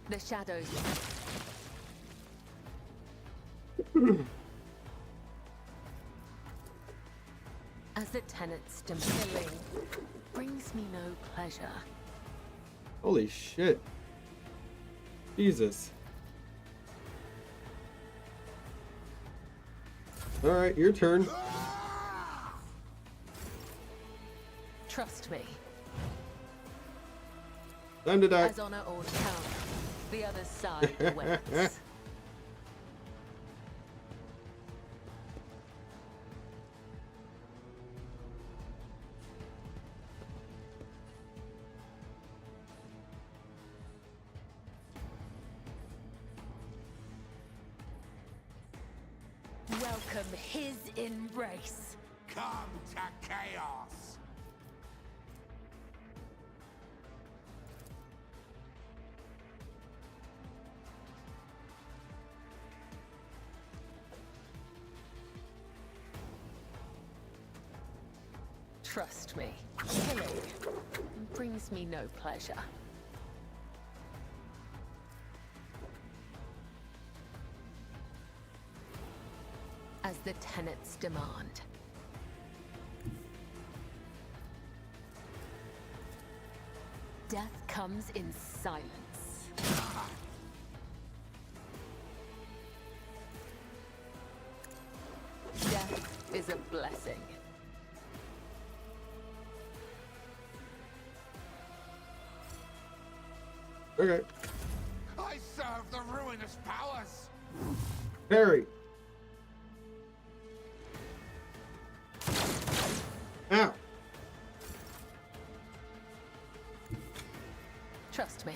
The shadows. As the tenant's killing brings me no pleasure. Holy shit. Jesus. Alright, your turn. Trust me. Time to die. As honor or count, the other side awaits. Welcome his embrace. Come to chaos. Trust me, killing brings me no pleasure. As the tenants demand. Death comes in silence. Death is a blessing. Okay. I serve the ruinous powers. Harry. Ow. Trust me.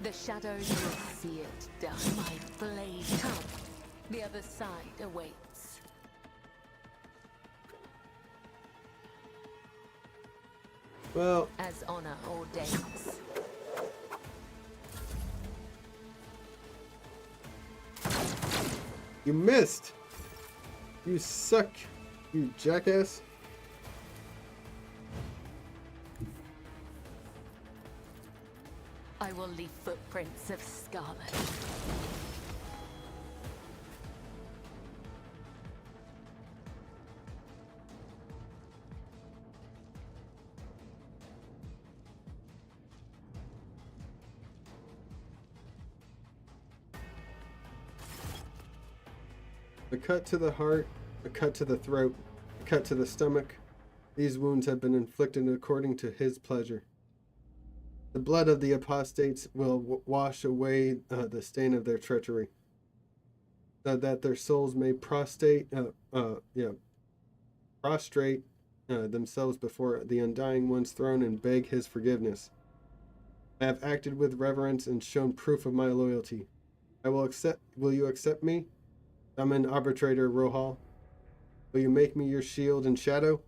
The shadows will see it done. My blade come. The other side awaits. Well, as honor ordains. You missed. You suck, you jackass. I will leave footprints of scarlet. A cut to the heart, a cut to the throat, a cut to the stomach. These wounds have been inflicted according to his pleasure. The blood of the apostates will wash away the stain of their treachery, so that their souls may prostrate themselves before the Undying One's throne and beg his forgiveness. I have acted with reverence and shown proof of my loyalty. Will you accept me? I'm an Arbitrator, Rohal. Will you make me your shield and shadow?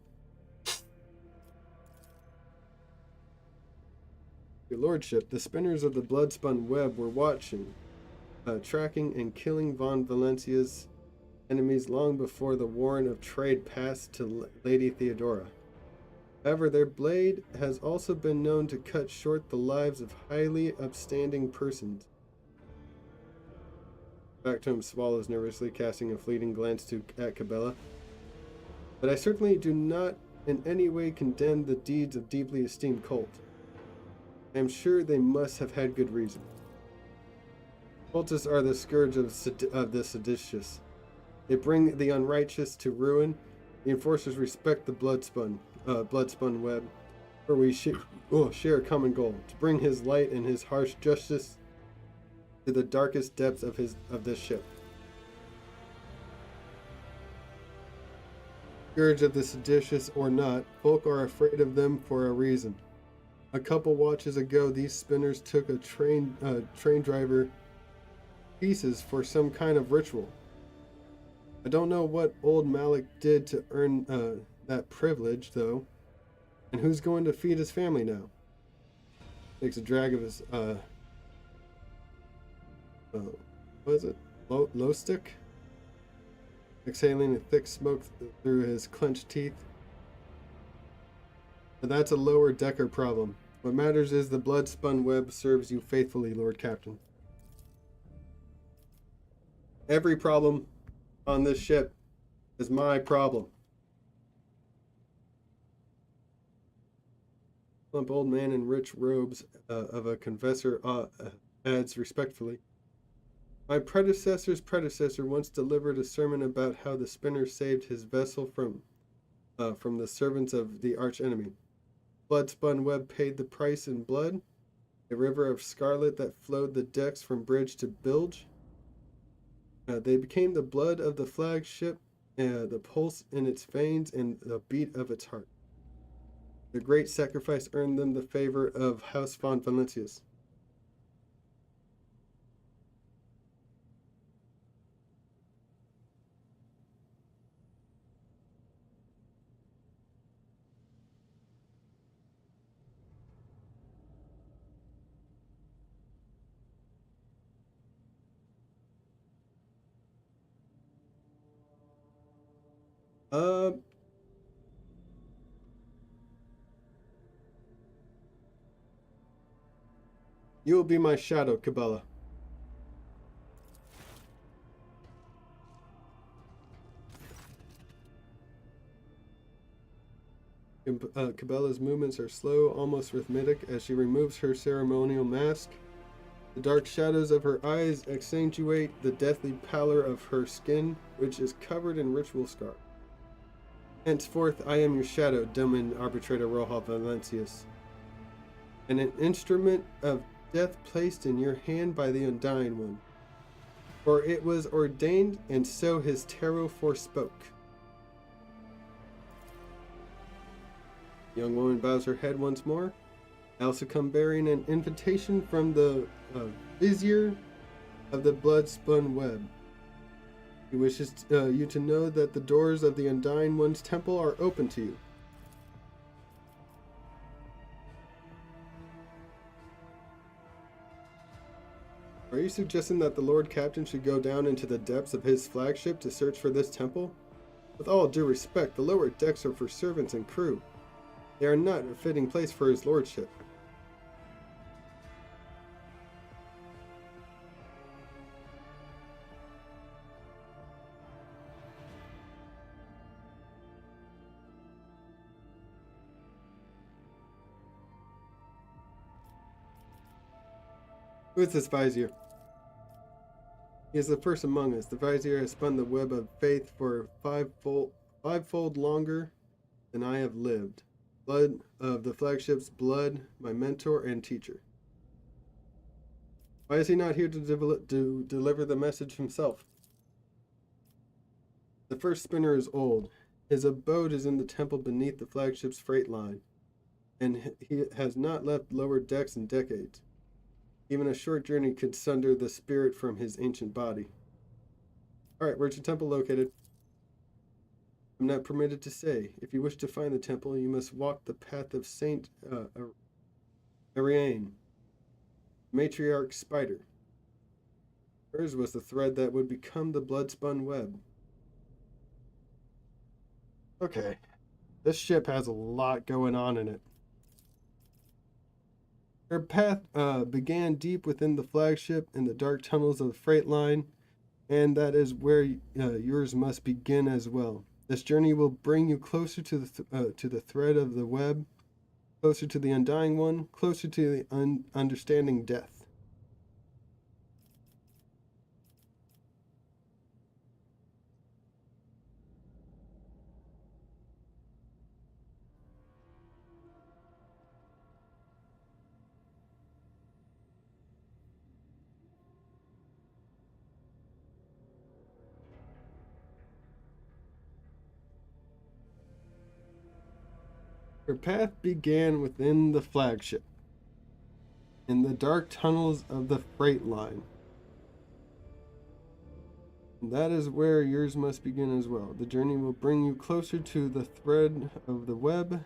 Your lordship, the spinners of the blood-spun web were watching, tracking and killing Von Valencia's enemies long before the warrant of trade passed to Lady Theodora. However, their blade has also been known to cut short the lives of highly upstanding persons. Back to him swallows nervously, casting a fleeting glance at Cabela. But I certainly do not in any way condemn the deeds of deeply esteemed cult. I am sure they must have had good reason. Cultists are the scourge of the seditious. They bring the unrighteous to ruin. The enforcers respect the bloodspun web, where we share a common goal, to bring his light and his harsh justice to the darkest depths of this ship. Scourge of the seditious or not, folk are afraid of them for a reason. A couple watches ago, these spinners took a train driver pieces for some kind of ritual. I don't know what old Malik did to earn that privilege, though. And who's going to feed his family now? Takes a drag of his what is it? Low stick? Exhaling a thick smoke through his clenched teeth. But that's a lower decker problem. What matters is the blood-spun web serves you faithfully, Lord Captain. Every problem on this ship is my problem. Plump old man in rich robes of a confessor adds respectfully. My predecessor's predecessor once delivered a sermon about how the spinner saved his vessel from the servants of the archenemy. Blood-spun web paid the price in blood, a river of scarlet that flowed the decks from bridge to bilge. They became the blood of the flagship, the pulse in its veins, and the beat of its heart. The great sacrifice earned them the favor of House Von Valencius. You will be my shadow, Cabela. Cabela's movements are slow, almost rhythmic, as she removes her ceremonial mask. The dark shadows of her eyes accentuate the deathly pallor of her skin, which is covered in ritual scars. Henceforth, I am your shadow, Domin Arbitrator Roja Valencius, and an instrument of death placed in your hand by the Undying One. For it was ordained, and so his tarot forespoke. The young woman bows her head once more. I also come bearing an invitation from the Vizier of the Blood-Spun Web. He wishes you to know that the doors of the Undying One's temple are open to you. Are you suggesting that the Lord Captain should go down into the depths of his flagship to search for this temple? With all due respect, the lower decks are for servants and crew. They are not a fitting place for his lordship. Who is this Vizier? He is the first among us. The Vizier has spun the web of faith for fivefold longer than I have lived. Blood of the flagship's blood, my mentor and teacher. Why is he not here to deliver the message himself? The first spinner is old. His abode is in the temple beneath the flagship's freight line, and he has not left lower decks in decades. Even a short journey could sunder the spirit from his ancient body. Alright, where's your temple located? I'm not permitted to say. If you wish to find the temple, you must walk the path of Saint Ariane, matriarch spider. Hers was the thread that would become the blood-spun web. Okay, this ship has a lot going on in it. Her path began deep within the flagship in the dark tunnels of the freight line, and that is where yours must begin as well. This journey will bring you closer to the thread of the web, closer to the Undying One, closer to the understanding death. Her path began within the flagship, in the dark tunnels of the freight line. And that is where yours must begin as well. The journey will bring you closer to the thread of the web,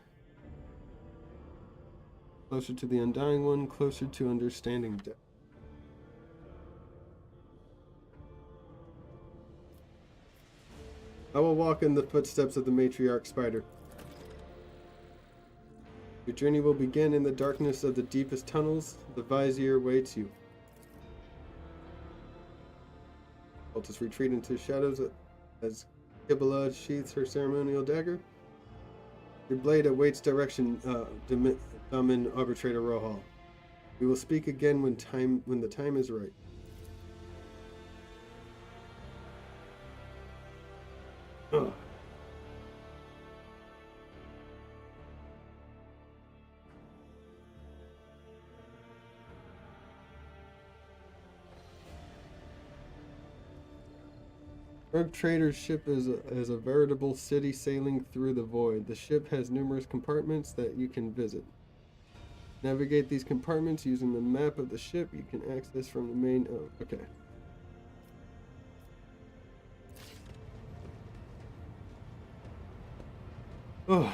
closer to the Undying One, closer to understanding death. I will walk in the footsteps of the matriarch spider. Your journey will begin in the darkness of the deepest tunnels. The Vizier waits you. I'll just retreat into shadows as Kibala sheaths her ceremonial dagger. Your blade awaits direction, Domin Arbitrator Rohal. We will speak again when the time is right. Ugh. Rogue Trader's ship is a veritable city sailing through the void. The ship has numerous compartments that you can visit. Navigate these compartments using the map of the ship you can access from the main... Oh, okay. Oh.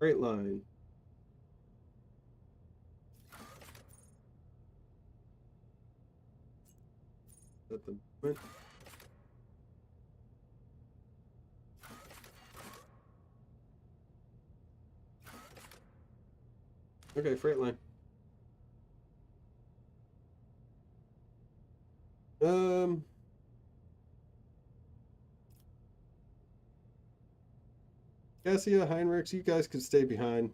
Straight line. At the moment. Okay, freight line. Cassia, Heinrichs, you guys could stay behind.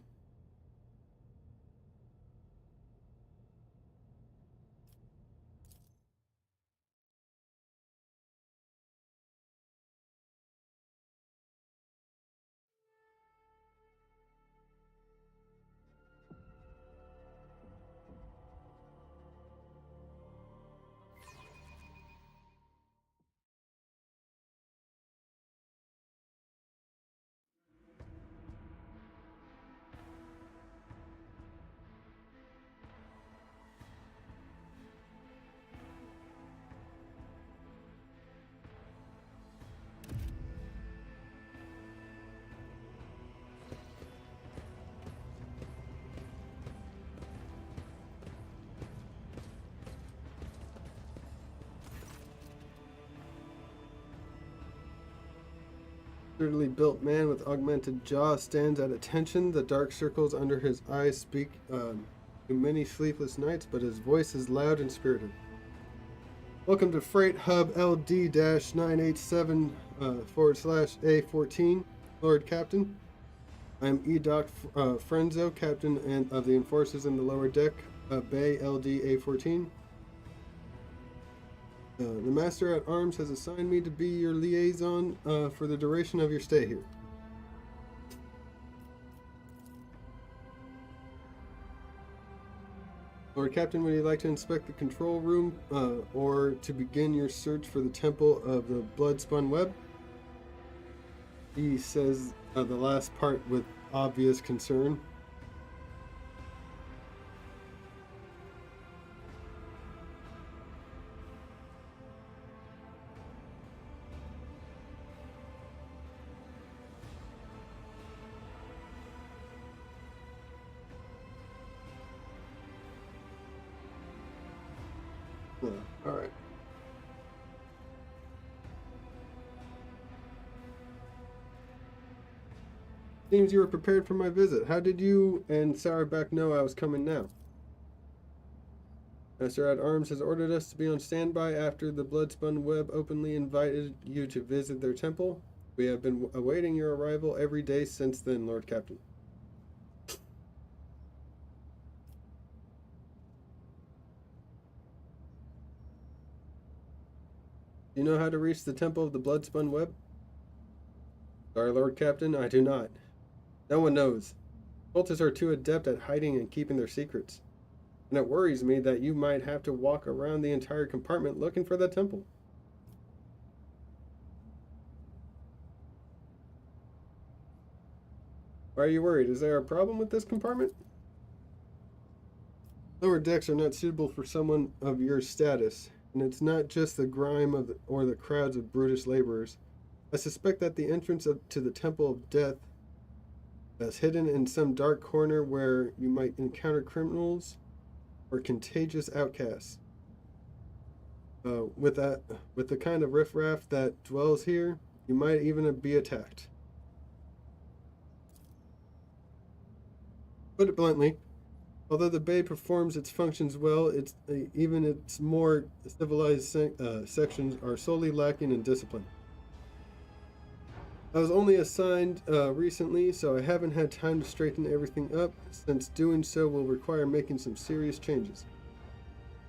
Absurdly built man with augmented jaw stands at attention. The dark circles under his eyes speak to many sleepless nights, but his voice is loud and spirited. Welcome to Freight Hub LD-987 /A14, Lord Captain. I'm Edoc Frenzo, Captain of the Enforcers in the lower deck, Bay LD-A14. The Master at Arms has assigned me to be your liaison for the duration of your stay here. Lord Captain, would you like to inspect the control room or to begin your search for the Temple of the Bloodspun Web? He says the last part with obvious concern. All right. Seems you were prepared for my visit. How did you and Sarabak know I was coming now? Master at Arms has ordered us to be on standby after the Bloodspun Web openly invited you to visit their temple. We have been awaiting your arrival every day since then, Lord Captain. Do you know how to reach the Temple of the Bloodspun Web? Sorry, Lord Captain, I do not. No one knows. Cultists are too adept at hiding and keeping their secrets. And it worries me that you might have to walk around the entire compartment looking for the temple. Why are you worried? Is there a problem with this compartment? Lower decks are not suitable for someone of your status, and it's not just the grime or the crowds of brutish laborers. I suspect that the entrance to the Temple of Death is hidden in some dark corner where you might encounter criminals or contagious outcasts. With the kind of riffraff that dwells here, you might even be attacked. Put it bluntly, although the Bay performs its functions well, even its more civilized sections are sorely lacking in discipline. I was only assigned recently, so I haven't had time to straighten everything up, since doing so will require making some serious changes.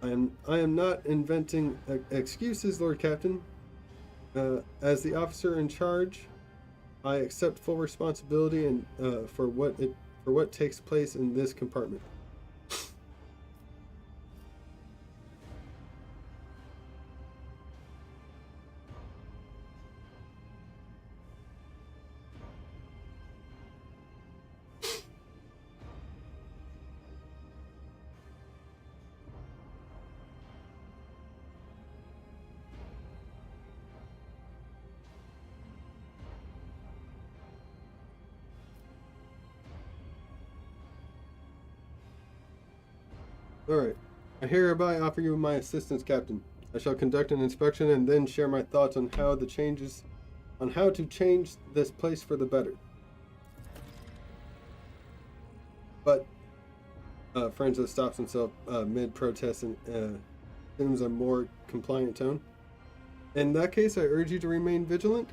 I am not inventing excuses, Lord Captain. As the officer in charge, I accept full responsibility for what takes place in this compartment. Alright. I hereby offer you my assistance, Captain. I shall conduct an inspection and then share my thoughts on how to change this place for the better. But Franzo stops himself mid-protest and assumes a more compliant tone. In that case, I urge you to remain vigilant.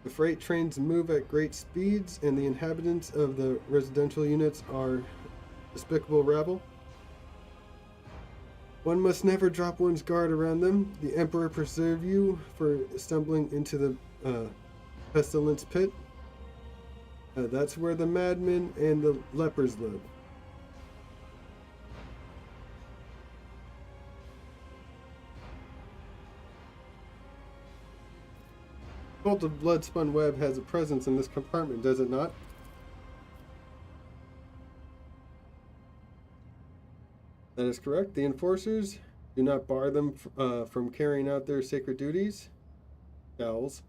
The freight trains move at great speeds, and the inhabitants of the residential units are despicable rabble. One must never drop one's guard around them. The Emperor preserve you for stumbling into the pestilence pit. That's where the madmen and the lepers live. Cult of Bloodspun Web has a presence in this compartment, does it not? That is correct. The enforcers do not bar them from carrying out their sacred duties. Scowls.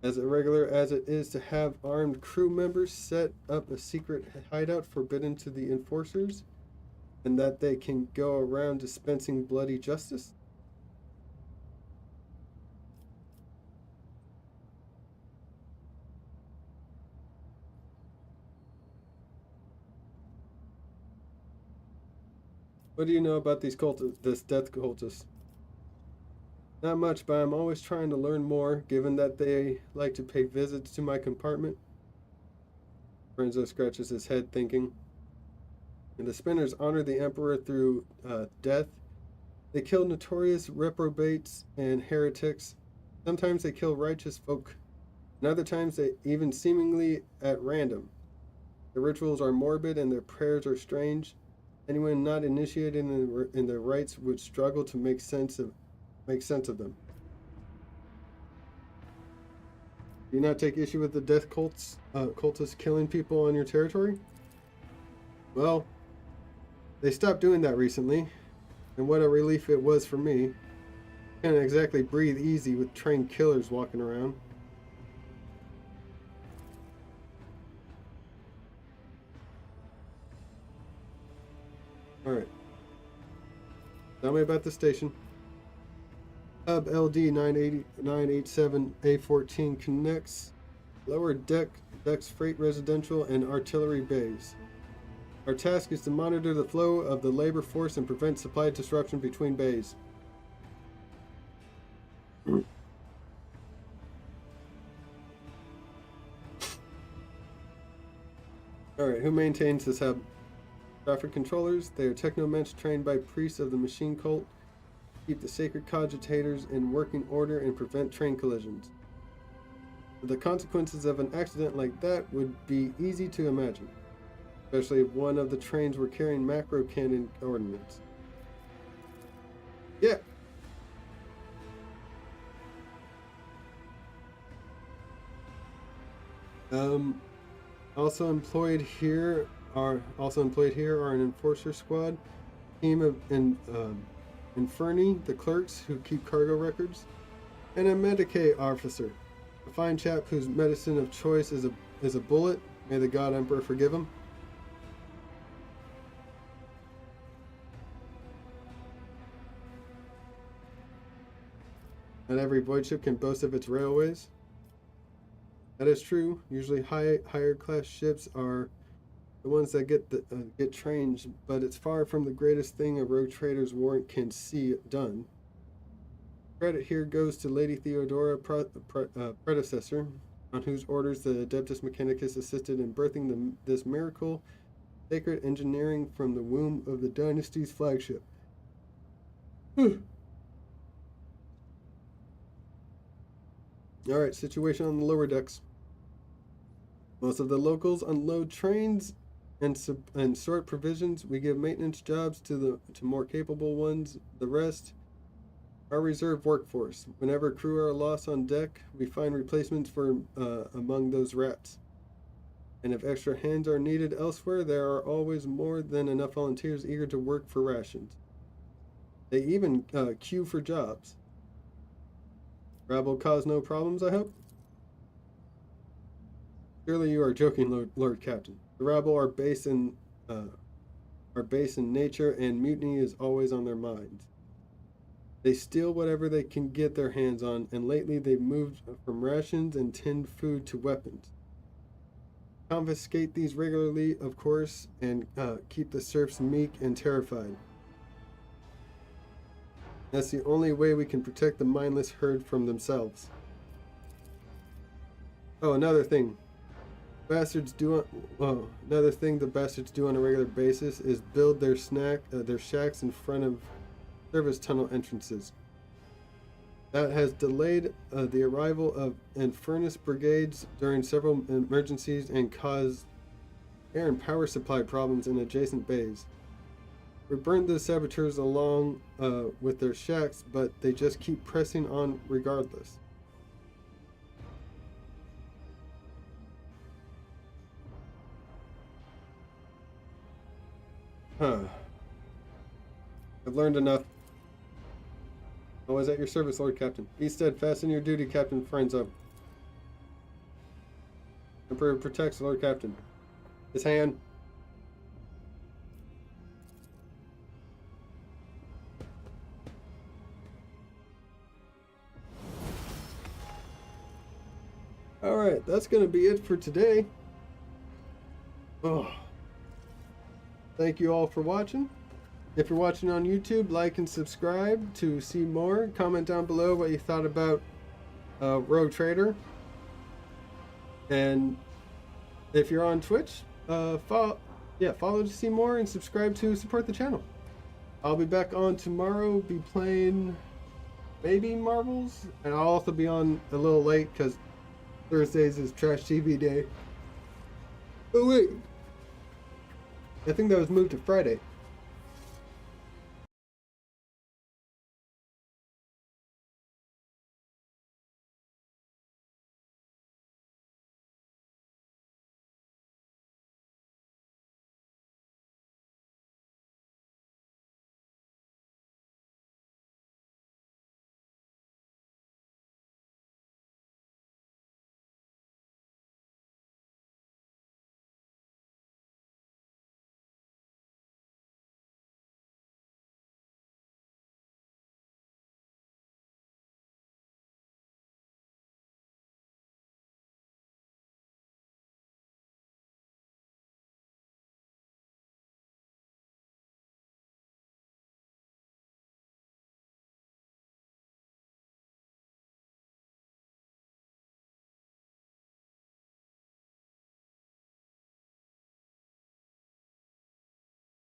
As irregular as it is to have armed crew members set up a secret hideout forbidden to the enforcers, and that they can go around dispensing bloody justice. What do you know about these this death cultist? Not much, but I'm always trying to learn more, given that they like to pay visits to my compartment. Renzo scratches his head, thinking. And the spinners honor the Emperor through death. They kill notorious reprobates and heretics. Sometimes they kill righteous folk, and other times they even seemingly at random. Their rituals are morbid and their prayers are strange. Anyone not initiated in their rites would struggle to make sense of them. Do you not take issue with the death cultists killing people on your territory? Well, they stopped doing that recently, and what a relief it was for me. Can't exactly breathe easy with trained killers walking around. Alright. Tell me about the station. Hub LD 987A14 connects lower decks, freight residential, and artillery bays. Our task is to monitor the flow of the labor force and prevent supply disruption between bays. Alright, who maintains this hub? Traffic controllers. They are technomensch trained by priests of the machine cult. Keep the sacred cogitators in working order and prevent train collisions. The consequences of an accident like that would be easy to imagine, especially if one of the trains were carrying macro cannon ordnance. Yeah. Also employed here are an enforcer squad, team of Inferni, the clerks who keep cargo records, and a Medicaid officer, a fine chap whose medicine of choice is a bullet. May the God Emperor forgive him. Not every void ship can boast of its railways. That is true. Usually higher class ships are the ones that get trains, but it's far from the greatest thing a rogue trader's warrant can see done. Credit here goes to Lady Theodora, predecessor, on whose orders the Adeptus Mechanicus assisted in birthing this miracle, sacred engineering from the womb of the dynasty's flagship. Alright, situation on the lower decks. Most of the locals unload trains and sort provisions. We give maintenance jobs to more capable ones. The rest, our reserve workforce. Whenever crew are lost on deck, we find replacements for among those rats. And if extra hands are needed elsewhere, there are always more than enough volunteers eager to work for rations. They even queue for jobs. Rabble cause no problems, I hope? Surely you are joking, Lord Captain. The rabble are base in nature, and mutiny is always on their minds. They steal whatever they can get their hands on, and lately they've moved from rations and tinned food to weapons. confiscate these regularly, of course, and keep the serfs meek and terrified. That's the only way we can protect the mindless herd from themselves. Oh, another thing. Another thing the bastards do on a regular basis is build their shacks in front of service tunnel entrances. That has delayed the arrival of furnace brigades during several emergencies and caused air and power supply problems in adjacent bays. We burned the saboteurs along with their shacks, but they just keep pressing on regardless. I've learned enough. Always at your service, Lord Captain. Be steadfast in your duty, Captain Franzo. Emperor protects, Lord Captain. His hand. Alright, that's going to be it for today. Oh. Thank you all for watching. If you're watching on YouTube, like and subscribe to see more. Comment down below what you thought about Rogue Trader. And if you're on Twitch, follow to see more and subscribe to support the channel. I'll be back on tomorrow, be playing maybe Marvels, and I'll also be on a little late because Thursdays is Trash TV Day. Oh wait, I think that was moved to Friday.